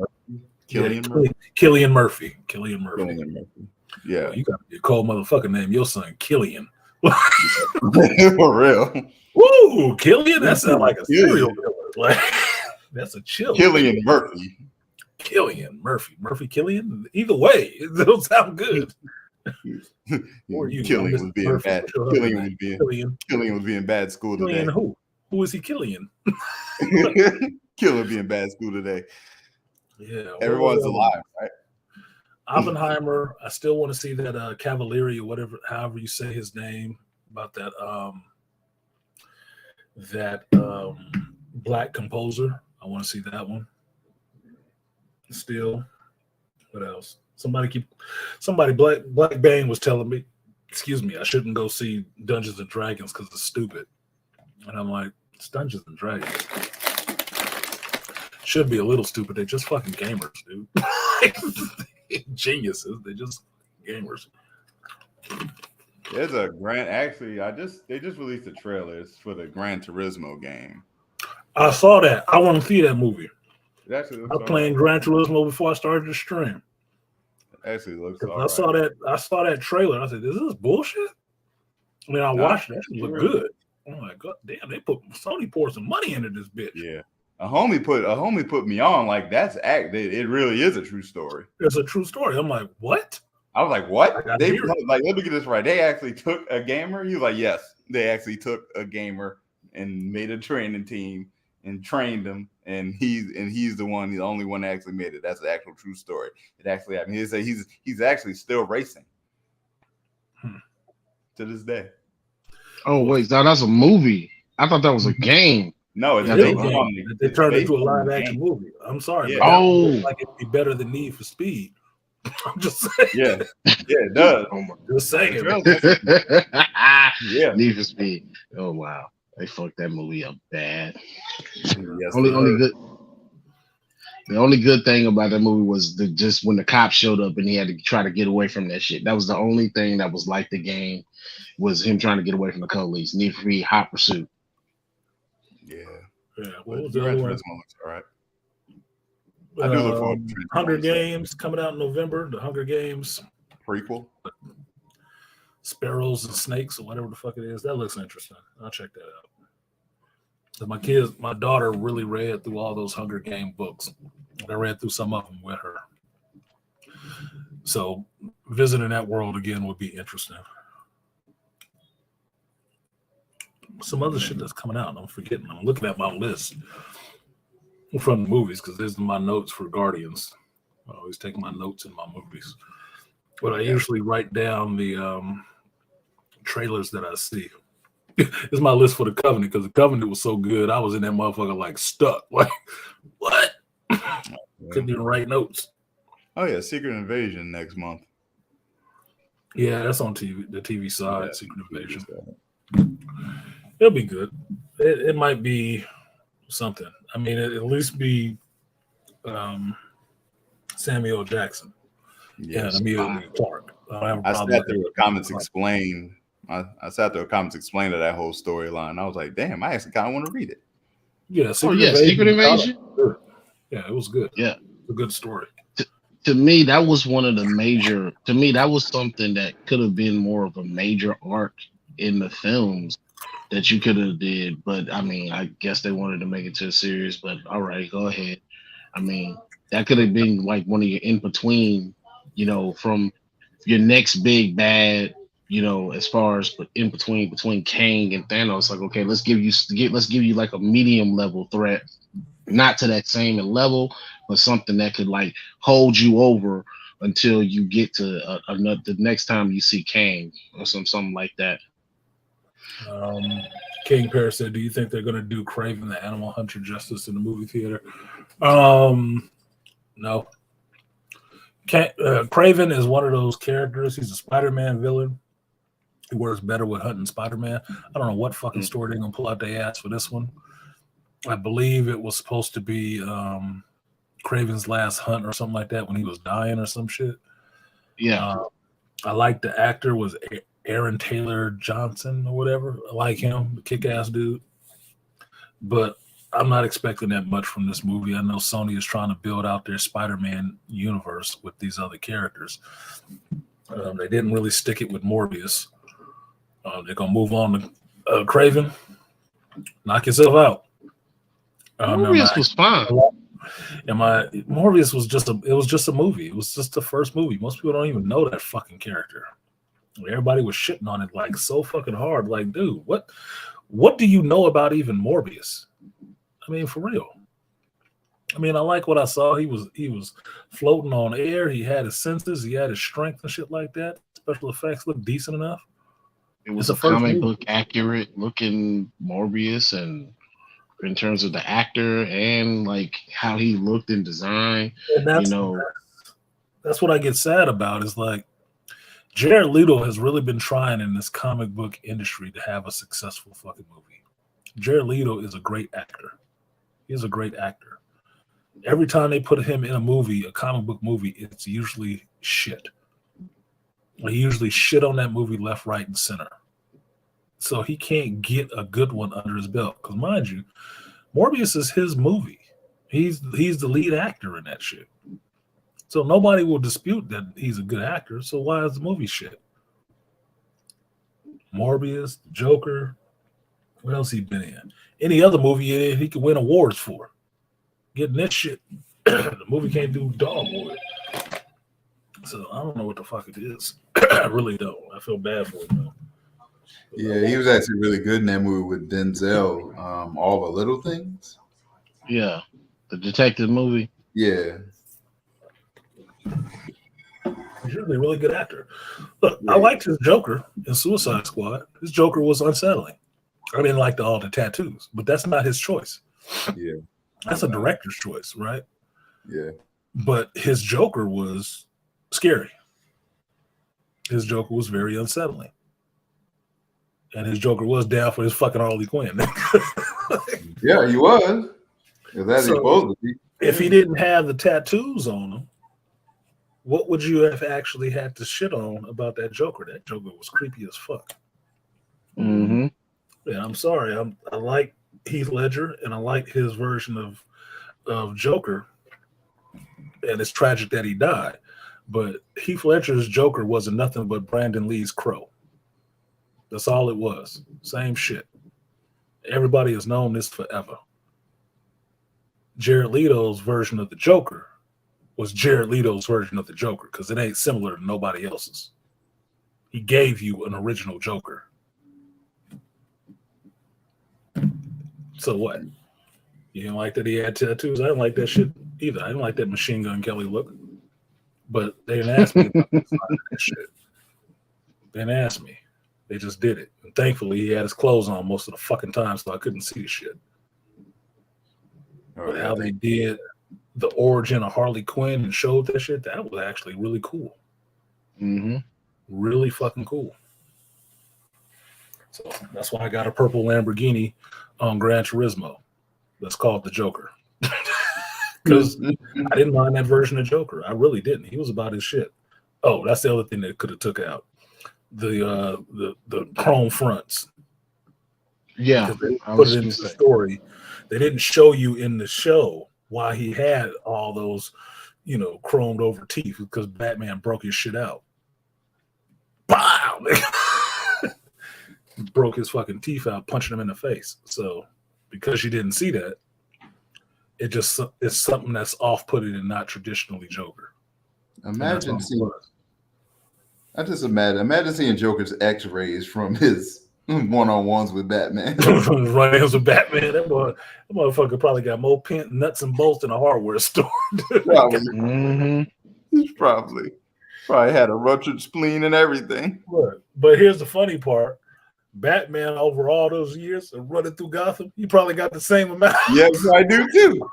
Murphy. Yeah, you got to be a cold motherfucker name your son Killian. For real. Woo, Killian. That sounds like a serial killer. Like that's a chill. Killian Murphy. Killian. Either way, it don't sound good. Or Killian was being bad. Killian was being bad school today. Killian who? Who is he killing? Killian being bad school today. Yeah, everyone's alive, right? Oppenheimer. I still want to see that Cavalieri or whatever, however you say his name, about that black composer. I want to see that one. Still, what else? Somebody Black Bang was telling me, excuse me, I shouldn't go see Dungeons and Dragons because it's stupid. And I'm like, it's Dungeons and Dragons. Should be a little stupid. They're just fucking gamers, dude. Geniuses. They're just gamers. There's a they just released the trailers for the Gran Turismo game. I saw that. I want to see that movie. I was playing Gran Turismo before I started the stream. Actually looks. I saw that trailer. I said, "Is this bullshit?" I mean, I watched it. It looked good. Oh my god, damn! Sony poured some money into this bitch. Yeah, a homie put me on. Like that's it really is a true story. It's a true story. I'm like, what? I was like, what? Let me get this right. They actually took a gamer. He was like, yes, they actually took a gamer and made a training team and trained him. And he's the only one that actually made it. That's the actual true story. It actually happened. He said he's actually still racing to this day. Oh wait, that's a movie. I thought that was a game. No, it's they turned it into a live action movie. I'm sorry. Yeah. Like it'd be better than Need for Speed. I'm just saying. Yeah, it does. Just saying. Yeah, Need for Speed. Oh wow, they fucked that movie up bad. Yes, the only good thing about that movie was just when the cops showed up and he had to try to get away from that shit. That was the only thing that was like the game, was him trying to get away from the police. Need for Speed, Hot Pursuit. Yeah. What was the other one? All right. I do look forward to Hunger Games coming out in November. The Hunger Games prequel, Sparrows and Snakes, or whatever the fuck it is. That looks interesting. I'll check that out. So my daughter really read through all those Hunger Game books. I read through some of them with her. So visiting that world again would be interesting. Some other shit that's coming out, I'm forgetting. I'm looking at my list from the movies because there's my notes for Guardians. I always take my notes in my movies, but I usually write down the trailers that I see. It's my list for the Covenant because the Covenant was so good. I was in that motherfucker like stuck. Like what? Couldn't even write notes. Oh yeah, Secret Invasion next month. Yeah, that's on TV. The TV side, yeah, Secret Invasion. It'll be good. It might be something. I mean, at least be Samuel Jackson. Yes. And Amelia Clark. I sat through comments explain. I sat through comments explain to that whole storyline. I was like, damn, I actually kind of want to read it. Yeah, Secret Invasion. Yeah, it was good. Yeah, a good story. To me, that was one of the major. To me, that was something that could have been more of a major arc in the films that you could have did. But I mean, I guess they wanted to make it to a series. But all right, go ahead. I mean, that could have been like one of your in between. You know, from your next big bad. You know, as far as in between Kang and Thanos, like, okay, let's give you like a medium level threat, not to that same level, but something that could like hold you over until you get to the next time you see Kang or something like that. King Paris said, "Do you think they're going to do Kraven the Animal Hunter justice in the movie theater?" No. Kraven is one of those characters. He's a Spider-Man villain. He works better with hunting Spider-Man. I don't know what fucking story they're gonna pull out their ass for this one. I believe it was supposed to be Kraven's last hunt or something like that when he was dying or some shit. Yeah. I like the actor was Aaron Taylor Johnson or whatever. I like him, the kick-ass dude. But I'm not expecting that much from this movie. I know Sony is trying to build out their Spider-Man universe with these other characters. They didn't really stick it with Morbius. They're gonna move on to Kraven. Knock yourself out. Morbius was fine. Morbius was just a movie. It was just the first movie. Most people don't even know that fucking character. Everybody was shitting on it like so fucking hard. Like, dude, what do you know about even Morbius? I mean, for real. I mean, I like what I saw. He was floating on air. He had his senses. He had his strength and shit like that. Special effects looked decent enough. It was a comic book accurate looking Morbius, and in terms of the actor and like how he looked in design, and that's what I get sad about. Is like Jared Leto has really been trying in this comic book industry to have a successful fucking movie. Jared Leto is a great actor. He's a great actor. Every time they put him in a movie, a comic book movie, it's usually shit. They usually shit on that movie left, right, and center. So he can't get a good one under his belt. Because mind you, Morbius is his movie. He's the lead actor in that shit. So nobody will dispute that he's a good actor. So why is the movie shit? Morbius, Joker. What else he been in? Any other movie he could win awards for. Getting this shit, the movie can't do dog with it. So I don't know what the fuck it is. I really don't. I feel bad for him though. Yeah, he was actually really good in that movie with Denzel. All the Little Things. Yeah, the detective movie. Yeah, he's really a really good actor. Look, I liked his Joker in Suicide Squad. His Joker was unsettling. I didn't like all the tattoos, but that's not his choice. Yeah, that's a director's choice, right? Yeah, but his Joker was scary. His Joker was very unsettling. And his Joker was down for his fucking Harley Quinn. yeah, he was. That's supposed to be. If he didn't have the tattoos on him, what would you have actually had to shit on about that Joker? That Joker was creepy as fuck. Mm-hmm. Yeah, I'm sorry. I like Heath Ledger and I like his version of Joker. And it's tragic that he died. But Heath Ledger's Joker wasn't nothing but Brandon Lee's Crow. That's all it was. Same shit. Everybody has known this forever. Jared Leto's version of the Joker was Jared Leto's version of the Joker because it ain't similar to nobody else's. He gave you an original Joker. So what? You didn't like that he had tattoos? I didn't like that shit either. I didn't like that Machine Gun Kelly look. But they didn't ask me about that shit. They didn't ask me. They just did it. And thankfully, he had his clothes on most of the fucking time, so I couldn't see the shit. But how they did the origin of Harley Quinn and showed that shit, that was actually really cool. Mm-hmm. Really fucking cool. So that's why I got a purple Lamborghini on Gran Turismo. That's called the Joker. Because I didn't mind that version of Joker. I really didn't. He was about his shit. Oh, that's the other thing they could have took out. The chrome fronts. Yeah. They put it in the story. They didn't show you in the show why he had all those, chromed over teeth because Batman broke his shit out. Pow! Broke his fucking teeth out, punching him in the face. So because you didn't see that, it's something that's off-putting and not traditionally Joker. Imagine seeing Joker's X-rays from his one-on-ones with Batman. Run-ins with Batman. That motherfucker probably got more nuts and bolts than a hardware store. Probably. Mm-hmm. Probably had a ruptured spleen and everything. But here's the funny part. Batman over all those years of running through Gotham, you probably got the same amount. Yes, I do too.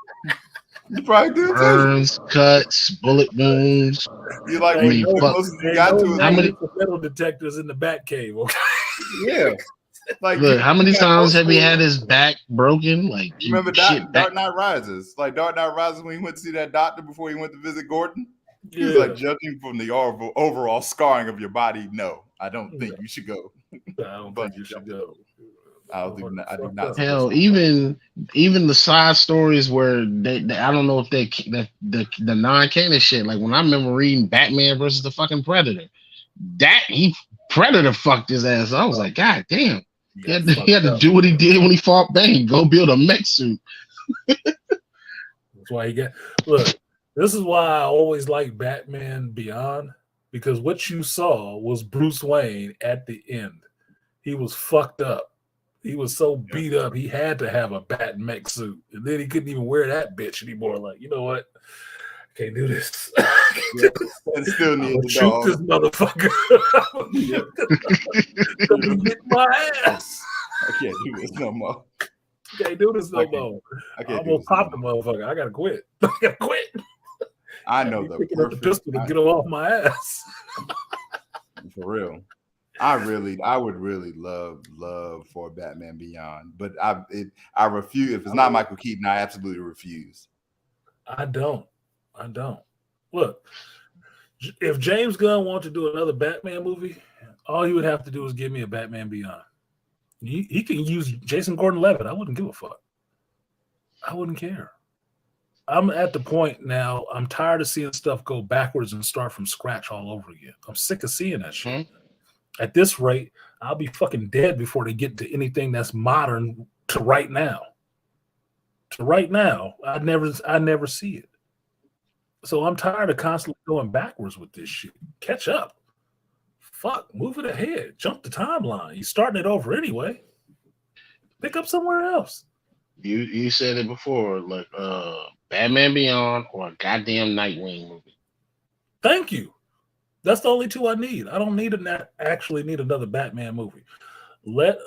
You probably do too. Burns, cuts, bullet wounds. You like I mean, how many metal detectors in the Batcave? Okay? Yeah. Like, look, how many times have he had his back broken? Like, remember Dark Knight Rises? Like Dark Knight Rises when he went to see that doctor before he went to visit Gordon. He was like, judging from the overall scarring of your body, no, I don't think you should go. I don't think you should go. I do not. Hell, even the side stories where they I don't know if the non-canon shit. Like when I remember reading Batman versus the fucking Predator, Predator fucked his ass. I was like, God damn, he had to do what he did when he fought Bane. Go build a mech suit. That's why he got. Look, this is why I always like Batman Beyond, because what you saw was Bruce Wayne at the end. He was fucked up. He was so beat up, he had to have a bat mech suit. And then he couldn't even wear that bitch anymore. Like, you know what? I can't do this. And still need to shoot this motherfucker. Hit my ass. I can't do this no more. Can't do this no more. I almost popped the motherfucker. I gotta quit. I know the picking up the pistol to get him off my ass. For real. I would really love for Batman Beyond, but I refuse. If it's not Michael Keaton, I absolutely refuse. I don't. Look, if James Gunn wants to do another Batman movie, all he would have to do is give me a Batman Beyond. He can use Jason Gordon-Levitt. I wouldn't give a fuck. I wouldn't care. I'm at the point now. I'm tired of seeing stuff go backwards and start from scratch all over again. I'm sick of seeing that shit. At this rate, I'll be fucking dead before they get to anything that's modern to right now. To right now, I never see it. So I'm tired of constantly going backwards with this shit. Catch up. Fuck, move it ahead. Jump the timeline. You're starting it over anyway. Pick up somewhere else. You said it before, like Batman Beyond or a goddamn Nightwing movie. Thank you. That's the only two I need. I don't need actually need another Batman movie. Let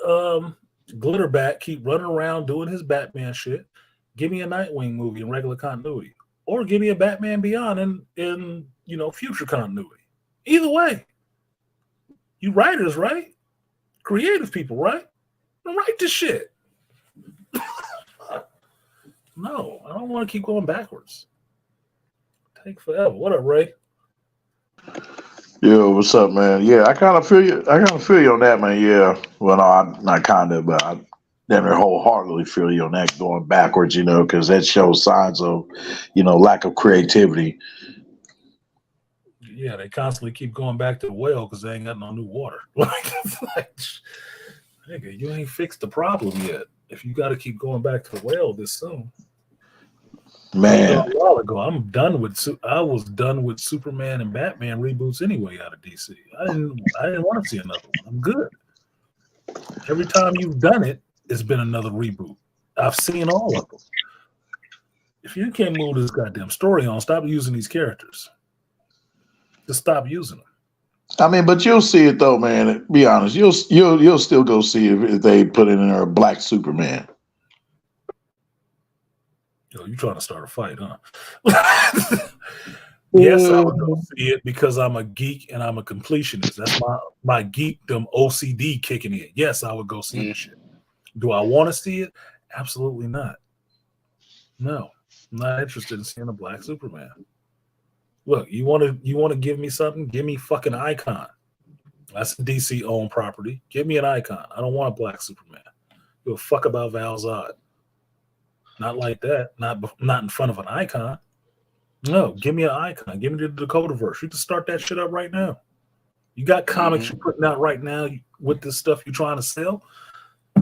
Glitterbat keep running around doing his Batman shit. Give me a Nightwing movie in regular continuity, or give me a Batman Beyond in future continuity. Either way, you writers, right? Creative people, right? Write this shit. No, I don't want to keep going backwards. Take forever. What up, Ray? Yo, what's up, man? Yeah, I kind of feel you. On that, man. Yeah. Well, no, not kind of, but I never wholeheartedly feel you on that going backwards, because that shows signs of, lack of creativity. Yeah, they constantly keep going back to the well because they ain't got no new water. Nigga, you ain't fixed the problem yet. If you got to keep going back to the well this soon. Man, a while ago, I was done with Superman and Batman reboots anyway out of DC. I didn't want to see another one. I'm good. Every time you've done it, it's been another reboot. I've seen all of them. If you can't move this goddamn story on, stop using these characters. Just stop using them. I mean, but you'll see it though, man. Be honest, you'll still go see if they put in there a black Superman. Yo, you trying to start a fight, huh? Yes, I would go see it because I'm a geek and I'm a completionist. That's my geekdom OCD kicking in. Yes, I would go see this shit. Do I want to see it? Absolutely not. No, I'm not interested in seeing a black Superman. Look, you want to give me something? Give me fucking Icon. That's a DC owned property. Give me an Icon. I don't want a black Superman. Give a fuck about Val Zod. Not like that. Not in front of an Icon. No, give me an Icon. Give me the Dakotaverse. You can start that shit up right now. You got comics you're putting out right now with this stuff you're trying to sell.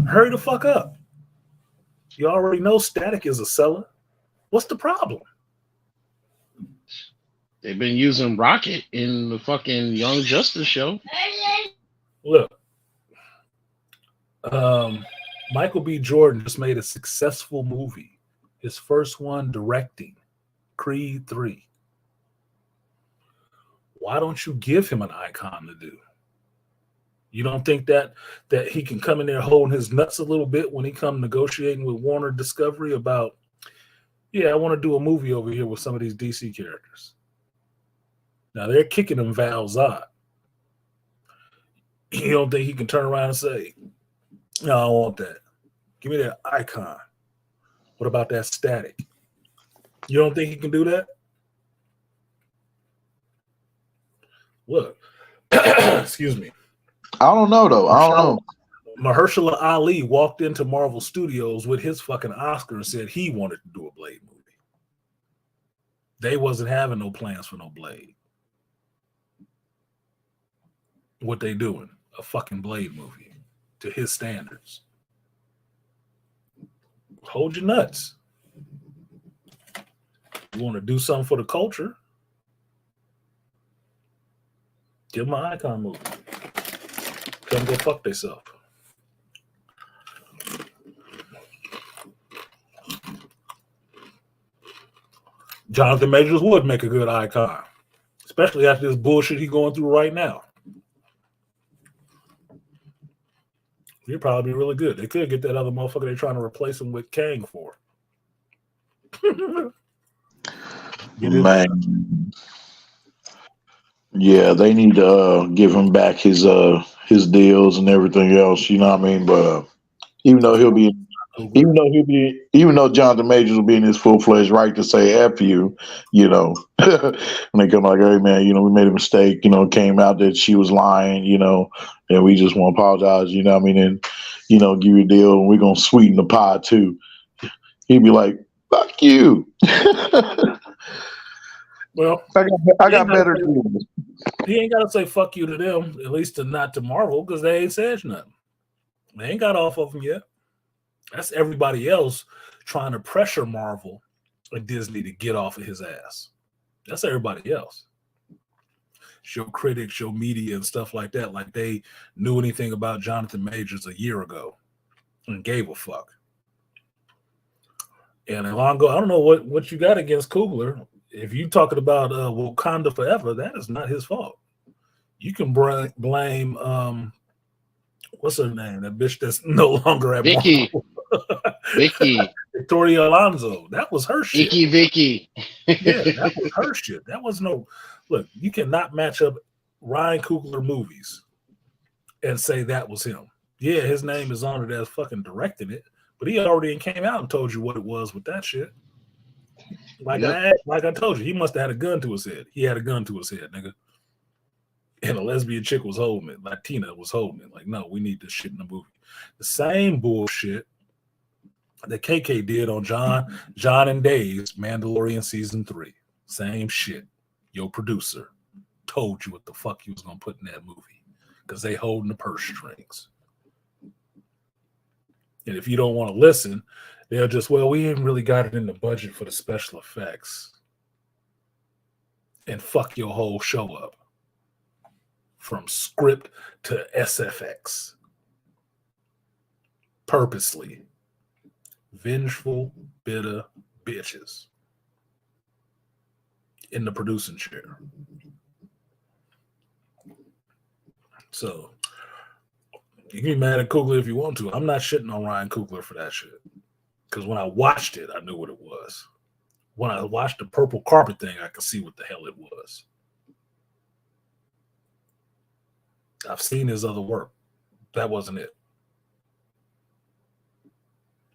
Hurry the fuck up. You already know Static is a seller. What's the problem? They've been using Rocket in the fucking Young Justice show. Look, Michael B. Jordan just made a successful movie. His first one directing, Creed 3. Why don't you give him an Icon to do? You don't think that he can come in there holding his nuts a little bit when he come negotiating with Warner Discovery about, yeah, I want to do a movie over here with some of these DC characters. Now they're kicking him Val Zod. You don't think he can turn around and say, no, I don't want that. Give me that Icon. What about that Static? You don't think he can do that? Look, excuse me. I don't know, though. I don't know. Mahershala Ali walked into Marvel Studios with his fucking Oscar and said he wanted to do a Blade movie. They wasn't having no plans for no Blade. What they doing? A fucking Blade movie to his standards. Hold your nuts. You want to do something for the culture? Give them an Icon movie. Tell them go fuck themselves. Jonathan Majors would make a good Icon, especially after this bullshit he's going through right now. He'd probably be really good. They could get that other motherfucker they're trying to replace him with Kang for. Man. Yeah, they need to give him back his deals and everything else. You know what I mean? But even though Jonathan Majors will be in his full-fledged right to say F you, when they come like, hey man, we made a mistake, it came out that she was lying, and we just want to apologize, and give you a deal and we're gonna sweeten the pie too. He'd be like, Fuck you. Well, I got better deals. He ain't got to say fuck you to them, at least not to Marvel, because they ain't said nothing. They ain't got off of them yet. That's everybody else trying to pressure Marvel and Disney to get off of his ass. That's everybody else. Show critics, show media, and stuff like that, like they knew anything about Jonathan Majors a year ago and gave a fuck. And Alongo, I don't know what you got against Coogler. If you talking about Wakanda Forever, that is not his fault. You can blame what's her name? That bitch that's no longer at Vicky. Vicky. Victoria Alonso. That was her shit. Vicky. Yeah, that was her shit. That was no look. You cannot match up Ryan Coogler movies and say that was him. Yeah, his name is on it as fucking directed it, but he already came out and told you what it was with that shit. Like I told you, he must have had a gun to his head. He had a gun to his head, nigga. And a lesbian chick was holding it. Latina was holding it. Like, no, we need this shit in the movie. The same bullshit that KK did on John and Dave's Mandalorian season 3. Same shit. Your producer told you what the fuck he was gonna put in that movie because they holding the purse strings. And if you don't want to listen, they'll just, well, we ain't really got it in the budget for the special effects. And fuck your whole show up. From script to SFX. Purposely. Vengeful, bitter bitches. In the producing chair. So, you can be mad at Coogler if you want to. I'm not shitting on Ryan Coogler for that shit. Because when I watched it, I knew what it was. When I watched the purple carpet thing, I could see what the hell it was. I've seen his other work. That wasn't it.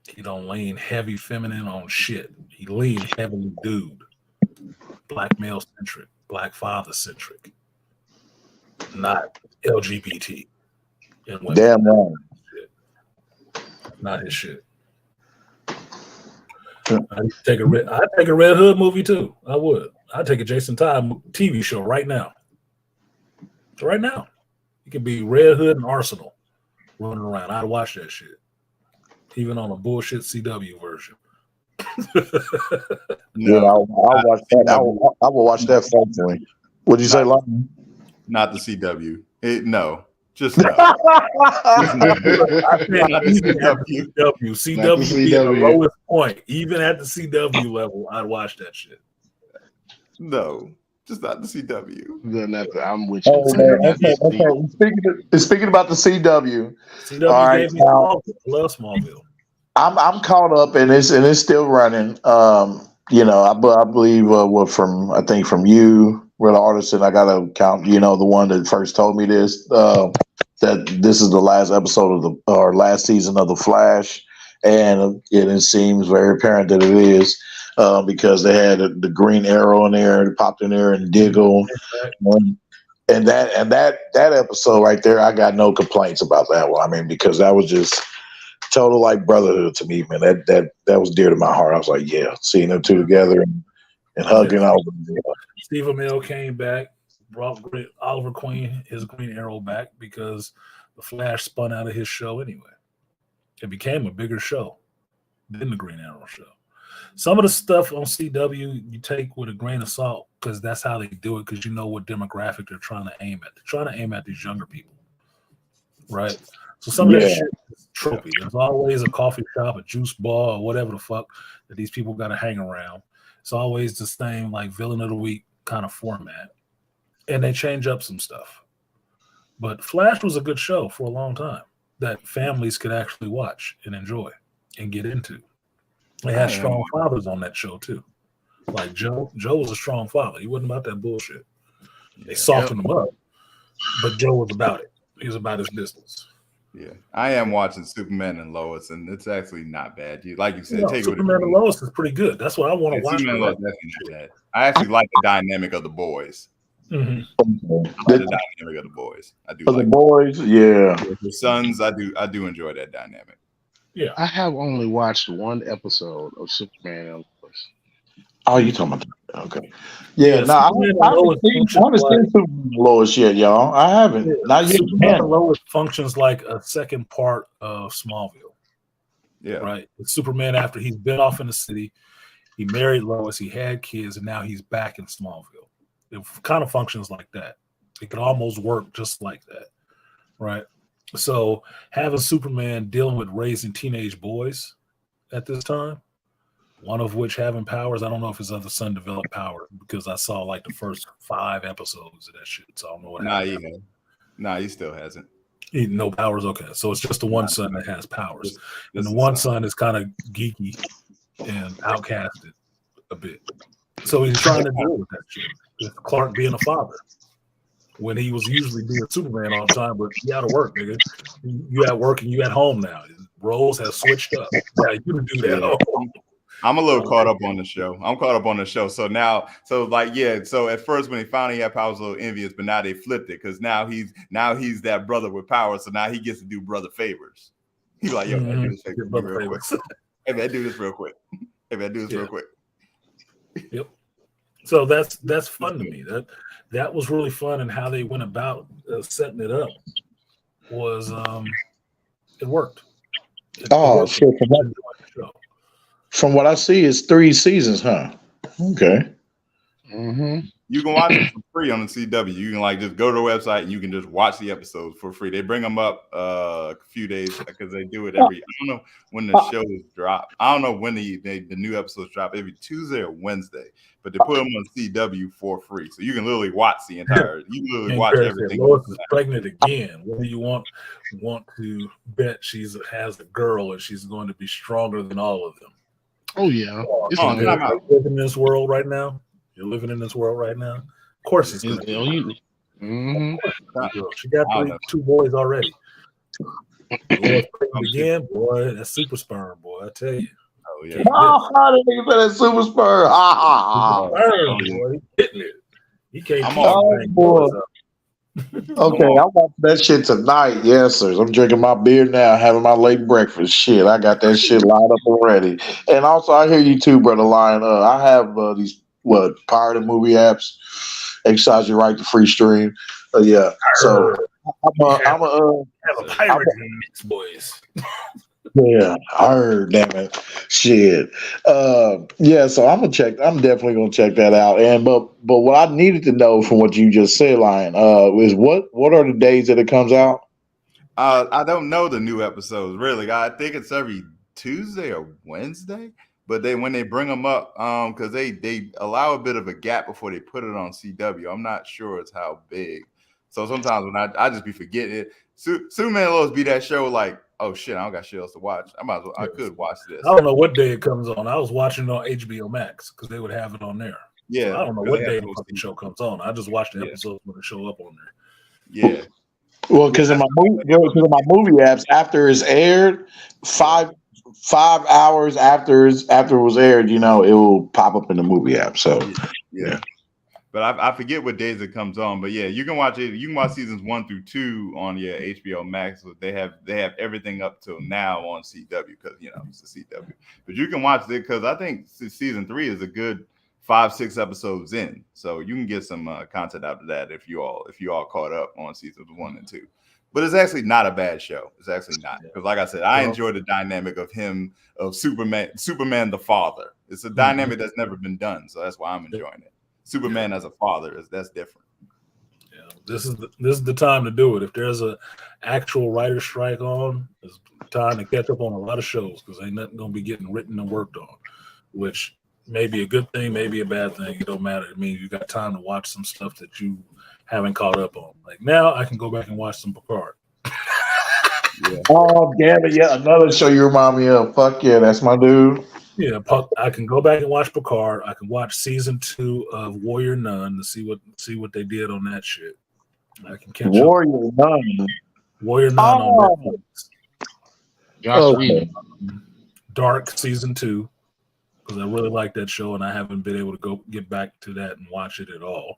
He don't lean heavy feminine on shit. He leaned heavily dude. Black male centric. Black father centric. Not LGBT. Damn right. Not his shit. I'd take a Red Hood movie too. I would. I'd take a Jason Todd TV show right now. Right now. It could be Red Hood and Arsenal running around. I'd watch that shit. Even on a bullshit CW version. Yeah, I'll watch that. I will watch that faithfully. What'd you say, Lon? Not the CW. No. Just no. CW be at the lowest point. Even at the CW level, I'd watch that shit. No, just not the CW. I'm with you. Okay. Speaking about the CW. CW gave me Smallville. I love Smallville. I'm caught up and it's still running. I believe I think from you, Real Artisan, I gotta count. The one that first told me this. That this is the last episode of last season of The Flash, and it seems very apparent that it is because they had the Green Arrow in there, it popped in there, and Diggle, and that episode right there, I got no complaints about that one. I mean, because that was just total like brotherhood to me, man. That was dear to my heart. I was like, yeah, seeing them two together and hugging. I was like, yeah. Steve Amell came back. Brought Oliver Queen, his Green Arrow, back because the Flash spun out of his show anyway. It became a bigger show than the Green Arrow show. Some of the stuff on CW you take with a grain of salt because that's how they do it because you know what demographic they're trying to aim at. They're trying to aim at these younger people, right? So some of that shit is tropey. There's always a coffee shop, a juice bar, or whatever the fuck that these people got to hang around. It's always the same like villain of the week kind of format. And they change up some stuff. But Flash was a good show for a long time that families could actually watch and enjoy and get into. They had strong fathers on that show too. Like Joe. Joe was a strong father. He wasn't about that bullshit. They softened him up, but Joe was about it. He was about his business. Yeah, I am watching Superman and Lois, and it's actually not bad. Like you said, take Superman and Lois is pretty good. That's what I want to watch. Superman and Lois definitely not bad. I actually like the dynamic of the boys. Mm-hmm. I like the dynamic of the boys. I do. The boys, yeah. The sons, I do enjoy that dynamic. Yeah. I have only watched one episode of Superman and Lois. Oh, you talking about that? Okay. Yeah, no, Superman and I haven't Lois seen, I functions haven't like seen Superman and Lois yet, y'all. I haven't. Not yet. Superman Man. and Lois functions like a second part of Smallville. Yeah. Right. It's Superman after he's been off in the city, he married Lois, he had kids, and now he's back in Smallville. It kind of functions like that. It could almost work just like that. Right. So having Superman dealing with raising teenage boys at this time, one of which having powers, I don't know if his other son developed powers because I saw like the first 5 episodes of that shit. So I don't know what happened. He still hasn't. No powers. Okay, so it's just the one son that has powers, and the one son is kind of geeky and outcasted a bit. So he's trying to deal with that shit. With Clark being a father, when he was usually being Superman all the time, but you got to work, nigga. You at work and you at home now. Roles have switched up. Yeah, you can do that. I'm a little caught up on the show. So So at first when he finally had powers, a little envious, but now they flipped it because now he's that brother with power. So now he gets to do brother favors. He's like, yo, man, do this favor real quick. Hey man, do this real quick. Real quick. Yep. So that's fun to me. That was really fun, and how they went about setting it up was it worked. Shit! From what I see, it's 3 seasons, huh? Okay. Mm-hmm. You can watch it for free on the CW. You can just go to the website and you can just watch the episodes for free. They bring them up a few days because they do it I don't know when the shows drop. I don't know when the new episodes drop, every Tuesday or Wednesday, but they put them on CW for free. So you can literally watch the entire, watch everything. Lois is pregnant again. What do you want to bet has a girl and she's going to be stronger than all of them? Oh yeah. You're living in this world right now. You're living in this world right now. Of course, it's going to be. She got 2 boys already. Again, boy, that's super sperm, boy. I tell you. Oh yeah. That nigga said that super sperm. Boy, hitting it. He can't. Okay, I'm watching that shit tonight. Yes, sir. I'm drinking my beer now, having my late breakfast. Shit, I got that shit lined up already. And also, I hear you too, brother Lion. I have these pirated movie apps. Exercise your right to free stream. Yeah. So I'm a pirate mix, boys. Yeah, I heard, damn it. Shit. Yeah, so I'm definitely gonna check that out. And but what I needed to know from what you just said, Lion, is what are the days that it comes out? I don't know the new episodes, really. I think it's every Tuesday or Wednesday. But when they bring them up, because they allow a bit of a gap before they put it on CW. I'm not sure it's how big. So sometimes when I just be forgetting it, Superman and Lois be that show like, oh shit, I don't got shit else to watch. I could watch this. I don't know what day it comes on. I was watching it on HBO Max because they would have it on there. Yeah, so I don't know what day the fucking show comes on. I just watch the episodes when they show up on there. Yeah. Well, because in my movie apps, after it's aired, 5 hours after it was aired, it will pop up in the movie app. So yeah. But I forget what days it comes on. But yeah, you can watch it. You can watch seasons 1 through 2 on HBO Max. So they have everything up till now on CW because it's the CW. But you can watch it because I think season 3 is a good 5-6 episodes in. So you can get some content out of that if you all caught up on seasons 1 and 2. But it's actually not a bad show. It's actually not, because like I said, I enjoy the dynamic of Superman the father. It's a dynamic that's never been done, so that's why I'm enjoying it. Superman as a father that's different. Yeah, this is the time to do it. If there's a actual writer strike on, it's time to catch up on a lot of shows because ain't nothing gonna be getting written and worked on, which may be a good thing, maybe a bad thing. It don't matter. I mean, you got time to watch some stuff that you haven't caught up on. Like now, I can go back and watch some Picard. Yeah. Oh damn it! Yeah, another show you remind me of. Fuck yeah, that's my dude. Yeah, I can go back and watch Picard. I can watch season 2 of Warrior Nun to see what they did on that shit. I can catch Warrior Nun on Netflix. Okay. Dark season 2 because I really like that show and I haven't been able to get back to that and watch it at all.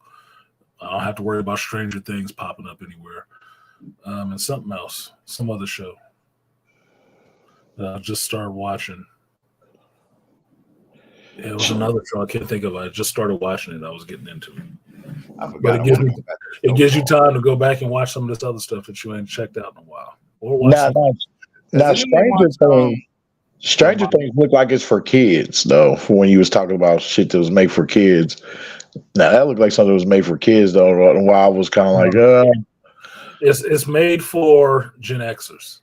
I don't have to worry about Stranger Things popping up anywhere. And something else, some other show. I just started watching. It was another show I can't think of. I just started watching it. I was getting into it. But it gives you time to go back and watch some of this other stuff that you ain't checked out in a while. Or watch Now, Stranger Things look like it's for kids, though. For when you was talking about shit that was made for kids, now that looked like something that was made for kids, though. While I was kind of like, it's made for Gen Xers.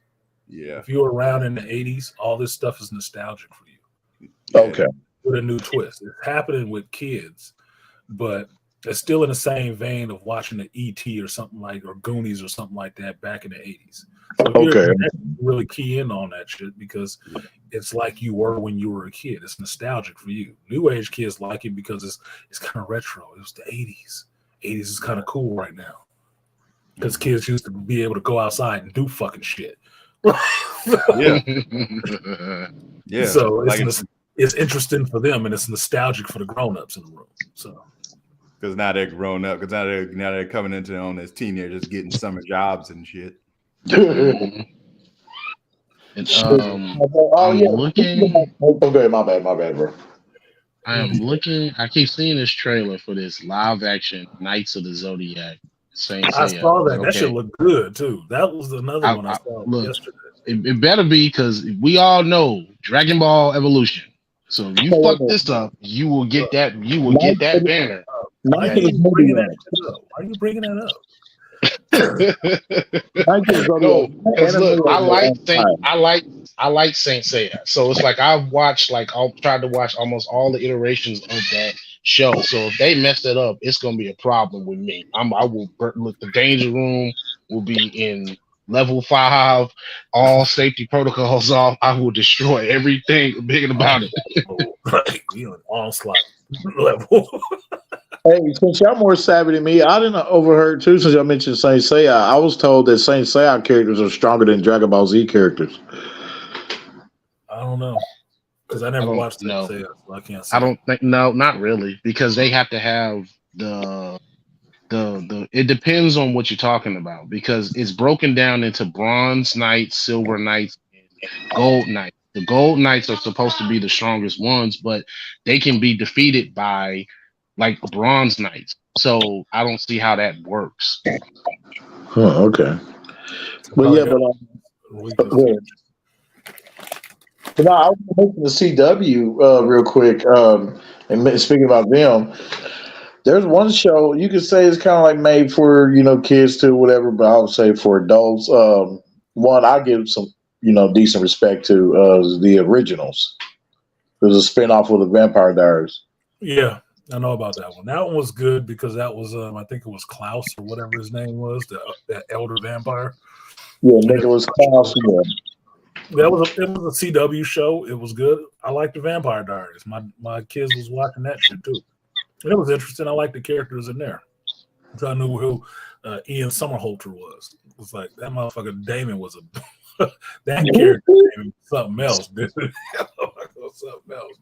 Yeah. If you were around in the 80s, all this stuff is nostalgic for you. Okay. With a new twist. It's happening with kids, but it's still in the same vein of watching the E.T. or something like, or Goonies or something like that back in the 80s. So okay. Really key in on that shit because it's like you were when you were a kid. It's nostalgic for you. New age kids like it because it's kind of retro. It was the 80s. 80s is kind of cool right now because kids used to be able to go outside and do fucking shit. Yeah. Yeah. So it's interesting for them and it's nostalgic for the grown-ups in the room. So because now they're grown up, because now they're coming into their own as teenagers, getting summer jobs and shit. And, looking. Okay, my bad, bro. I am looking. I keep seeing this trailer for this live action Knights of the Zodiac. I saw that. That shit looked good too. That was another one I saw yesterday. It better be because we all know Dragon Ball Evolution. So if you fuck this up, you will get that. You will get that banner. Why are you bringing that up? No, because look, I like Saint Seiya. So it's like I've watched I'll try to watch almost all the iterations of that show. So if they mess it up, it's gonna be a problem with me. I will look. The danger room will be in level 5. All safety protocols off. I will destroy everything big about it. We on onslaught level. Hey, since y'all more savvy than me, I didn't overheard too. Since y'all mentioned Saint Seiya, I was told that Saint Seiya characters are stronger than Dragon Ball Z characters. I don't know because I never watched Saint Seiya, so I can't. I don't think not really, because they have to have the. It depends on what you're talking about because it's broken down into Bronze Knights, Silver Knights, and Gold Knights. The Gold Knights are supposed to be the strongest ones, but they can be defeated by like Bronze Knights. So I don't see how that works. Oh, okay. But yeah, but I was making the CW real quick. And speaking about them, there's one show you could say it's kind of like made for kids too, whatever. But I would say for adults, one I give some decent respect to the Originals. There's a spinoff of the Vampire Diaries. Yeah. I know about that one. That one was good because that was, I think it was Klaus or whatever his name was, that elder vampire. Yeah, Nicholas Klaus. Yeah. It was a CW show. It was good. I liked the Vampire Diaries. My kids was watching that shit too. And it was interesting. I liked the characters in there. So I knew who Ian Somerhalder was. It was like that motherfucker Damon was that character was something else, dude. Something else.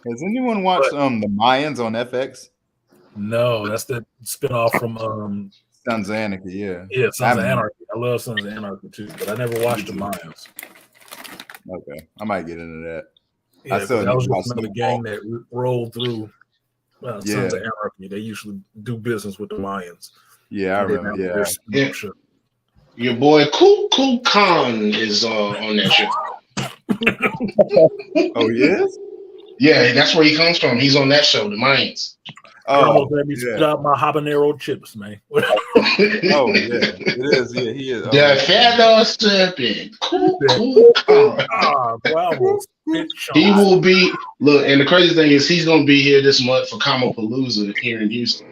Has anyone watched the Mayans on FX? No, that's the spinoff from Sons of Anarchy. Yeah, Sons of Anarchy. I love Sons of Anarchy too, but I never watched the Mayans. Okay, I might get into that. Yeah, that was just another gang that rolled through Sons of Anarchy. They usually do business with the Mayans. Yeah, I remember. Yeah. Your boy Cool Khan is on that show. Oh, yes? Yeah, that's where he comes from. He's on that show, The Mayans. Oh, almost let me stop my habanero chips, man. Oh, yeah. It is. Yeah, he is. The Feather Serpent. Cool Khan. He will be, look, and the crazy thing is he's going to be here this month for Kamapalooza here in Houston.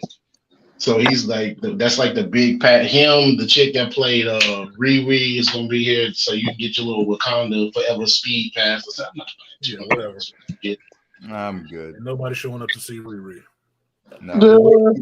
So he's like, that's like the big pat. Him, the chick that played Riri is going to be here. So you can get your little Wakanda Forever Speed Pass or something. Whatever. I'm good. Nobody showing up to see Riri. No. Where's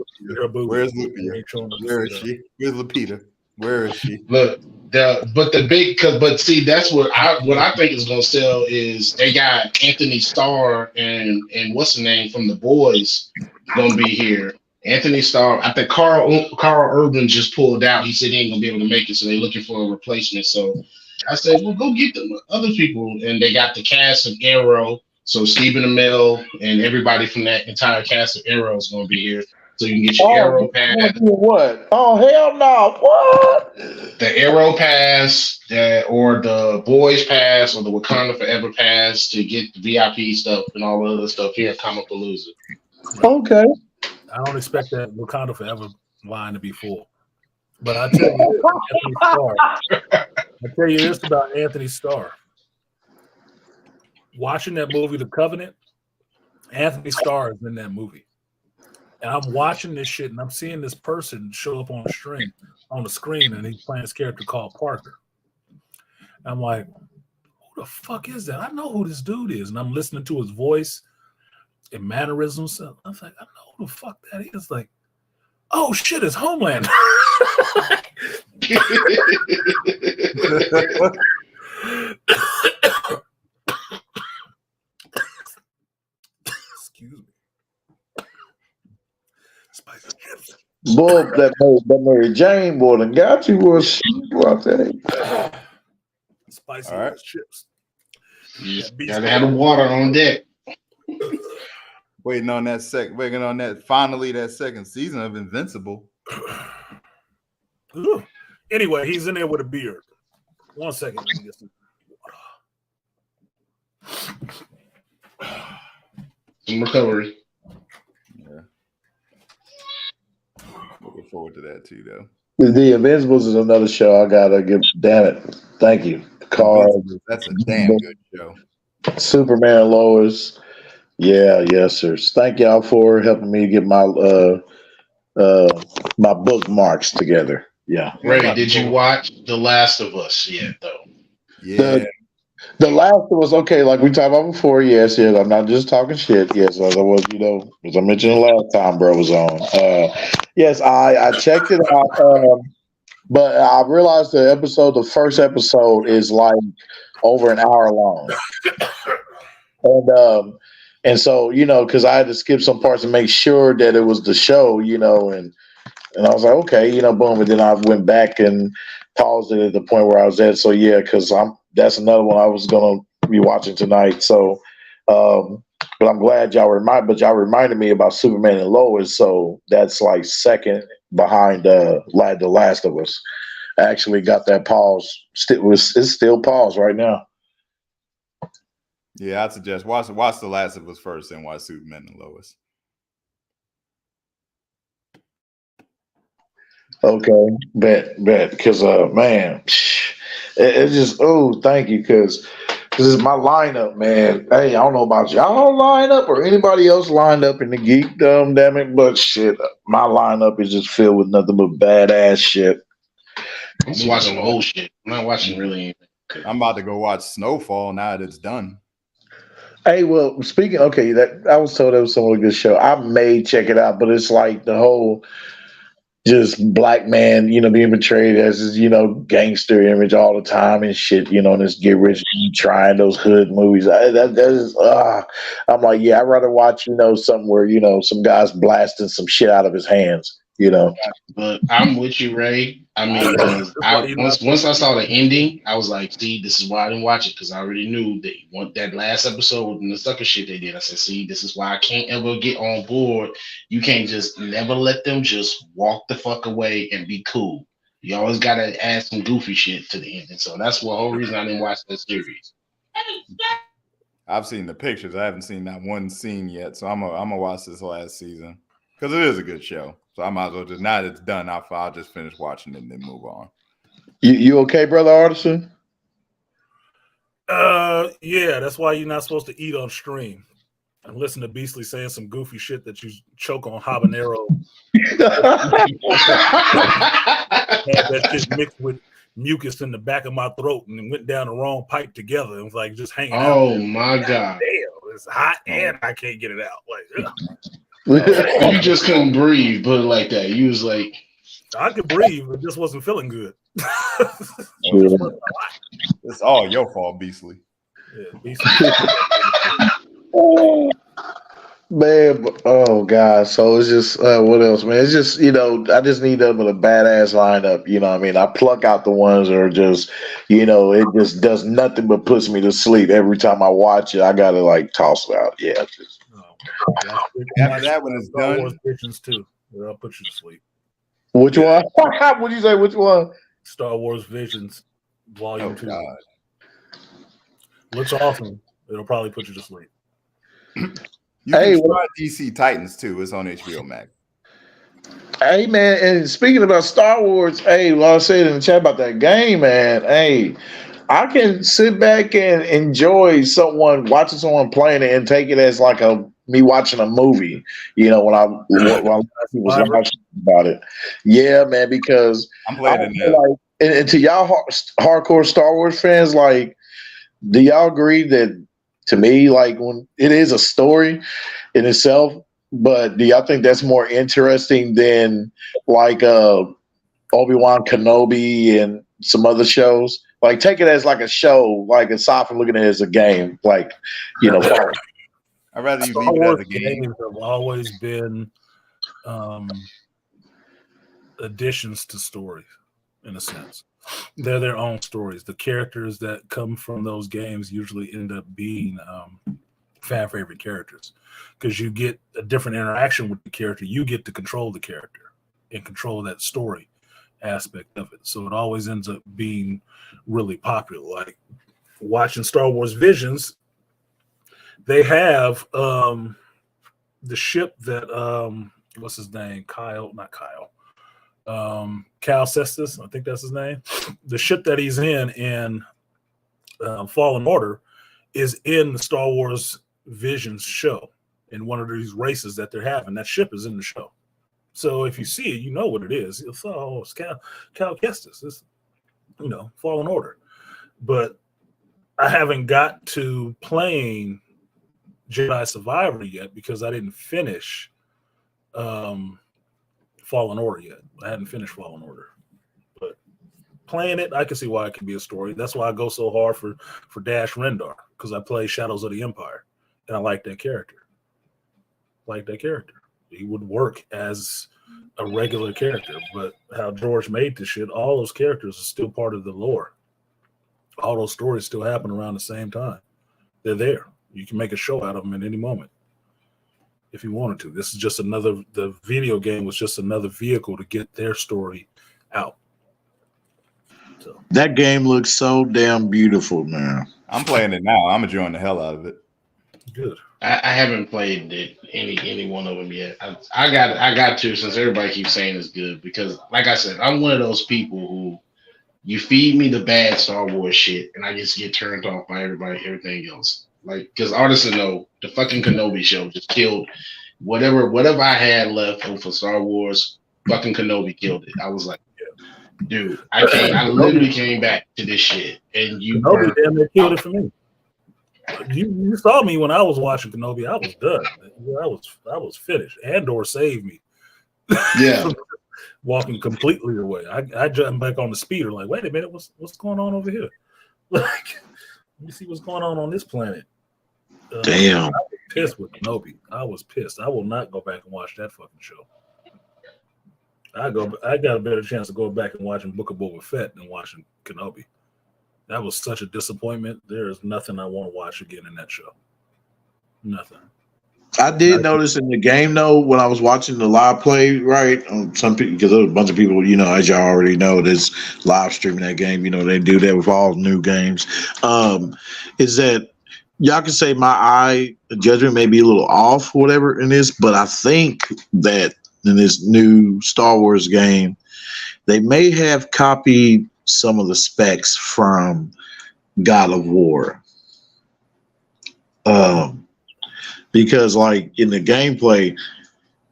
Lupita? Where is she? Where's Lupita? Where is she? Look, but see, that's what I think is gonna sell is they got Anthony Starr and what's the name from The Boys gonna be here. Anthony Starr, I think Carl Urban just pulled out. He said he ain't gonna be able to make it, so they're looking for a replacement. So I said, well, go get them other people. And they got the cast of Arrow. So Stephen Amell and everybody from that entire cast of Arrow is going to be here. So you can get your Arrow pass. What? Oh, hell no. What? The Arrow pass or the Boys pass or the Wakanda Forever pass to get the VIP stuff and all the other stuff here at Comicpalooza. Okay. I don't expect that Wakanda Forever line to be full. But I tell you, this about Anthony Starr. Watching that movie, The Covenant, Anthony Starr is in that movie. And I'm watching this shit and I'm seeing this person show up on the screen, and he's playing this character called Parker. I'm like, who the fuck is that? I know who this dude is. And I'm listening to his voice and mannerisms. I was like, I know who the fuck that is. Like, oh shit, it's Homeland. Excuse me. Spicy chips. Boy, that Mary Jane boy done got you was out there. Spicy chips. Gotta have the water on deck. Waiting on that finally that second season of Invincible. Anyway, he's in there with a beard. 1 second. Let me get some Some recovery. Yeah. Looking forward to that too, though. The Invincibles is another show I gotta give. Damn it! Thank you, Carl. That's a damn good show. Superman and Lois. Yeah, yes, sir. Thank y'all for helping me get my my bookmarks together. Yeah. Ray, did you watch The Last of Us yet, though? Yeah. The Last of Us, okay, like we talked about before, yes, I'm not just talking shit. Yes, as I was, as I mentioned the last time bro was on. Yes, I checked it out, but I realized the first episode is like over an hour long. And so, because I had to skip some parts and make sure that it was the show, and I was like, okay, boom. And then I went back and paused it at the point where I was at. So yeah, because that's another one I was gonna be watching tonight. So, but I'm glad y'all reminded me about Superman and Lois. So that's like second behind The Last of Us. I actually got that pause. It's still paused right now. Yeah, I'd suggest watch The Last of Us first and watch Superman and Lois. Okay, bet. Because man, it's just thank you, because it's my lineup, man. Hey, I don't know about y'all lineup or anybody else lined up in the geekdom, damn it, but shit, my lineup is just filled with nothing but badass shit. I'm just watching old shit. I'm not watching really anything. I'm about to go watch Snowfall now that it's done. Hey, well, speaking, okay, that I was told that was some of a good show. I may check it out, but it's like the whole just black man, being portrayed as his, gangster image all the time and shit, and this get rich trying those hood movies. That is, I'm like, yeah, I'd rather watch, something where, some guy's blasting some shit out of his hands, But I'm with you, Ray. I mean, once I saw the ending, I was like, see, this is why I didn't watch it, because I already knew that last episode and the sucker shit they did. I said, see, this is why I can't ever get on board. You can't just never let them just walk the fuck away and be cool. You always got to add some goofy shit to the ending. So that's the whole reason I didn't watch that series. I've seen the pictures. I haven't seen that one scene yet, so I'm gonna watch this last season because it is a good show. So I might as well just, now that it's done, I'll just finish watching it and then move on. You okay, brother Artisan? Yeah, that's why you're not supposed to eat on stream and listen to Beastly saying some goofy shit that you choke on habanero. Had that shit mixed with mucus in the back of my throat and it went down the wrong pipe together. It was like just hanging out. Oh my God. Damn, it's hot and I can't get it out. Like, ugh. You just couldn't breathe, put it like that. You was like, I could breathe, but just wasn't feeling good. It's all your fault, Beastly. Yeah, Beastly. Man, oh god. So it's just what else, man? It's just I just need them with a badass lineup. You know what I mean? I pluck out the ones that are just, it just does nothing but puts me to sleep every time I watch it. I gotta like toss it out. Yeah. After that, when it's Star done, Wars Visions too. I'll put you to sleep. Which one? What'd you say? Which one? Star Wars Visions Volume oh 2. god, Looks awesome. It'll probably put you to sleep. you can try DC Titans too. It's on HBO Max. Hey man, and speaking about Star Wars, hey, well, I said in the chat about that game, man. Hey, I can sit back and enjoy watching someone playing it and take it as like me watching a movie. When I was watching about it. Yeah, man, because I'm playing it now. like, and to y'all hardcore Star Wars fans, like, do y'all agree that to me, like, when it is a story in itself, but do y'all think that's more interesting than like Obi-Wan Kenobi and some other shows? Like, take it as like a show, like aside from looking at it as a game, like, I'd rather you Star leave it as Wars a game. games have always been additions to stories, in a sense. They're their own stories. The characters that come from those games usually end up being fan favorite characters because you get a different interaction with the character. You get to control the character and control that story aspect of it. So it always ends up being really popular. Like watching Star Wars Visions, they have the ship that what's his name? Cal Kestis, I think that's his name. The ship that he's in Fallen Order is in the Star Wars Visions show in one of these races that they're having. That ship is in the show. So if you see it, you know what it is. It's Cal Kestis. It's Fallen Order. But I haven't got to playing Jedi Survivor yet because I didn't finish Fallen Order yet. I hadn't finished Fallen Order. But playing it, I can see why it can be a story. That's why I go so hard for Dash Rendar, because I play Shadows of the Empire and I like that character. He would work as a regular character, but how George made this shit, all those characters are still part of the lore. All those stories still happen around the same time. They're there. You can make a show out of them at any moment if you wanted to. This is just the video game was just another vehicle to get their story out. So that game looks so damn beautiful, man. I'm playing it now. I'm enjoying the hell out of it. Good. I haven't played any one of them yet. I got to, since everybody keeps saying it's good, because like I said, I'm one of those people who you feed me the bad Star Wars shit and I just get turned off by everything else. Like, because artists know the fucking Kenobi show just killed whatever I had left for Star Wars. Fucking Kenobi killed it. I was like, dude, I literally came back to this shit, and you Kenobi damn near killed it for me. You saw me when I was watching Kenobi. I was done. I was finished. Andor saved me. Yeah. Walking completely away. I jumped back on the speeder like, wait a minute, what's going on over here? Like, let me see what's going on this planet. Damn. I was pissed with Kenobi. I was pissed. I will not go back and watch that fucking show. I got a better chance of going back and watching Book of Boba Fett than watching Kenobi. That was such a disappointment. There is nothing I want to watch again in that show. Nothing. I did notice in the game though, when I was watching the live play, right? Some people, because there's a bunch of people, as y'all already know, that's live streaming that game. They do that with all new games. Is that y'all can say my eye judgment may be a little off, or whatever in this, but I think that in this new Star Wars game, they may have copied some of the specs from God of War. Because like in the gameplay,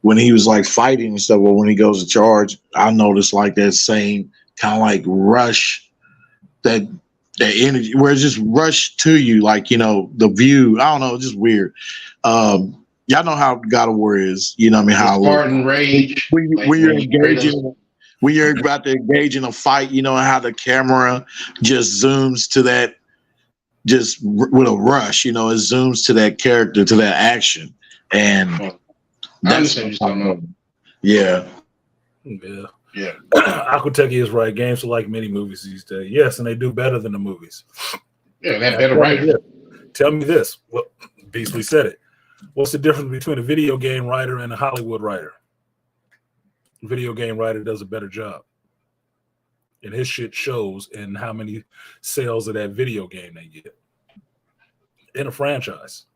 when he was like fighting and stuff, or when he goes to charge, I noticed like that same kind of like rush, that energy where it just rushed to you, like, the view. I don't know, it's just weird. Y'all know how God of War is, how Spartan rage. When you're engaging, when you're about to engage in a fight, and how the camera just zooms to that, just with a rush, it zooms to that character, to that action. And that's what you're talking about. Yeah. Yeah. Aquateki is right. Games are like mini movies these days. Yes, and they do better than the movies. Yeah, that better writer. Tell me this. Well, Beasley said it. What's the difference between a video game writer and a Hollywood writer? A video game writer does a better job. And his shit shows in how many sales of that video game they get. In a franchise.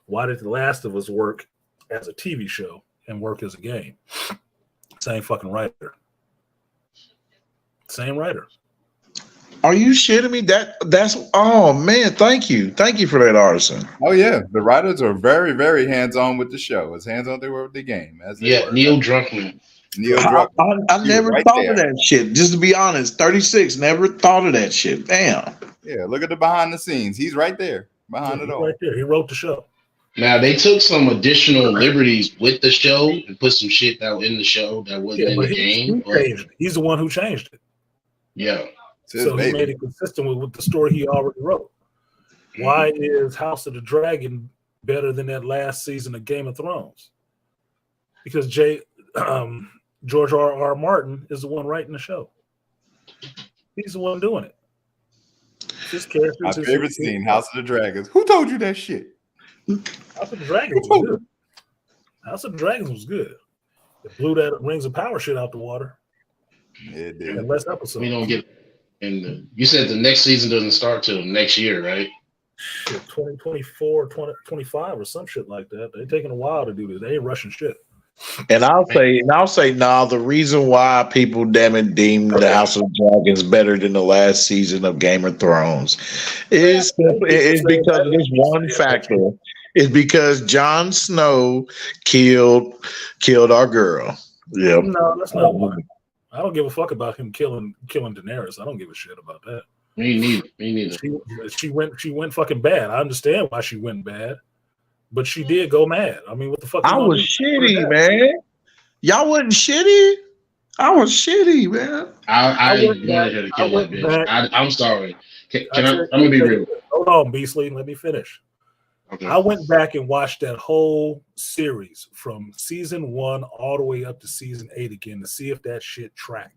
Why did The Last of Us work as a TV show and work as a game? Same fucking writer. Same writer. Are you shitting me? That's oh man, thank you for that, Artisan. Oh yeah, the writers are very, very hands-on with the show. As hands-on they were with the game. Neil Druckmann. I never thought of that shit. Just to be honest, 36 never thought of that shit. Damn. Yeah, look at the behind the scenes. He's right there behind it all. Right there. He wrote the show. Now they took some additional liberties with the show and put some shit that was in the show that wasn't in the game. He's the one who changed it. Yeah. So he made it consistent with the story he already wrote. Why is House of the Dragon better than that last season of Game of Thrones? Because George R.R. Martin is the one writing the show. He's the one doing it. His character. My favorite scene, House of the Dragons. Who told you that shit? House of the Dragons was good. House of the Dragons was good. It blew that Rings of Power shit out the water. It did. And last episode. We don't get. And you said the next season doesn't start till next year, right? 2024, 2025 or some shit like that. They're taking a while to do this. They ain't rushing shit. And I'll say now the reason why people deem the House of Dragons better than the last season of Game of Thrones is because of this one factor. It's because Jon Snow killed our girl. Yeah. No, that's not why. I don't give a fuck about him killing Daenerys. I don't give a shit about that. Me neither. She went fucking bad. I understand why she went bad, but she did go mad. I mean, what the fuck? I was shitty, man. Y'all wasn't shitty. I was shitty, man. I wanted her to kill that bitch. I'm sorry. I'm gonna be real. Hold on, Beasley. Let me finish. Okay. I went back and watched that whole series from season 1 all the way up to season 8 again to see if that shit tracked.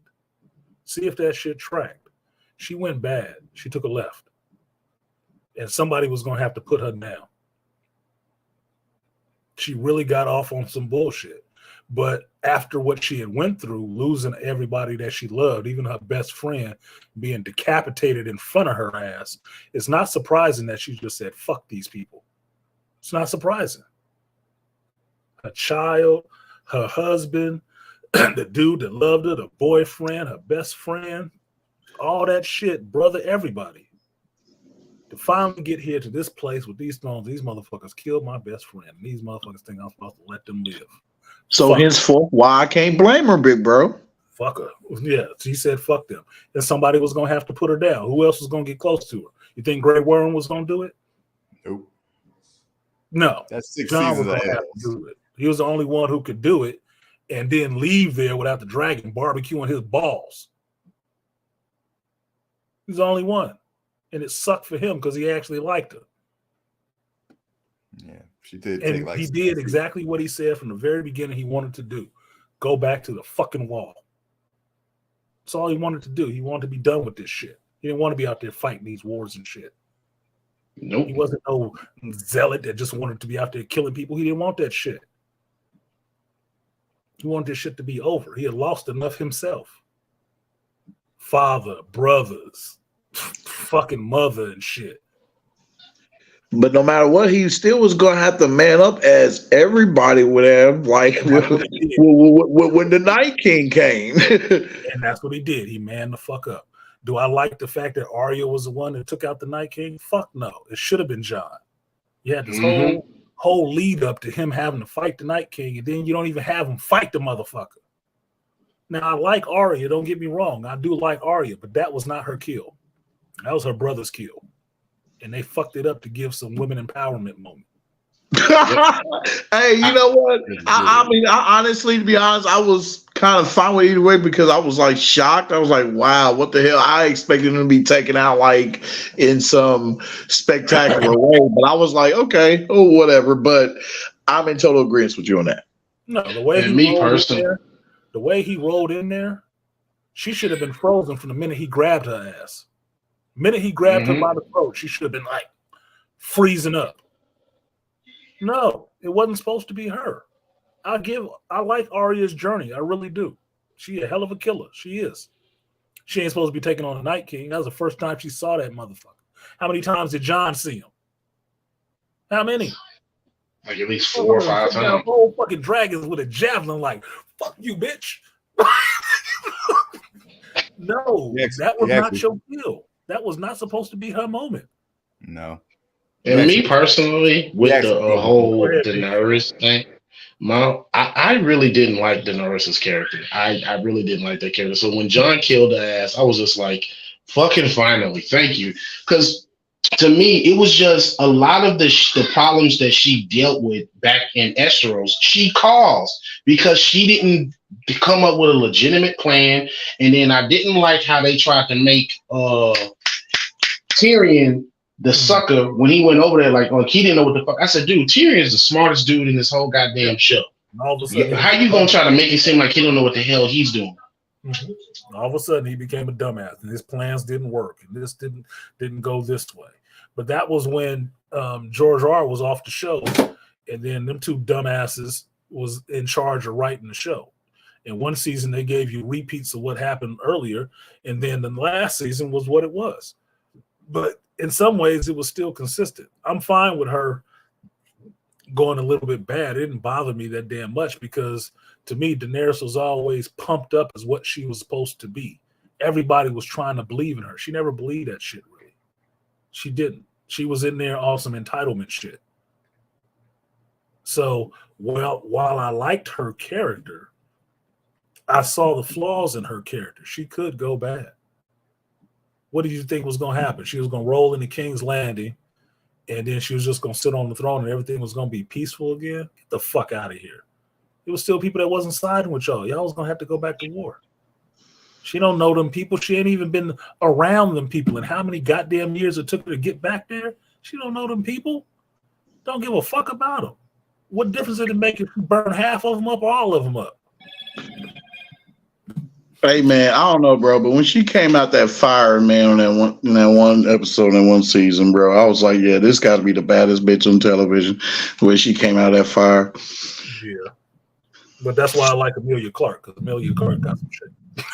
She went bad. She took a left. And somebody was going to have to put her down. She really got off on some bullshit. But after what she had went through, losing everybody that she loved, even her best friend being decapitated in front of her ass, it's not surprising that she just said, fuck these people. It's not surprising. Her child, her husband, the dude that loved her, the boyfriend, her best friend, all that shit, brother, everybody. To finally get here to this place with these thrones, these motherfuckers killed my best friend. And these motherfuckers think I'm supposed to let them live. So henceforth, why I can't blame her, big bro. Fuck her. Yeah, she said fuck them. And somebody was going to have to put her down. Who else was going to get close to her? You think Grey Worm was going to do it? Nope. No, that's 6 John seasons was ahead. do it. He was the only one who could do it, and then leave there without the dragon barbecuing his balls. He's the only one, and it sucked for him because he actually liked her. Yeah, she did. And he did exactly what he said from the very beginning he wanted to do: go back to the fucking wall. That's all he wanted to do. He wanted to be done with this shit. He didn't want to be out there fighting these wars and shit. Nope. He wasn't no zealot that just wanted to be out there killing people. He didn't want that shit. He wanted this shit to be over. He had lost enough himself. Father, brothers, fucking mother and shit. But no matter what, he still was going to have to man up as everybody would have, like when the Night King came. And that's what he did. He manned the fuck up. Do I like the fact that Arya was the one that took out the Night King? Fuck no. It should have been Jon. You had this whole lead up to him having to fight the Night King, and then you don't even have him fight the motherfucker. Now, I like Arya. Don't get me wrong. I do like Arya, but that was not her kill. That was her brother's kill. And they fucked it up to give some women empowerment moment. Hey, you know what? I mean, honestly, to be honest, I was kind of fine with either way because I was like shocked. I was like, wow, what the hell? I expected him to be taken out like in some spectacular way, but I was like, okay, oh, whatever. But I'm in total agreement with you on that. No, the way And me personally, the way he rolled in there, she should have been frozen from the minute he grabbed her ass. The minute he grabbed her by the throat, she should have been like freezing up. No, it wasn't supposed to be her. I like Arya's journey. I really do. She a hell of a killer. She is. She ain't supposed to be taking on the Night King. That was the first time she saw that motherfucker. How many times did Jon see him? How many? Like at least 4 or 5 times. Whole fucking dragons with a javelin, like fuck you, bitch. No, that was not your deal. That was not supposed to be her moment. No. And me personally, with the whole Daenerys thing, I really didn't like Daenerys' character. I really didn't like that character. So when Jon killed her ass, I was just like, fucking finally, thank you. Because to me, it was just a lot of the problems that she dealt with back in Westeros, she caused because she didn't come up with a legitimate plan. And then I didn't like how they tried to make Tyrion the sucker when he went over there, like, oh, he didn't know what the fuck. I said, dude, Tyrion's the smartest dude in this whole goddamn show. All of a sudden, how you gonna try to make it seem like he don't know what the hell he's doing? All of a sudden, he became a dumbass, and his plans didn't work, and this didn't go this way. But that was when George R. was off the show, and then them two dumbasses was in charge of writing the show. In one season, they gave you repeats of what happened earlier, and then the last season was what it was. But in some ways, it was still consistent. I'm fine with her going a little bit bad. It didn't bother me that damn much because, to me, Daenerys was always pumped up as what she was supposed to be. Everybody was trying to believe in her. She never believed that shit, really. She didn't. She was in there on some entitlement shit. So, while I liked her character, I saw the flaws in her character. She could go bad. What did you think was going to happen? She was going to roll into King's Landing, and then she was just going to sit on the throne, and everything was going to be peaceful again? Get the fuck out of here. It was still people that wasn't siding with y'all. Y'all was going to have to go back to war. She don't know them people. She ain't even been around them people. And how many goddamn years it took her to get back there? She don't know them people. Don't give a fuck about them. What difference did it make if you burn half of them up or all of them up? Hey man, I don't know, bro, but when she came out that fire, man, on that one episode in one season, bro, I was like, yeah, this got to be the baddest bitch on television. The way she came out of that fire. Yeah, but that's why I like Emilia Clarke, because Emilia Clarke got some shape.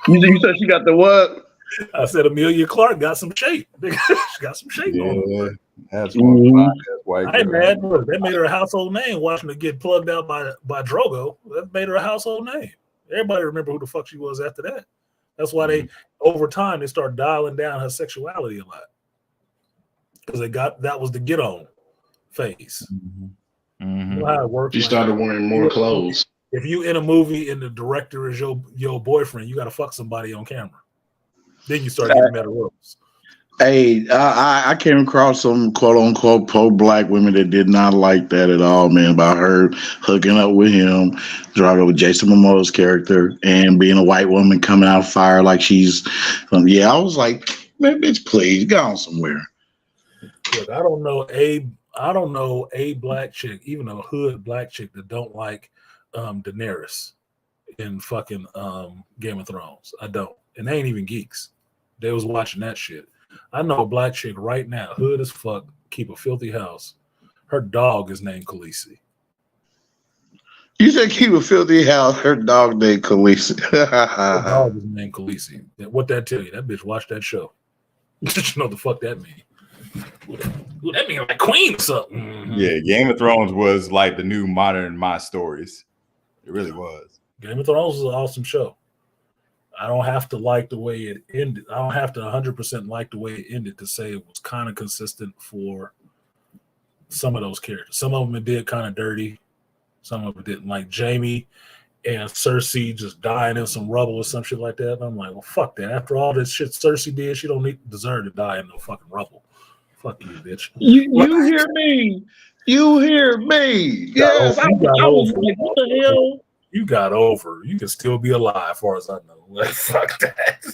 You said she got the what? I said Emilia Clarke got some shape. She got some shape on her. That's one white I ain't mad. Look, that made her a household name. Watching her get plugged out by Drogo, that made her a household name. Everybody remember who the fuck she was after that. That's why they, over time, they start dialing down her sexuality a lot. Because that was the get on phase. You know how it works. She started wearing more clothes. If you in a movie and the director is your boyfriend, you got to fuck somebody on camera. Then you start getting better roles. Hey, I came across some quote unquote pro-black women that did not like that at all, man, about her hooking up with him, Drago with Jason Momoa's character, and being a white woman coming out of fire like she's, yeah, I was like, man, bitch, please, go on somewhere. Look, I don't know a black chick, even a hood black chick that don't like Daenerys in fucking Game of Thrones. I don't. And they ain't even geeks. They was watching that shit. I know a black chick right now, hood as fuck, keep a filthy house. Her dog is named Khaleesi. You said keep a filthy house. Her dog named Khaleesi. Her dog is named Khaleesi. What that tell you? That bitch watched that show. You know what the fuck that mean? That mean like queen or something. Mm-hmm. Yeah, Game of Thrones was like the new modern My Stories. It really was. Game of Thrones is an awesome show. I don't have to like the way it ended. I don't have to 100% like the way it ended to say it was kind of consistent for some of those characters. Some of them it did kind of dirty. Some of it didn't. Like Jaime and Cersei just dying in some rubble or some shit like that. And I'm like, well, fuck that. After all this shit Cersei did, she don't deserve to die in no fucking rubble. Fuck you, bitch. You hear me? You hear me? Yes, I was like, what the hell? You got over. You can still be alive, as far as I know. Like, fuck that.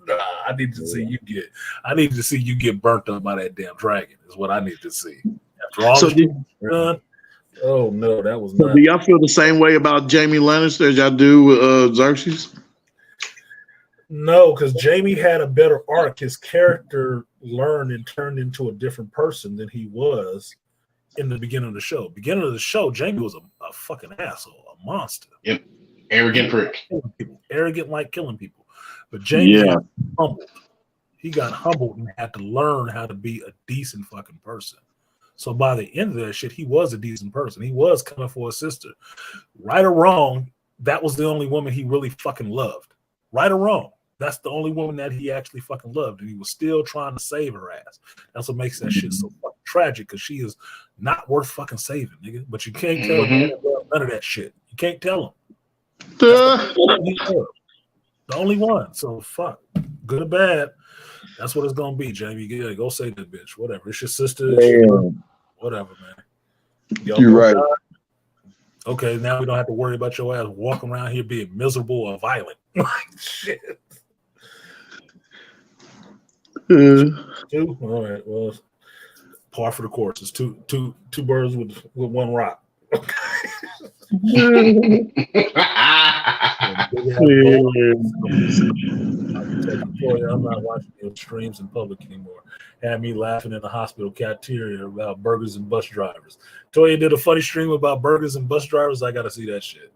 Nah, I need to see you get. I need to see you get burnt up by that damn dragon. Is what I need to see. After all So this done. Oh no, that was So not. do y'all feel the same way about Jamie Lannister as y'all do with Xerxes? No, because Jamie had a better arc. His character learned and turned into a different person than he was in the beginning of the show. Beginning of the show, Jamie was a fucking asshole, a monster. Yep. Arrogant prick. Arrogant, like killing people. But Jamie got humbled. He got humbled and had to learn how to be a decent fucking person. So by the end of that shit, he was a decent person. He was coming for his sister. Right or wrong, that was the only woman he really fucking loved. Right or wrong, that's the only woman that he actually fucking loved. And he was still trying to save her ass. That's what makes that shit so fucking tragic, because she is not worth fucking saving, nigga. But you can't tell him none of that shit. You can't tell him. The only one. So fuck. Good or bad. That's what it's gonna be, Jamie. Yeah, go save that bitch. Whatever. It's your sister. It's your, whatever, man. You're right. Okay, now we don't have to worry about your ass walking around here being miserable or violent. Like shit. Two? All right. Well, par for the course. It's two birds with one rock. I'm not watching the streams in public anymore. Had me laughing in the hospital cafeteria about burgers and bus drivers. Toya did a funny stream about burgers and bus drivers. I got to see that shit.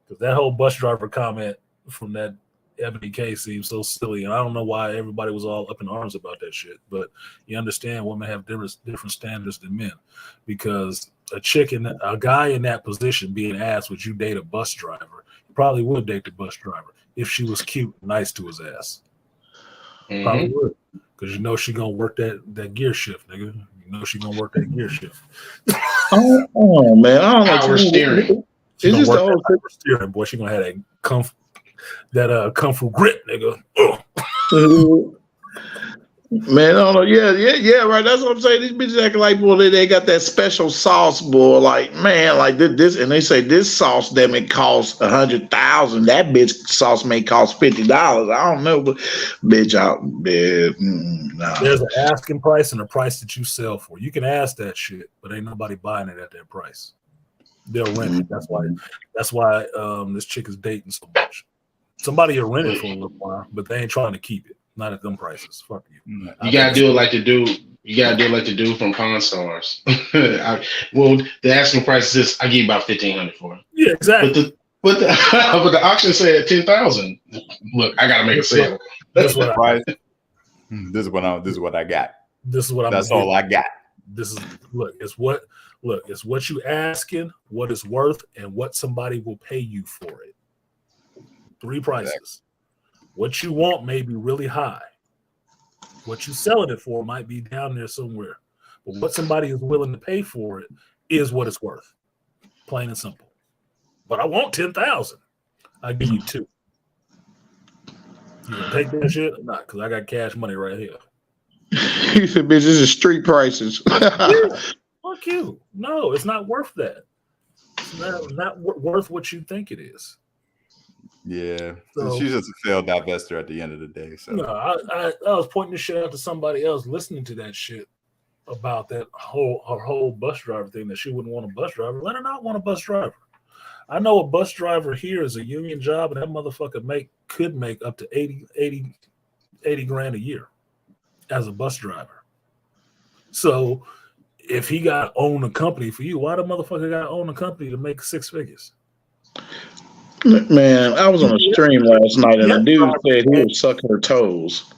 Because that whole bus driver comment from that Ebony K seems so silly. And I don't know why everybody was all up in arms about that shit. But you understand women have different standards than men. Because a guy in that position being asked, would you date a bus driver? He probably would date the bus driver if she was cute and nice to his ass. Probably would. Because you know she gonna work that gear shift, nigga. You know she gonna work that gear shift. Oh man, I don't know. Power steering. She gonna work that power steering, boy. She gonna have that kung fu grip, nigga. Man, I don't know. Yeah, right. That's what I'm saying. These bitches acting like, boy, they got that special sauce, boy. Like, man, like this, and they say this sauce that may cost $100,000. That bitch sauce may cost $50. I don't know, but bitch, out there. Nah. There's an asking price and a price that you sell for. You can ask that shit, but ain't nobody buying it at that price. They'll rent it. That's why this chick is dating so much. Somebody will rent it for a little while, but they ain't trying to keep it. Not at them prices. Fuck you. You gotta do it like the dude. You gotta do it like the dude from Pawn Stars. Well, the asking price is I give you about $1,500 for it. Yeah, exactly. But the auction said $10,000. Look, I gotta make a sale. That's what This is what I got. This is what I'm. That's all I got. This is it's what you asking, what it's worth, and what somebody will pay you for it. 3 prices. Exactly. What you want may be really high. What you selling it for might be down there somewhere. But what somebody is willing to pay for it is what it's worth. Plain and simple. But I want $10,000. I'll give you 2. You gonna take that shit or not? Because I got cash money right here. He said, bitch, this is street prices. Yeah, fuck you. No, it's not worth that. It's not worth what you think it is. Yeah, So- she's just a failed divester at the end of the day. So No, I was pointing this shit out to somebody else listening to that shit about that whole bus driver thing, that she wouldn't want a bus driver. Let her not want a bus driver. I know a bus driver here is a union job, and that motherfucker could make up to 80 grand a year as a bus driver. So if he got own a company for you, why the motherfucker got own a company to make 6 figures? Man, I was on a stream last night, and a dude said he was sucking her toes.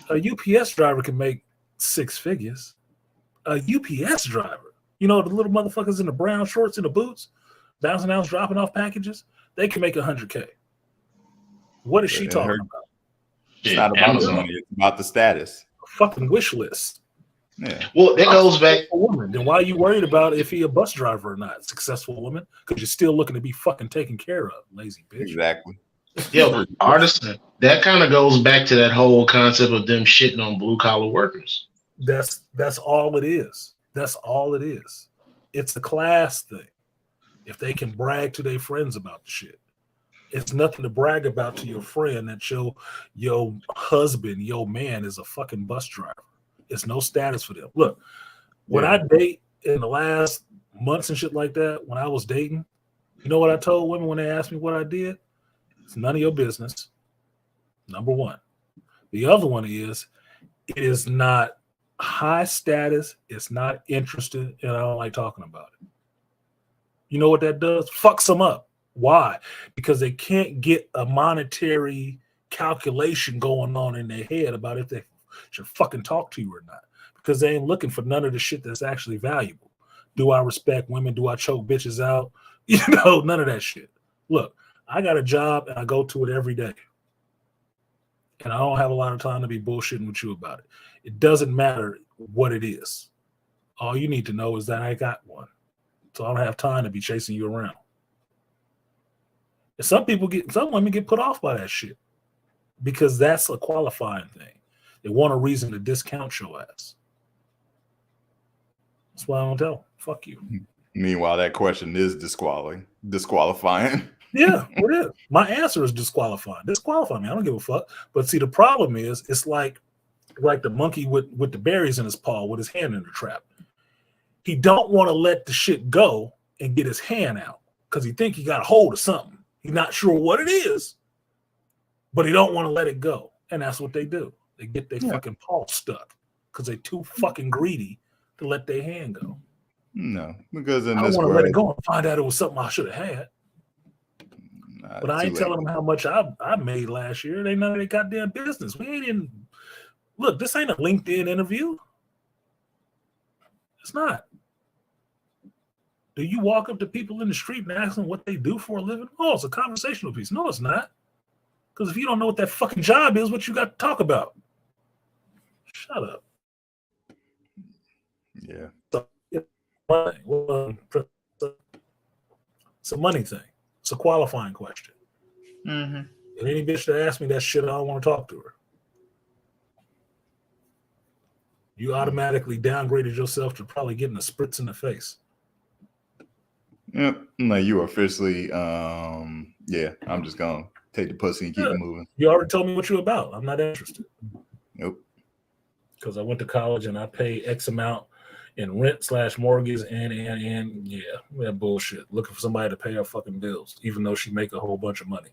A UPS driver can make 6 figures. A UPS driver, you know, the little motherfuckers in the brown shorts and the boots, bouncing out, dropping off packages, they can make $100K. What is she talking about? it's not about the money; it's about the status. A fucking wish list. Yeah. Well, that goes back. Woman. Then why are you worried about if he a bus driver or not? Successful woman, because you're still looking to be fucking taken care of, lazy bitch. Exactly. Yeah, artists. That kind of goes back to that whole concept of them shitting on blue collar workers. That's all it is. That's all it is. It's a class thing. if they can brag to their friends about the shit. It's nothing to brag about to your friend that your husband, your man is a fucking bus driver. It's no status for them. Look, when I date in the last months and shit like that, when I was dating, you know what I told women when they asked me what I did? It's none of your business. Number one. The other one is, it is not high status. It's not interested, and I don't like talking about it. You know what that does? Fucks them up. Why? Because they can't get a monetary calculation going on in their head about if they should fucking talk to you or not. Because they ain't looking for none of the shit that's actually valuable. Do I respect women? Do I choke bitches out? You know, none of that shit. Look, I got a job and I go to it every day. And I don't have a lot of time to be bullshitting with you about it. It doesn't matter what it is. All you need to know is that I got one. So I don't have time to be chasing you around. And some women get put off by that shit because that's a qualifying thing. They want a reason to discount your ass. That's why I don't tell. Fuck you. Meanwhile, that question is disqualifying. Yeah, it is. My answer is disqualifying. Disqualify me. I don't give a fuck. But see, the problem is, it's like the monkey with the berries in his paw with his hand in the trap. He don't want to let the shit go and get his hand out because he think he got a hold of something. He's not sure what it is, but he don't want to let it go. And that's what they do. They get their fucking paw stuck because they're too fucking greedy to let their hand go. No, because in I don't this want to world, let it go and find out it was something I should have had. But I ain't telling them how much I made last year. They none of their goddamn business. We ain't in. Look, this ain't a LinkedIn interview. It's not. Do you walk up to people in the street and ask them what they do for a living? Oh, it's a conversational piece. No, it's not. Because if you don't know what that fucking job is, what you got to talk about? Shut up. Yeah. It's a money thing. It's a qualifying question. Mm-hmm. And any bitch that asks me that shit, I don't want to talk to her. You automatically downgraded yourself to probably getting a spritz in the face. Yep. No, you officially, I'm just going to take the pussy and keep it moving. You already told me what you're about. I'm not interested. Nope. Because I went to college and I pay X amount in rent / mortgage and that bullshit. Looking for somebody to pay her fucking bills, even though she make a whole bunch of money.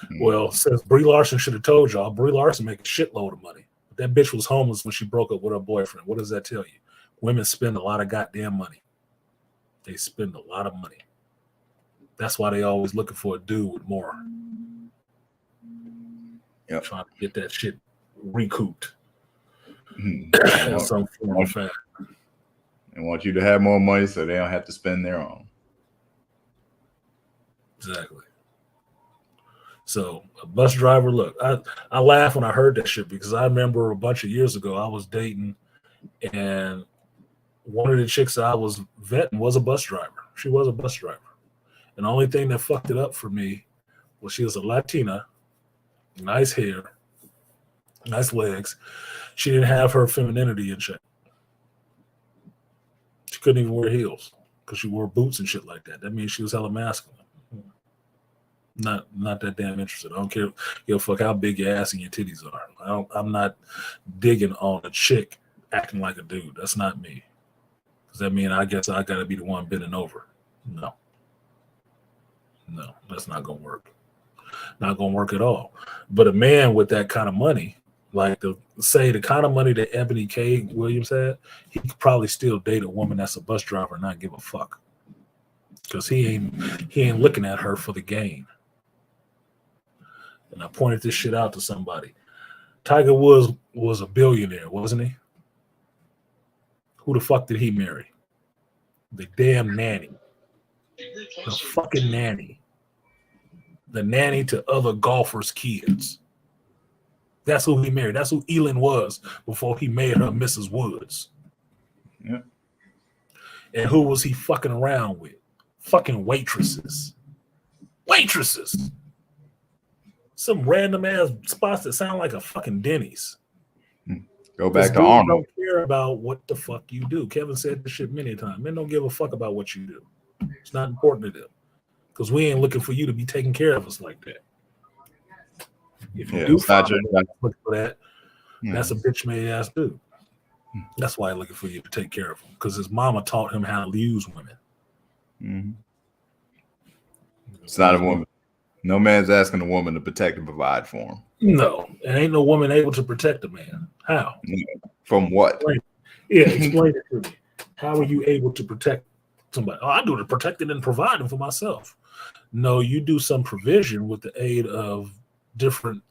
Mm-hmm. Well, since Brie Larson should have told y'all, Brie Larson make a shitload of money. But that bitch was homeless when she broke up with her boyfriend. What does that tell you? Women spend a lot of goddamn money. They spend a lot of money. That's why they always looking for a dude with more. Yep. Trying to get that shit recouped. Mm-hmm. In some form or fashion. They want you to have more money so they don't have to spend their own. Exactly. So a bus driver, look, I laugh when I heard that shit because I remember a bunch of years ago I was dating and one of the chicks I was vetting was a bus driver. She was a bus driver. And the only thing that fucked it up for me was she was a Latina, nice hair, nice legs. She didn't have her femininity in check. She couldn't even wear heels because she wore boots and shit like that. That means she was hella masculine. Not that damn interested. I don't care. Give a fuck how big your ass and your titties are. I'm not digging on a chick acting like a dude. That's not me. Does that mean I guess I gotta be the one bending over? No, that's not gonna work. Not gonna work at all. But a man with that kind of money, like the kind of money that Ebony K. Williams had, he could probably still date a woman that's a bus driver and not give a fuck. Because he ain't looking at her for the gain. And I pointed this shit out to somebody. Tiger Woods was a billionaire, wasn't he? Who the fuck did he marry? The damn nanny. The fucking nanny. The nanny to other golfers' kids. That's who he married. That's who Elin was before he made her Mrs. Woods. Yeah. And who was he fucking around with? Fucking waitresses. Waitresses. Some random ass spots that sound like a fucking Denny's. Go back to Arnold. Don't care about what the fuck you do. Kevin said this shit many times. Men don't give a fuck about what you do. It's not important to them because we ain't looking for you to be taking care of us like that. If you do find look for that, that's a bitch made ass dude. That's why I'm looking for you to take care of him because his mama taught him how to use women. Mm-hmm. It's not a woman. No man's asking a woman to protect and provide for him. No, and ain't no woman able to protect a man. How? From what? Explain it to me. How are you able to protect somebody? Oh, I do the protecting and providing for myself. No, you do some provision with the aid of different,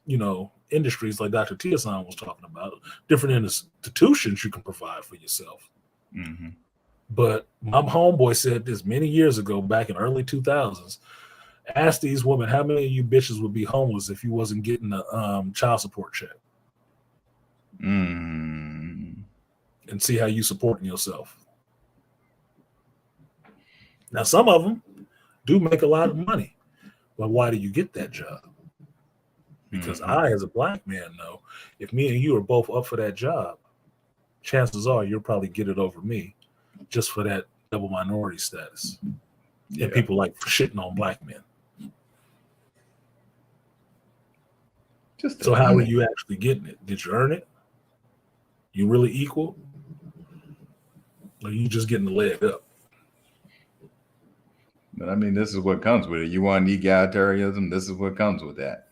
industries like Dr. Tia-san was talking about. Different institutions you can provide for yourself. Mm-hmm. But my homeboy said this many years ago, back in early 2000s. Ask these women how many of you bitches would be homeless if you wasn't getting a child support check, and see how you supporting yourself. Now, some of them do make a lot of money, but why do you get that job? Because I, as a black man, know if me and you are both up for that job, chances are you'll probably get it over me, just for that double minority status. And people like shitting on black men. So how are you actually getting it? Did you earn it? You really equal? Or you just getting the leg up? But I mean, this is what comes with it. You want egalitarianism? This is what comes with that.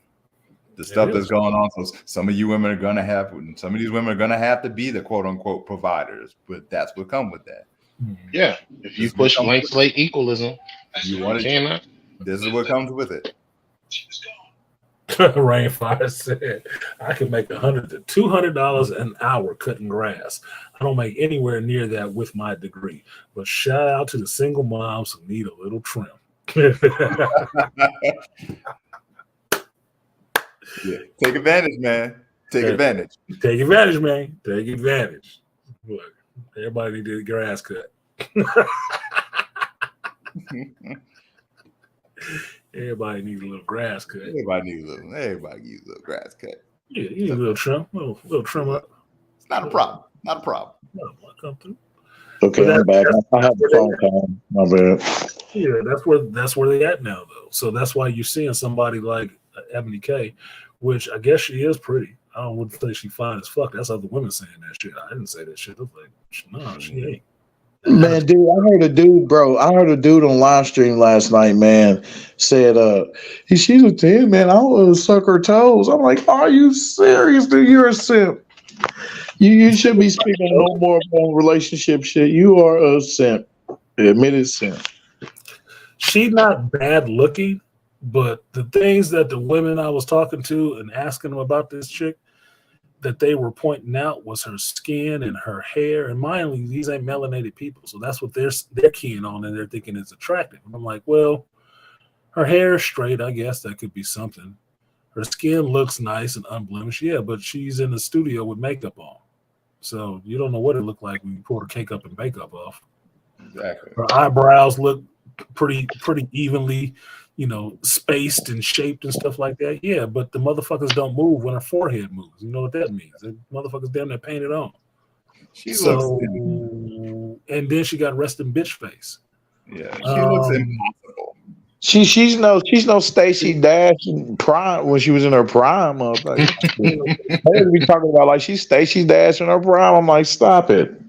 The stuff that's going on. So some of you women are going to have, some of these women are going to have to be the quote unquote providers, but that's what comes with that. Yeah. If you push blank slate equalism, you want it. This is what comes with it. Rainfire said, I can make $100 to $200 an hour cutting grass. I don't make anywhere near that with my degree. But shout out to the single moms who need a little trim. Take advantage, man. Take advantage. Take advantage, man. Take advantage. Look, everybody need a grass cut. Everybody needs a little grass cut. Everybody needs a little grass cut. Yeah, you need a little trim, little trim up. It's not a problem. Not a problem. No, come through. Okay, I'm back. I have a phone call. My bad. Yeah, that's where they at now, though. So that's why you're seeing somebody like Ebony K, which I guess she is pretty. I wouldn't say she fine as fuck. That's other women saying that shit. I didn't say that shit. I was like, no, she ain't. Man, dude, I heard a dude on live stream last night, man, said she's a 10, man. I want to suck her toes. I'm like, are you serious, dude? You're a simp. You should be speaking no more about relationship shit. You are a simp. Admitted simp. She's not bad looking, but the things that the women I was talking to and asking them about this chick that they were pointing out was her skin and her hair. And mind you, these ain't melanated people. So that's what they're keying on and they're thinking is attractive. And I'm like, well, her hair is straight. I guess that could be something. Her skin looks nice and unblemished. Yeah, but she's in the studio with makeup on. So you don't know what it looked like when you pull her cake up and makeup off. Exactly. Her eyebrows look pretty evenly, spaced and shaped and stuff like that. Yeah, but the motherfuckers don't move when her forehead moves. You know what that means? The motherfuckers damn near painted on. And then she got resting bitch face. Yeah, she looks impossible. She's no Stacey Dash in prime when she was in her prime. Like, they be talking about like she's Stacey Dash in her prime. I'm like, stop it.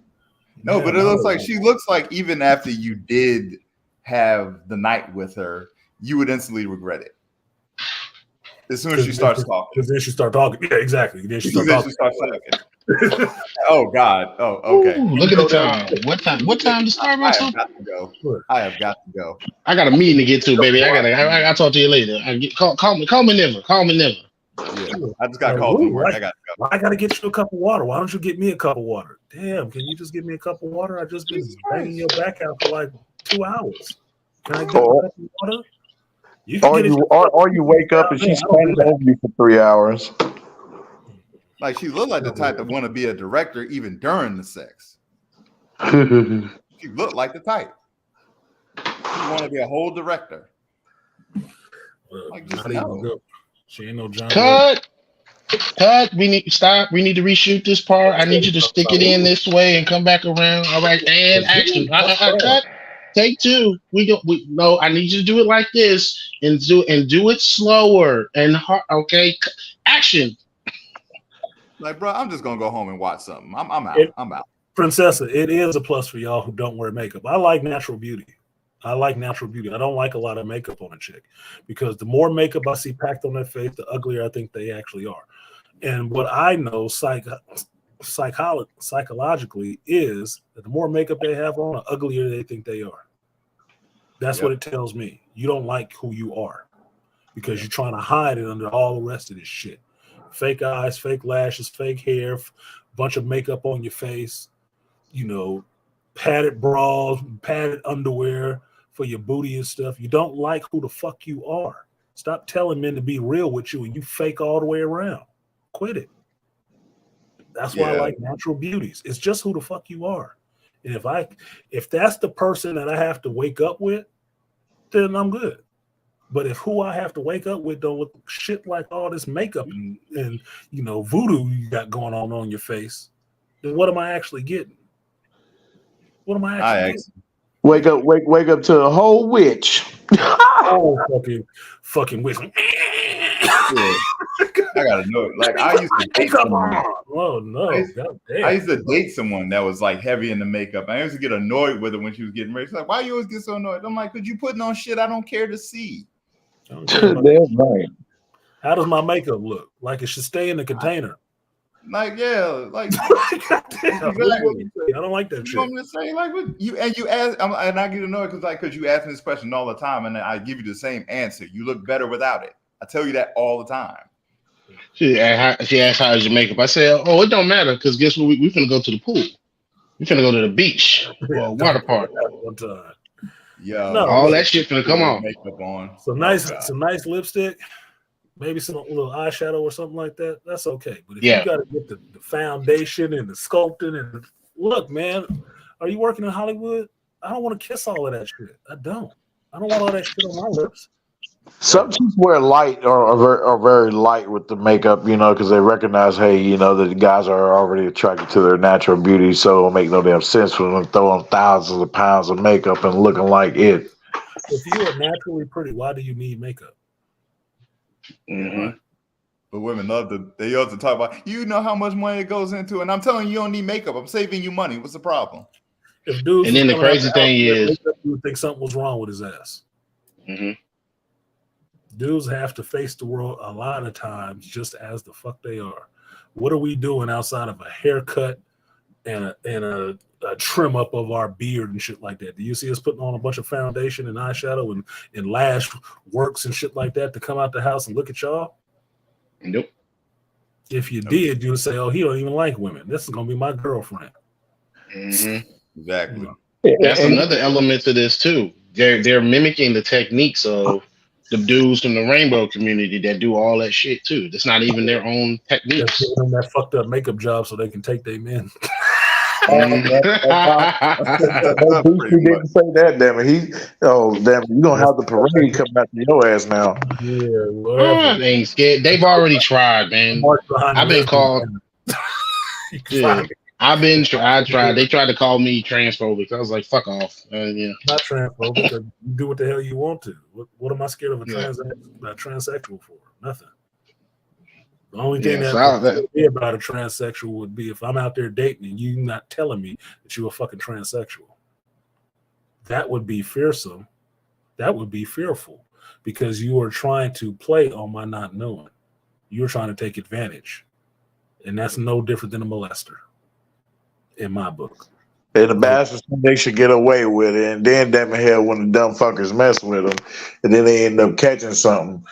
No, but it looks like even after you did have the night with her, you would instantly regret it. As soon as she starts talking. Because then she starts talking. Yeah, exactly. Then she starts talking. Oh God. Oh, okay. Ooh, look at the time. What time to Starbucks? I have got to go. I got a meeting to get to, baby. I'll talk to you later. Call me never. Yeah, I just got called from work. I got to go. I got to get you a cup of water. Why don't you get me a cup of water? Damn, can you just give me a cup of water? I just been banging your back out for like 2 hours. Can I get a cup of water? Or you wake up and she's standing over you for 3 hours. Like she looked like the type that want to be a director even during the sex. She looked like the type. She want to be a whole director. Like just she ain't no John. Cut. We need to stop. We need to reshoot this part. I need you to stick it in this way and come back around. All right, and action. Cut. Take two. No, I need you to do it like this and do it slower and hard. Okay, action. Like, bro, I'm just gonna go home and watch something. I'm out. I'm out. Princessa, it is a plus for y'all who don't wear makeup. I like natural beauty. I don't like a lot of makeup on a chick because the more makeup I see packed on their face, the uglier I think they actually are. And what I know psychologically is that the more makeup they have on, the uglier they think they are. That's what it tells me. You don't like who you are because you're trying to hide it under all the rest of this shit. Fake eyes, fake lashes, fake hair, bunch of makeup on your face, padded bras, padded underwear for your booty and stuff. You don't like who the fuck you are. Stop telling men to be real with you and you fake all the way around. Quit it. That's why I like natural beauties. It's just who the fuck you are. And if that's the person that I have to wake up with, then I'm good. But if who I have to wake up with don't look shit like all this makeup and voodoo you got going on your face, then what am I actually getting? What am I actually getting? Wake up to a whole witch. Oh, fucking witch. I gotta know it. Like I used to date someone. Oh no! I used to date someone that was like heavy in the makeup. I used to get annoyed with her when she was getting ready. She's like, "Why you always get so annoyed?" I'm like, "Cause you putting on shit I don't care to see." Damn right. How does my makeup look? Like it should stay in the container. Like like I don't like that shit. You want me to say like what you ask, and I get annoyed because you ask me this question all the time, and I give you the same answer. You look better without it. I tell you that all the time. She asked how's your makeup. I said, oh, it don't matter because guess what? We finna go to the pool. We finna go to the beach or water park. One time. Yeah, all that shit finna come on. Makeup on. Some nice lipstick, maybe some little eyeshadow or something like that. That's okay. But if you got to get the foundation and the sculpting and look, man, are you working in Hollywood? I don't want to kiss all of that shit. I don't want all that shit on my lips. Some chicks wear light or are very light with the makeup, because they recognize, hey, that the guys are already attracted to their natural beauty, so it'll make no damn sense for them to throw on thousands of pounds of makeup and looking like it. If you are naturally pretty, why do you need makeup? Mm-hmm. But women love to talk about, how much money it goes into it. And I'm telling you don't need makeup. I'm saving you money. What's the problem? If dudes and then the crazy thing is, you would think something was wrong with his ass. Mm-hmm. Dudes have to face the world a lot of times just as the fuck they are. What are we doing outside of a haircut and a trim up of our beard and shit like that? Do you see us putting on a bunch of foundation and eyeshadow and lash works and shit like that to come out the house and look at y'all? Nope. If you did, you would say, oh, he don't even like women. This is going to be my girlfriend. Mm-hmm. Exactly. That's another element to this too. They're mimicking the techniques of the dudes from the rainbow community that do all that shit too. That's not even their own techniques. They're doing that fucked up makeup job so they can take their men. He didn't say that, damn it. You don't have the parade coming after your ass now. Yeah, whatever. They ain't scared. They've already tried, man. I've been called. Yeah, I tried. They tried to call me transphobic. I was like, fuck off. Not transphobic. You do what the hell you want to. What am I scared of a transsexual for? Nothing. The only thing that would be about a transsexual would be if I'm out there dating and you not telling me that you're a fucking transsexual. That would be fearsome. That would be fearful because you are trying to play on my not knowing. You're trying to take advantage. And that's no different than a molester in my book. And the bastards, they should get away with it. And then damn hell when the dumb fuckers mess with them and then they end up catching something.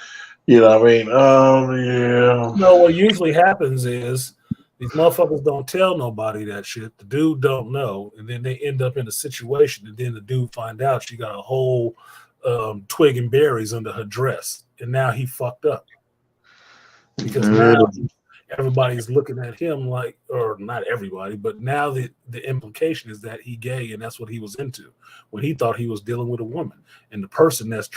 You know what I mean? Yeah. No, what usually happens is these motherfuckers don't tell nobody that shit. The dude don't know, and then they end up in a situation, and then the dude find out she got a whole twig and berries under her dress, and now he fucked up. Because now everybody's looking at him like, or not everybody, but now the implication is that he gay, and that's what he was into when he thought he was dealing with a woman. And the person that's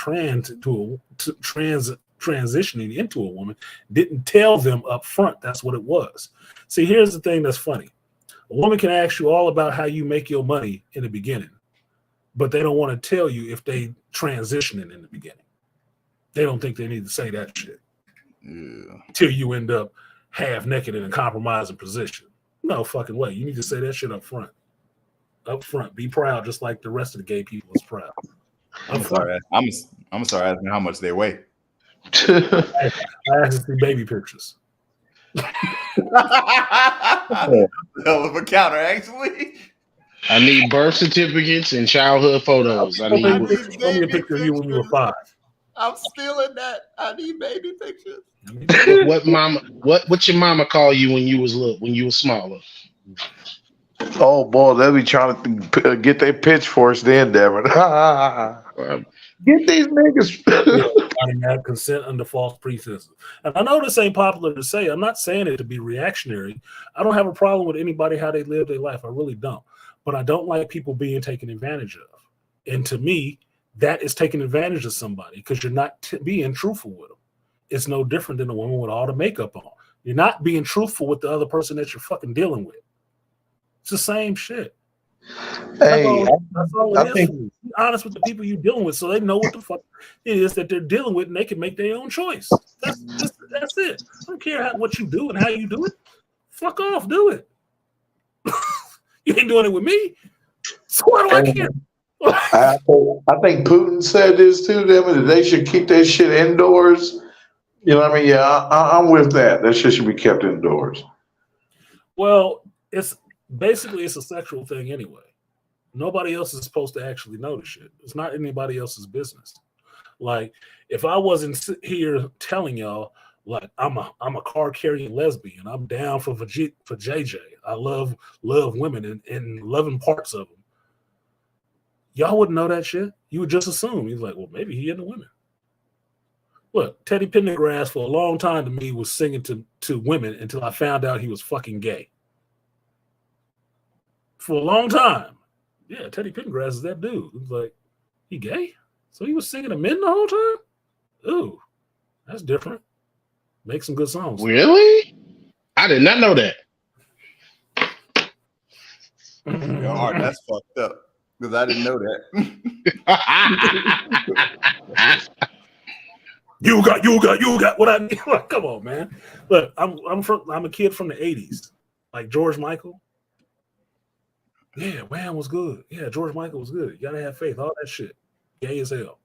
transitioning into a woman didn't tell them up front that's what it was. See, here's the thing that's funny. A woman can ask you all about how you make your money in the beginning, but they don't want to tell you if they transitioning in the beginning. They don't think they need to say that shit. Yeah. Till you end up half naked in a compromising position. No fucking way. You need to say that shit up front. Up front. Be proud just like the rest of the gay people is proud. I'm sorry asking how much they weigh. I asked to see baby pictures. Hell of a counter, actually. I need birth certificates and childhood photos. Show me a picture of you when you were 5. I'm stealing that. I need baby pictures. What your mama call you when you was little, when you was smaller? Oh boy, they'll be trying to get their pitchforks then, Devin. Get these niggas. Finding that consent under false pretenses. And I know this ain't popular to say. I'm not saying it to be reactionary. I don't have a problem with anybody how they live their life. I really don't. But I don't like people being taken advantage of. And to me, that is taking advantage of somebody because you're not being truthful with them. It's no different than a woman with all the makeup on. You're not being truthful with the other person that you're fucking dealing with. It's the same shit. Hey, that's all it is. Be honest with the people you're dealing with so they know what the fuck it is that they're dealing with and they can make their own choice. That's it. I don't care what you do and how you do it. Fuck off, do it. You ain't doing it with me. So why do I care? I think Putin said this to them and they should keep that shit indoors. You know what I mean? Yeah, I'm with that. That shit should be kept indoors. Well, it's basically a sexual thing anyway. Nobody else is supposed to actually know the shit. It's not anybody else's business. Like, if I wasn't here telling y'all, like, I'm a card carrying lesbian, I'm down for JJ. I love women and loving parts of them. Y'all wouldn't know that shit. You would just assume. He's like, well, maybe he into women. Look, Teddy Pendergrass for a long time to me was singing to women until I found out he was fucking gay. For a long time. Yeah, Teddy Pendergrass is that dude. It was like, he gay? So he was singing to men the whole time? Ooh, that's different. Make some good songs. Really? I did not know that. Yo, Art, that's fucked up. Because I didn't know that. You got what I mean. Come on, man. Look, I'm a kid from the 80s. Like George Michael. Yeah, Wham was good. Yeah, George Michael was good. You gotta have faith. All that shit. Gay as hell.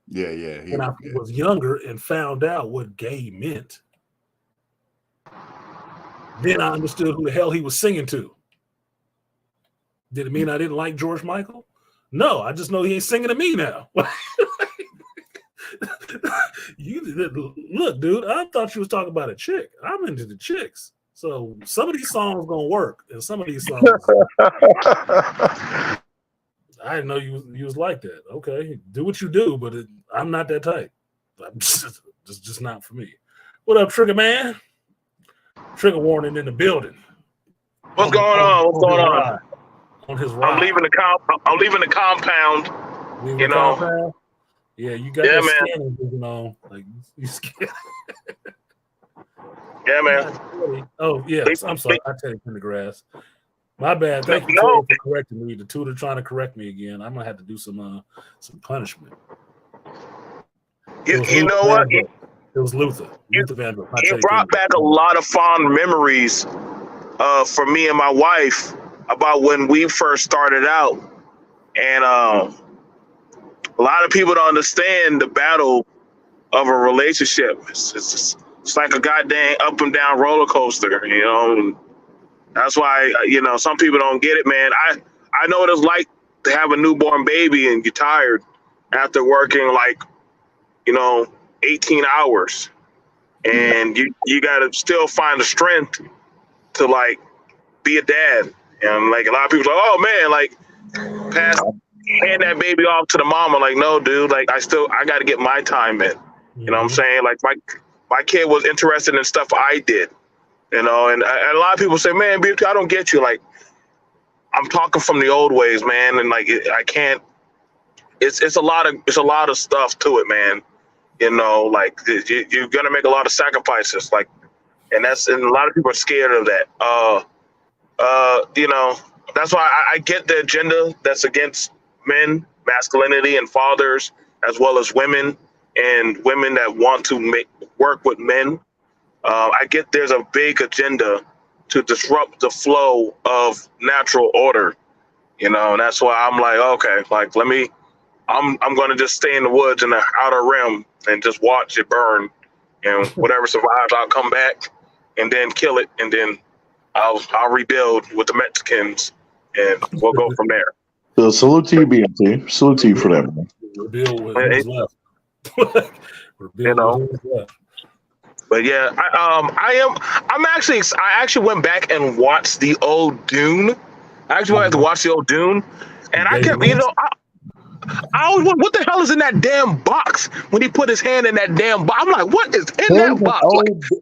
Yeah. When I was younger and found out what gay meant, then I understood who the hell he was singing to. Did it mean I didn't like George Michael? No, I just know he ain't singing to me now. Look, dude, I thought you was talking about a chick. I'm into the chicks. So some of these songs gonna work, and some of these songs I didn't know you was like that. Okay, do what you do, but I'm not that type. I'm just not for me. What up, Trigger Man? Trigger warning in the building. What's going on? What's going on? On his ride. I'm leaving the compound. Leaving the compound? Yeah, you got that scanning going on. Like you scared. Yeah, man. Oh, yeah. I'm sorry. I tell you in the grass. My bad. Thank you for correcting me. The tutor trying to correct me again. I'm gonna have to do some punishment. You know what? It was Luther. Luther Vandross. You brought back a lot of fond memories for me and my wife about when we first started out, and a lot of people don't understand the battle of a relationship. It's like a goddamn up and down roller coaster, you know. And that's why, some people don't get it, man. I know what it's like to have a newborn baby and get tired after working 18 hours, and you got to still find the strength to be a dad. And a lot of people are like, oh man, hand that baby off to the mama. Like, no, dude, I got to get my time in. You know what I'm saying? My kid was interested in stuff I did, and a lot of people say, man, BFT, I don't get you. I'm talking from the old ways, man. And I can't, it's a lot of stuff to it, man. You're going to make a lot of sacrifices. And a lot of people are scared of that. That's why I get the agenda that's against men, masculinity, and fathers, as well as women and women that want to work with men. I get there's a big agenda to disrupt the flow of natural order, you know, and that's why I'm like, okay, like I'm going to just stay in the woods in the outer rim and just watch it burn, and whatever survives, I'll come back and then kill it, and then I'll rebuild with the Mexicans, and we'll go from there. So salute to you, BMT. Salute to you for that, man. Rebuild with who's left. You know. But yeah, I actually went back and watched the old Dune. I actually went to watch the old Dune, and I kept, you know, I always wonder what the hell is in that damn box when he put his hand in that damn box. I'm like, what is in that box?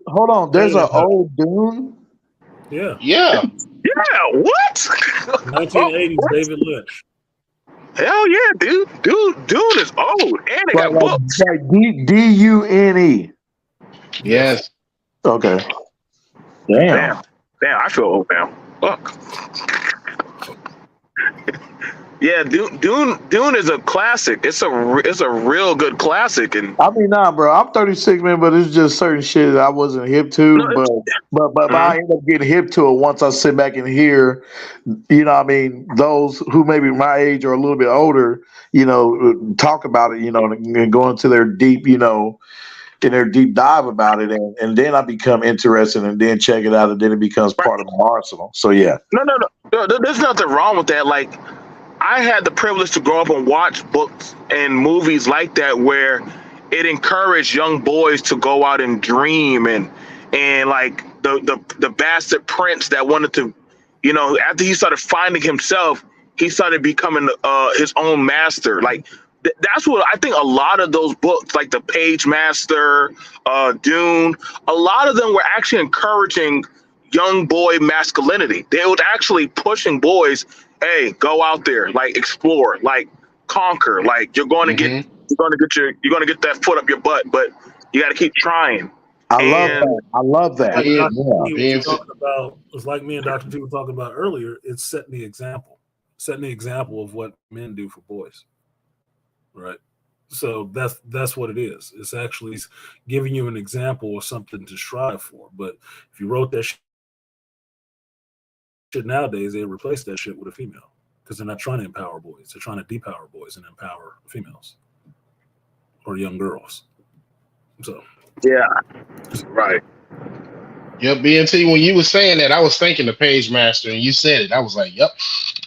Hold on, there's an old Dune. Yeah. Yeah, what? 1980s David Lynch. Hell yeah, dude. Dune is old, and it got books. Like D-U-N-E. Yes. Okay. Damn, I feel old now. Fuck. Yeah, Dune is a classic. It's a real good classic. And I mean, nah, bro. I'm 36, man, but it's just certain shit that I wasn't hip to. But I end up getting hip to it once I sit back and hear, you know, I mean, those who maybe my age or a little bit older, you know, talk about it, you know, and go into their deep, you know, in their deep dive about it, and then I become interested, and then check it out, and then it becomes part of my arsenal. So yeah. No. There's nothing wrong with that. Like, I had the privilege to grow up and watch books and movies like that where it encouraged young boys to go out and dream, and like the bastard prince that wanted to, you know, after he started finding himself, he started becoming his own master. Like, that's what I think. A lot of those books, like The Page Master, Dune, a lot of them were actually encouraging young boy masculinity. They were actually pushing boys, hey, go out there, like explore, like conquer, like you're going to get that foot up your butt, but you got to keep trying. I love that. It's like me and Dr. T were talking about earlier. It's setting the example of what men do for boys. Right. So that's what it is. It's actually giving you an example or something to strive for. But if you wrote that shit nowadays, they replace that shit with a female because they're not trying to empower boys. They're trying to depower boys and empower females or young girls. So yeah, right. Yep, BNT, when you were saying that, I was thinking the Page Master, and you said it. I was like, yep,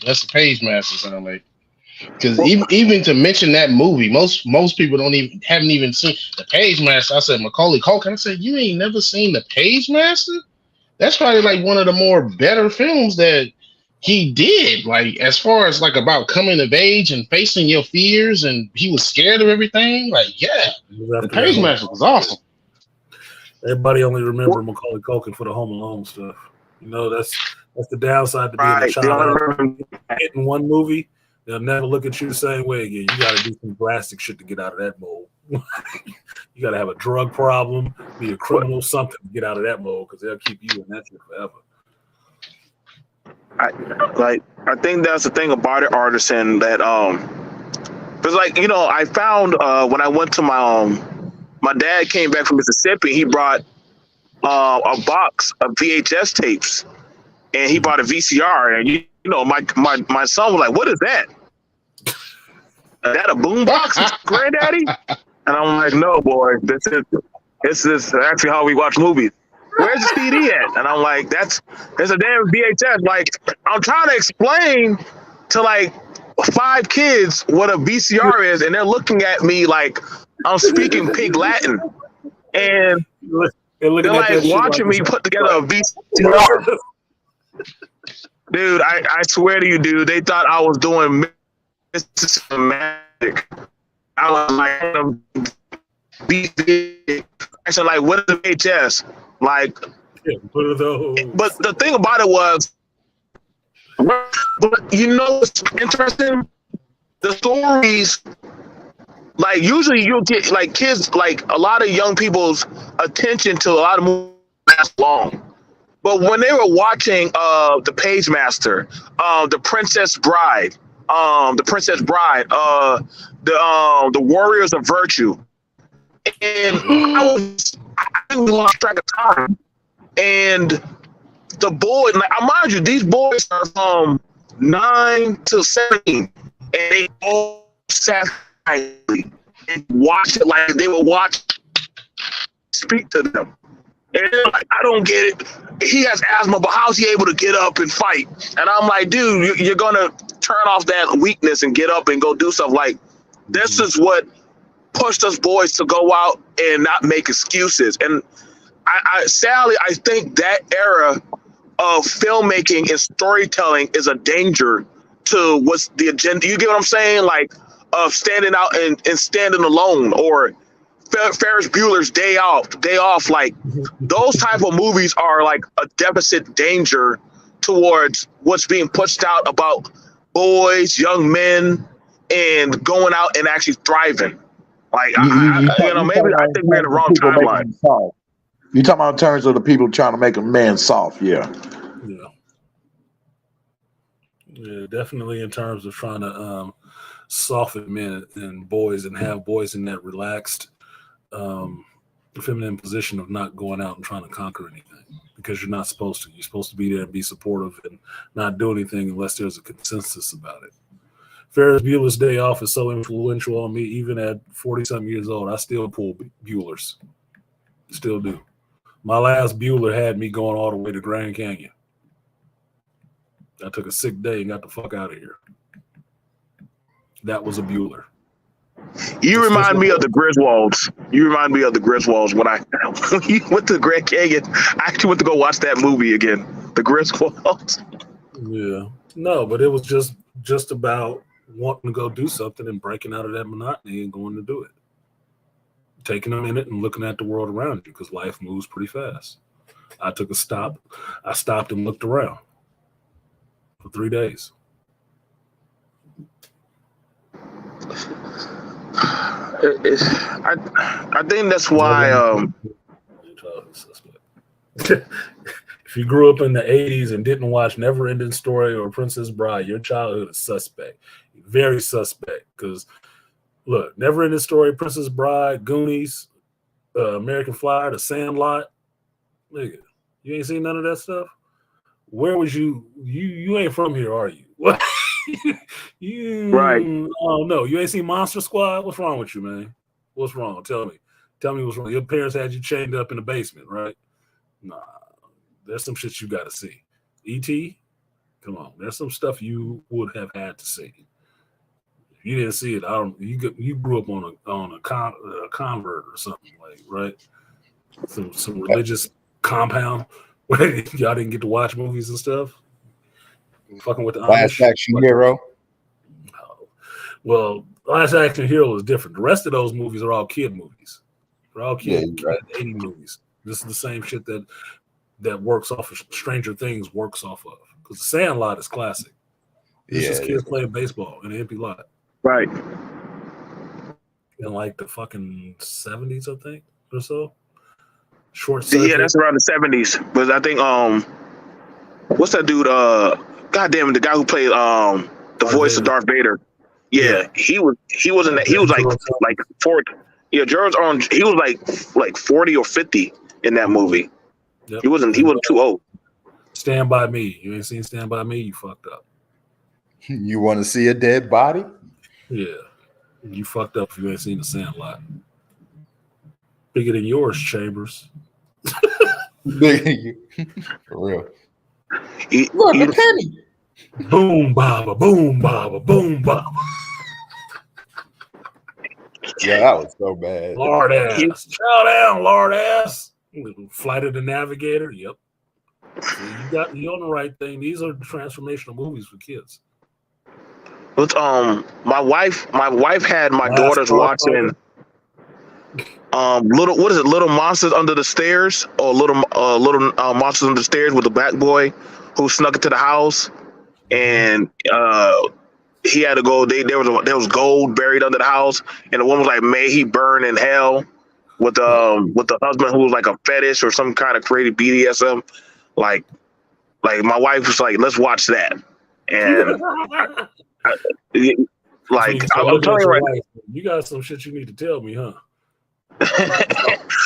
that's the Page Master sound like. Because even to mention that movie, most people haven't even seen the Page Master. I said Macaulay Culkin. I said, you ain't never seen the Page Master? That's probably like one of the more better films that he did. Like, as far as like about coming of age and facing your fears, and he was scared of everything. Like, yeah, the Page Master was awesome. Everybody only remember Macaulay Culkin for the Home Alone stuff. You know, that's the downside to being a child. Hitting one movie. They'll never look at you the same way again. You got to do some drastic shit to get out of that mold. You got to have a drug problem, be a criminal, something to get out of that mold, because they'll keep you in that shit forever. I think that's the thing about it, Artisan, that because like, you know, I found when I went to my dad came back from Mississippi, he brought a box of VHS tapes, and he bought a VCR, and you know, my son was like, "What is that? Is that a boombox, granddaddy?" And I'm like, "No, boy, this is actually how we watch movies. Where's the CD at?" And I'm like, "It's a damn VHS." Like, I'm trying to explain to like 5 kids what a VCR is, and they're looking at me like I'm speaking pig Latin, and they're like watching me put together a VCR. Dude, I swear to you, dude, they thought I was doing magic. I was like, actually, like, what is the VHS? Like, what are those? But the thing about it was, but you know what's interesting? The stories, like, usually you'll get, like, kids, like, a lot of young people's attention to a lot of movies last long. But when they were watching The Page Master, The Princess Bride, The Princess Bride, the Warriors of Virtue, and I lost track of time. And the boys, like, mind you, these boys are from 9 to 17, and they all sat and watch it like they would watch, speak to them. And they're like, I don't get it. He has asthma, but how's he able to get up and fight? And I'm like, dude, you're gonna turn off that weakness and get up and go do stuff. Like, this is what pushed us boys to go out and not make excuses. And sadly, I think that era of filmmaking and storytelling is a danger to what's the agenda. You get what I'm saying? Like, of standing out and standing alone, or Ferris Bueller's Day Off. Like, those type of movies are like a deficit danger towards what's being pushed out about boys, young men, and going out and actually thriving. Like, maybe I think we're in the wrong timeline. You talking about in terms of the people trying to make a man soft? Yeah. Yeah, definitely in terms of trying to soften men and boys and have boys in that relaxed, feminine position of not going out and trying to conquer anything, because you're not supposed to. You're supposed to be there and be supportive and not do anything unless there's a consensus about it. Ferris Bueller's Day Off is so influential on me. Even at 40-something years old, I still pull Bueller's. Still do. My last Bueller had me going all the way to Grand Canyon. I took a sick day and got the fuck out of here. That was a Bueller. You remind me of the Griswolds. When I went to Grand Canyon. I actually went to go watch that movie again. The Griswolds. Yeah. No, but it was just about wanting to go do something and breaking out of that monotony and going to do it. Taking a minute and looking at the world around you, because life moves pretty fast. I took a stop. I stopped and looked around for 3 days. I think that's why. If you grew up in the 80s and didn't watch Never Ending Story or Princess Bride, your childhood is suspect. Very suspect. Because look, Never Ending Story, Princess Bride, Goonies, American Flyer, The Sandlot. Nigga, you ain't seen none of that stuff? Where was you? You ain't from here, are you? What? Right. Oh no, you ain't seen Monster Squad? What's wrong with you, man? What's wrong? Tell me what's wrong. Your parents had you chained up in the basement, right? Nah, there's some shit you got to see. E.T., come on, there's some stuff you would have had to see. If you didn't see it, you grew up on a convert or something, like, right? Some religious compound where y'all didn't get to watch movies and stuff. Fucking with the Last Action Hero. No. Well, Last Action Hero is different. The rest of those movies are all kid movies. They're all kid 80 movies. This is the same shit that works off of Stranger Things works off of. Because The Sandlot is classic. It's just kids playing baseball in an empty lot. Right. In like the fucking 70s, I think, or so. Yeah, that's around the 70s. But I think what's that dude? God damn it, the guy who played the voice of Darth Vader. Yeah, he was in that. He was like 40. Yeah, he was like 40 or 50 in that movie. Yep. He wasn't too old. Stand By Me. You ain't seen Stand By Me, you fucked up. You want to see a dead body? Yeah. You fucked up if you ain't seen The Sandlot. Bigger than yours, Chambers. For real. Look, a penny. Boom, baba, boom, baba, boom, baba. Yeah, that was so bad. Lord ass. Chow down, Lord ass. Flight of the Navigator. Yep. So you on the right thing. These are transformational movies for kids. But my wife had my daughters watching Little Monsters Under the Stairs, or Little Monsters Under the Stairs, with the black boy who snuck into the house, and he had to go. There was gold buried under the house, and the woman was like, "May he burn in hell," with the husband who was like a fetish or some kind of creative BDSM. Like my wife was like, "Let's watch that," and Like So I'm telling you right. you got some shit you need to tell me, huh?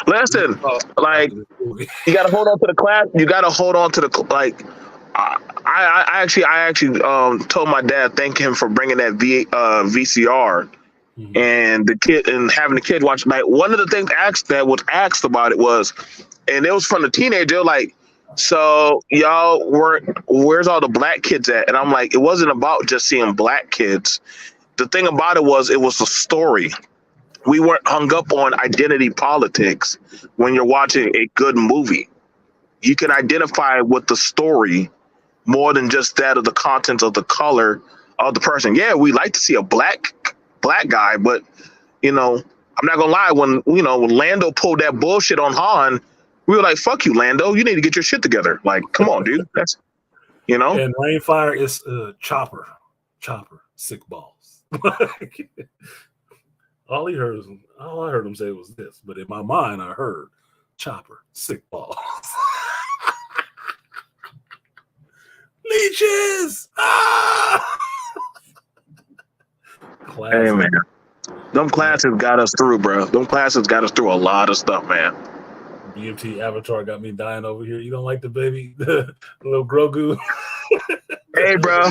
Listen, like you got to hold on to the class. You got to hold on to the like. I actually told my dad thank him for bringing that VCR and the kid and having the kid watch. Like one of the things that was asked about it was, and it was from the teenager like, so y'all where's all the black kids at? And I'm like, it wasn't about just seeing black kids. The thing about it was a story. We weren't hung up on identity politics when you're watching a good movie. You can identify with the story more than just that of the content of the color of the person. Yeah, we like to see a black guy, but I'm not gonna lie, when Lando pulled that bullshit on Han, we were like, fuck you, Lando, you need to get your shit together. Like, come on, dude. That's And Rainfire is Chopper, sick balls. All I heard him say was this, but in my mind, I heard Chopper, sick balls. Leeches! Ah! Hey, man. Them classes got us through, bro. Them classes got us through a lot of stuff, man. BMT Avatar got me dying over here. You don't like the baby, the little Grogu? Hey, bro.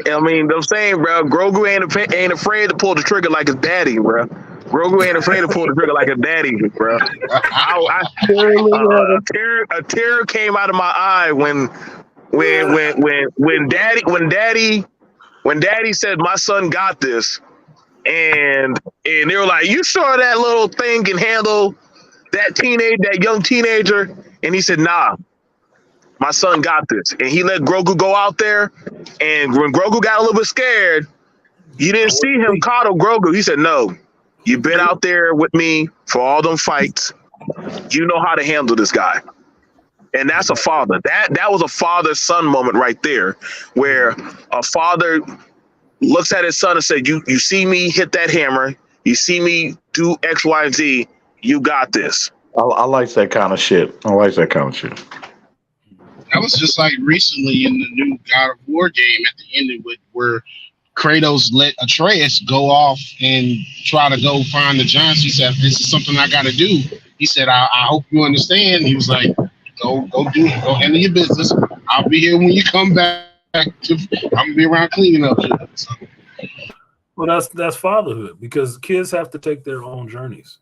I mean, I'm saying, bro, Grogu ain't afraid to pull the trigger like his daddy, bro. Grogu ain't afraid to pull the trigger like his daddy, bro. A tear came out of my eye when daddy said my son got this, and they were like, you sure that little thing can handle that young teenager? And he said, nah. My son got this. And he let Grogu go out there. And when Grogu got a little bit scared, you didn't see him coddle Grogu. He said, no, you've been out there with me for all them fights. You know how to handle this guy. And that's a father. That was a father-son moment right there, where a father looks at his son and said, you see me hit that hammer. You see me do X, Y, and Z. You got this. I like that kind of shit. That was just like recently in the new God of War game at the end where Kratos let Atreus go off and try to go find the giants. He said, this is something I got to do. He said, I hope you understand. He was like, go do it. Go handle your business. I'll be here when you come back. I'm going to be around cleaning up shit. So. Well, that's fatherhood, because kids have to take their own journeys.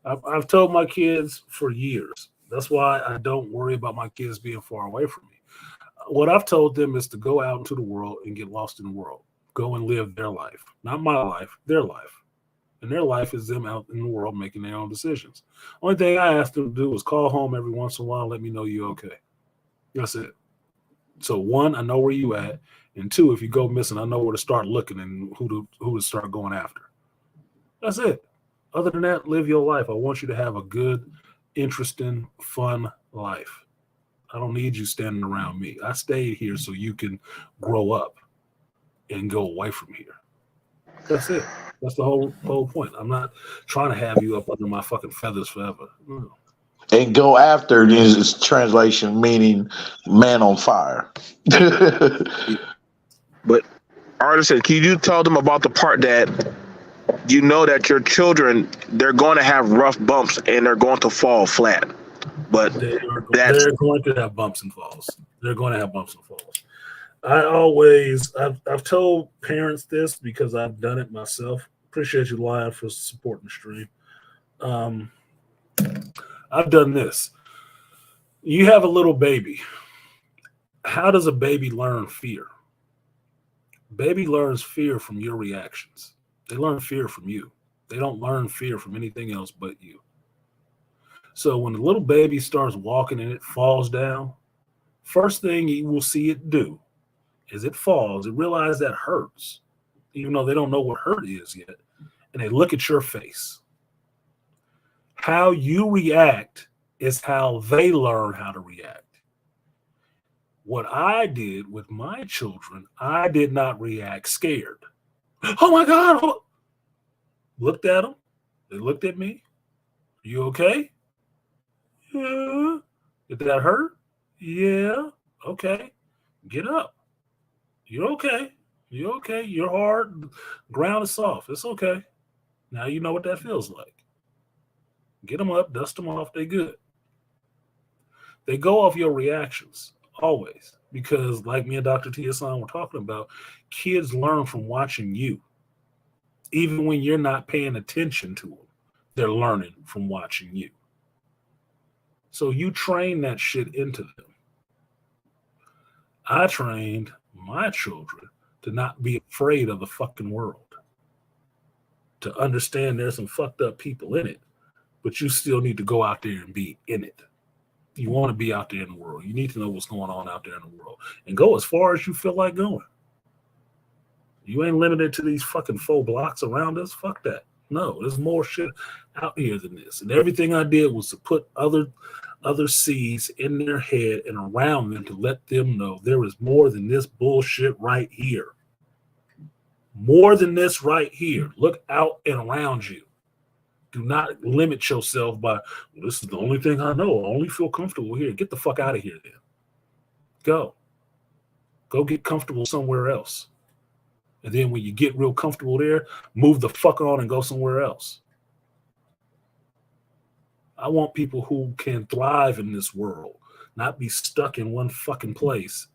I've told my kids for years. That's why I don't worry about my kids being far away from me. What I've told them is to go out into the world and get lost in the world. Go and live their life. Not my life, their life. And their life is them out in the world making their own decisions. Only thing I ask them to do is call home every once in a while and let me know you're okay. That's it. So 1, I know where you at. And 2, if you go missing, I know where to start looking and who to start going after. That's it. Other than that, live your life. I want you to have a good, interesting, fun life. I don't need you standing around me. I stayed here so you can grow up and go away from here. That's it. That's the whole point. I'm not trying to have you up under my fucking feathers forever. No. And go after is translation meaning man on fire. But Artist said, can you tell them about the part that you know that your children, they're going to have rough bumps and they're going to fall flat. But they're going to have bumps and falls. They're going to have bumps and falls. I've told parents this because I've done it myself. Appreciate you, Lion, for supporting the stream. I've done this. You have a little baby. How does a baby learn fear? Baby learns fear from your reactions. They learn fear from you. They don't learn fear from anything else but you. So when the little baby starts walking and it falls down, first thing you will see it do is it falls. It realizes that hurts, even though they don't know what hurt is yet. And they look at your face. How you react is how they learn how to react. What I did with my children, I did not react scared. Oh my God. Oh. Looked at them. They looked at me. You okay? Yeah. Did that hurt? Yeah. Okay. Get up. You're okay. You okay? You're hard. Ground is soft. It's okay. Now you know what that feels like. Get them up, dust them off. They good. They go off your reactions always because, like me and Dr. T.S.on were talking about, kids learn from watching you. Even when you're not paying attention to them, they're learning from watching you. So you train that shit into them. I trained my children to not be afraid of the fucking world. To understand there's some fucked up people in it, but you still need to go out there and be in it. You want to be out there in the world. You need to know what's going on out there in the world. And go as far as you feel like going. You ain't limited to these fucking 4 blocks around us. Fuck that. No, there's more shit out here than this. And everything I did was to put other seeds in their head and around them to let them know there is more than this bullshit right here. More than this right here. Look out and around you. Do not limit yourself by, well, this is the only thing I know. I only feel comfortable here. Get the fuck out of here then. Go. Go get comfortable somewhere else. And then when you get real comfortable there, move the fuck on and go somewhere else. I want people who can thrive in this world, not be stuck in one fucking place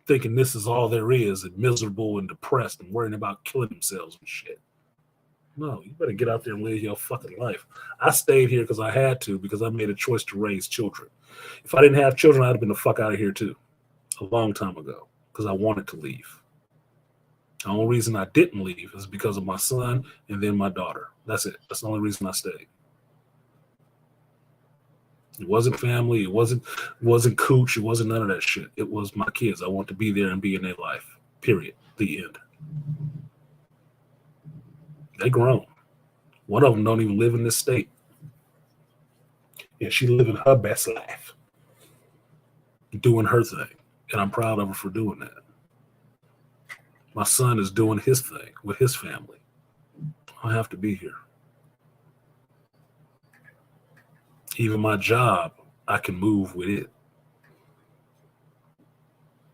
thinking this is all there is and miserable and depressed and worrying about killing themselves and shit. No, you better get out there and live your fucking life. I stayed here because I had to, because I made a choice to raise children. If I didn't have children, I'd have been the fuck out of here too, a long time ago, because I wanted to leave. The only reason I didn't leave is because of my son and then my daughter. That's it. That's the only reason I stayed. It wasn't family. It wasn't cooch. It wasn't none of that shit. It was my kids. I want to be there and be in their life. Period. The end. They grown. One of them don't even live in this state. And she living her best life. Doing her thing. And I'm proud of her for doing that. My son is doing his thing with his family. I have to be here. Even my job, I can move with it.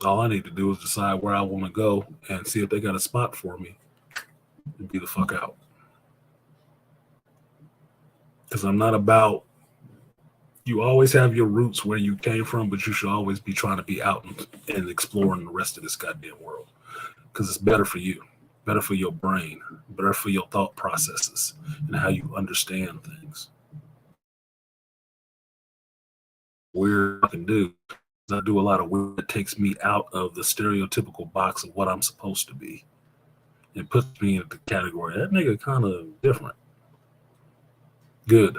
All I need to do is decide where I want to go and see if they got a spot for me and be the fuck out. Because I'm not about, you always have your roots where you came from, but you should always be trying to be out and exploring the rest of this goddamn world. Because it's better for you, better for your brain, better for your thought processes and how you understand things. Weird I can do. I do a lot of weird that takes me out of the stereotypical box of what I'm supposed to be. It puts me in the category, that nigga kind of different. Good.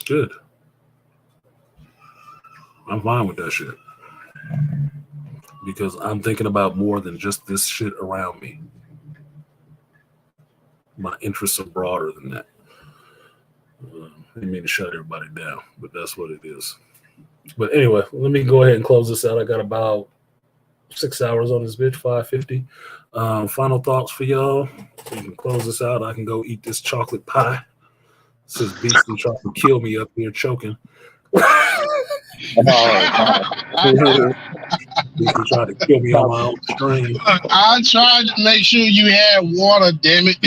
Good. I'm fine with that shit. Because I'm thinking about more than just this shit around me. My interests are broader than that. I didn't mean to shut everybody down, but that's what it is. But anyway, let me go ahead and close this out. I got about 6 hours on this bitch, 5:50. Final thoughts for y'all. So you can close this out. I can go eat this chocolate pie. Since Beastie tried to kill me up here choking. Beastie tried to kill me on my own stream. I tried to make sure you had water, damn it.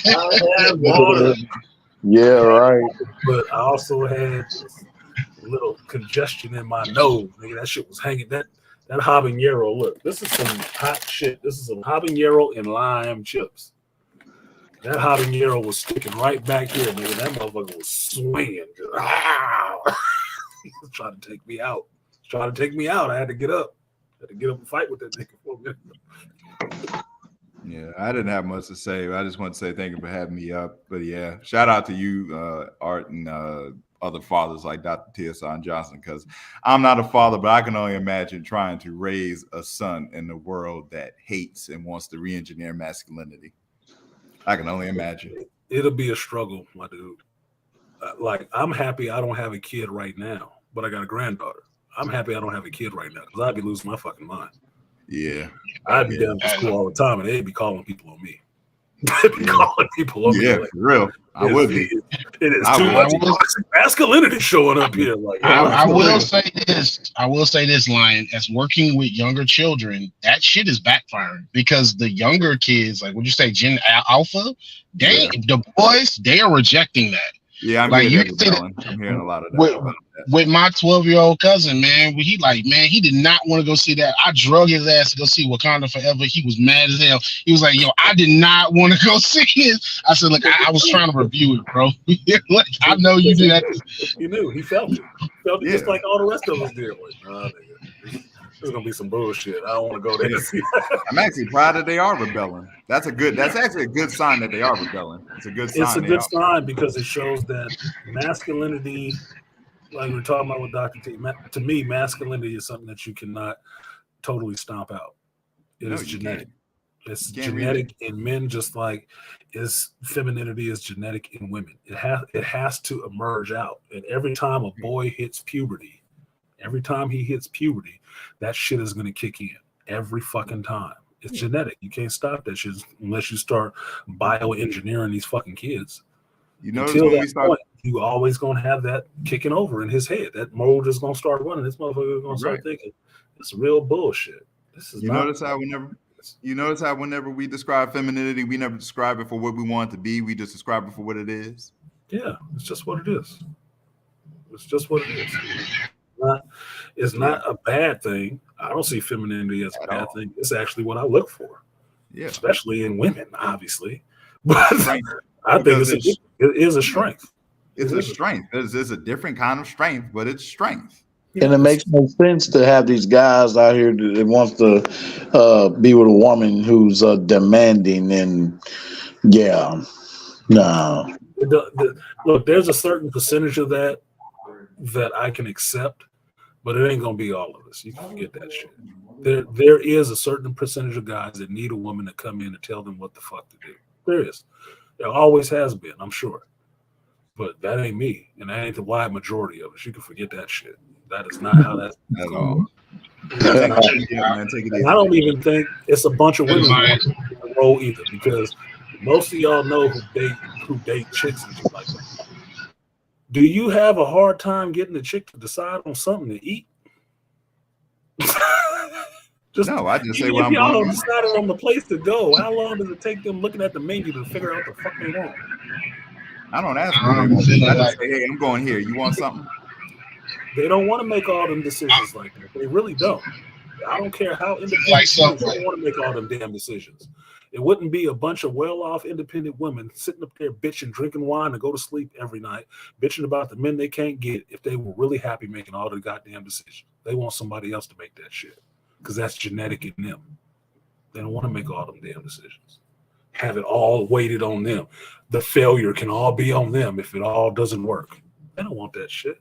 I had water. Yeah, right. But I also had a little congestion in my nose. Nigga, that shit was hanging. That habanero, look, this is some hot shit. This is some habanero and lime chips. That habanero was sticking right back here, nigga. That motherfucker was swinging. He was trying to take me out. I had to get up. I had to get up and fight with that nigga for a minute. Yeah, I didn't have much to say. I just want to say thank you for having me up. But yeah, shout out to you, Art, and other fathers like Dr. T.S.on Johnson, because I'm not a father, but I can only imagine trying to raise a son in a world that hates and wants to re-engineer masculinity. I can only imagine. It'll be a struggle, my dude. Like, I'm happy I don't have a kid right now, but I got a granddaughter. I'm happy I don't have a kid right now because I'd be losing my fucking mind. Yeah. I'd be down to school all the time and they'd be calling people on me. be calling people over Yeah, here. for real. I would be. It is I too would. much toxic masculinity showing up here. Like, I will say this. I will say this, Lion. As working with younger children, that shit is backfiring because the younger kids, like, would you say Gen Alpha? The boys, they are rejecting that. Yeah, I'm Like, hearing you that, say Dylan. I'm hearing a lot of that. With my 12-year-old cousin, man, he did not want to go see that. I drug his ass to go see Wakanda Forever. He was mad as hell. He was like, yo, I did not want to go see this. I said, look, I was trying to review it, bro. Like, I know you did that. He knew. He felt it. He felt it just like all the rest of us did. Like, nah, nigga, there's gonna be some bullshit. I don't want to go there. I'm actually proud that they are rebelling. That's actually a good sign that they are rebelling. It's a good sign. It's a good sign because it shows that masculinity, like we're talking about with Dr. T, to me, masculinity is something that you cannot totally stomp out. It is genetic. It's genetic in men, just like femininity is genetic in women. It has to emerge out. And every time a boy hits puberty, that shit is going to kick in every fucking time. It's genetic. You can't stop that shit unless you start bioengineering these fucking kids. You know, until that point, you always going to have that kicking over in his head. That mold is going to start running. This motherfucker is going to start thinking it's real bullshit. This is notice how whenever we describe femininity, we never describe it for what we want it to be. We just describe it for what it is. Yeah, it's just what it is. It's just what it is. It's not a bad thing. I don't see femininity as a bad thing. It's actually what I look for. Yeah, especially in women, obviously. But I think it is a strength. It's a strength. It's a different kind of strength, but it's strength. And it makes no sense to have these guys out here that wants to be with a woman who's demanding and no. Look, there's a certain percentage of that I can accept, but it ain't gonna be all of us. You can forget that shit. There is a certain percentage of guys that need a woman to come in and tell them what the fuck to do. There is. There always has been, I'm sure. But that ain't me, and that ain't the wide majority of us. You can forget that shit. That is not how that's at all. I don't even think it's a bunch of women in the role either, because most of y'all know who date chicks and shit like that. Do you have a hard time getting the chick to decide on something to eat? No, I just say if what I'm y'all going. decided on the place to go, how long does it take them looking at the menu to figure out the fuck they want? I don't ask for them. I just say, hey, I'm going here. You want something? They don't want to make all them decisions like that. They really don't. I don't care how independent they don't want to make all them damn decisions. It wouldn't be a bunch of well-off independent women sitting up there bitching, drinking wine, and go to sleep every night, bitching about the men they can't get if they were really happy making all the goddamn decisions. They want somebody else to make that shit because that's genetic in them. They don't want to make all them damn decisions. Have it all weighted on them. The failure can all be on them if it all doesn't work. They don't want that shit.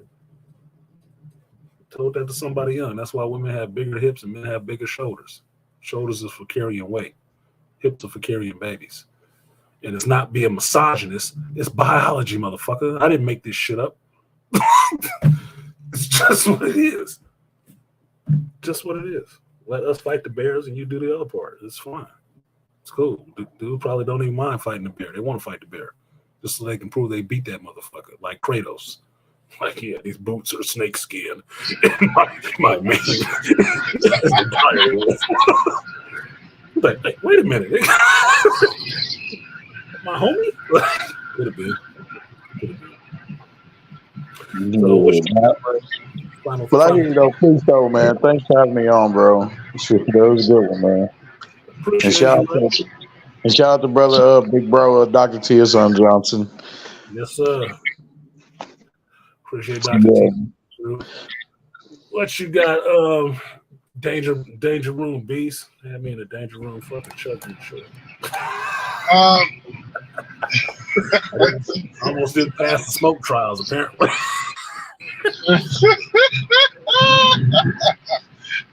I told that to somebody young. That's why women have bigger hips and men have bigger shoulders. Shoulders is for carrying weight. Hips are for carrying babies. And it's not being misogynist. It's biology, motherfucker. I didn't make this shit up. It's just what it is. Just what it is. Let us fight the bears and you do the other part. It's fine. It's cool. Dude probably don't even mind fighting the bear. They want to fight the bear. Just so they can prove they beat that motherfucker. Like Kratos. Like, yeah, these boots are snake skin. my man. Like, wait a minute. My homie? Could have been. But I hear you though, please though, man. Thanks for having me on, bro. That was a good one, man. And shout out to brother, big bro, Dr. Tia Son Johnson. Yes, sir. Appreciate Dr. T. What you got? Danger Room Beast. I mean, the Danger Room fucking chugging shit. Almost didn't pass the smoke trials, apparently.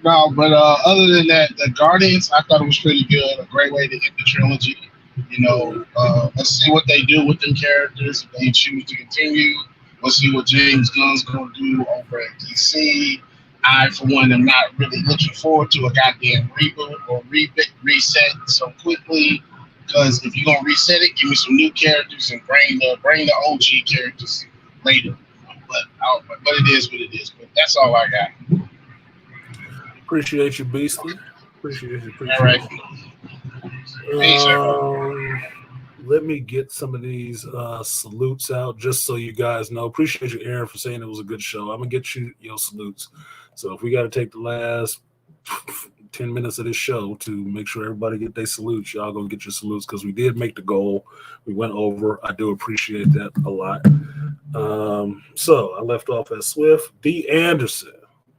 No, but other than that, the Guardians, I thought it was pretty good. A great way to end the trilogy. You know, let's see what they do with them characters. If they choose to continue, let's see what James Gunn's going to do over at DC. I, for one, am not really looking forward to a goddamn reboot or reset so quickly. Because if you're gonna reset it, give me some new characters and bring the OG characters later. But it is what it is. But that's all I got. Appreciate you, Beastly. Appreciate you. All right. Let me get some of these salutes out just so you guys know. Appreciate you, Aaron, for saying it was a good show. I'm gonna get you your salutes. So if we got to take the last 10 minutes of this show to make sure everybody get their salutes, y'all gonna get your salutes because we did make the goal. We went over. I do appreciate that a lot. So I left off at Swift. D. Anderson,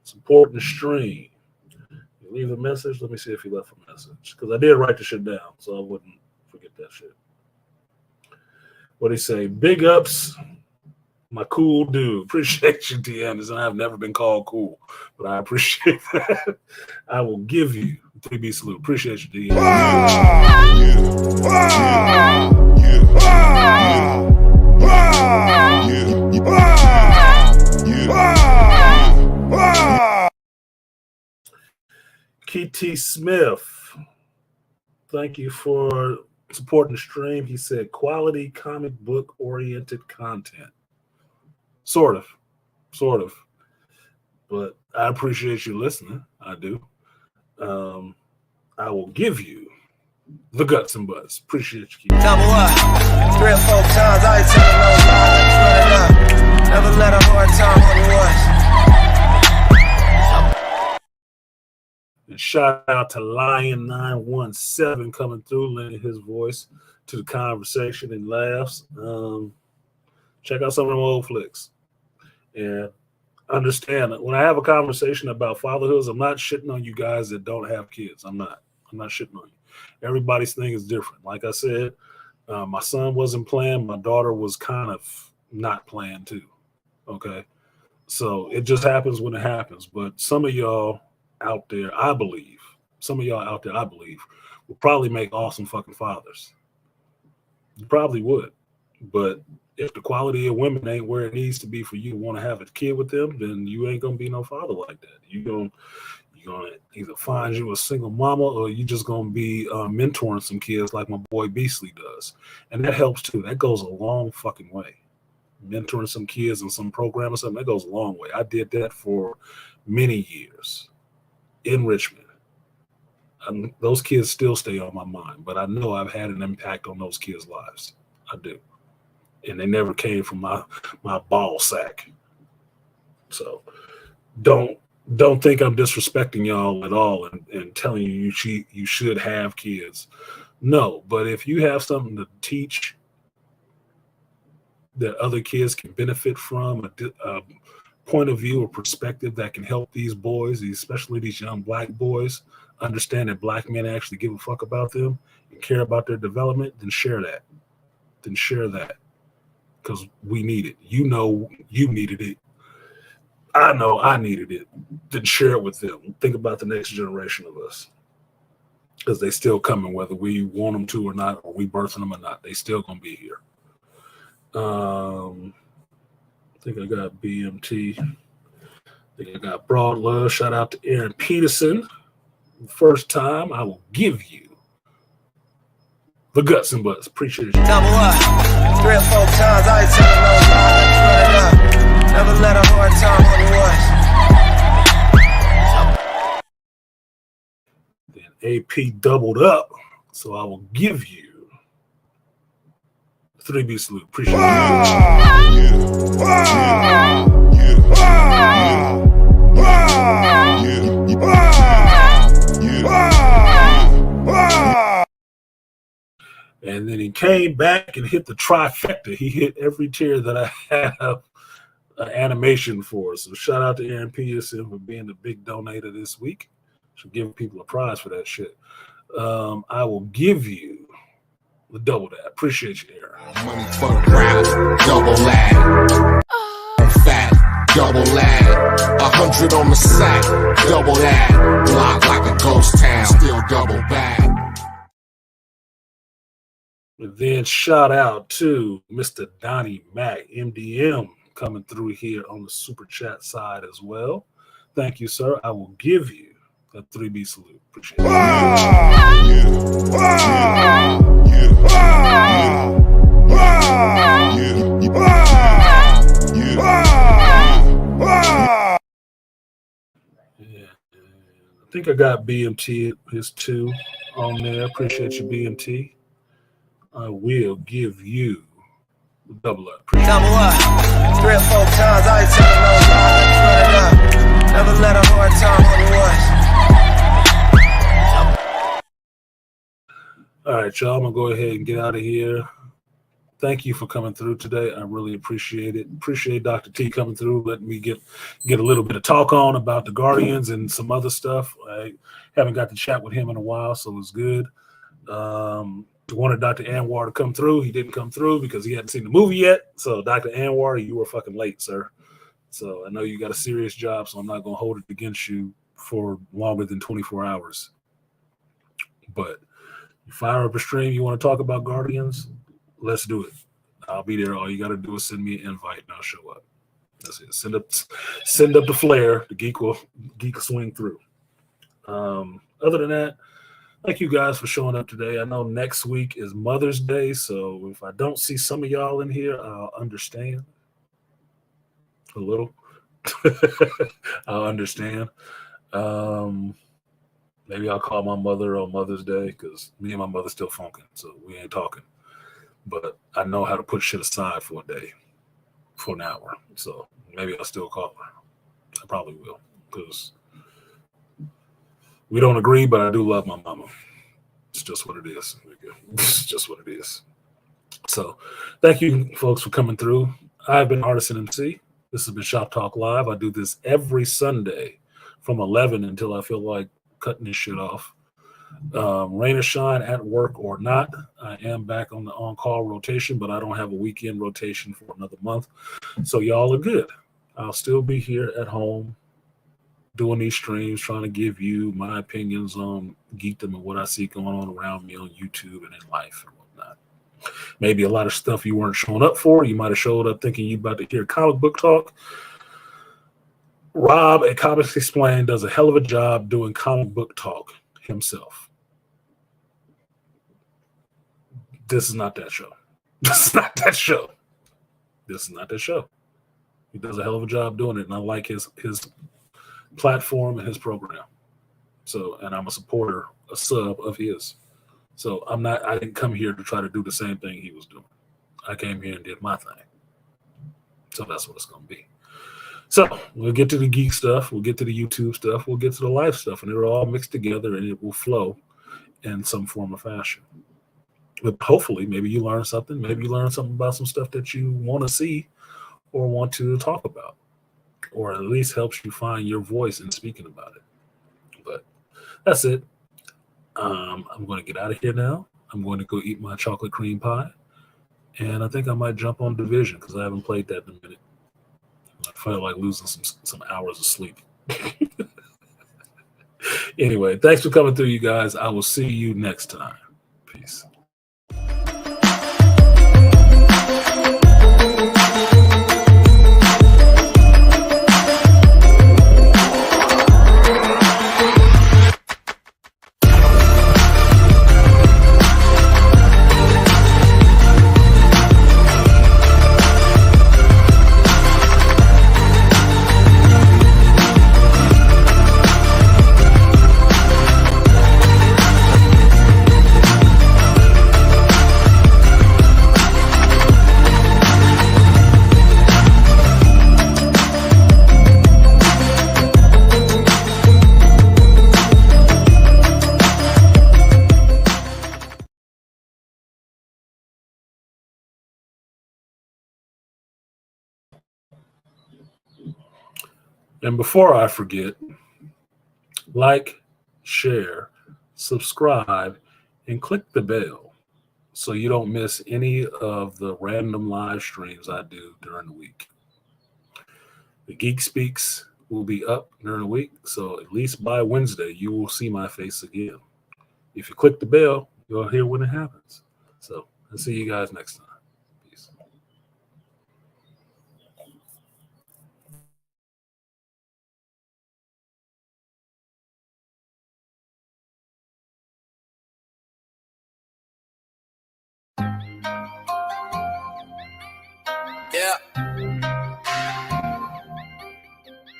supporting the stream. You leave a message. Let me see if he left a message because I did write the shit down, so I wouldn't forget that shit. What he say? Big ups, my cool dude. Appreciate you, D. Anderson. I've never been called cool, but I appreciate that. I will give you 3B salute. Appreciate you, D. KT Smith, thank you for supporting the stream. He said quality comic book oriented content. Sort of. But I appreciate you listening. I do. I will give you the guts and butts. Appreciate you. Double up. 3 or 4 times. I ain't telling no lies. Run it up. Never let a hard time on the ones. And shout out to Lion917 coming through, lending his voice to the conversation and laughs. Check out some of them old flicks. And understand that when I have a conversation about fatherhood, I'm not shitting on you guys that don't have kids. I'm not shitting on you. Everybody's thing is different. Like I said, my son wasn't playing. My daughter was kind of not playing too. Okay. So it just happens when it happens. But some of y'all out there, I believe, would probably make awesome fucking fathers. You probably would. But if the quality of women ain't where it needs to be for you to want to have a kid with them, then you ain't gonna be no father like that. You're gonna either find you a single mama or you just gonna be mentoring some kids like my boy Beastly does. And that helps too. That goes a long fucking way. Mentoring some kids in some program or something, that goes a long way. I did that for many years in Richmond. Those kids still stay on my mind, but I know I've had an impact on those kids' lives. I do. And they never came from my ball sack. So don't think I'm disrespecting y'all at all and telling you you should have kids. No, but if you have something to teach that other kids can benefit from, a point of view or perspective that can help these boys, especially these young black boys, understand that black men actually give a fuck about them and care about their development, then share that. Because we need it. You know you needed it. I know I needed it. Then share it with them. Think about the next generation of us. Because they still coming, whether we want them to or not, or we birthing them or not. They still going to be here. I think I got BMT. I think I got Broad Love. Shout out to Aaron Peterson. First time I will give you the guts and butts. Appreciate you. Double up. 3 or 4 times. I ain't telling no lies. Run it up. Never let a hard time on the ones. Then AP doubled up. So I will give you 3B salute. Appreciate And then he came back and hit the trifecta. He hit every tier that I have an animation for. So shout out to Aaron Peterson for being the big donator this week. Should give people a prize for that shit. I will give you the double that. Appreciate you, Aaron. Money for the crowd, double lag. Fat, double lag. 100 on the sack, double that. Block like a ghost town, still double back. And then shout out to Mr. Donnie Mack, MDM, coming through here on the super chat side as well. Thank you, sir. I will give you That 3B salute. Appreciate it. I think I got BMT, his 2 on there. Appreciate you, BMT. I will give you double up. Double up. 3 or 4 times. I ain't telling no lies. Run it up. Never let a hard time on the All right, y'all. I'm gonna go ahead and get out of here. Thank you for coming through today. I really appreciate it. Appreciate Dr. T coming through, letting me get a little bit of talk on about the Guardians and some other stuff. I haven't got to chat with him in a while, so it was good. Wanted Dr. Anwar to come through. He didn't come through because he hadn't seen the movie yet. So, Dr. Anwar, you were fucking late, sir. So I know you got a serious job, so I'm not gonna hold it against you for longer than 24 hours. But you fire up a stream, you want to talk about Guardians? Let's do it. I'll be there. All you got to do is send me an invite, and I'll show up. That's it. Send up the flare. The geek will swing through. Other than that, thank you guys for showing up today. I know next week is Mother's Day, so if I don't see some of y'all in here, I'll understand a little. I'll understand. Maybe I'll call my mother on Mother's Day because me and my mother still funking, so we ain't talking. But I know how to put shit aside for a day, for an hour. So maybe I'll still call her. I probably will because we don't agree, but I do love my mama. It's just what it is. It's just what it is. So thank you, folks, for coming through. I've been Artisan MC. This has been Shop Talk Live. I do this every Sunday from 11 until I feel like cutting this shit off. Rain or shine, at work or not, I am back on the on-call rotation, but I don't have a weekend rotation for another month. So y'all are good. I'll still be here at home doing these streams, trying to give you my opinions on geekdom and what I see going on around me on YouTube and in life and whatnot. Maybe a lot of stuff you weren't showing up for. You might have showed up thinking you about to hear comic book talk. Rob at Comics Explained does a hell of a job doing comic book talk himself. This is not that show. This is not that show. This is not that show. He does a hell of a job doing it, and I like his platform and his program. So, and I'm a supporter, a sub of his. So I didn't come here to try to do the same thing he was doing. I came here and did my thing. So that's what it's going to be. So we'll get to the geek stuff. We'll get to the YouTube stuff. We'll get to the life stuff, and it'll all mix together, and it will flow in some form or fashion. But hopefully, maybe you learn something. Maybe you learn something about some stuff that you want to see or want to talk about, or at least helps you find your voice in speaking about it. But that's it. I'm going to get out of here now. I'm going to go eat my chocolate cream pie, and I think I might jump on Division because I haven't played that in a minute. I felt like losing some hours of sleep. Anyway, thanks for coming through, you guys. I will see you next time. Peace. And before I forget, like, share, subscribe, and click the bell so you don't miss any of the random live streams I do during the week. The Geek Speaks will be up during the week, so at least by Wednesday, you will see my face again. If you click the bell, you'll hear when it happens. So I'll see you guys next time.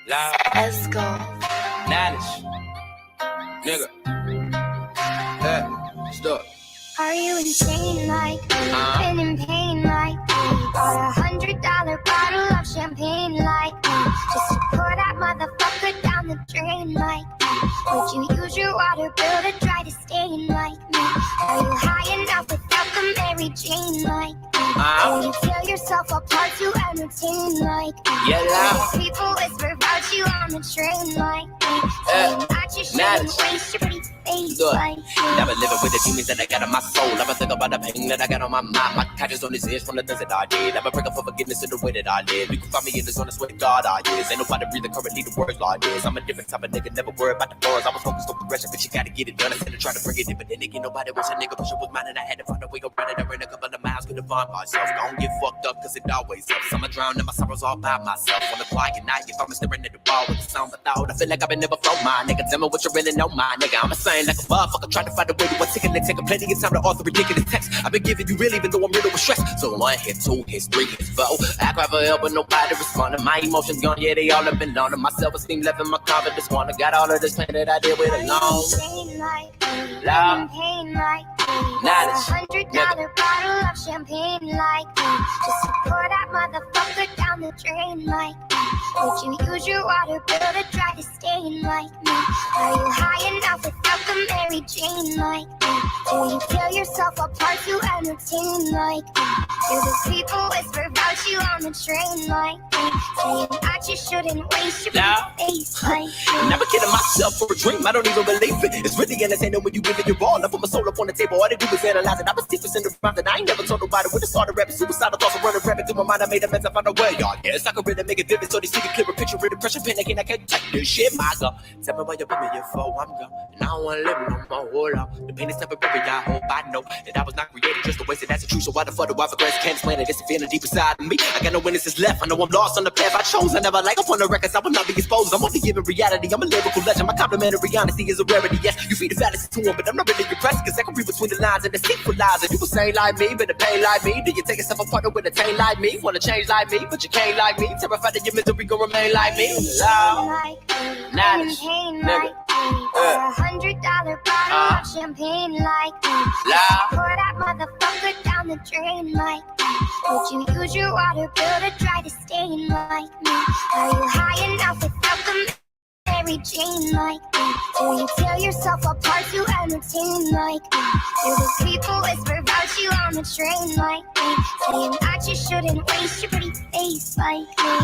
Yeah. Let's go. Nanish. Nigga. Yeah. Stop. Are you insane like me? Been in pain like me? Bought $100 bottle of champagne like me? Just to pour that motherfucker down the drain like me? Would you use your water bill to try to stain like me? Are you high enough without the Mary Jane like me? Will you tear yourself apart to entertain like me? Yeah, People whisper about you on the train like me? Saying that you shouldn't waste your pretty face like me? Never living with the demons that I got in my soul. Never think about the pain that I got on my mind. My conscience on his ears from the things that I did. Never break up for forgiveness in the way that I live. You can find me in the zone, I swear to God I is. Ain't nobody breathing currently the words like this. I'm a different type of nigga, never worry about the bars. I was focused on progression, but you gotta get it done. I said to try to bring it in, but then again, nobody wants a nigga. Push was mine and I had to find a way around it. I ran a couple of miles, couldn't find myself. Don't get fucked up, cause it always helps. I'ma drown in my sorrows all by myself. On the quiet night, if I'm staring at the wall with the sound of thought, I feel like I've been never flow my nigga. Tell me what you really know, my nigga. I'm a saying like a motherfucker, trying to find a way to articulate, taking plenty of time to author ridiculous text. I've been giving you real, even though I'm riddled with stress. So 1 hit, 2 hits, 3 hits, 4. I cry for help, but nobody responded. My emotions gone, yeah, they all have been on. My self-esteem left in my confidence. Wanna got all of this pain that I did with alone. Loud. Pain like me. $100 bottle of champagne like me. Just to pour that motherfucker down the drain like me. Would you use your water bill to try to stain like me? Are you high enough without the Mary Jane like me? Will you tear yourself apart to entertain like me? Do the people whisper about you on the train like me? Saying that you shouldn't waste your face like me? Never kidding myself for a dream, I don't even believe it. It's really entertaining when you give it your all. I put my soul up on the table, all they do is analyze it. I was deepest in the rhymes and I ain't never told nobody when it started rapping. Suicidal thoughts are running rampant through my mind. I made a mess, I found a way, y'all. Yes, I could really make it vivid so they see the clearer picture of depression, panicking. I can't take this shit, my God. Tell me why you put me here for, I'm gone. And I don't wanna live no more, hold on. The pain is temporary, I hope I know that I was not created just to waste it. That's the truth, so why the fuck do I progress? Can't explain it, it's a feeling deep inside of me. I got no witnesses left, I know I'm lost on the path I chose. I never like up on the records, I will not be exposed. I'm only giving reality, I'm a lyrical legend. My complimentary honesty is a rarity, yes. You feed the fallacy to them, but I'm not really impressed, cause I can read between the lines and the secret lies. And you was saying like me, but the pain like me. Do you take yourself apart with a taint like me? Wanna change like me, but you can't like me. Terrified that your misery gon' remain like me. Loud. Nanish. Nigga. $100 bottle of champagne like me. Pour that motherfucker down the drain like me. Would you use your water bill to try to stain like me? Are you high enough without the Mary Jane like me? Will you tear yourself apart to entertain like me? Do the people whisper about you on the train like me? Saying that you shouldn't waste your pretty face like me.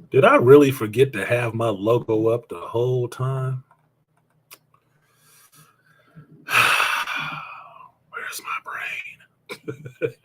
Did I really forget to have my logo up the whole time? Where's my brain?